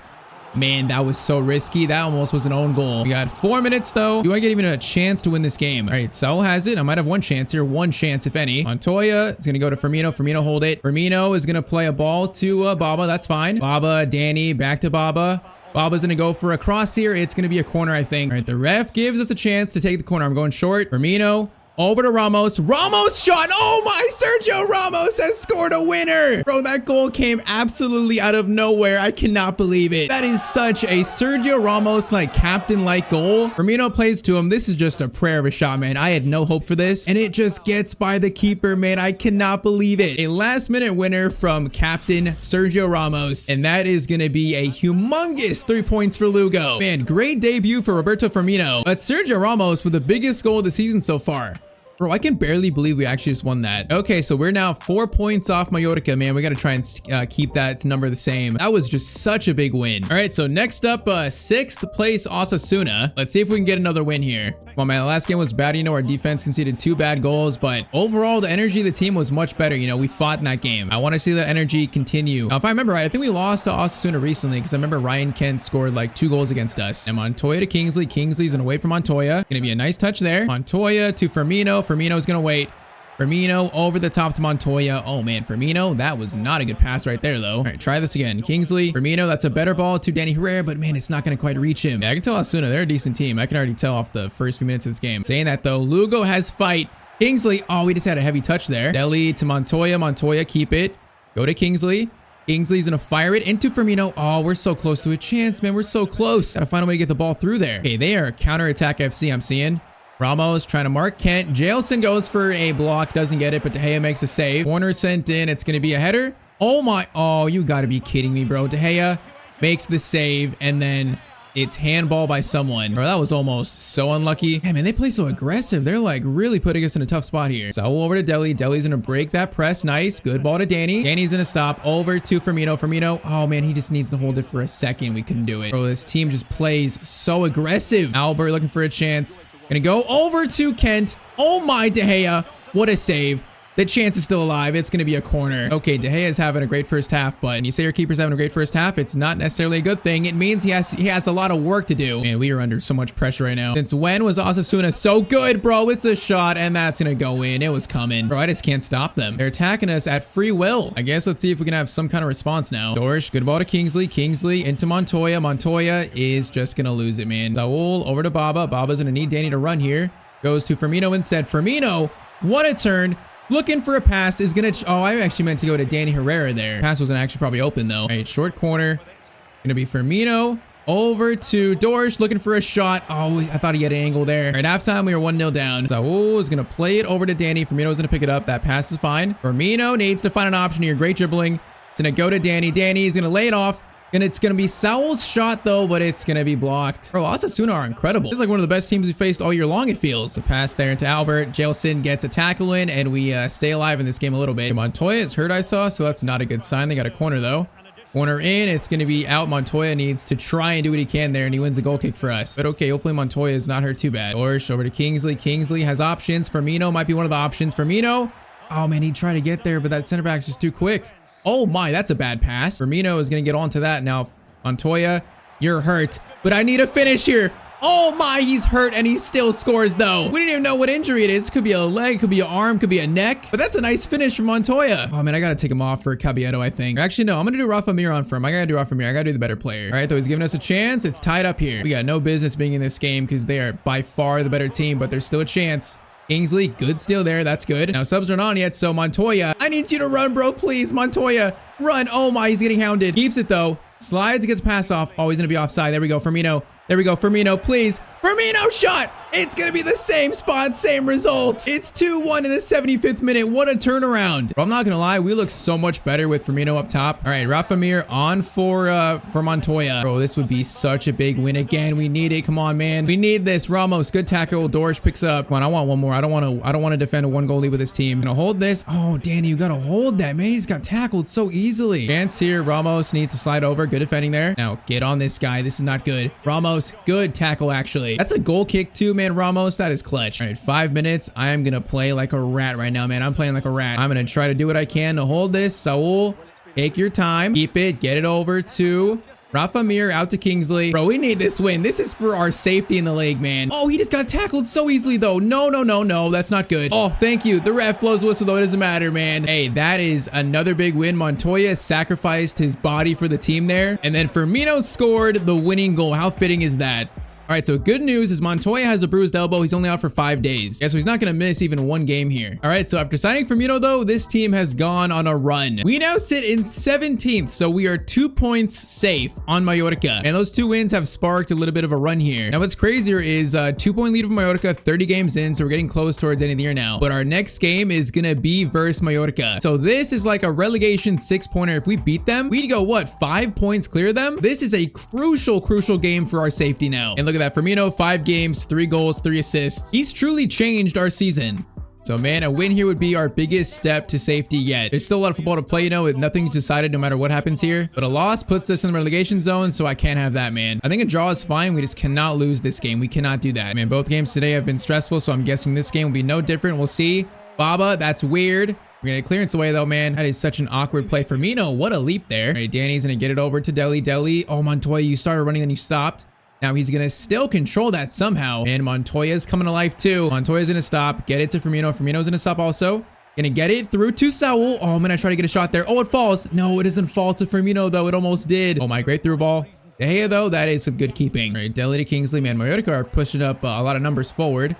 Man, that was so risky. That almost was an own goal. We got 4 minutes, though. Do I get even a chance to win this game? All right, Saul has it. I might have one chance here. One chance, if any. Montoya is going to go to Firmino. Firmino hold it. Firmino is going to play a ball to Baba. That's fine. Baba, Danny, back to Baba. Baba's going to go for a cross here. It's going to be a corner, I think. All right, the ref gives us a chance to take the corner. I'm going short. Firmino. Over to Ramos. Ramos shot. Oh my, Sergio Ramos has scored a winner. Bro, that goal came absolutely out of nowhere. I cannot believe it. That is such a Sergio Ramos like captain-like goal. Firmino plays to him. This is just a prayer of a shot, man. I had no hope for this, and it just gets by the keeper, man. I cannot believe it. A last-minute winner from captain Sergio Ramos, and that is going to be a humongous 3 points for Lugo. Man, great debut for Roberto Firmino, but Sergio Ramos with the biggest goal of the season so far. Bro, I can barely believe we actually just won that. Okay, so we're now 4 points off Mallorca, man. We got to try and keep that number the same. That was just such a big win. All right, so next up, 6th place Osasuna. Let's see if we can get another win here. Well, man, the last game was bad. You know, our defense conceded 2 bad goals, but overall, the energy of the team was much better. You know, we fought in that game. I want to see the energy continue. Now, if I remember right, I think we lost to Osasuna recently because I remember Ryan Kent scored like 2 goals against us. And Montoya to Kingsley. Kingsley's gonna wait for Montoya. Gonna be a nice touch there. Montoya to Firmino. Firmino's gonna wait. Firmino over the top to Montoya. Oh man, Firmino, that was not a good pass right there though. All right, try this again. Kingsley, Firmino, that's a better ball to Danny Herrera, but man, it's not going to quite reach him. Yeah, I can tell Osasuna, they're a decent team. I can already tell off the first few minutes of this game. Saying that though, Lugo has fight. Kingsley, oh, we just had a heavy touch there. Deli to Montoya. Montoya, keep it. Go to Kingsley. Kingsley's gonna fire it into Firmino. Oh, we're so close to a chance, man. We're so close. Gotta find a way to get the ball through there. Okay, they are counter-attack FC, I'm seeing. Ramos trying to mark Kent. Jailson goes for a block, doesn't get it, but De Gea makes a save. Corner sent in. It's going to be a header. Oh my. Oh, you got to be kidding me, bro. De Gea makes the save, and then it's handball by someone. Bro, that was almost so unlucky. Yeah, man, they play so aggressive. They're like really putting us in a tough spot here. So over to Deli. Deli's going to break that press. Nice. Good ball to Danny. Danny's going to stop. Over to Firmino. Firmino. Oh, man, he just needs to hold it for a second. We couldn't do it. Bro, this team just plays so aggressive. Albert looking for a chance. Gonna go over to Kent. Oh my, De Gea. What a save. The chance is still alive. It's gonna be a corner. Okay, De Gea is having a great first half, but when you say your keeper's having a great first half, it's not necessarily a good thing. It means he has a lot of work to do. Man, we are under so much pressure right now. Since when was Osasuna so good, bro? It's a shot, and that's gonna go in. It was coming. Bro, I just can't stop them. They're attacking us at free will. I guess let's see if we can have some kind of response now. Dorish, good ball to Kingsley. Kingsley into Montoya. Montoya is just gonna lose it, man. Saul over to Baba. Baba's gonna need Danny to run here. Goes to Firmino instead. Firmino, what a turn. Looking for a pass is going to... Oh, I actually meant to go to Danny Herrera there. Pass wasn't actually probably open, though. All right, short corner. Going to be Firmino. Over to Dorish, looking for a shot. Oh, I thought he had an angle there. All right, halftime, we were 1-0 down. Saul is going to play it over to Danny. Firmino's going to pick it up. That pass is fine. Firmino needs to find an option here. Great dribbling. It's going to go to Danny. Danny is going to lay it off. And it's going to be Saul's shot, though, but it's going to be blocked. Bro, Osasuna are incredible. This is like one of the best teams we faced all year long, it feels. The pass there into Albert. Jailson gets a tackle in, and we stay alive in this game a little bit. Montoya is hurt, I saw, so that's not a good sign. They got a corner, though. Corner in, it's going to be out. Montoya needs to try and do what he can there, and he wins a goal kick for us. But okay, hopefully Montoya is not hurt too bad. Dorsch over to Kingsley. Kingsley has options. Firmino might be one of the options. Firmino. Oh man, he tried to get there, but that center back's just too quick. Oh my, that's a bad pass. Firmino is going to get onto that now. Montoya, you're hurt, but I need a finish here. Oh my, he's hurt and he still scores though. We didn't even know what injury it is. Could be a leg, could be an arm, could be a neck. But that's a nice finish from Montoya. Oh man, I gotta take him off for Caballero, I think. Actually, no, I'm gonna do Rafa Mir on for him. I gotta do Rafa Mir. I gotta do the better player. All right, though he's giving us a chance. It's tied up here. We got no business being in this game because they are by far the better team, but there's still a chance. Kingsley, good steal there. That's good. Now subs aren't on yet, so Montoya, I need you to run, bro, please. Montoya, run. Oh my, he's getting hounded. Keeps it though. Slides, gets pass off. Oh, he's gonna be offside. There we go, Firmino. There we go, Firmino, please. Firmino shot. It's going to be the same spot, same result. It's 2-1 in the 75th minute. What a turnaround. But I'm not going to lie, we look so much better with Firmino up top. All right, Rafa Mir on for Montoya. Bro, this would be such a big win again. We need it. Come on, man. We need this. Ramos, good tackle. Dorsch picks up. Come on, I want one more. I don't want to defend a one goal lead with this team. Gonna hold this. Oh, Danny, you got to hold that, man. He just got tackled so easily. Chance here. Ramos needs to slide over. Good defending there. Now, get on this guy. This is not good. Ramos, good tackle, actually. That's a goal kick too, man. Ramos, that is clutch. All right, 5 minutes. I am gonna play like a rat right now, man. I'm playing like a rat. I'm gonna try to do what I can to hold this. Saul, take your time. Keep it. Get it over to Rafa Mir, out to Kingsley. Bro, we need this win. This is for our safety in the league, man. Oh, he just got tackled so easily, though. No, no, no, no. That's not good. Oh, thank you. The ref blows whistle, though. It doesn't matter, man. Hey, that is another big win. Montoya sacrificed his body for the team there. And then Firmino scored the winning goal. How fitting is that? All right, so good news is Montoya has a bruised elbow. He's only out for 5 days. Yeah, so he's not going to miss even one game here. All right, so after signing Firmino, though, this team has gone on a run. We now sit in 17th, so we are 2 points safe on Mallorca. And those 2 wins have sparked a little bit of a run here. Now, what's crazier is a 2-point lead of Mallorca, 30 games in, so we're getting close towards the end of the year now. But our next game is going to be versus Mallorca. So this is like a relegation 6-pointer. If we beat them, we'd go, what, 5 points clear of them? This is a crucial game for our safety now. And look at that, Firmino, 5 games, 3 goals, 3 assists. He's truly changed our season. So man, a win here would be our biggest step to safety yet. There's still a lot of football to play, you know, with nothing decided no matter what happens here. But a loss puts us in the relegation zone, so I can't have that, man. I think a draw is fine. We just cannot lose this game. We cannot do that. Man, both games today have been stressful, so I'm guessing this game will be no different. We'll see. Baba, that's weird. We're gonna clearance away though, man. That is such an awkward play. Firmino, what a leap there. All right, Danny's gonna get it over to Deli. Deli, oh, Montoya, you started running, then you stopped. Now he's going to still control that somehow. And Montoya's coming to life too. Montoya's going to stop. Get it to Firmino. Firmino's going to stop also. Going to get it through to Saul. Oh, man, I try to get a shot there. Oh, it falls. No, it doesn't fall to Firmino, though. It almost did. Oh, my, great through ball. De Gea, though, that is some good keeping. All right, Deli to Kingsley. Man, Mallorca are pushing up a lot of numbers forward,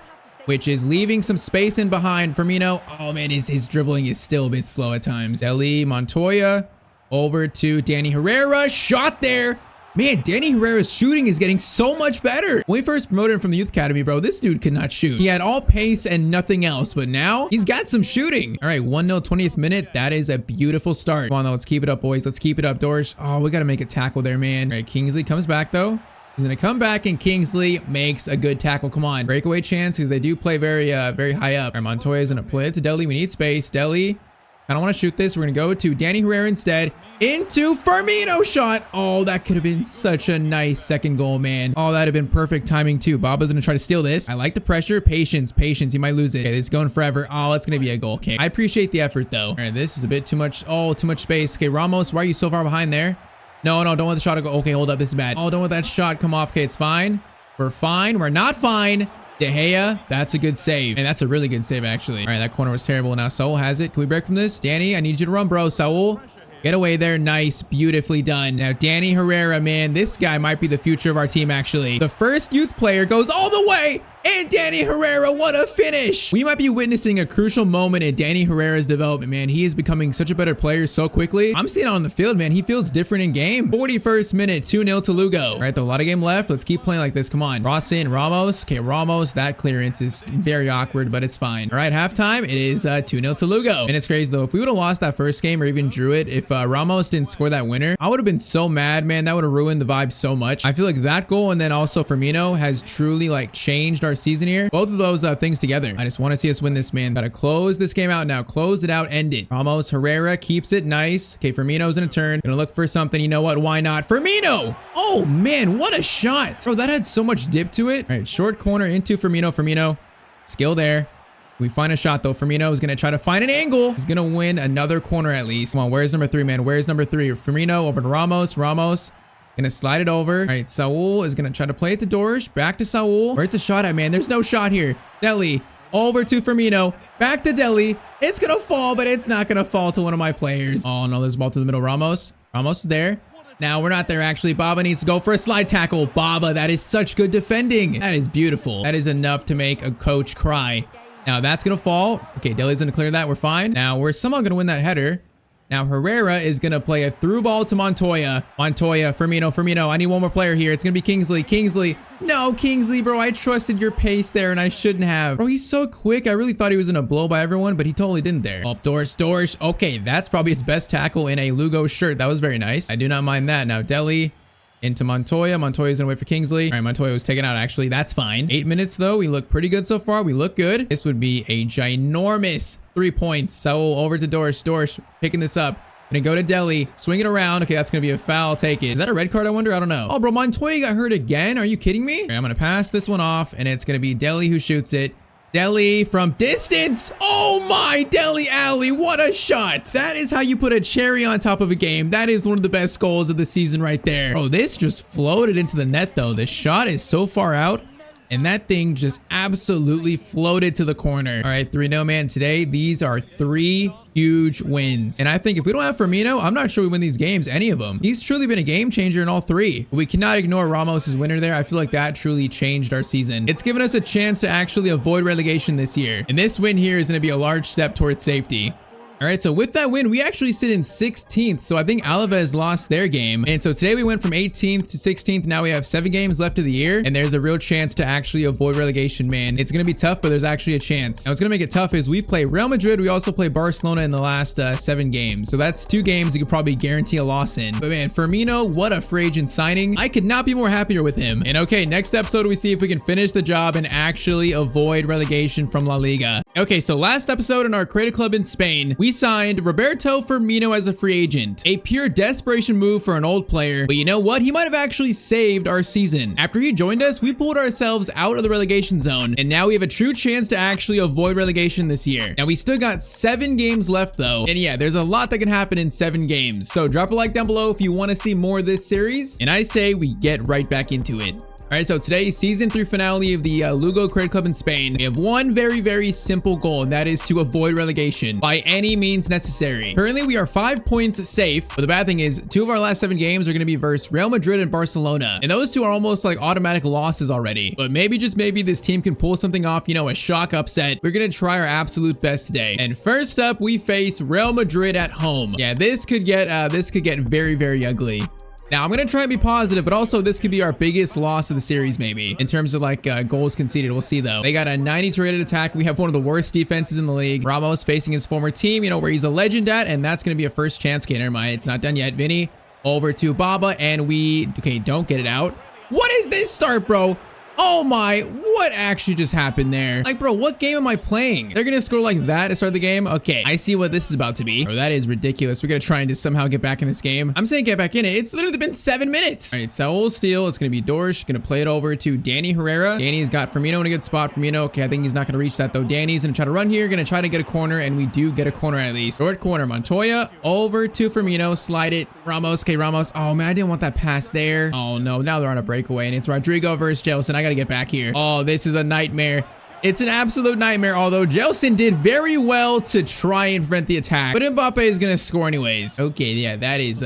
which is leaving some space in behind. Firmino, oh, man, his dribbling is still a bit slow at times. Deli, Montoya, over to Danny Herrera. Shot there. Man, Danny Herrera's shooting is getting so much better. When we first promoted him from the youth academy, bro, this dude could not shoot. He had all pace and nothing else, but now he's got some shooting. All right, 1-0, 20th minute. That is a beautiful start. Come on, though, let's keep it up, boys. Let's keep it up, Dorsch. Oh, we got to make a tackle there, man. All right, Kingsley comes back, though. He's going to come back, and Kingsley makes a good tackle. Come on. Breakaway chance, because they do play very high up. All right, Montoya's going to play it to Deli. We need space. Deli, I don't want to shoot this. We're going to go to Danny Herrera instead. Into Firmino shot. Oh, that could have been such a nice second goal, man. Oh, that'd have been perfect timing too. Baba's gonna try to steal this. I like the pressure. Patience. He might lose it. Okay, this is going forever. Oh, it's gonna be a goal. Okay, I appreciate the effort though. All right, this is a bit too much. Oh, too much space. Okay, Ramos, why are you so far behind there? No, don't want the shot to go. Okay, hold up. This is bad. Oh, don't want that shot come off. Okay, it's fine. We're fine. We're not fine. De Gea, that's a good save. And that's a really good save, actually. All right, that corner was terrible. Now Saul has it. Can we break from this? Danny, I need you to run, bro. Saul. Get away there. Nice. Beautifully done. Now, Danny Herrera, man, this guy might be the future of our team, actually. The first youth player goes all the way. And Danny Herrera, what a finish. We might be witnessing a crucial moment in Danny Herrera's development, man. He is becoming such a better player so quickly. I'm seeing it on the field, man. He feels different in game. 41st minute, 2-0 to Lugo. All right, though, a lot of game left. Let's keep playing like this. Come on. Rossin, Ramos. Okay, Ramos, that clearance is very awkward, but it's fine. All right, halftime, it is 2-0 to Lugo. And it's crazy, though. If we would have lost that first game or even drew it, if Ramos didn't score that winner, I would have been so mad, man. That would have ruined the vibe so much. I feel like that goal and then also Firmino has truly, like, changed our our season here. Both of those things together. I just want to see us win this, man. Gotta close this game out now. Close it out. End it. Ramos, Herrera keeps it nice. Okay, Firmino's in a turn. Gonna look for something. You know what? Why not? Firmino! Oh, man, what a shot. Bro, that had so much dip to it. All right, short corner into Firmino. Firmino, skill there. We find a shot though. Firmino is gonna try to find an angle. He's gonna win another corner at least. Come on, where's number 3, man? Where's number 3? Firmino over to Ramos. Ramos gonna slide it over. All right, Saul is gonna try to play it to Dorsch. Back to Saul. Where's the shot at, man? There's no shot here. Deli over to Firmino. Back to Deli. It's gonna fall, but it's not gonna fall to one of my players. Oh no, there's a ball to the middle. Ramos. Ramos is there. Now we're not there actually. Baba needs to go for a slide tackle. Baba, that is such good defending. That is beautiful. That is enough to make a coach cry. Now that's gonna fall. Okay, Deli's gonna clear that. We're fine. Now we're somehow gonna win that header. Now Herrera is gonna play a through ball to Montoya. Montoya, Firmino. I need one more player here. It's gonna be Kingsley. Kingsley. No, Kingsley, bro. I trusted your pace there and I shouldn't have. Bro, he's so quick. I really thought he was gonna blow by everyone, but he totally didn't there. Up Dorsch. Okay, that's probably his best tackle in a Lugo shirt. That was very nice. I do not mind that. Now Deli into Montoya. Montoya's gonna wait for Kingsley. All right, Montoya was taken out actually. That's fine. 8 minutes though. We look pretty good so far. We look good. This would be a ginormous 3 points. So over to Dorsch. Dorsch picking this up. Gonna go to Deli. Swing it around. Okay, that's gonna be a foul. Take it. Is that a red card, I wonder? I don't know. Oh, bro, Montoya got hurt again. Are you kidding me? All right, I'm gonna pass this one off and it's gonna be Deli who shoots it. Deli from distance. Oh my, Deli Alley. What a shot. That is how you put a cherry on top of a game. That is one of the best goals of the season right there. Oh, this just floated into the net though. The shot is so far out and that thing just absolutely floated to the corner. All right, 3-0, man. Today, these are 3 huge wins. And I think if we don't have Firmino, I'm not sure we win these games, any of them. He's truly been a game changer in all 3. But we cannot ignore Ramos's winner there. I feel like that truly changed our season. It's given us a chance to actually avoid relegation this year. And this win here is going to be a large step towards safety. All right, so with that win, we actually sit in 16th. So I think Alaves lost their game. And so today we went from 18th to 16th. Now we have 7 games left of the year. And there's a real chance to actually avoid relegation, man. It's going to be tough, but there's actually a chance. Now, what's going to make it tough is we play Real Madrid. We also play Barcelona in the last 7 games. So that's 2 games you could probably guarantee a loss in. But man, Firmino, what a free agent signing. I could not be more happier with him. And okay, next episode, we see if we can finish the job and actually avoid relegation from La Liga. Okay, so last episode in our creative club in Spain, we signed Roberto Firmino as a free agent. A pure desperation move for an old player, but you know what? He might have actually saved our season. After he joined us, we pulled ourselves out of the relegation zone, and now we have a true chance to actually avoid relegation this year. Now, we still got 7 games left though, and yeah, there's a lot that can happen in 7 games. So drop a like down below if you want to see more of this series, and I say we get right back into it. All right, so today's season 3 finale of the Lugo Creative Club in Spain. We have one very simple goal, and that is to avoid relegation by any means necessary. Currently, we are 5 points safe, but the bad thing is 2 of our last 7 games are going to be versus Real Madrid and Barcelona, and those 2 are almost like automatic losses already. But maybe, just maybe, this team can pull something off, you know, a shock upset. We're going to try our absolute best today. And first up, we face Real Madrid at home. Yeah, this could get very ugly. Now, I'm going to try and be positive, but also this could be our biggest loss of the series, maybe, in terms of like goals conceded. We'll see, though. They got a 92 rated attack. We have one of the worst defenses in the league. Ramos facing his former team, you know, where he's a legend at, and that's going to be a first chance. Okay, never mind. It's not done yet. Vinny over to Baba, and we, okay, don't get it out. What is this start, bro? Oh my, what actually just happened there? Like, bro, what game am I playing? They're gonna score like that to start the game? Okay, I see what this is about to be. Bro, that is ridiculous. We're gonna try and just somehow get back in this game. I'm saying get back in it. It's literally been 7 minutes. All right, Saul steal. It's gonna be Dorsch. Gonna play it over to Danny Herrera. Danny's got Firmino in a good spot. Firmino, okay, I think he's not gonna reach that though. Danny's gonna try to run here. Gonna try to get a corner, and we do get a corner at least. Short corner, Montoya over to Firmino. Slide it. Ramos, okay, Ramos. Oh man, I didn't want that pass there. Oh no, now they're on a breakaway, and it's Rodrigo versus Gelson. I gotta get back here. Oh, this is a nightmare. It's an absolute nightmare, although Gelson did very well to try and prevent the attack. But Mbappe is going to score anyways. Okay, yeah, that is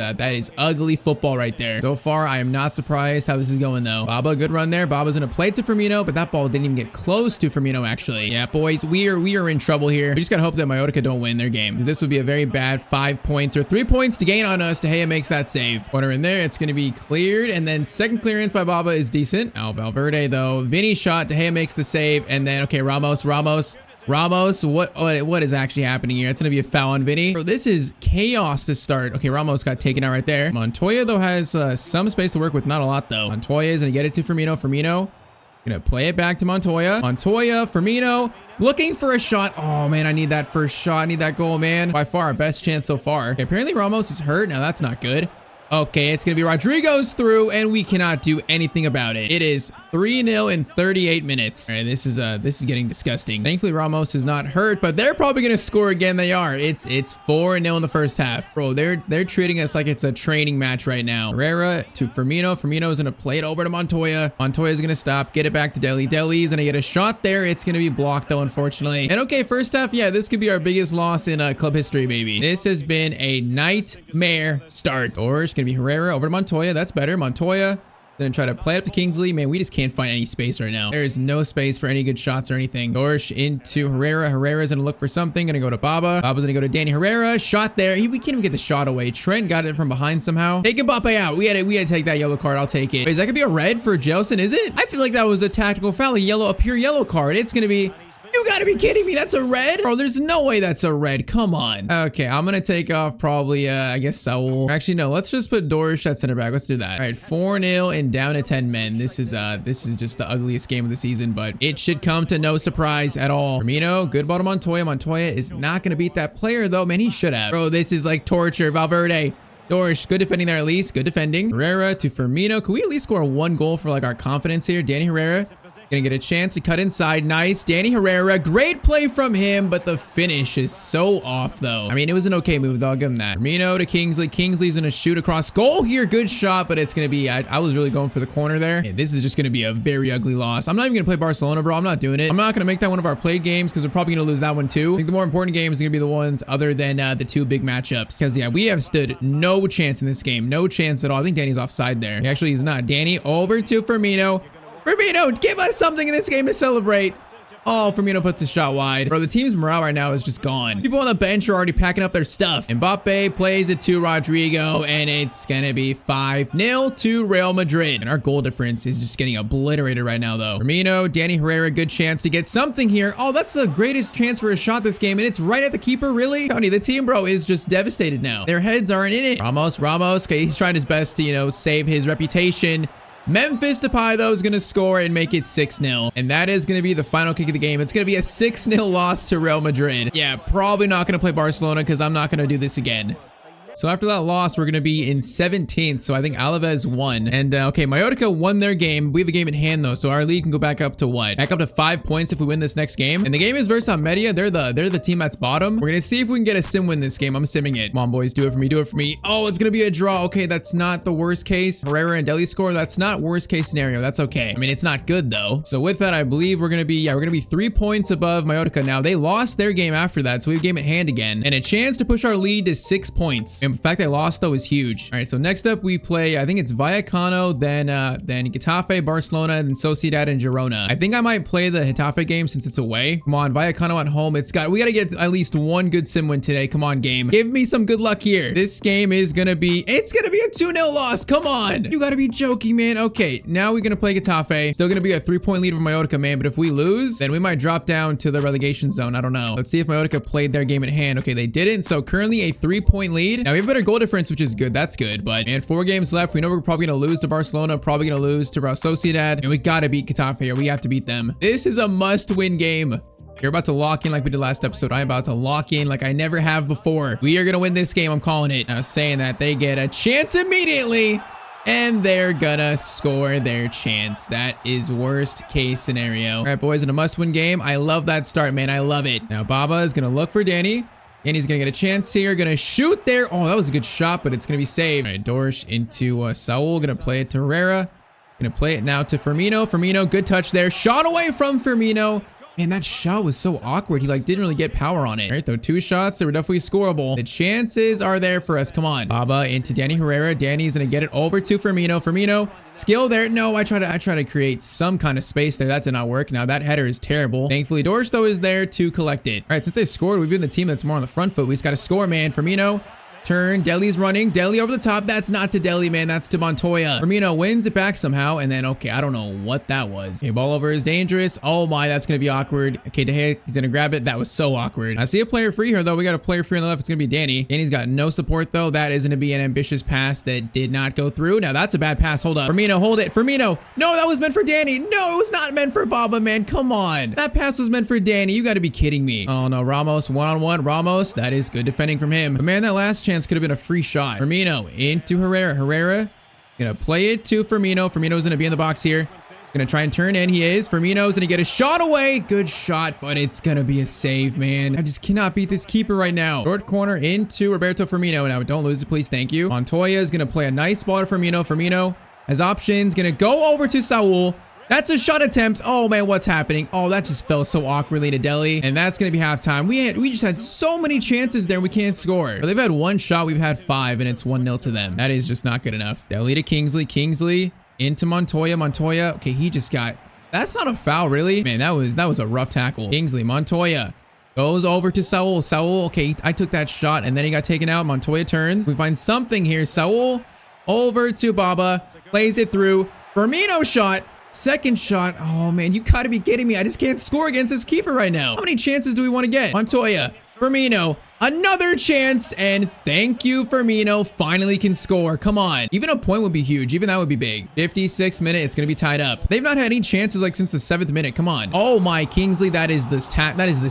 ugly football right there. So far, I am not surprised how this is going, though. Baba, good run there. Baba's going to play it to Firmino, but that ball didn't even get close to Firmino, actually. Yeah, boys, we are in trouble here. We just got to hope that Mallorca don't win their game. This would be a very bad 5 points or 3 points to gain on us. De Gea makes that save. Corner in there. It's going to be cleared, and then second clearance by Baba is decent. Oh, Valverde, though. Vinny shot. De Gea makes the save, and then, okay, Ramos, what is actually happening here? It's gonna be a foul on Vinny. Bro, this is chaos to start. Okay, Ramos got taken out right there. Montoya though has some space to work with, not a lot though. Montoya is gonna get it to Firmino. Firmino Gonna play it back to Montoya. Montoya, Firmino, looking for a shot. Oh man, I need that first shot. I need that goal, man. By far our best chance so far. Okay, apparently Ramos is hurt. Now that's not good. Okay, it's gonna be Rodrigo's through, and we cannot do anything about it. It is 3-0 in 38 minutes. All right, this is getting disgusting. Thankfully, Ramos is not hurt, but they're probably gonna score again. They are. It's 4-0 in the first half. Bro, they're treating us like it's a training match right now. Herrera to Firmino. Firmino is gonna play it over to Montoya. Montoya is gonna stop, get it back to Deli. Deli's gonna get a shot there. It's gonna be blocked though, unfortunately. And okay, first half, yeah, this could be our biggest loss in club history, baby. This has been a nightmare start. Or it's gonna be Herrera over to Montoya. That's better. Montoya then try to play up to Kingsley. Man, we just can't find any space right now. There is no space for any good shots or anything. Dorsch into Herrera. Herrera's gonna look for something. Gonna go to Baba. Baba's gonna go to Danny Herrera. Shot there. We can't even get the shot away. Trent got it from behind somehow. Take Mbappe out. We had to take that yellow card. I'll take it. Wait, is that gonna be a red for Jelson? Is it? I feel like that was a tactical foul. A pure yellow card. It's gonna be... You gotta be kidding me. That's a red? Bro, there's no way that's a red. Come on. Okay, I'm gonna take off probably, I guess Saul. Actually, no. Let's just put Dorsch at center back. Let's do that. All right, 4-0 and down to 10 men. This is just the ugliest game of the season, but it should come to no surprise at all. Firmino, good ball to Montoya. Montoya is not gonna beat that player, though. Man, he should have. Bro, this is like torture. Valverde. Dorsch, good defending there at least. Good defending. Herrera to Firmino. Can we at least score one goal for like our confidence here? Danny Herrera. Gonna get a chance to cut inside. Nice. Danny Herrera. Great play from him, but the finish is so off, though. I mean, it was an okay move, though. I'll give him that. Firmino to Kingsley. Kingsley's gonna shoot across goal here. Good shot, but it's gonna be... I was really going for the corner there. Yeah, this is just gonna be a very ugly loss. I'm not even gonna play Barcelona, bro. I'm not doing it. I'm not gonna make that one of our played games because we're probably gonna lose that one, too. I think the more important games are gonna be the ones other than the two big matchups. Because, yeah, we have stood no chance in this game. No chance at all. I think Danny's offside there. Actually, he's not. Danny over to Firmino. Firmino, give us something in this game to celebrate. Oh, Firmino puts his shot wide. Bro, the team's morale right now is just gone. People on the bench are already packing up their stuff. Mbappe plays it to Rodrigo, and it's gonna be 5-0 to Real Madrid. And our goal difference is just getting obliterated right now, though. Firmino, Danny Herrera, good chance to get something here. Oh, that's the greatest chance for a shot this game, and it's right at the keeper, really? Tony, the team, bro, is just devastated now. Their heads aren't in it. Ramos, okay, he's trying his best to, you know, save his reputation. Memphis Depay, though, is going to score and make it 6-0. And that is going to be the final kick of the game. It's going to be a 6-0 loss to Real Madrid. Yeah, probably not going to play Barcelona because I'm not going to do this again. So after that loss, we're going to be in 17th. So I think Alaves won. And okay, Mallorca won their game. We have a game in hand though. So our lead can go back up to what? Back up to 5 points if we win this next game. And the game is versus Almeria. They're the team that's bottom. We're going to see if we can get a sim win this game. I'm simming it. Come on, boys. Do it for me. Do it for me. Oh, it's going to be a draw. Okay, that's not the worst case. Herrera and Deli score. That's not worst case scenario. That's okay. I mean, it's not good though. So with that, I believe we're going to be, we're going to be 3 points above Mallorca. Now they lost their game after that. So we have game at hand again and a chance to push our lead to 6 points. In fact, they lost though is huge. All right, so next up we play, I think it's Vallecano, then Getafe, Barcelona, then Sociedad and Girona. I think I might play the Getafe game since it's away. Come on, Vallecano at home. We gotta get at least one good sim win today. Come on, game. Give me some good luck here. This game is gonna be, it's gonna be a 2-0 loss. Come on. You gotta be joking, man. Okay, now we're gonna play Getafe. Still gonna be a 3-point lead over Mallorca, man, but if we lose, then we might drop down to the relegation zone. I don't know. Let's see if Mallorca played their game at hand. Okay, they didn't. So currently a 3-point lead. Now we have a better goal difference, which is good. That's good. But man, 4 games left. We know we're probably going to lose to Barcelona, probably going to lose to Real Sociedad, and we got to beat Getafe here. We have to beat them. This is a must-win game. You're about to lock in like we did last episode. I'm about to lock in like I never have before. We are going to win this game. I'm calling it. Now saying that they get a chance immediately, and they're gonna score their chance. That is worst case scenario. All right, boys, in a must-win game. I love that start, man. I love it. Now Baba is going to look for Danny. And he's going to get a chance here. Going to shoot there. Oh, that was a good shot, but it's going to be saved. All right, Dorsch into Saul. Going to play it to Herrera. Going to play it now to Firmino. Firmino, good touch there. Shot away from Firmino. Man, that shot was so awkward. He like didn't really get power on it. All right, though, 2 shots. They were definitely scoreable. The chances are there for us. Come on. Baba into Danny Herrera. Danny's going to get it over to Firmino. Firmino, skill there. No, I try to create some kind of space there. That did not work. Now that header is terrible. Thankfully, Dorsch, though, is there to collect it. All right, since they scored, we've been the team that's more on the front foot. We just got to score, man. Firmino Turn. Deli's running. Deli over the top. That's not to Deli, man. That's to Montoya. Firmino wins it back somehow. And then, okay, I don't know what that was. Okay, ball over is dangerous. Oh my, that's going to be awkward. Okay, De Gea, he's going to grab it. That was so awkward. I see a player free here, though. We got a player free on the left. It's going to be Danny. Danny's got no support, though. That is going to be an ambitious pass that did not go through. Now, that's a bad pass. Hold up. Firmino, hold it. Firmino. No, that was meant for Danny. No, it was not meant for Baba, man. Come on. That pass was meant for Danny. You got to be kidding me. Oh, no. Ramos, one-on-one. Ramos, that is good defending from him. But, man, that last chance could have been a free shot. Firmino into Herrera. Herrera gonna play it to Firmino. Firmino's gonna be in the box here. Gonna try and turn in. He is. Firmino's gonna get a shot away. Good shot, but it's gonna be a save, man. I just cannot beat this keeper right now. Short corner into Roberto Firmino. Now, don't lose it, please. Thank you. Montoya is gonna play a nice ball to Firmino. Firmino has options. Gonna go over to Saul. That's a shot attempt. Oh, man, what's happening? Oh, that just fell so awkwardly to Deli. And that's going to be halftime. We just had so many chances there. We can't score. They've had one shot. We've had 5, and it's 1-0 to them. That is just not good enough. Deli to Kingsley. Kingsley into Montoya. Montoya. Okay, he just got... That's not a foul, really. Man, that was a rough tackle. Kingsley. Montoya goes over to Saul. Saul. Okay, I took that shot, and then he got taken out. Montoya turns. We find something here. Saul over to Baba. Plays it through. Firmino shot. Second shot. Oh, man, you gotta be kidding me. I just can't score against this keeper right now. How many chances do we want to get? Montoya, Firmino, another chance. And thank you, Firmino. Finally can score. Come on. Even a point would be huge. Even that would be big. 56th minute. It's going to be tied up. They've not had any chances like since the 7th minute. Come on. Oh, my. Kingsley. That is the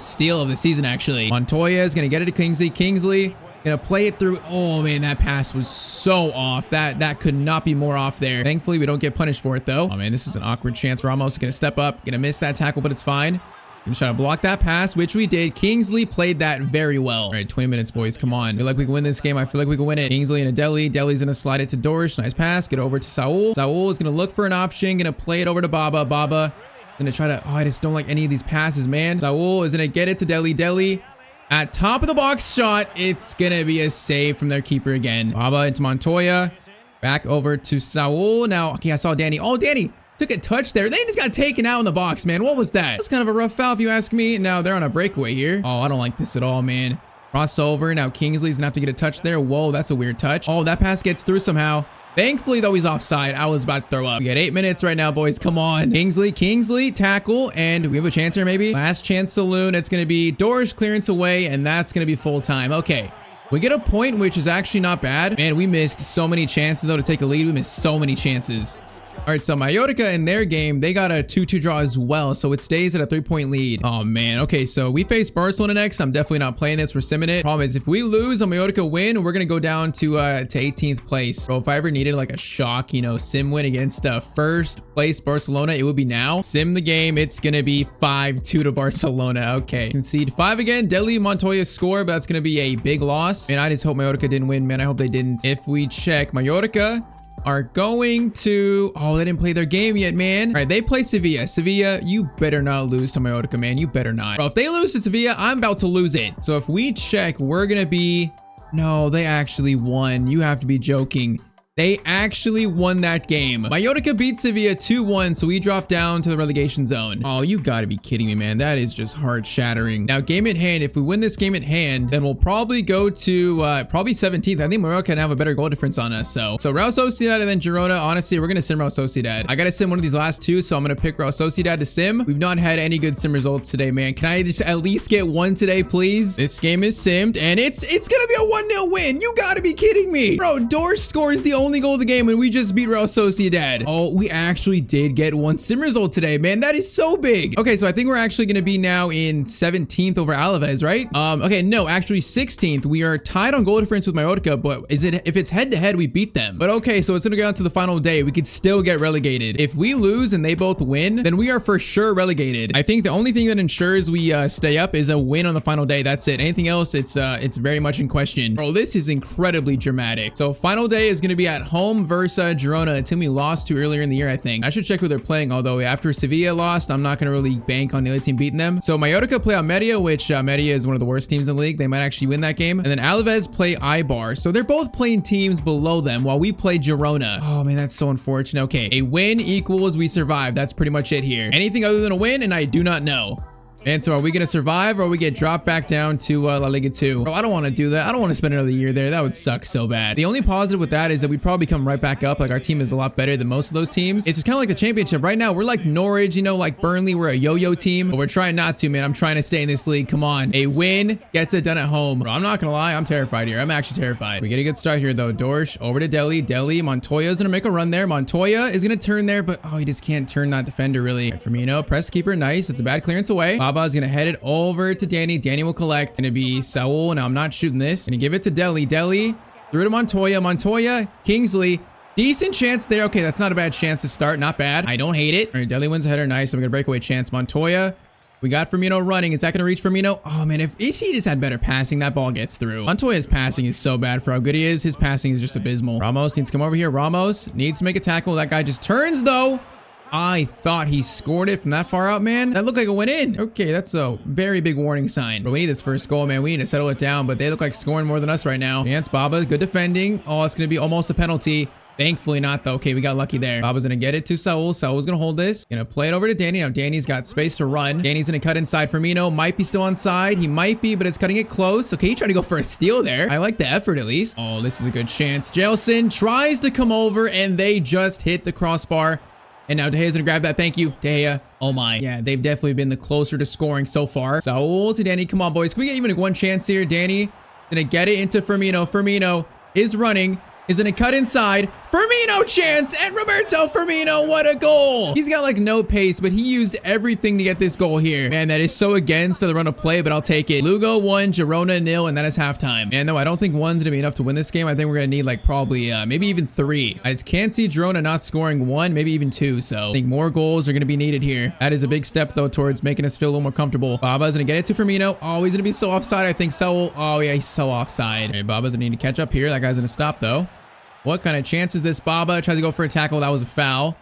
steal of the season, actually. Montoya is going to get it to Kingsley. Kingsley gonna play it through. Oh, man, that pass was so off. That could not be more off there. Thankfully, we don't get punished for it, though. Oh, man, this is an awkward chance. Ramos is gonna step up. Gonna miss that tackle, but it's fine. Gonna try to block that pass, which we did. Kingsley played that very well. All right, 20 minutes, boys. Come on. I feel like we can win this game. I feel like we can win it. Kingsley and a Deli. Deli's gonna slide it to Dorsch. Nice pass. Get over to Saul. Saul is gonna look for an option. Gonna play it over to Baba. Baba gonna try to... Oh, I just don't like any of these passes, man. Saul is gonna get it to Deli. Deli at top of the box shot. It's gonna be a save from their keeper again. Baba into Montoya. Back over to Saul. Now, okay, I saw Danny. Oh, Danny took a touch there. They just got taken out in the box, man. What was that? That's kind of a rough foul if you ask me. Now they're on a breakaway here. Oh, I don't like this at all, man. Crossover. Now Kingsley's gonna have to get a touch there. Whoa, that's a weird touch. Oh, that pass gets through somehow. Thankfully, though, he's offside. I was about to throw up. We got 8 minutes right now, boys. Come on. Kingsley, tackle, and we have a chance here, maybe. Last chance saloon. It's going to be Dorsch clearance away, and that's going to be full time. Okay. We get a point, which is actually not bad. Man, we missed so many chances, though, to take a lead. We missed so many chances. All right, so Mallorca in their game, they got a 2-2 draw as well, so it stays at a 3-point lead. Oh, man. Okay, so we face Barcelona next. I'm definitely not playing this. We're simming it. Problem is, if we lose and Mallorca win, we're going to go down to 18th place. Bro, if I ever needed like a shock, you know, sim win against first place Barcelona, it would be now. Sim the game. It's going to be 5-2 to Barcelona. Okay. Concede 5 again. Deli Montoya score, but that's going to be a big loss. Man, I just hope Mallorca didn't win, man. I hope they didn't. If we check, Mallorca are going to... Oh, they didn't play their game yet, man. All right, they play Sevilla. Sevilla, you better not lose to Mallorca, man. You better not. Bro, if they lose to Sevilla, I'm about to lose it. So if we check, we're going to be... No, they actually won. You have to be joking. They actually won that game. Mallorca beat Sevilla 2-1, so we dropped down to the relegation zone. Oh, you gotta be kidding me, man. That is just heart-shattering. Now, game at hand, if we win this game at hand, then we'll probably go to probably 17th. I think Mallorca can have a better goal difference on us. So Real Sociedad and then Girona. Honestly, we're gonna sim Real Sociedad. I gotta sim one of these last two, so I'm gonna pick Real Sociedad to sim. We've not had any good sim results today, man. Can I just at least get one today, please? This game is simmed, and it's gonna be a 1-0 win. You gotta be kidding me. Bro, Dorsch scores the only goal of the game and we just beat Real Sociedad. Oh, we actually did get one sim result today, man. That is so big. Okay, so I think we're actually going to be now in 17th over Alaves, right? Okay, no, actually 16th. We are tied on goal difference with Mallorca, but if it's head to head, we beat them. But okay, so it's going to go down to the final day. We could still get relegated. If we lose and they both win, then we are for sure relegated. I think the only thing that ensures we stay up is a win on the final day. That's it. Anything else, it's very much in question. Bro, this is incredibly dramatic. So final day is going to be at home versus Girona, a team we lost to earlier in the year, I think. I should check who they're playing, although after Sevilla lost, I'm not going to really bank on the other team beating them. So Mallorca play Almeria, which Almeria is one of the worst teams in the league. They might actually win that game. And then Alaves play Eibar. So they're both playing teams below them while we play Girona. Oh, man, that's so unfortunate. Okay, a win equals we survive. That's pretty much it here. Anything other than a win, and I do not know. And so are we going to survive or we get dropped back down to La Liga 2? Bro, I don't want to do that. I don't want to spend another year there. That would suck so bad. The only positive with that is that we'd probably come right back up. Like our team is a lot better than most of those teams. It's just kind of like the championship. Right now, we're like Norwich, you know, like Burnley. We're a yo-yo team, but we're trying not to, man. I'm trying to stay in this league. Come on. A win gets it done at home. Bro, I'm not going to lie. I'm terrified here. I'm actually terrified. We get a good start here, though. Dorsch over to Deli. Montoya's going to make a run there. Montoya is going to turn there, but oh, he just can't turn that defender really. Right, Firmino, press keeper. Nice. It's a bad clearance away. Baba is going to head it over to Danny. Danny will collect. Going to be Saul. Now I'm not shooting this. Going to give it to Deli. Through to Montoya. Kingsley. Decent chance there. Okay, that's not a bad chance to start. Not bad. I don't hate it. All right, Deli wins a header. Nice. I'm going to breakaway chance. Montoya. We got Firmino running. Is that going to reach Firmino? Oh, man, if he just had better passing, that ball gets through. Montoya's passing is so bad for how good he is. His passing is just abysmal. Ramos needs to come over here. Ramos needs to make a tackle. That guy just turns, though. I thought he scored it from that far out, man. That looked like it went in. Okay, that's a very big warning sign. But we need this first goal, man. We need to settle it down, but they look like scoring more than us right now. Chance, Baba, good defending. Oh, it's going to be almost a penalty. Thankfully not, though. Okay, we got lucky there. Baba's going to get it to Saul. Saul's going to hold this. Going to play it over to Danny. Now, Danny's got space to run. Danny's going to cut inside. Firmino might be still onside. He might be, but it's cutting it close. Okay, he tried to go for a steal there. I like the effort, at least. Oh, this is a good chance. Jelson tries to come over, and they just hit the crossbar. And now De Gea's going to grab that. Thank you, De Gea. Oh, my. Yeah, they've definitely been the closer to scoring so far. Saul to Danny. Come on, boys. Can we get even one chance here? Danny going to get it into Firmino. Firmino is running. Is going to cut inside. Firmino chance, and Roberto Firmino, what a goal. He's got like no pace, but he used everything to get this goal here. Man, that is so against the run of play, but I'll take it. Lugo 1, Girona 0, and that is halftime. And no, I don't think 1's going to be enough to win this game. I think we're going to need like probably maybe even 3. I just can't see Girona not scoring 1, maybe even 2. So I think more goals are going to be needed here. That is a big step though towards making us feel a little more comfortable. Baba's going to get it to Firmino. Oh, he's going to be so offside. I think so. Oh yeah, he's so offside. Okay, Baba's going to need to catch up here. That guy's going to stop though. What kind of chance is this? Baba tries to go for a tackle. That was a foul.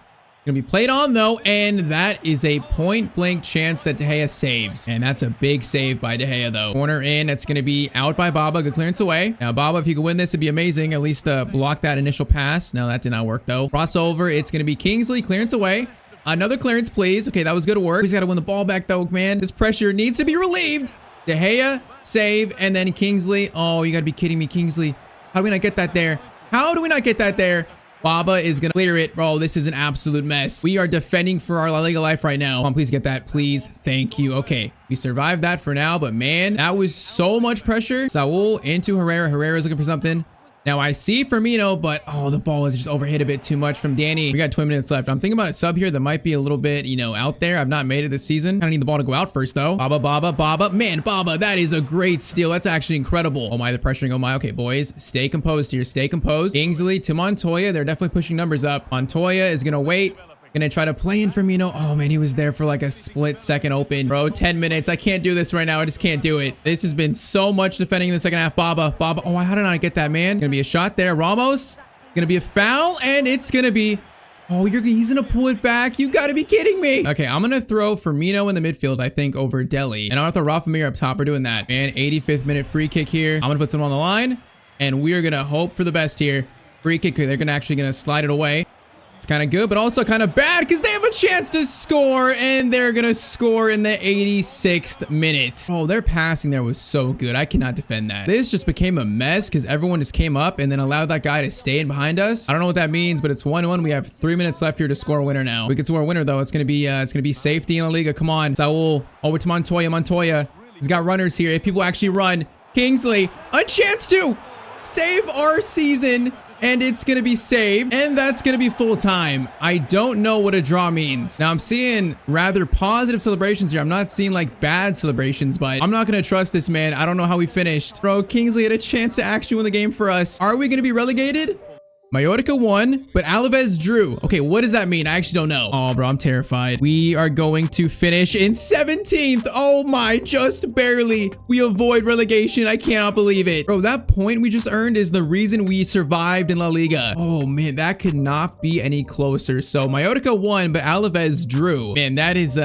Gonna be played on though, and that is a point blank chance that De Gea saves. And that's a big save by De Gea though. Corner in, that's gonna be out by Baba. Good clearance away. Now Baba, if you could win this, it'd be amazing. At least block that initial pass. No, that did not work though. Crossover, it's gonna be Kingsley. Clearance away. Another clearance, please. Okay, that was good work. He's gotta win the ball back though, man. This pressure needs to be relieved. De Gea, save, and then Kingsley. Oh, you gotta be kidding me, Kingsley. How do we not get that there? How do we not get that there? Baba is going to clear it. Bro, this is an absolute mess. We are defending for our La Liga life right now. Come on, please get that. Please. Thank you. Okay. We survived that for now, but man, that was so much pressure. Saul into Herrera. Herrera's looking for something. Now I see Firmino, but oh, the ball is just overhit a bit too much from Danny. We got 20 minutes left. I'm thinking about a sub here that might be a little bit, you know, out there. I've not made it this season. I need the ball to go out first though. Baba. Man, Baba, that is a great steal. That's actually incredible. Oh my, the pressuring. Oh my. Okay, boys, stay composed here. Stay composed. Kingsley to Montoya. They're definitely pushing numbers up. Montoya is going to wait. Gonna try to play in Firmino. Oh man, he was there for like a split second open. Bro, 10 minutes. I can't do this right now. I just can't do it. This has been so much defending in the second half. Baba. Oh, how did I not get that, man? Gonna be a shot there. Ramos. Gonna be a foul, and it's gonna be... Oh, he's gonna pull it back. You gotta be kidding me. Okay, I'm gonna throw Firmino in the midfield, I think, over Deli. And I'm gonna throw Rafa Mir up top. We're doing that. Man, 85th minute free kick here. I'm gonna put someone on the line, and we're gonna hope for the best here. Free kick. They're gonna slide it away. It's kind of good, but also kind of bad because they have a chance to score, and they're going to score in the 86th minute. Oh, their passing there was so good. I cannot defend that. This just became a mess because everyone just came up and then allowed that guy to stay in behind us. I don't know what that means, but it's 1-1. We have 3 minutes left here to score a winner now. We can score a winner, though. It's going to be safety in La Liga. Come on. Saul over to Montoya. He's got runners here. If people actually run, Kingsley, a chance to save our season. And it's going to be saved, and that's going to be full time. I don't know what a draw means. Now, I'm seeing rather positive celebrations here. I'm not seeing like bad celebrations, but I'm not going to trust this, man. I don't know how we finished. Bro, Kingsley had a chance to actually win the game for us. Are we going to be relegated? Mallorca won, but Alaves drew. Okay, what does that mean? I actually don't know. Oh, bro, I'm terrified. We are going to finish in 17th. Oh my, just barely. We avoid relegation. I cannot believe it. Bro, that point we just earned is the reason we survived in La Liga. Oh man, that could not be any closer. So Mallorca won, but Alaves drew. Man, that is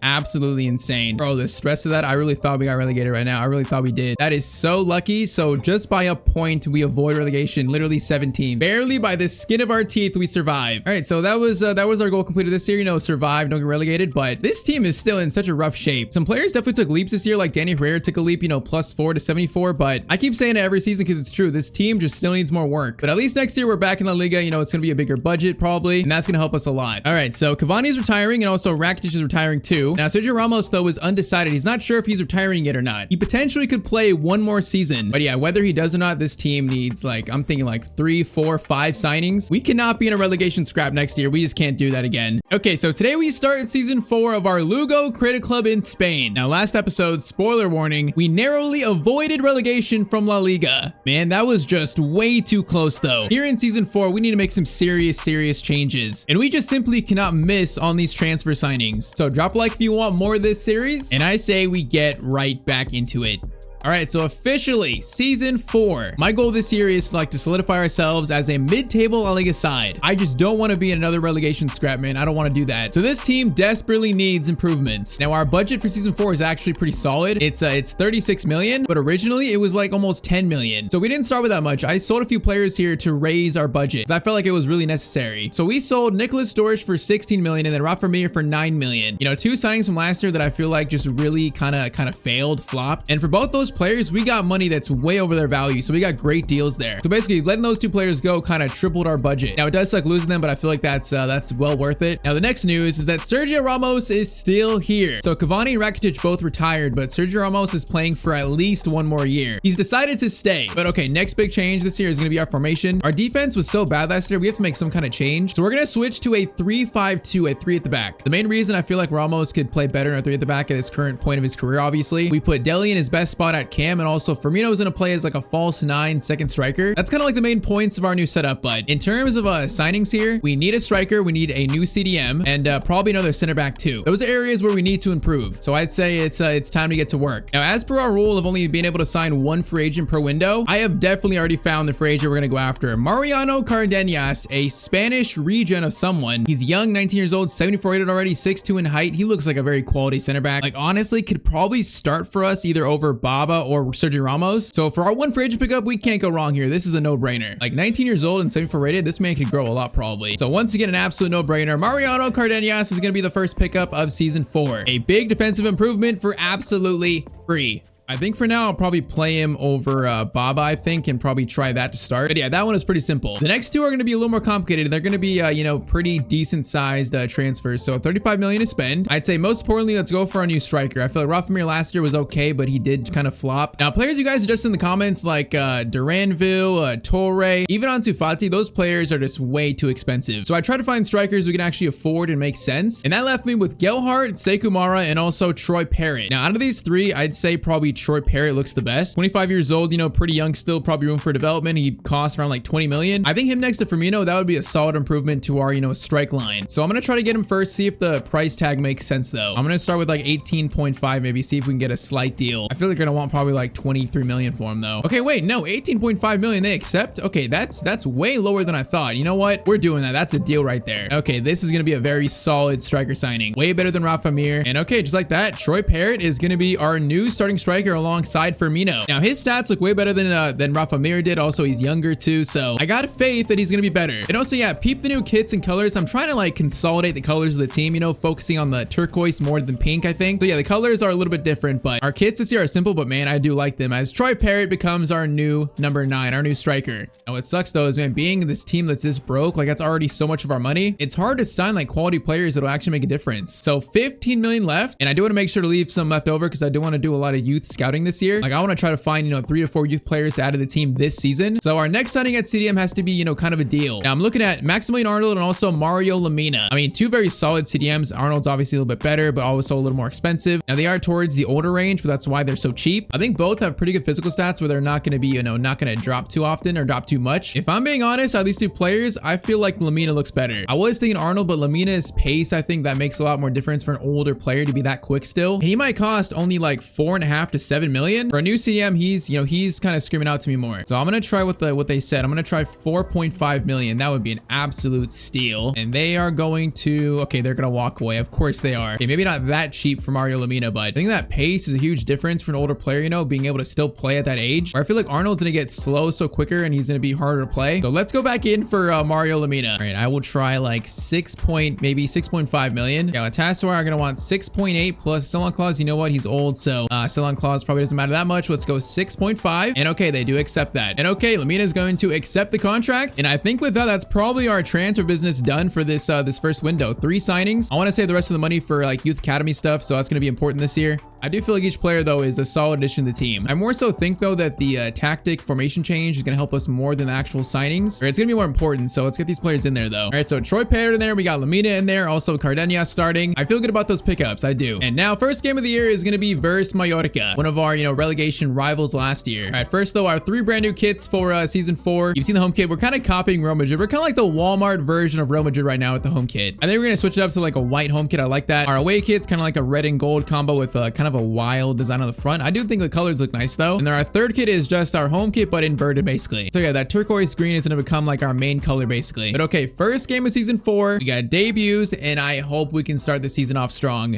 absolutely insane. Bro, the stress of that, I really thought we got relegated right now. I really thought we did. That is so lucky. So just by a point, we avoid relegation. Literally 17th. Barely barely by the skin of our teeth we survived. All right, so that was our goal completed this year. You know, survive, don't get relegated. But this team is still in such a rough shape. Some players definitely took leaps this year, like Danny Herrera took a leap, you know, +4 to 74. But I keep saying it every season because it's true. This team just still needs more work. But at least next year we're back in La Liga. You know, it's gonna be a bigger budget probably, and that's gonna help us a lot. All right, so Cavani's retiring, and also Rakitic is retiring too. Now Sergio Ramos though is undecided. He's not sure if he's retiring yet or not. He potentially could play one more season, but yeah, whether he does or not, this team needs like, I'm thinking like 3, 4, 5 signings. We cannot be in a relegation scrap next year. We just can't do that again. Okay, so today we start season 4 of our Lugo Credit Club in Spain. Now last episode, spoiler warning, we narrowly avoided relegation from La Liga. Man, that was just way too close though. Here in season 4, we need to make some serious changes, and we just simply cannot miss on these transfer signings. So drop a like if you want more of this series, and I say we get right back into it. All right, so officially season 4. My goal this year is to solidify ourselves as a mid-table La Liga side. I just don't want to be in another relegation scrap, man. I don't want to do that. So this team desperately needs improvements. Now our budget for season 4 is actually pretty solid. It's 36 million, but originally it was like almost 10 million. So we didn't start with that much. I sold a few players here to raise our budget, because I felt like it was really necessary. So we sold Nicholas Storch for 16 million and then Rafa Mir for 9 million. You know, 2 signings from last year that I feel like just really kind of failed, flopped. And for both those players, we got money that's way over their value, so we got great deals there. So basically letting those 2 players go kind of tripled our budget. Now it does suck losing them, but I feel like that's well worth it. Now the next news is that Sergio Ramos is still here. So Cavani and Rakitic both retired, but Sergio Ramos is playing for at least 1 more year. He's decided to stay. But okay, next big change this year is going to be our formation. Our defense was so bad last year, we have to make some kind of change. So we're going to switch to a 3-5-2, a 3 at the back. The main reason I feel like Ramos could play better in a 3 at the back at his current point of his career, obviously, we put Dele in his best spot at cam, and also Firmino's gonna play as like a false 9 second striker. That's kind of like the main points of our new setup. But in terms of signings here, we need a striker, we need a new CDM, and probably another center back too. Those are areas where we need to improve. So I'd say it's time to get to work. Now, as per our rule of only being able to sign 1 free agent per window, I have definitely already found the free agent we're gonna go after. Mariano Cardenas, a Spanish regen of someone. He's young, 19 years old, 74 rated already, 6'2" in height. He looks like a very quality center back. Like honestly, could probably start for us either over Baba or Sergio Ramos. So for our 1 free agent pickup, we can't go wrong here. This is a no-brainer. Like 19 years old and 74 rated, this man could grow a lot probably. So once again, an absolute no-brainer. Mariano Cardenas is going to be the first pickup of season 4. A big defensive improvement for absolutely free. I think for now, I'll probably play him over Baba, I think, and probably try that to start. But yeah, that one is pretty simple. The next 2 are going to be a little more complicated. They're going to be, you know, pretty decent sized transfers. So 35 million to spend. I'd say most importantly, let's go for our new striker. I feel like Rafa Mir last year was okay, but he did kind of flop. Now, players you guys suggest in the comments like Duranville, Torre, even Ansu Fati, those players are just way too expensive. So I try to find strikers we can actually afford and make sense. And that left me with Gelhardt, Sekou Mara, and also Troy Parrott. Now, out of these 3, I'd say probably Troy Parrott looks the best. 25 years old, you know, pretty young still, probably room for development. He costs around like 20 million. I think him next to Firmino, that would be a solid improvement to our, you know, strike line. So I'm going to try to get him first, see if the price tag makes sense though. I'm going to start with like 18.5, maybe see if we can get a slight deal. I feel like we're going to want probably like 23 million for him though. Okay, wait, no, 18.5 million they accept. Okay, that's way lower than I thought. You know what? We're doing that. That's a deal right there. Okay, this is going to be a very solid striker signing. Way better than Rafa Mir. And okay, just like that, Troy Parrott is going to be our new starting striker alongside Firmino. Now his stats look way better than Rafa Mir did. Also, he's younger too, so I got faith that he's gonna be better. And also, yeah, peep the new kits and colors. I'm trying to like consolidate the colors of the team, you know, focusing on the turquoise more than pink, I think. So yeah, the colors are a little bit different, but our kits this year are simple, but man, I do like them, as Troy Parrott becomes our new number 9, our new striker. Now what sucks though is, man, being this team that's this broke, like that's already so much of our money, it's hard to sign like quality players that'll actually make a difference. So 15 million left, and I do want to make sure to leave some left over because I do want to do a lot of youth scouting this year. Like I want to try to find, you know, 3 to 4 youth players to add to the team this season. So our next signing at CDM has to be, you know, kind of a deal. Now I'm looking at Maximilian Arnold and also Mario Lemina. I mean, 2 very solid CDMs. Arnold's obviously a little bit better, but also a little more expensive. Now they are towards the older range, but that's why they're so cheap. I think both have pretty good physical stats where they're not going to be, you know, not going to drop too often or drop too much. If I'm being honest, out of these 2 players, I feel like Lemina looks better. I was thinking Arnold, but Lemina's pace, I think that makes a lot more difference for an older player to be that quick still. And he might cost only like 4.5 to 7 million. For a new CM, he's kind of screaming out to me more. So I'm going to try what they said. I'm going to try 4.5 million. That would be an absolute steal. And they are going to, okay, they're going to walk away. Of course they are. Okay, maybe not that cheap for Mario Lemina, but I think that pace is a huge difference for an older player, you know, being able to still play at that age. Or I feel like Arnold's going to get slow so quicker and he's going to be harder to play. So let's go back in for Mario Lemina. All right, I will try like maybe 6.5 million. Yeah, Tyztir are going to want 6.8 plus Sell on Clause. You know what? He's old, so Sell on Clause probably doesn't matter that much. Let's go 6.5. And okay, they do accept that. And okay, Lemina is going to accept the contract. And I think with that, that's probably our transfer business done for this this first window. 3 signings. I want to save the rest of the money for like youth academy stuff, so that's going to be important this year. I do feel like each player though is a solid addition to the team. I more so think though that the tactic formation change is going to help us more than the actual signings. Or it's going to be more important, so let's get these players in there though. All right, so Troy Parrott in there. We got Lemina in there. Also Cardenas starting. I feel good about those pickups. I do. And now first game of the year is going to be versus Mallorca, one of our, you know, relegation rivals last year. All right, first though, our 3 brand new kits for season 4. You've seen the home kit. We're kind of copying Real Madrid. We're kind of like the Walmart version of Real Madrid right now with the home kit. I think we're going to switch it up to like a white home kit. I like that. Our away kit's kind of like a red and gold combo with kind of a wild design on the front. I do think the colors look nice though. And then our third kit is just our home kit, but inverted basically. So yeah, that turquoise green is going to become like our main color basically. But okay, first game of season 4. We got debuts and I hope we can start the season off strong.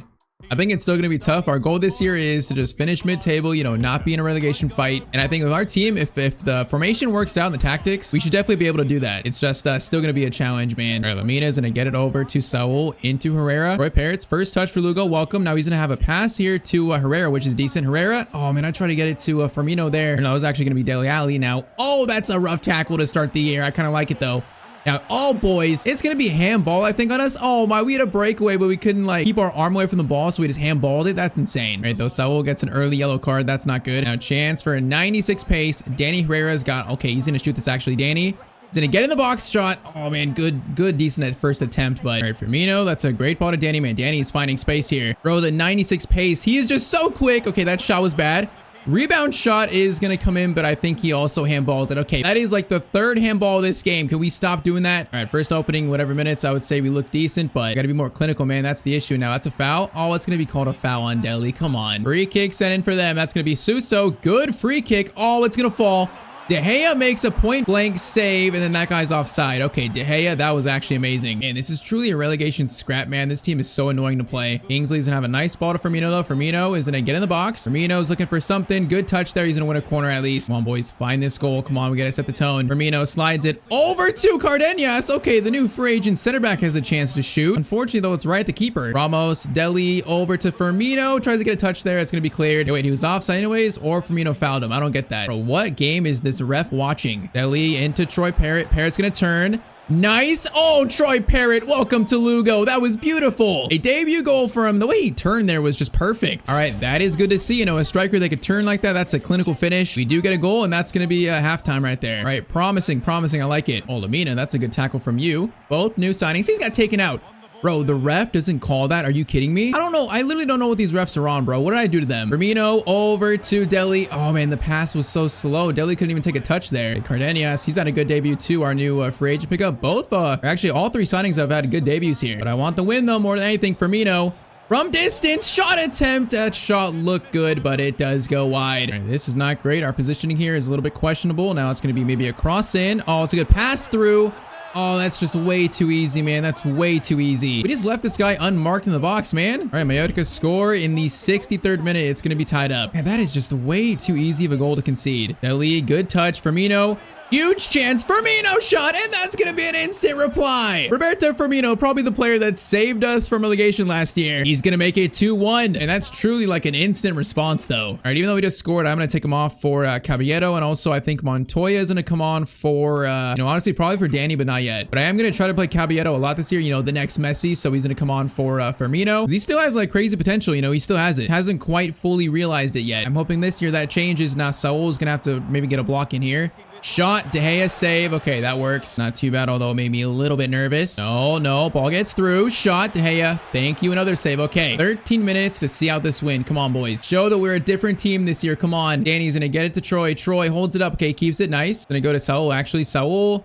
I think it's still going to be tough. Our goal this year is to just finish mid-table, you know, not be in a relegation fight. And I think with our team, if the formation works out and the tactics, we should definitely be able to do that. It's just still going to be a challenge, man. All right, Lemina is going to get it over to Saul into Herrera. Troy Parrott's first touch for Lugo. Welcome. Now he's going to have a pass here to Herrera, which is decent. Herrera. Oh, man, I tried to get it to Firmino there. No, it was actually going to be Dele Alli now. Oh, that's a rough tackle to start the year. I kind of like it, though. Now, oh boys, it's going to be handball, I think, on us. Oh my, we had a breakaway, but we couldn't like keep our arm away from the ball, so we just handballed it. That's insane. All right, though, Saul gets an early yellow card. That's not good. Now, chance for a 96 pace. Danny Herrera's got, okay, he's going to shoot this actually. Danny is going to get in the box shot. Oh man, good, decent at first attempt, but all right, Firmino, that's a great ball to Danny, man. Danny is finding space here. Bro, the 96 pace. He is just so quick. Okay, that shot was bad. Rebound shot is going to come in, but I think he also handballed it. Okay, that is like the 3rd handball of this game. Can we stop doing that? All right, first opening, whatever minutes, I would say we look decent, but got to be more clinical, man. That's the issue. Now, that's a foul. Oh, it's going to be called a foul on Dele. Come on. Free kick sent in for them. That's going to be Suso. Good free kick. Oh, it's going to fall. De Gea makes a point-blank save, and then that guy's offside. Okay, De Gea, that was actually amazing. Man, this is truly a relegation scrap, man. This team is so annoying to play. Kingsley's gonna have a nice ball to Firmino, though. Firmino is gonna get in the box. Firmino's looking for something. Good touch there. He's gonna win a corner at least. Come on, boys. Find this goal. Come on, we gotta set the tone. Firmino slides it over to Cardenas. Okay, the new free agent center back has a chance to shoot. Unfortunately, though, it's right at the keeper. Ramos, Dele over to Firmino. Tries to get a touch there. It's gonna be cleared. Wait, he was offside anyways, or Firmino fouled him. I don't get that. Bro, what game is this ref watching? Dele into Troy Parrott. Parrott's gonna turn. Nice. Oh, Troy Parrott, welcome to Lugo. That was beautiful. A debut goal for him. The way he turned there was just perfect. All right, that is good to see. You know, a striker that could turn like that, that's a clinical finish. We do get a goal, and that's gonna be a halftime right there. All right, promising. I like it. Oh, Lemina, that's a good tackle from you. Both new signings. He's got taken out. Bro, the ref doesn't call that. Are you kidding me? I don't know. I literally don't know what these refs are on, bro. What did I do to them? Firmino over to Dele. Oh, man, the pass was so slow. Dele couldn't even take a touch there. Cardenas, he's had a good debut too. Our new free agent pickup. Both, actually, all 3 signings have had good debuts here. But I want the win, though, more than anything. Firmino. From distance, shot attempt. That shot looked good, but it does go wide. All right, this is not great. Our positioning here is a little bit questionable. Now it's going to be maybe a cross in. Oh, it's a good pass through. Oh, that's just way too easy, man. That's way too easy. We just left this guy unmarked in the box, man. All right, Mallorca score in the 63rd minute. It's going to be tied up. Man, that is just way too easy of a goal to concede. Dele, good touch. Firmino. Huge chance. Firmino shot, and that's going to be an instant reply. Roberto Firmino, probably the player that saved us from relegation last year. He's going to make it 2-1, and that's truly like an instant response, though. All right, even though we just scored, I'm going to take him off for Caballero, and also I think Montoya is going to come on for, honestly, probably for Danny, but not yet. But I am going to try to play Caballero a lot this year, the next Messi, so he's going to come on for Firmino. He still has, like, crazy potential, he still has it. Hasn't quite fully realized it yet. I'm hoping this year that changes. Now, Saul is going to have to maybe get a block in here. Shot, De Gea save. Okay, that works. Not too bad, although it made me a little bit nervous. No, ball gets through. Shot, De Gea. Thank you, another save. Okay, 13 minutes to see out this win. Come on, boys. Show that we're a different team this year. Come on. Danny's gonna get it to Troy. Troy holds it up. Okay, keeps it nice. Gonna go to Saul. Actually, Saul.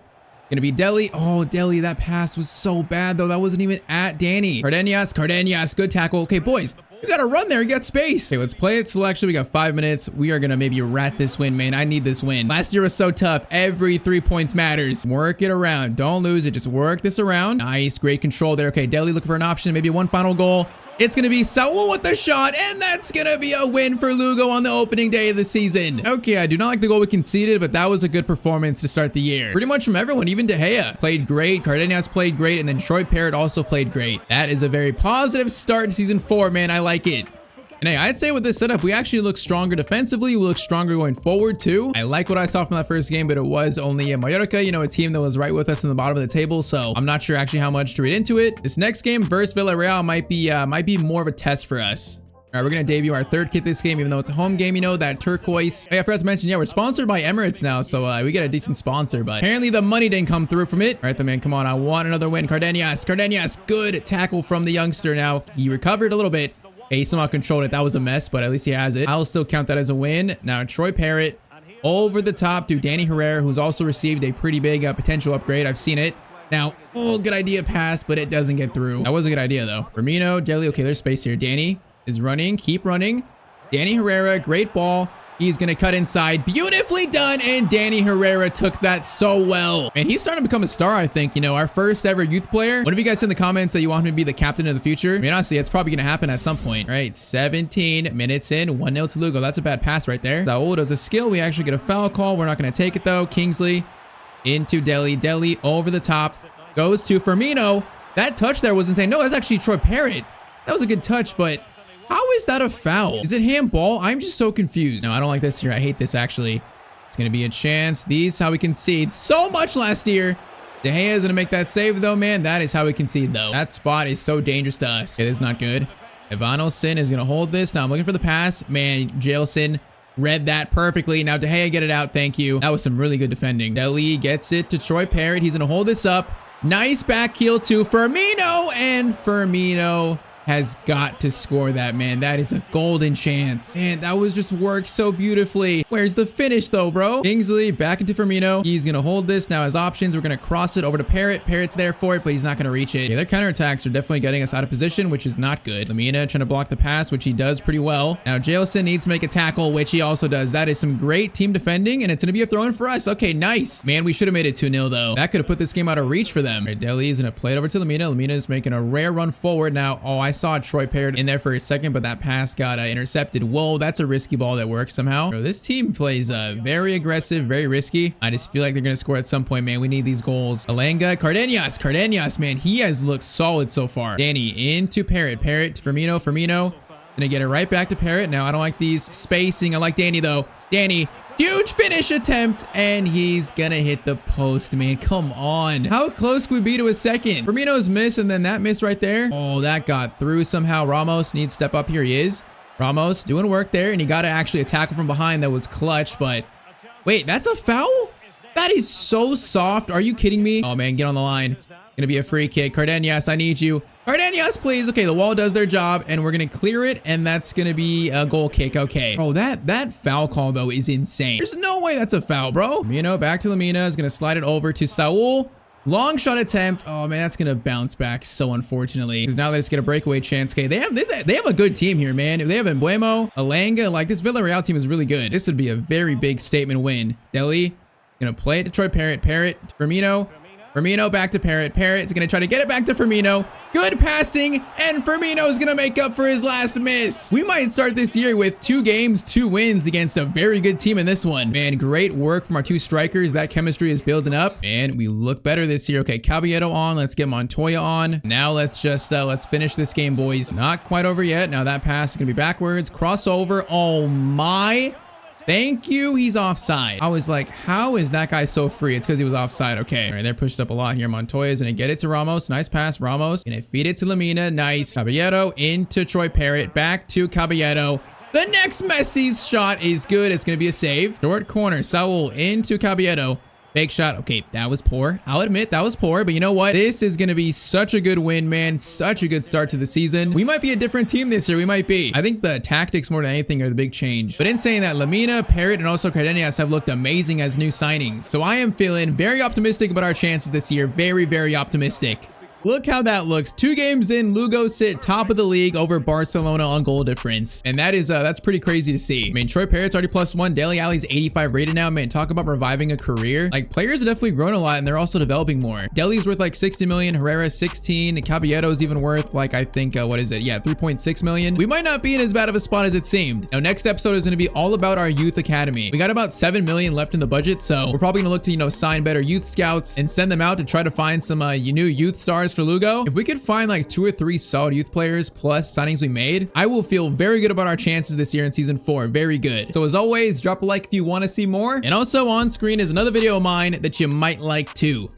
Gonna be Dele. Oh, Dele, that pass was so bad, though. That wasn't even at Danny. Cardenas. Good tackle. Okay, boys. You got to run there. You got space. Okay, let's play it selection. We got 5 minutes. We are going to maybe rat this win, man. I need this win. Last year was so tough. Every 3 points matters. Work it around. Don't lose it. Just work this around. Nice. Great control there. Okay, Delhi looking for an option. Maybe one final goal. It's going to be Saul with the shot, and that's going to be a win for Lugo on the opening day of the season. Okay, I do not like the goal we conceded, but that was a good performance to start the year. Pretty much from everyone, even De Gea played great, Cardenas played great, and then Troy Parrott also played great. That is a very positive start to season 4, man. I like it. And hey, I'd say with this setup, we actually look stronger defensively. We look stronger going forward too. I like what I saw from that first game, but it was only Mallorca, you know, a team that was right with us in the bottom of the table. So I'm not sure actually how much to read into it. This next game versus Villarreal might be more of a test for us. All right, we're going to debut our 3rd kit this game, even though it's a home game, you know, that turquoise. Hey, I forgot to mention, yeah, we're sponsored by Emirates now, so we get a decent sponsor, but apparently the money didn't come through from it. All right, then, man, come on. I want another win. Cardenas, good tackle from the youngster now. He recovered a little bit. He somehow controlled it. That was a mess, but at least he has it. I'll still count that as a win. Now, Troy Parrott over the top to Danny Herrera, who's also received a pretty big potential upgrade. I've seen it. Now, good idea pass, but it doesn't get through. That was a good idea, though. Firmino, Deli. Okay, there's space here. Danny is running. Keep running. Danny Herrera, great ball. He's going to cut inside. Beautifully done. And Danny Herrera took that so well. And he's starting to become a star, I think. You know, our first ever youth player. What if you guys said in the comments that you want him to be the captain of the future? I mean, honestly, it's probably going to happen at some point. All right, 17 minutes in. 1-0 to Lugo. That's a bad pass right there. Saul does a skill. We actually get a foul call. We're not going to take it, though. Kingsley into Deli. Deli over the top. Goes to Firmino. That touch there was insane. No, that's actually Troy Parrott. That was a good touch, but how is that a foul? Is it handball? I'm just so confused. No, I don't like this here. I hate this, actually. It's going to be a chance. These how we concede so much last year. De Gea is going to make that save, though, man. That is how we concede, though. That spot is so dangerous to us. Okay, this is not good. Ivanosin is going to hold this. Now I'm looking for the pass. Man, Jailson read that perfectly. Now De Gea, get it out. Thank you. That was some really good defending. Deli gets it to Troy Parrott. He's going to hold this up. Nice back heel to Firmino. And Firmino has got to score that, man. That is a golden chance. Man, that was just worked so beautifully. Where's the finish, though, bro? Kingsley back into Firmino. He's going to hold this. Now as options, we're going to cross it over to Parrott. Parrott's there for it, but he's not going to reach it. Yeah, their counterattacks are definitely getting us out of position, which is not good. Lamina trying to block the pass, which he does pretty well. Now Jailson needs to make a tackle, which he also does. That is some great team defending, and it's going to be a throw-in for us. Okay, nice. Man, we should have made it 2-0, though. That could have put this game out of reach for them. Right, Deli is going to play it over to Lamina. Lamina is making a rare run forward. Now, I saw Troy Parrott in there for a second, but that pass got intercepted. Whoa, that's a risky ball that works somehow. Bro, this team plays very aggressive, very risky. I just feel like they're going to score at some point, man. We need these goals. Alanga, Cardenas, man, he has looked solid so far. Danny into Parrott. Parrott to Firmino. Firmino gonna get it right back to Parrott. Now, I don't like these spacing. I like Danny, though. Danny, huge finish attempt, and he's gonna hit the post, man. Come on. How close could we be to a second? Firmino's miss, and then that miss right there. Oh, that got through somehow. Ramos needs to step up. Here he is. Ramos doing work there, and he got actually a tackle from behind that was clutch, but wait, that's a foul? That is so soft. Are you kidding me? Oh, man, get on the line. Gonna be a free kick. Cardenas, I need you. Cardenas, please. Okay, the wall does their job, and we're gonna clear it, and that's gonna be a goal kick. Okay. Oh, that foul call, though, is insane. There's no way that's a foul, bro. You know, back to Lamina. Is gonna slide it over to Saul. Long shot attempt. Oh, man, that's gonna bounce back so unfortunately. Because now they just get a breakaway chance. Okay, they have a good team here, man. If they have Embuemo, Alanga, like this Villarreal team is really good. This would be a very big statement win. Deli gonna play it to Troy Parrott. Parrott to Firmino. Firmino back to Parrott. Parrott's going to try to get it back to Firmino. Good passing, and Firmino's going to make up for his last miss. We might start this year with 2 games, 2 wins against a very good team in this one. Man, great work from our 2 strikers. That chemistry is building up, and we look better this year. Okay, Caballero on. Let's get Montoya on. Now let's just, let's finish this game, boys. Not quite over yet. Now that pass is going to be backwards. Crossover. Oh, my. Thank you. He's offside. I was like, how is that guy so free? It's because he was offside. Okay. All right. They're pushed up a lot here. Montoya's going to get it to Ramos. Nice pass. Ramos going to feed it to Lamina. Nice. Caballero into Troy Parrott. Back to Caballero. The next Messi's shot is good. It's going to be a save. Short corner. Saul into Caballero. Fake shot. Okay, that was poor. I'll admit that was poor, but you know what? This is going to be such a good win, man. Such a good start to the season. We might be a different team this year. We might be. I think the tactics more than anything are the big change. But in saying that, Lamina, Parrott, and also Cardenas have looked amazing as new signings. So I am feeling very optimistic about our chances this year. Very, very optimistic. Look how that looks. 2 games in, Lugo sit top of the league over Barcelona on goal difference. And that's pretty crazy to see. I mean, Troy Parrott's already +1. Dele Alli's 85 rated now. Man, talk about reviving a career. Like, players have definitely grown a lot, and they're also developing more. Dele's worth like 60 million. Herrera 16. Caballero's even worth like, I think, what is it? Yeah, 3.6 million. We might not be in as bad of a spot as it seemed. Now, next episode is going to be all about our youth academy. We got about 7 million left in the budget, so we're probably going to look to, you know, sign better youth scouts and send them out to try to find some new youth stars for Lugo. If we could find like 2 or 3 solid youth players plus signings we made, I will feel very good about our chances this year in season 4. Very good. So as always, drop a like if you want to see more. And also on screen is another video of mine that you might like too.